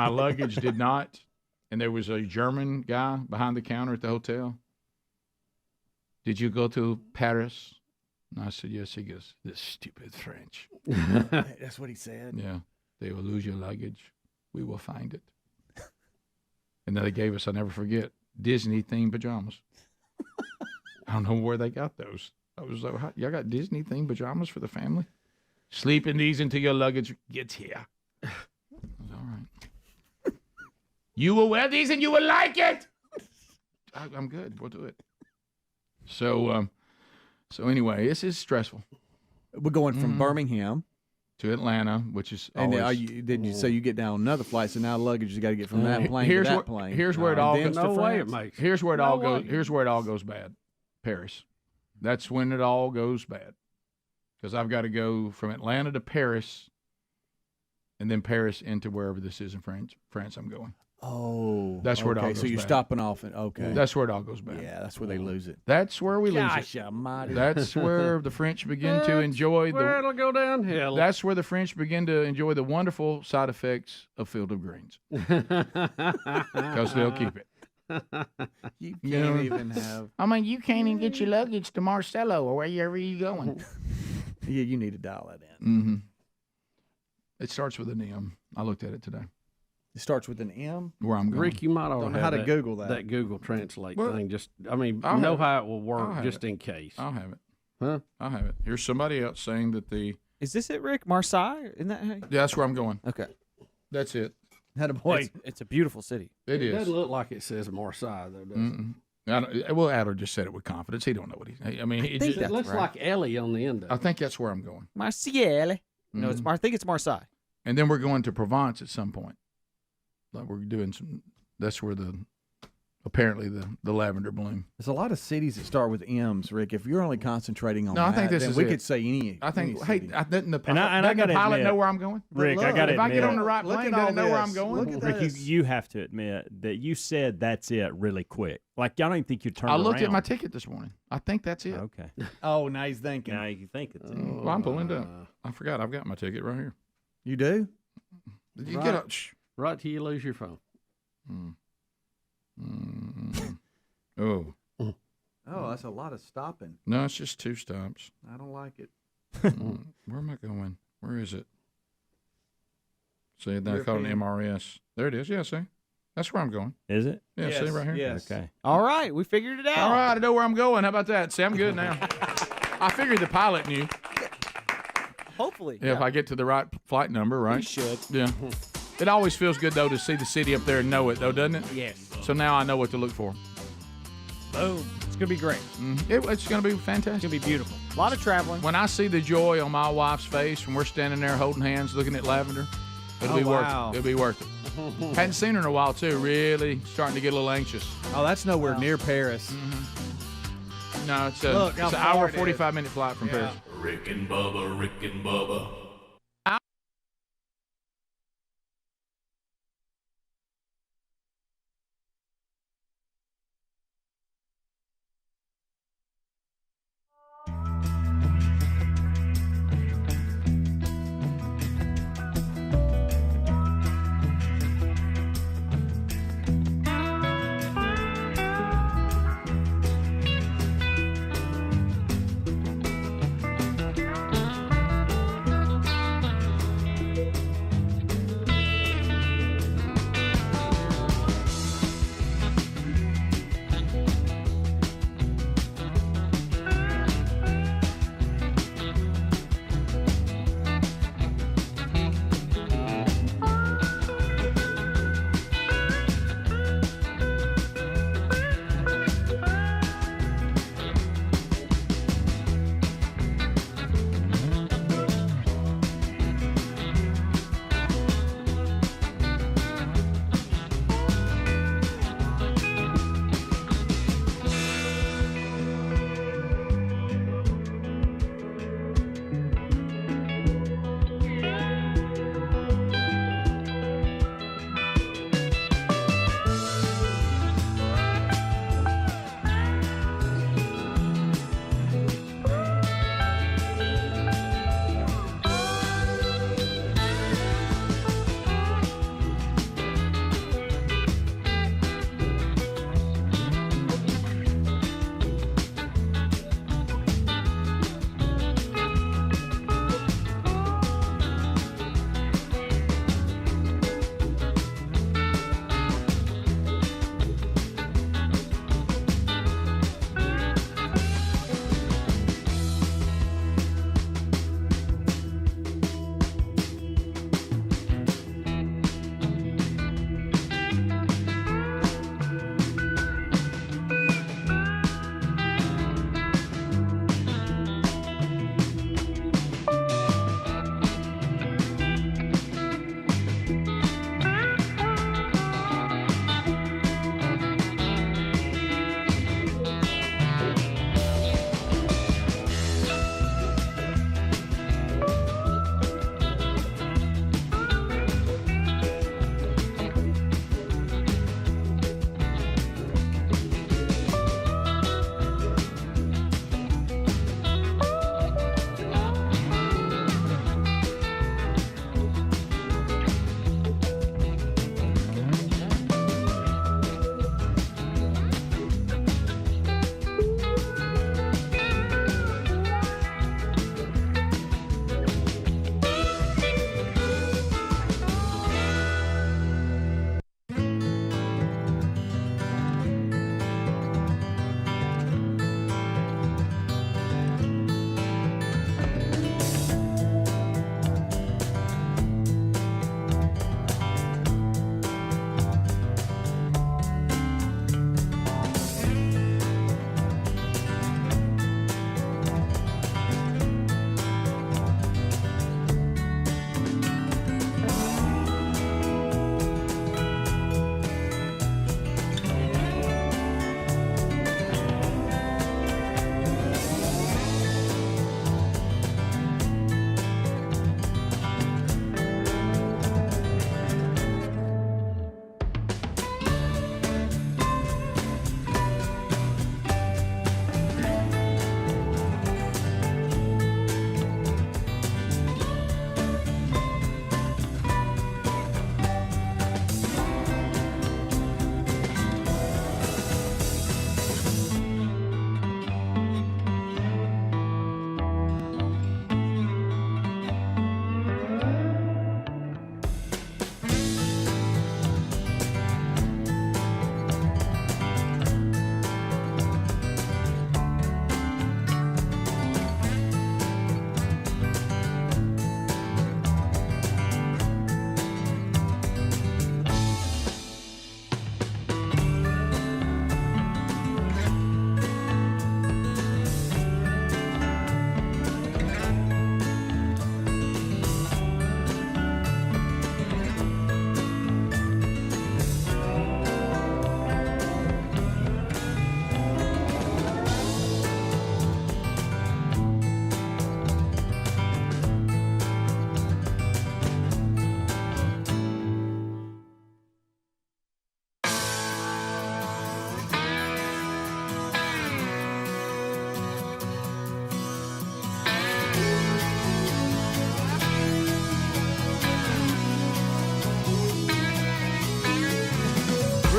luggage did not. And there was a German guy behind the counter at the hotel. Did you go to Paris? And I said, yes. He goes, this stupid French. That's what he said. Yeah. They will lose your luggage. We will find it. And then they gave us, I'll never forget, Disney-themed pajamas. I don't know where they got those. I was like, y'all got Disney-themed pajamas for the family? Sleep in these until your luggage gets here. I was all right. You will wear these and you will like it. I'm good. We'll do it. So anyway, this is stressful. We're going from Birmingham to Atlanta, which is and always. so you get down another flight. So now luggage you got to get from that plane to that plane. Here's where it all goes. No way it makes. Here's where it all goes. Here's where it all goes bad. Paris. That's when it all goes bad. Because I've got to go from Atlanta to Paris, and then Paris into wherever this is in France I'm going. Oh, that's where it all goes so you're bad. stopping off. Okay, that's where it all goes bad. Yeah, that's where they lose it. That's where we lose Gosh it. almighty. That's where the French begin to enjoy where it'll go downhill. That's where the French begin to enjoy the wonderful side effects of Field of Greens. Because they'll keep it. You can't even have. I mean, you can't even get your luggage to Marcello or wherever you're going. Yeah, you need to dial that in. Mm-hmm. It starts with an M. I looked at it today. It starts with an M. Where I'm going. Rick, you might Don't know how to Google that. That Google Translate Well, thing. I'll Know have how it. it will I'll work have just it. in case. I'll have it. Huh? I'll have it. Here's somebody else saying that Is this it, Rick? Marseille? Isn't that how Yeah, that's where I'm going. Okay. That's it. Had a boy. It's a beautiful city. It is. Doesn't look like it says Marseille, though, does it? Well, Adler just said it with confidence. He don't know what he's. I mean, It looks like Ellie on the end of it. I think that's where I'm going. Marseille. No, it's I think it's Marseille. And then we're going to Provence at some point. Like we're doing some. That's where apparently the lavender bloom. There's a lot of cities that start with M's, Rick. If you're only concentrating on No, I think this then is we it. could say any. I think. any Hey, city. doesn't the I gotta pilot admit, know where I'm going? Rick, Look, I got to If I admit, get on the right Look plane, at all doesn't know where I'm this. going. Look at Rick, this. you have to admit that you said that's it really quick. Like, I don't even think you turned I around. looked at my ticket this morning. I think that's it. Okay. Oh, now he's thinking. Now you think it's it. Well, I'm pulling it up. I forgot. I've got my ticket right here. You do? Did you Right. get up? Shh. Right till you lose your phone. Oh. Oh, that's a lot of stopping. No, it's just 2 stops. I don't like it. Where am I going? Where is it? See, then I call it an MRS. There it is. Yeah, see? That's where I'm going. Is it? Yeah, see right here? Yes. Okay. All right, we figured it out. All right, I know where I'm going. How about that? See, I'm good now. I figured the pilot knew. Hopefully. If I get to the right flight number, right? We should. Yeah. It always feels good, though, to see the city up there and know it, though, doesn't it? Yes. So now I know what to look for. Boom. It's going to be great. It's going to be fantastic. It's going to be beautiful. A lot of traveling. When I see the joy on my wife's face when we're standing there holding hands looking at lavender, it'll be worth it. It'll be worth it. Hadn't seen her in a while, too. Really starting to get a little anxious. Oh, that's nowhere near Paris. No, it's Look an how hour, far it is. 45-minute flight from Paris. Rick and Bubba, Rick and Bubba.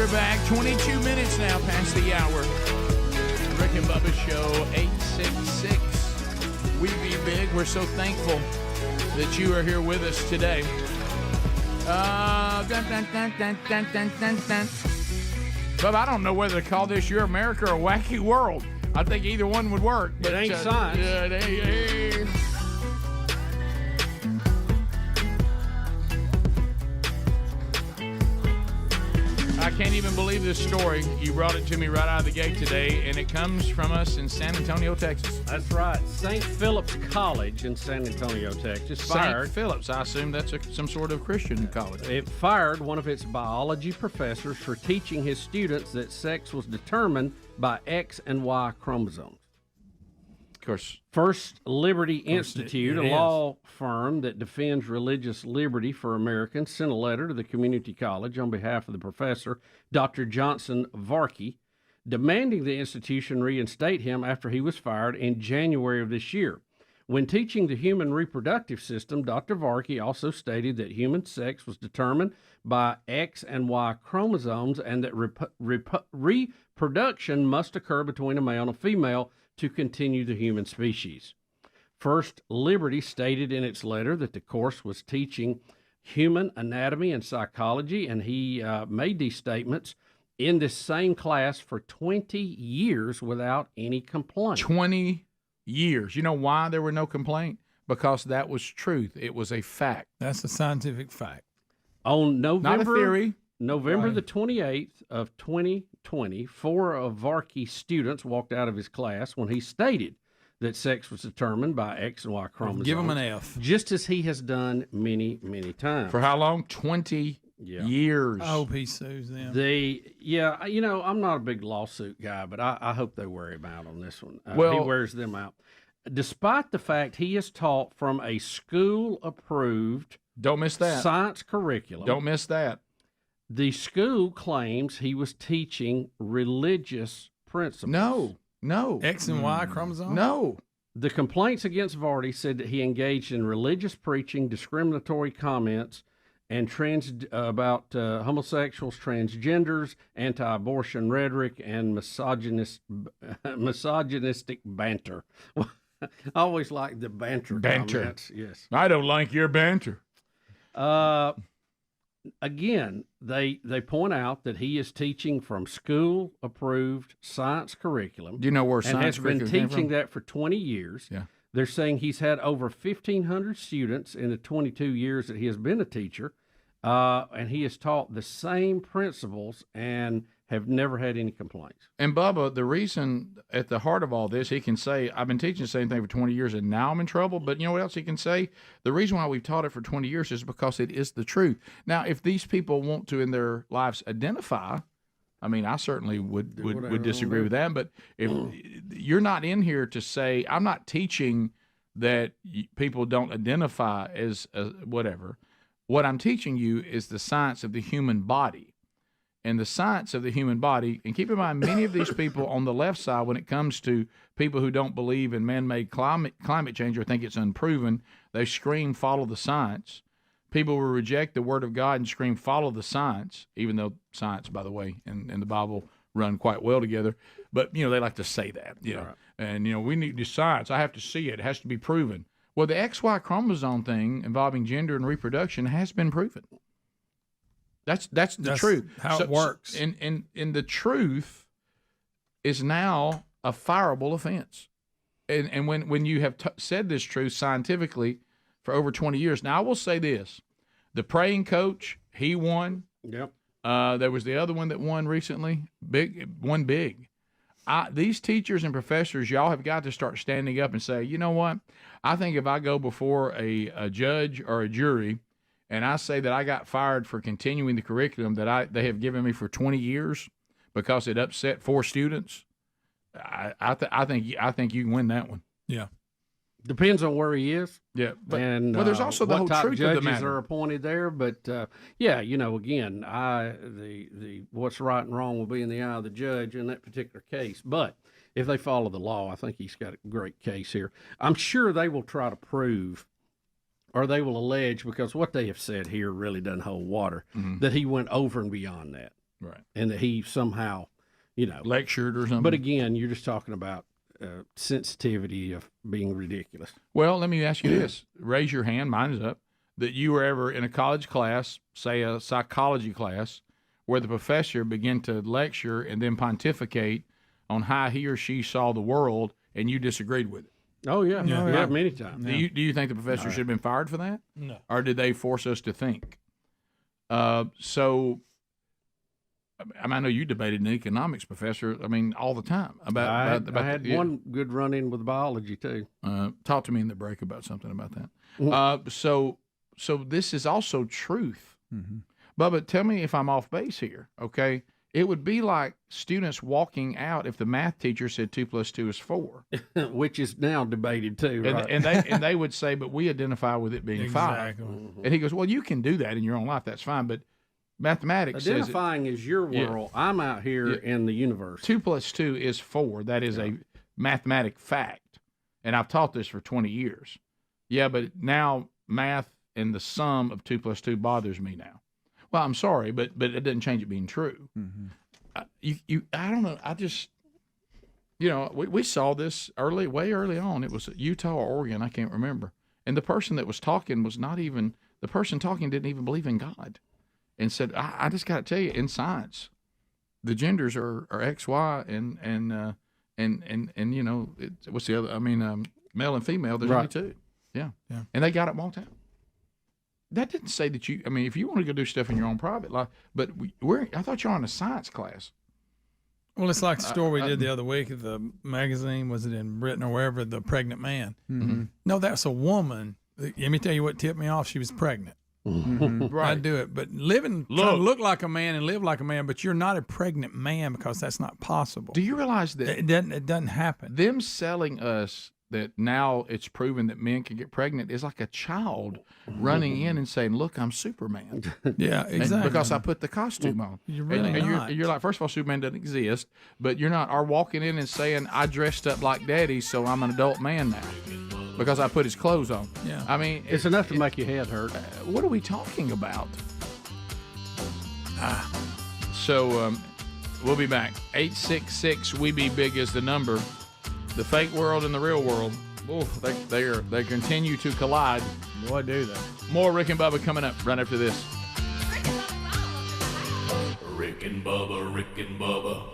We're back. 22 minutes now past the hour. Rick and Bubba Show, 866. We Be Big. We're so thankful that you are here with us today. Bubba, I don't know whether to call this Your America or Wacky World. I think either one would work. It ain't science. I can't even believe this story. You brought it to me right out of the gate today, and it comes from us in San Antonio, Texas. That's right. St. Philip's College in San Antonio, Texas fired... St. Philip's, I assume that's some sort of Christian college. It fired one of its biology professors for teaching his students that sex was determined by X and Y chromosomes. Of course. First Liberty Institute, a law firm that defends religious liberty for Americans, sent a letter to the community college on behalf of the professor, Dr. Johnson Varkey, demanding the institution reinstate him after he was fired in January of this year. When teaching the human reproductive system, Dr. Varkey also stated that human sex was determined by X and Y chromosomes and that reproduction must occur between a male and a female to continue the human species. First Liberty stated in its letter that the course was teaching human anatomy and psychology, and he made these statements in this same class for 20 years without any complaint. 20 years. You know why there were no complaint? Because that was truth. It was a fact. That's a scientific fact. On November, not a theory. November the 28th of 2020, 4 of Varkey's students walked out of his class when he stated that sex was determined by X and Y chromosomes. Give him an F. Just as he has done many, many times. For how long? 20 years. I hope he sues them. I'm not a big lawsuit guy, but I hope they wear him out on this one. He wears them out. Despite the fact he is taught from a school-approved don't miss that science curriculum. Don't miss that. The school claims he was teaching religious principles. No. X and Y chromosome? No. The complaints against Vardy said that he engaged in religious preaching, discriminatory comments, and about homosexuals, transgenders, anti-abortion rhetoric, and misogynistic banter. I always like the banter. Comments. Yes. I don't like your banter. Again, they point out that he is teaching from school-approved science curriculum. Do you know where science curriculum has been teaching that for 20 years. Yeah. They're saying he's had over 1,500 students in the 22 years that he has been a teacher, and he has taught the same principles and have never had any complaints. And Bubba, the reason at the heart of all this, he can say, I've been teaching the same thing for 20 years and now I'm in trouble. But you know what else he can say? The reason why we've taught it for 20 years is because it is the truth. Now, if these people want to in their lives identify, I mean, I certainly would disagree with that. But if you're not in here to say, I'm not teaching that people don't identify as whatever. What I'm teaching you is the science of the human body. And the science of the human body, and keep in mind, many of these people on the left side, when it comes to people who don't believe in man-made climate change or think it's unproven, they scream, follow the science. People will reject the word of God and scream, follow the science, even though science, by the way, and the Bible run quite well together. But, they like to say that, Right. And, we need the science. I have to see it. It has to be proven. Well, the XY chromosome thing involving gender and reproduction has been proven. That's the truth. How it works. And the truth is now a fireable offense. And when you have said this truth scientifically for over 20 years. Now, I will say this. The praying coach, he won. Yep. There was the other one that won recently. Big. These teachers and professors, y'all have got to start standing up and say, you know what? I think if I go before a judge or a jury and I say that I got fired for continuing the curriculum that they have given me for 20 years because it upset 4 students, I think you can win that one. Yeah. Depends on where he is. Yeah. But there's also the whole truth of the matter. Judges are appointed there. But, again, the what's right and wrong will be in the eye of the judge in that particular case. But if they follow the law, I think he's got a great case here. I'm sure they will try to prove, or they will allege, because what they have said here really doesn't hold water, that he went over and beyond that. Right. And that he somehow, lectured or something. But again, you're just talking about sensitivity of being ridiculous. Well, let me ask you this. Raise your hand, mine is up, that you were ever in a college class, say a psychology class, where the professor began to lecture and then pontificate on how he or she saw the world, and you disagreed with it. Oh, yeah. Yeah, many times. Do you think the professor should have been fired for that? No. Or did they force us to think? So, I know you debated an economics professor, all the time. I had one good run-in with biology, too. Talk to me in the break about something about that. So this is also truth. Mm-hmm. Bubba, tell me if I'm off base here, okay? It would be like students walking out if the math teacher said 2 + 2 is 4. Which is now debated, too, right? And they would say, but we identify with it being 5. And he goes, well, you can do that in your own life. That's fine, but mathematics identifying is your world. Yeah. I'm out here in the universe. 2 + 2 is 4. That is a mathematic fact, and I've taught this for 20 years. Yeah, but now math and the sum of 2 + 2 bothers me now. Well, I'm sorry, but it doesn't change it being true. Mm-hmm. I don't know. I just, we saw this way early on. It was Utah or Oregon, I can't remember, and the person that was talking was not even the person talking didn't even believe in God. And said, I just got to tell you, in science, the genders are X, Y, and what's the other? Male and female. There's only 2. Yeah. And they got it wrong out. That didn't say that you. If you want to go do stuff in your own private life, but I thought you were on a science class. Well, it's like the story we did the other week at the magazine. Was it in Britain or wherever? The pregnant man. Mm-hmm. No, that's a woman. Let me tell you what tipped me off. She was pregnant. Mm-hmm. Right. I'd do it. But trying to look like a man and live like a man, but you're not a pregnant man because that's not possible. Do you realize that it doesn't happen? Them selling us that now it's proven that men can get pregnant is like a child running in and saying, look, I'm Superman. Yeah, exactly. Because I put the costume on. You're really not. You're like, first of all, Superman doesn't exist, but you're not are walking in and saying, I dressed up like daddy, so I'm an adult man now. Because I put his clothes on. Yeah. It's enough to make your head hurt. What are we talking about? So we'll be back. 866-WE-BE-BIG is the number. The fake world and the real world, they continue to collide. Boy, do they. More Rick and Bubba coming up right after this. Rick and Bubba, Rick and Bubba.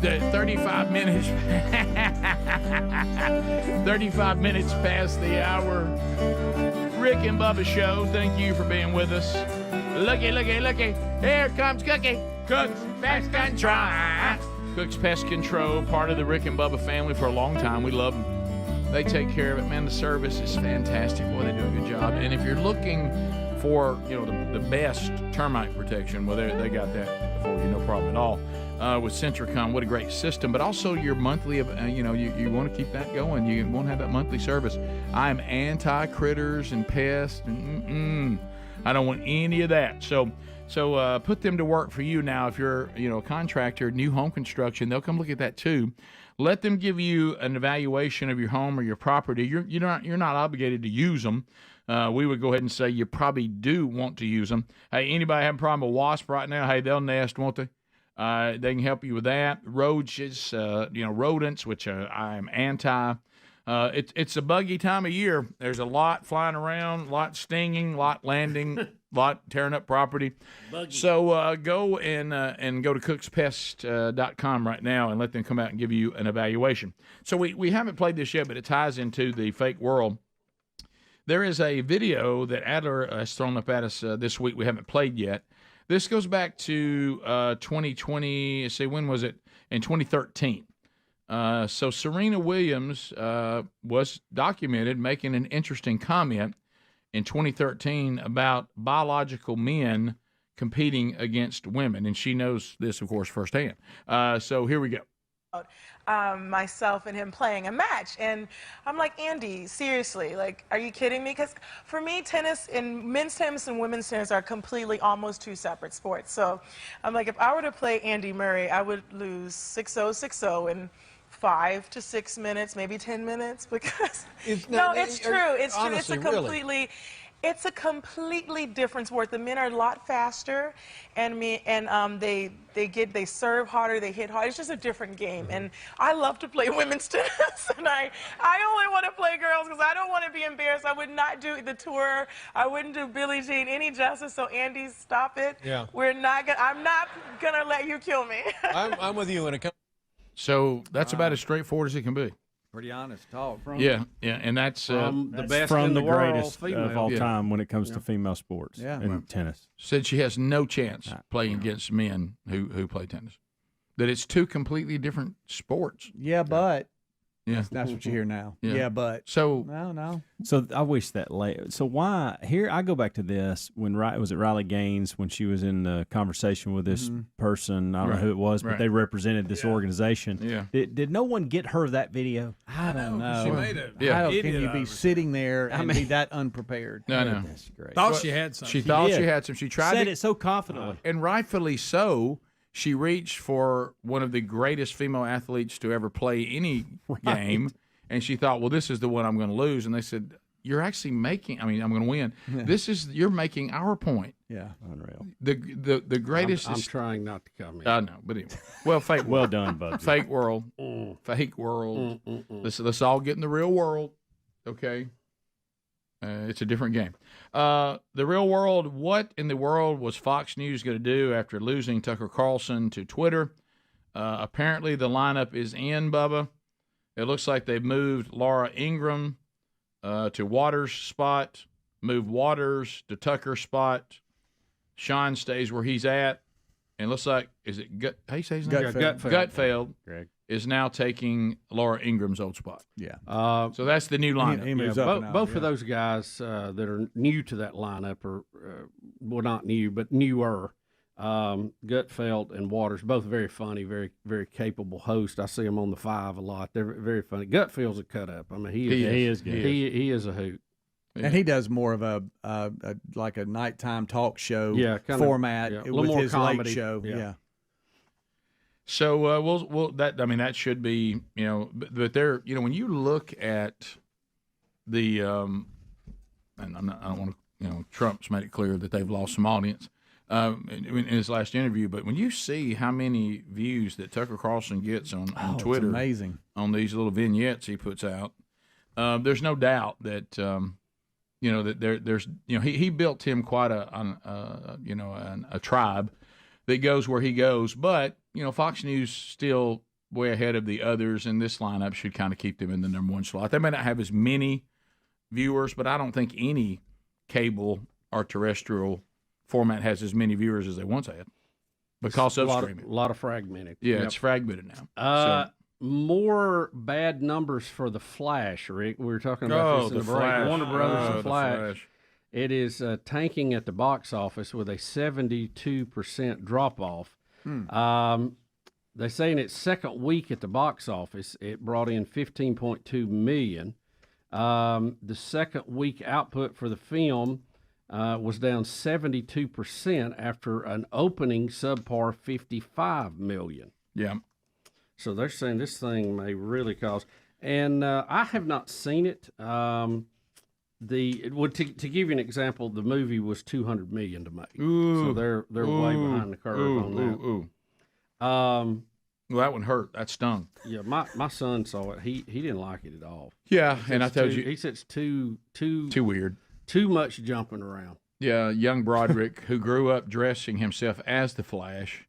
35 minutes. 35 minutes past the hour. Rick and Bubba Show. Thank you for being with us. Looky. Here comes Cookie. Cook's Pest Control. Cook's Pest Control, part of the Rick and Bubba family for a long time. We love them. They take care of it, man. The service is fantastic. Boy, they do a good job. And if you're looking for, the best termite protection, well, they got that for you, no problem at all. With Centricom, what a great system. But also your monthly, you want to keep that going. You want to have that monthly service. I'm anti-critters and pests. I don't want any of that. So put them to work for you now. If you're, a contractor, new home construction, they'll come look at that too. Let them give you an evaluation of your home or your property. You're not obligated to use them. We would go ahead and say you probably do want to use them. Hey, anybody have a problem with wasp right now? Hey, they'll nest, won't they? They can help you with that. Roaches, rodents, which I am anti. It's a buggy time of year. There's a lot flying around, a lot stinging, a lot landing, a lot tearing up property. Buggy. So go and go to cookspest.com right now and let them come out and give you an evaluation. So we haven't played this yet, but it ties into the fake world. There is a video that Adler has thrown up at us this week we haven't played yet. This goes back to 2020. Let's see, when was it? In 2013. So Serena Williams was documented making an interesting comment in 2013 about biological men competing against women. And she knows this, of course, firsthand. So here we go. Myself and him playing a match, and I'm like, Andy, seriously, like, are you kidding me? Because for me, tennis and men's tennis and women's tennis are completely almost two separate sports. So I'm like, if I were to play Andy Murray, I would lose 6-0, 6-0 in 5 to 6 minutes, maybe 10 minutes, because it's true. It's true. It's a completely. It's a completely different sport. The men are a lot faster, and they serve harder, they hit harder. It's just a different game, and I love to play women's tennis, and I only want to play girls because I don't want to be embarrassed. I would not do the tour. I wouldn't do Billie Jean any justice. So Andy, stop it. Yeah. I'm not gonna let you kill me. I'm with you when it comes. So that's about as straightforward as it can be. Pretty honest talk. And that's the best from the greatest of all time when it comes to female sports and tennis. Said she has no chance playing against men who play tennis. That it's two completely different sports. Yeah, but That's what you hear now. Yeah. Yeah, but so no. So I wish that late. So why here? I go back to this when was it Riley Gaines when she was in the conversation with this person. I don't know who it was, but they represented this organization. Yeah. Did no one get her that video? I don't know. She made it. How can you be sitting there and be that unprepared? No. That's great. Thought she had some. She thought she had some. She tried said it so confidently, and rightfully so. She reached for one of the greatest female athletes to ever play any game, and she thought, well, this is the one I'm going to lose. And they said, you're actually making – I mean, I'm going to win. Yeah. You're making our point. Yeah. Unreal. The greatest I'm trying not to comment. I know, but anyway. Well, fake world. Well done, Bubba. Fake world. Fake world. Let's all get in the real world, okay? It's a different game. The real world, what in the world was Fox News going to do after losing Tucker Carlson to Twitter? Apparently the lineup is in, Bubba. It looks like they've moved Laura Ingraham to Waters' spot, moved Waters to Tucker's spot. Sean stays where he's at. And looks like, is it how you say his name? Gutfeld. Greg. Is now taking Laura Ingram's old spot. Yeah. So that's the new lineup. He moves up both of those guys that are new to that lineup are, well, not new, but newer. Gutfeld and Waters, both very funny, very, very capable hosts. I see them on the 5 a lot. They're very funny. Gutfeld's a cut up. I mean, he is good. He is a hoot. And he does more of a like a nighttime talk show format a with little more his comedy. late show. Yeah. So we'll that, I mean, that should be, but they're, when you look at the and I don't want to, Trump's made it clear that they've lost some audience in his last interview, but when you see how many views that Tucker Carlson gets on Twitter, it's amazing, on these little vignettes he puts out, there's no doubt that that there's he built him quite a tribe that goes where he goes, but Fox News still way ahead of the others, and this lineup should kind of keep them in the number one slot. They may not have as many viewers, but I don't think any cable or terrestrial format has as many viewers as they once had because of streaming. A lot of fragmented. Yeah, it's fragmented now. More bad numbers for The Flash, Rick. We were talking about this in the break. Warner Brothers, The Flash. It is tanking at the box office with a 72% drop-off. They say in its second week at the box office, it brought in $15.2 million. The second week output for the film was down 72% after an opening subpar $55 million. Yeah. So they're saying this thing may really cost. And I have not seen it. To give you an example, the movie was $200 million to make. So they're way behind the curve on that. Well, that one hurt. That stung. Yeah, my son saw it. He didn't like it at all. Yeah, and I told you, he said it's too weird, too much jumping around. Yeah, young Broderick, who grew up dressing himself as the Flash,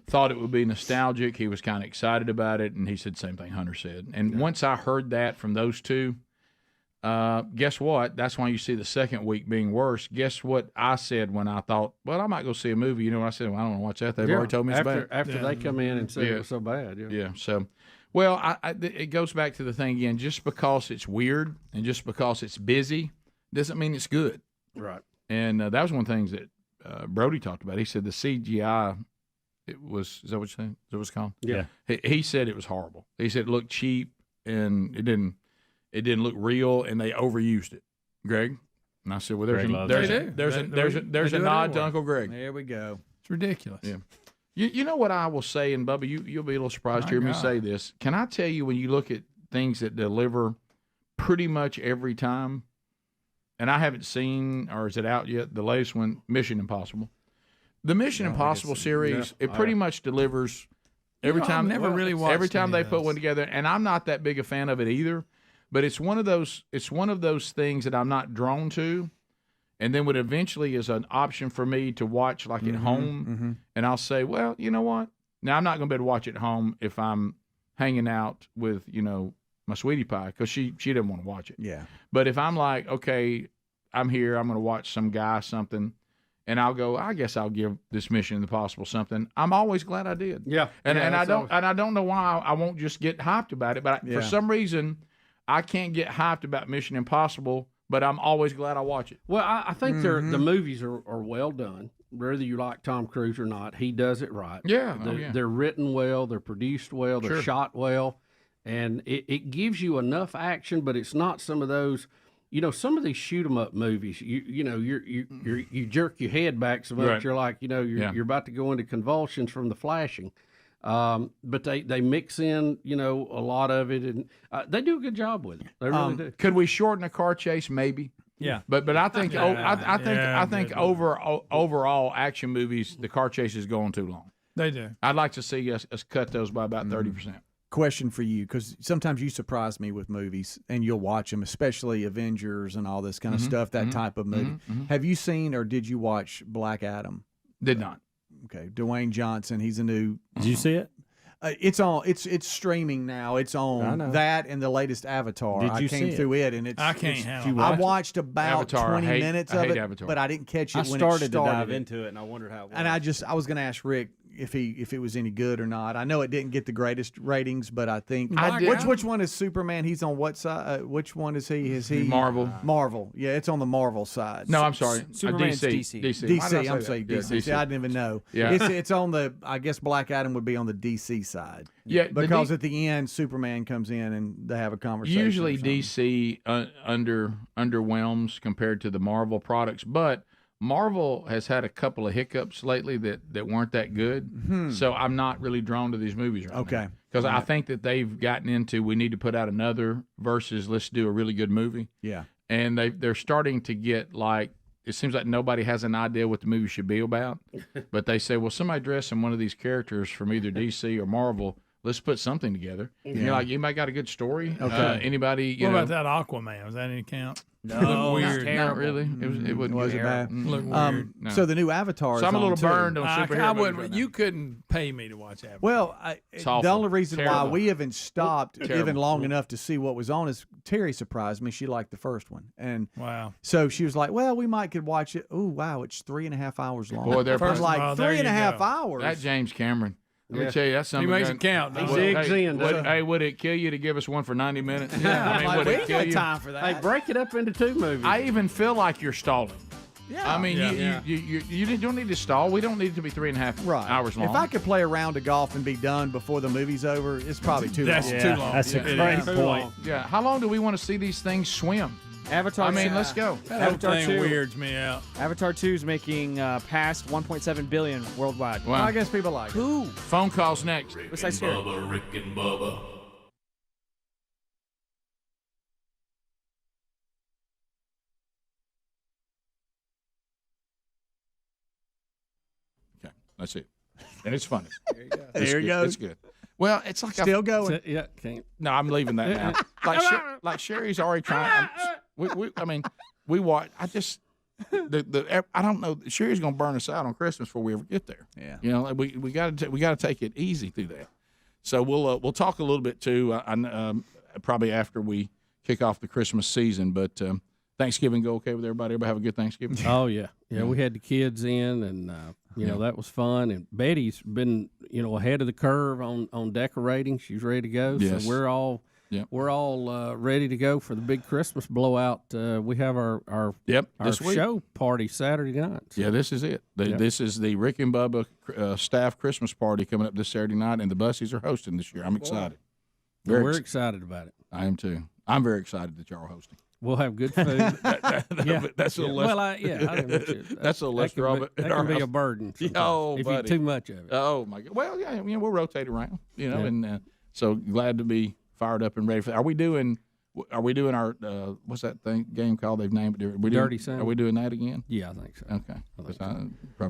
thought it would be nostalgic. He was kind of excited about it, and he said the same thing Hunter said. And once I heard that from those two, guess what? That's why you see the second week being worse. Guess what I said when I thought, well, I might go see a movie. You know what I said? Well, I don't want to watch that. They've already told me it's bad. After they come in and say it was so bad. Yeah. So, well, it goes back to the thing again. Just because it's weird and just because it's busy doesn't mean it's good. Right. And that was one of the things that Brody talked about. He said the CGI, is that what you said? Is that what it's called? Yeah. He said it was horrible. He said it looked cheap and it didn't look real, and they overused it. Greg? And I said, well, there's a nod to Uncle Greg. There we go. It's ridiculous. Yeah. You know what I will say, and Bubba, you'll be a little surprised to hear me say this. Can I tell you, when you look at things that deliver pretty much every time, and I haven't seen, or is it out yet, the latest one, Mission Impossible. The Mission Impossible series, it pretty much delivers every time. I've never really watched every time they of put those. one together, and I'm not that big a fan of it either. But it's one of those things that I'm not drawn to, and then what eventually is an option for me to watch like at home, and I'll say, well, you know what? Now I'm not going to be able to watch it at home if I'm hanging out with my sweetie pie because she didn't want to watch it. Yeah. But if I'm like, okay, I'm here, I'm going to watch some guy something, and I'll go, I guess I'll give this Mission Impossible something. I'm always glad I did. Yeah. And I don't know why I won't just get hyped about it, but for some reason I can't get hyped about Mission Impossible, but I'm always glad I watch it. Well, I think the movies are well done. Whether you like Tom Cruise or not, he does it right. Yeah. They're written well, they're produced well, they're shot well, and it gives you enough action, but it's not some of those. Some of these shoot 'em up movies, you jerk your head back so much you're like, you're about to go into convulsions from the flashing. But they mix in, a lot of it, and they do a good job with it. They really do. Could we shorten a car chase? Maybe. Yeah. But I think I think overall action movies, the car chases go on too long. They do. I'd like to see us cut those by about 30%. Question for you, because sometimes you surprise me with movies and you'll watch them, especially Avengers and all this kind of stuff, that type of movie. Have you seen or did you watch Black Adam? Did not. Okay, Dwayne Johnson, he's a new. Did you see it? It's on. It's streaming now. It's on that and the latest Avatar. Did you I came see through it, and it's. I can't handle it. I watched about Avatar, 20 minutes of it, Avatar. but I didn't catch it I when started it to started. dive into it, and I wondered how it was. And I was going to ask Rick if it was any good or not. I know it didn't get the greatest ratings, but I think which one is Superman? He's on what side? Which one is he? Is he Marvel? Marvel. Yeah, it's on the Marvel side. No, I'm sorry. Superman's DC. DC. I'm saying DC. Yeah, See, I didn't even know. Yeah. It's on the. I guess Black Adam would be on the DC side. Yeah, because at the end, Superman comes in and they have a conversation. Usually DC underwhelms compared to the Marvel products, but Marvel has had a couple of hiccups lately that weren't that good. So I'm not really drawn to these movies right now. Because I think that they've gotten into we need to put out another versus let's do a really good movie. Yeah. And they're starting to get like, it seems like nobody has an idea what the movie should be about. But they say, well, somebody dress in one of these characters from either DC or Marvel. let's put something together. You know, like anybody got a good story? Okay. Anybody? What know, about that Aquaman? Was that any count? No, weird. Not really. It wasn't bad. Look weird. No. So the new Avatar. So I'm a little burned on I superhero movies wouldn't. right now. You couldn't pay me to watch Avatar. Well, the awful. only reason why Terrible. we haven't stopped Terrible. even long enough to see what was on is Terry surprised me. She liked the first one, and Wow. so she was like, "Well, we might could watch it." Oh, wow, it's 3.5 hours long. Boy, they're First, like of all, there three and a you half go. hours. That James Cameron. Let me tell you, that's something. He makes it count. He doesn't he? zigs in, doesn't he? Hey, would it kill you to give us one for 90 minutes? Yeah, I mean, like, would we it ain't kill got you? time for that. Hey, break it up into 2 movies. I even feel like you're stalling. Yeah. I mean, Yeah. you don't need to stall. We don't need it to be 3.5 hours long. If I could play a round of golf and be done before the movie's over, it's probably too That's long. too long. That's a It great is. point. Yeah. How long do we want to see these things swim? Avatar. I mean, let's go. That whole Avatar thing 2. weirds me out. Avatar 2 is making past 1.7 billion worldwide. Wow. Well, I guess people like it. Who? Phone calls next. Besides Terry. Bubba, Rick and Bubba. Okay, that's it. And it's funny. There he goes. It's good. Well, it's like Still going. Yeah, can't. No, I'm leaving that now. Like Sherry's already trying. I mean, we watch. I just I don't know. Sherry's gonna burn us out on Christmas before we ever get there. Yeah. You know, we got to take it easy through that. So we'll talk a little bit too. Probably after we kick off the Christmas season. But Thanksgiving go okay with everybody? Everybody have a good Thanksgiving? Oh yeah, we had the kids in, and you know that was fun. And Betty's been ahead of the curve on decorating. She's ready to go. Yes. So we're all ready to go for the big Christmas blowout. We have our this week. show party Saturday night. So. Yeah, this is it. This is the Rick and Bubba staff Christmas party coming up this Saturday night, and the Bussies are hosting this year. I'm excited. We're excited about it. I am too. I'm very excited that y'all are hosting. We'll have good food. That's a little less. Well, I didn't mention it. That's a little less that can be a burden. Oh, if buddy. you eat too much of it. Oh my God. Well, yeah, we'll rotate around. And so glad to be fired up and ready for that. Are we doing our what's that game called? They've named it. Dirty Santa. Are we doing that again? Yeah, I think so. Okay.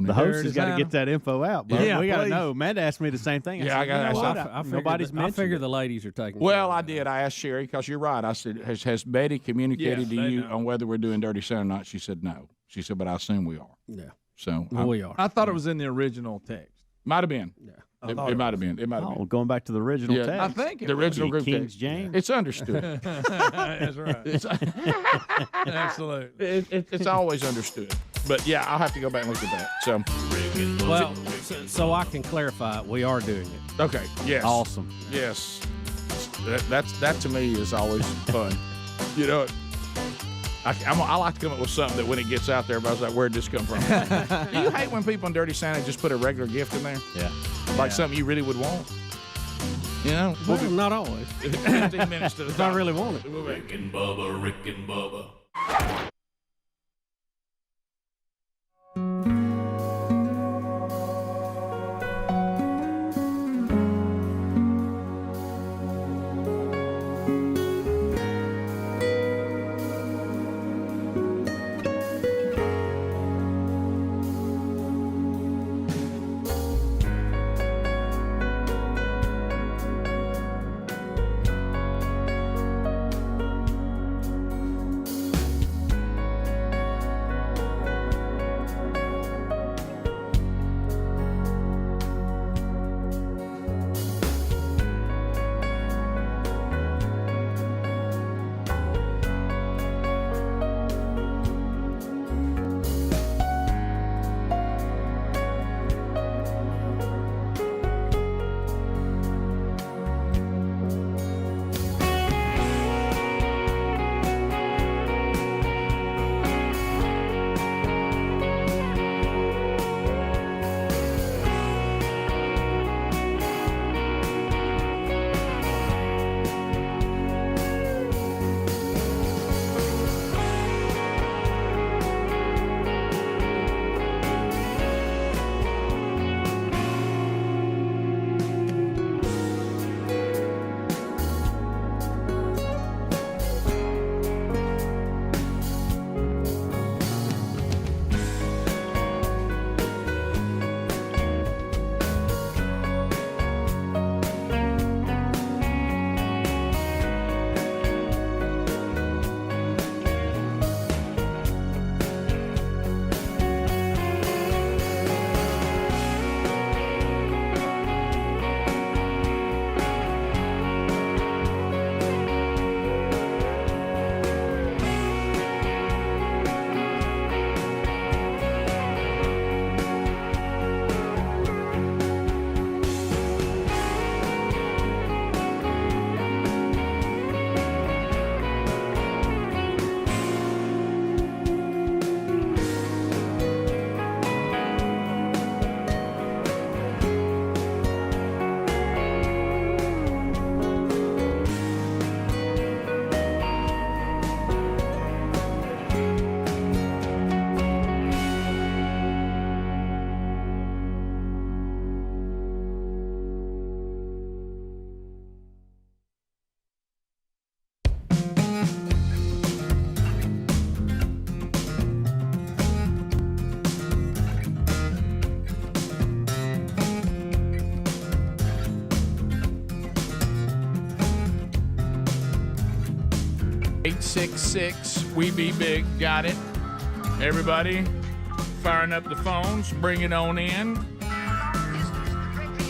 The host has got to get that info out. But Yeah, we got to please. know. Matt asked me the same thing. Yeah, I got. I nobody's mentioned figure it. the ladies are taking. Well, care I of that. did. I asked Sherry because you're right. I said, has Betty communicated Yes, to they you know. on whether we're doing Dirty Santa or not? She said no. She said, but I assume we are. Yeah. So We are. I thought it was in the original text. might have been. Yeah. It might have been. It might have Oh, been. going back to the original Yeah, text. I think the original group King text. James. It's understood. That's right. Absolutely. It's always understood. But yeah, I'll have to go back and look at that. So Well, so I can clarify, we are doing it. okay, yes, Awesome. yes. That to me is always fun. I like to come up with something that when it gets out there, everybody's like, "Where'd this come from?" Do you hate when people in Dirty Santa just put a regular gift in there? Yeah. Like something you really would want? Well, not always. 15 minutes to the If I really want it. Rick and Bubba, Rick and Bubba. 866 We Be Big. Got it. Everybody firing up the phones. Bring it on in.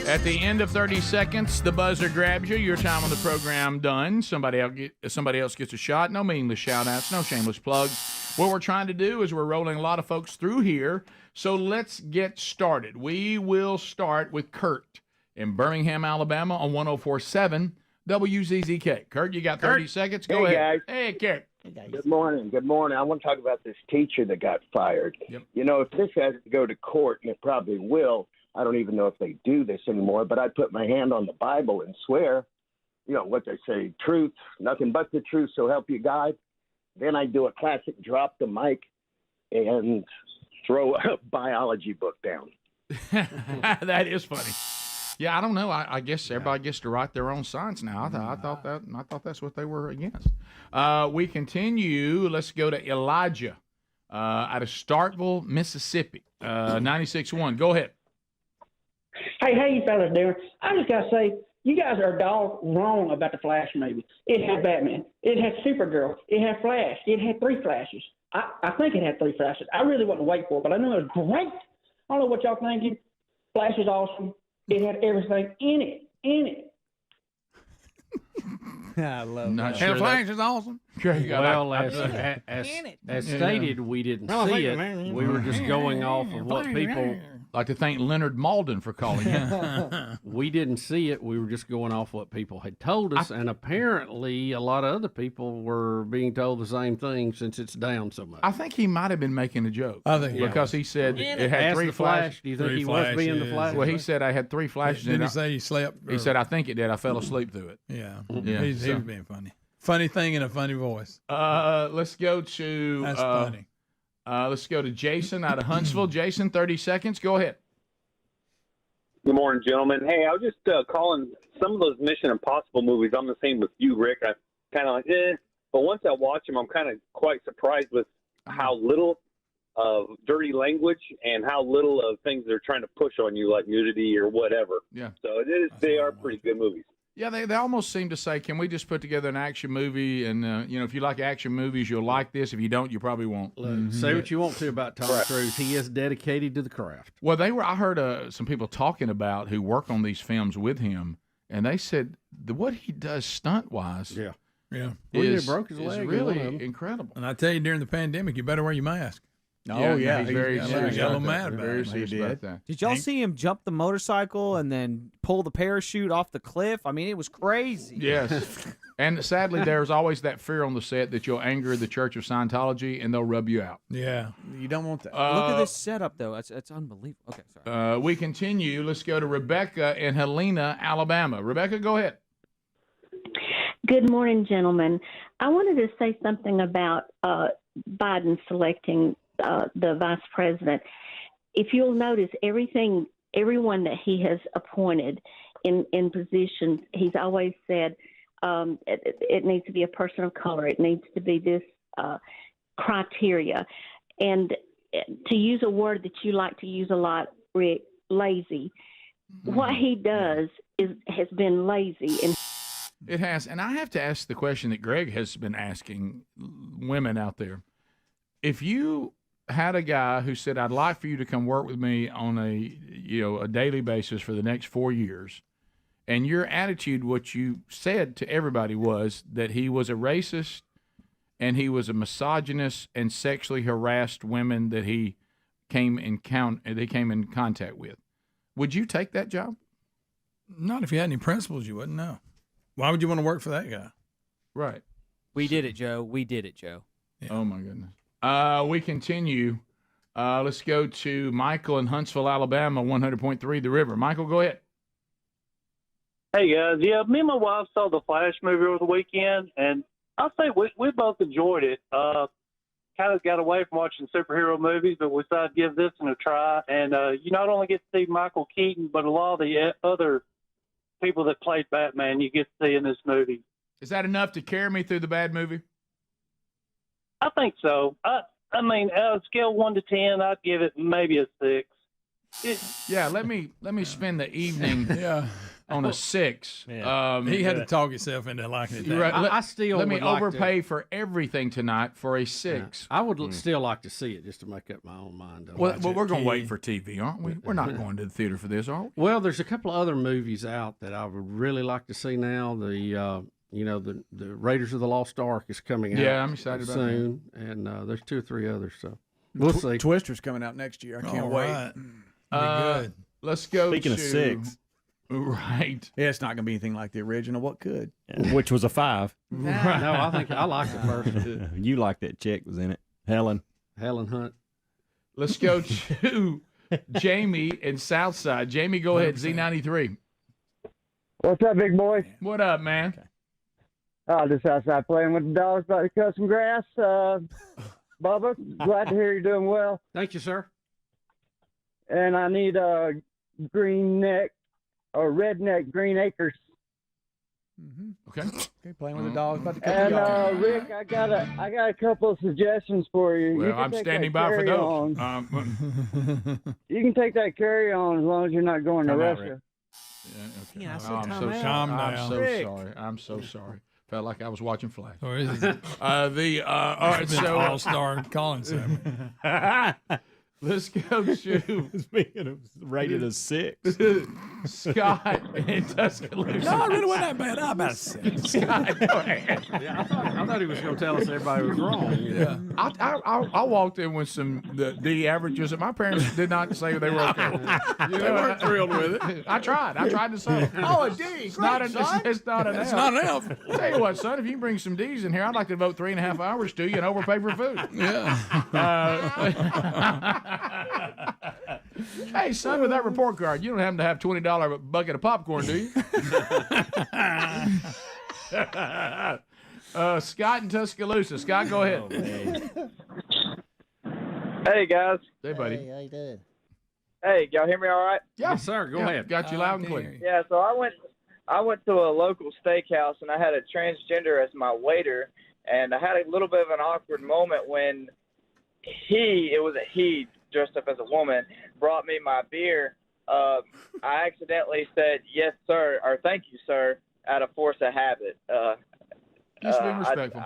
At the end of 30 seconds, the buzzer grabs you. Your time on the program done. Somebody else gets a shot. No meaningless shout-outs. No shameless plugs. What we're trying to do is we're rolling a lot of folks through here. So let's get started. We will start with Kurt in Birmingham, Alabama on 104.7 WZZK. Kurt, you got 30 seconds. Go ahead. Guys. Hey, Kurt. Good morning. Good morning. I want to talk about this teacher that got fired. Yep. You know, if this has to go to court, and it probably will, I don't even know if they do this anymore, but I put my hand on the Bible and swear, you know, what they say, truth, nothing but the truth, so help you God. Then I do a classic drop the mic and throw a biology book down. That is funny. Yeah, I don't know. I guess everybody gets to write their own science now. I thought that's what they were against. We continue. Let's go to Elijah out of Starkville, Mississippi. 96.1. Go ahead. Hey, how you fellas doing? I just got to say, you guys are dog wrong about the Flash movie. It had Batman. It had Supergirl. It had Flash. It had 3 Flashes. I think it had 3 Flashes. I really wasn't waiting for it, but I know it was great. I don't know what y'all thinking. Flash is awesome. It had everything in it. I love that. Sure Flash is awesome. Well, as stated, we didn't see it. We were just going off of what people... Like to thank Leonard Malden for calling in. We didn't see it. We were just going off what people had told us, and apparently a lot of other people were being told the same thing since it's down so much. I think he might have been making a joke. I think because he said it had 3 flashes. Do you think he was being the Flash? Well, he said I had 3 flashes. Didn't he say he slept? He said I think it did. I fell asleep through it. Yeah. He So- was being funny. Funny thing in a funny voice. Let's go to That's funny. Let's go to Jason out of Huntsville. Jason, 30 seconds. Go ahead. Good morning, gentlemen. Hey, I was just calling some of those Mission Impossible movies. I'm the same with you, Rick. I kind of like, but once I watch them, I'm kind of quite surprised with how little of dirty language and how little of things they're trying to push on you, like nudity or whatever. Yeah. So they are pretty good movies. Yeah, they almost seem to say, can we just put together an action movie? And, if you like action movies, you'll like this. If you don't, you probably won't. Look, say what you want to about Tom Cruise. He is dedicated to the craft. Well, I heard some people talking about who work on these films with him, and they said what he does stunt-wise He broke his leg, really incredible. And I tell you, during the pandemic, you better wear your mask. Oh, yeah. He's very serious. Got a little mad about it. Serious about that. Did y'all see him jump the motorcycle and then pull the parachute off the cliff? I mean, it was crazy. Yes. And sadly, there's always that fear on the set that you'll anger the Church of Scientology and they'll rub you out. Yeah. You don't want that. Look at this setup, though. It's unbelievable. Okay, sorry. We continue. Let's go to Rebecca in Helena, Alabama. Rebecca, go ahead. Good morning, gentlemen. I wanted to say something about Biden selecting the vice president. If you'll notice, everyone that he has appointed in positions, he's always said it needs to be a person of color. It needs to be this criteria. And to use a word that you like to use a lot, Rick, lazy. What he does has been lazy. And it has. And I have to ask the question that Greg has been asking women out there. If you had a guy who said, I'd like for you to come work with me on a daily basis for the next 4 years, and your attitude, what you said to everybody was that he was a racist and he was a misogynist and sexually harassed women that he came in contact with. Would you take that job? Not if you had any principles, you wouldn't know. Why would you want to work for that guy? Right. We did it, Joe. We did it, Joe. Yeah. Oh, my goodness. We continue. Let's go to Michael in Huntsville, Alabama, 100.3 The River. Michael, go ahead. Hey, guys. Yeah, me and my wife saw the Flash movie over the weekend, and I'll say we both enjoyed it. Kind of got away from watching superhero movies, but we decided to give this one a try. And you not only get to see Michael Keaton, but a lot of the other people that played Batman you get to see in this movie. Is that enough to carry me through the bad movie? I think so. I mean, on a scale 1 to 10, I'd give it maybe a 6. Yeah, let me spend the evening on a 6. He had to talk himself into liking it. Right. I still let me would like overpay for everything tonight for a 6. I would still like to see it just to make up my own mind. Well, we're going to wait for TV, aren't we? We're not going to the theater for this, are we? Well, there's a couple of other movies out that I would really like to see now. The Raiders of the Lost Ark is coming out. Yeah, I'm excited about soon, and there's 2 or 3 others. So we'll see. Twister's coming out next year. I can't wait. Right. Good. Let's go. Speaking of 6. Right. Yeah, it's not going to be anything like the original. What could? Which was a 5. Right. No, I think I liked it first. You liked that chick was in it. Helen Hunt. Let's go to Jamie in Southside. Jamie, go ahead. Z93. What's up, big boy? What up, man? Just outside playing with the dogs, about to cut some grass. Bubba, glad to hear you're doing well. Thank you, sir. And I need a redneck green acres. Okay. Okay, playing with the dogs, about to cut And the yard. Rick, I got a couple of suggestions for you. Well, You can I'm take standing that by for those. carry-on. You can take that carry-on as long as you're not going to Time out, Russia. Rick. Yeah, I said I'm time so out. sorry. Calm I'm down. so Rick. sorry. I'm so sorry. Felt like I was watching Flash. Or is it? All right, so All-Star calling center. Let's go to Speaking of rated a 6. Scott in Tuscaloosa. No, it really wasn't that bad. I'm about 6. Scott, go ahead. Yeah, I thought he was going to tell us everybody was wrong. Yeah. I walked in with some D averages that my parents did not say they were okay. They weren't thrilled with it. I tried to say. Oh, a D. It's not an F. It's not an F. Tell you what, son, if you can bring some D's in here, I'd like to devote 3.5 hours to you and overpay for food. Yeah. Hey, son, with that report card, you don't happen to have $20 bucket of popcorn, do you? Scott in Tuscaloosa. Scott, go ahead. Hey, guys. Hey, buddy. Hey, how you doing? Hey, y'all hear me all right? Yeah. Yes, sir. Go ahead. Got you loud and clear. Yeah, so I went to a local steakhouse, and I had a transgender as my waiter, and I had a little bit of an awkward moment when it was a he dressed up as a woman, brought me my beer. I accidentally said, yes, sir, or thank you, sir, out of force of habit. Just being respectful.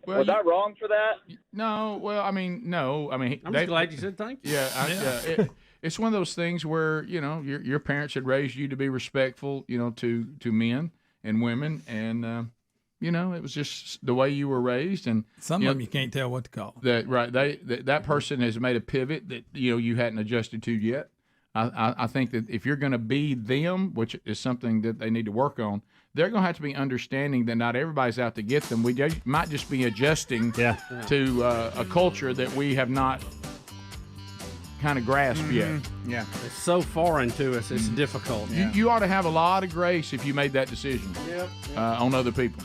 Was I wrong for that? No. Well, I mean, no. I mean, I'm just glad you said thank you. Yeah. It's one of those things where, your parents had raised you to be respectful, to men and women. And, it was just the way you were raised. And Some of them you can't tell what to call. That person has made a pivot that, you hadn't adjusted to yet. I think that if you're going to be them, which is something that they need to work on, they're going to have to be understanding that not everybody's out to get them. We might just be adjusting to a culture that we have not kind of grasped yet. Yeah. It's so foreign to us, it's difficult. You ought to have a lot of grace if you made that decision on other people.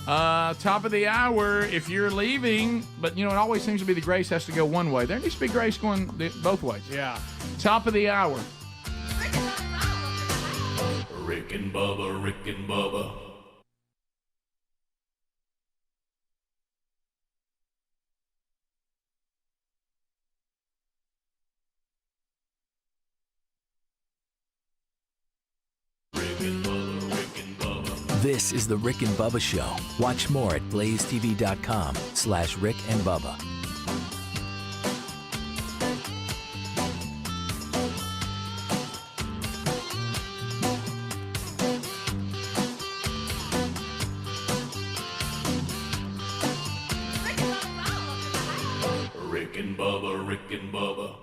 Top of the hour, if you're leaving, but it always seems to be the grace has to go one way. There needs to be grace going both ways. Yeah. Top of the hour. Rick and Bubba, Rick and Bubba. This is the Rick and Bubba Show. Watch more at blazetv.com/Rick and Bubba. Rick and Bubba, Rick and Bubba.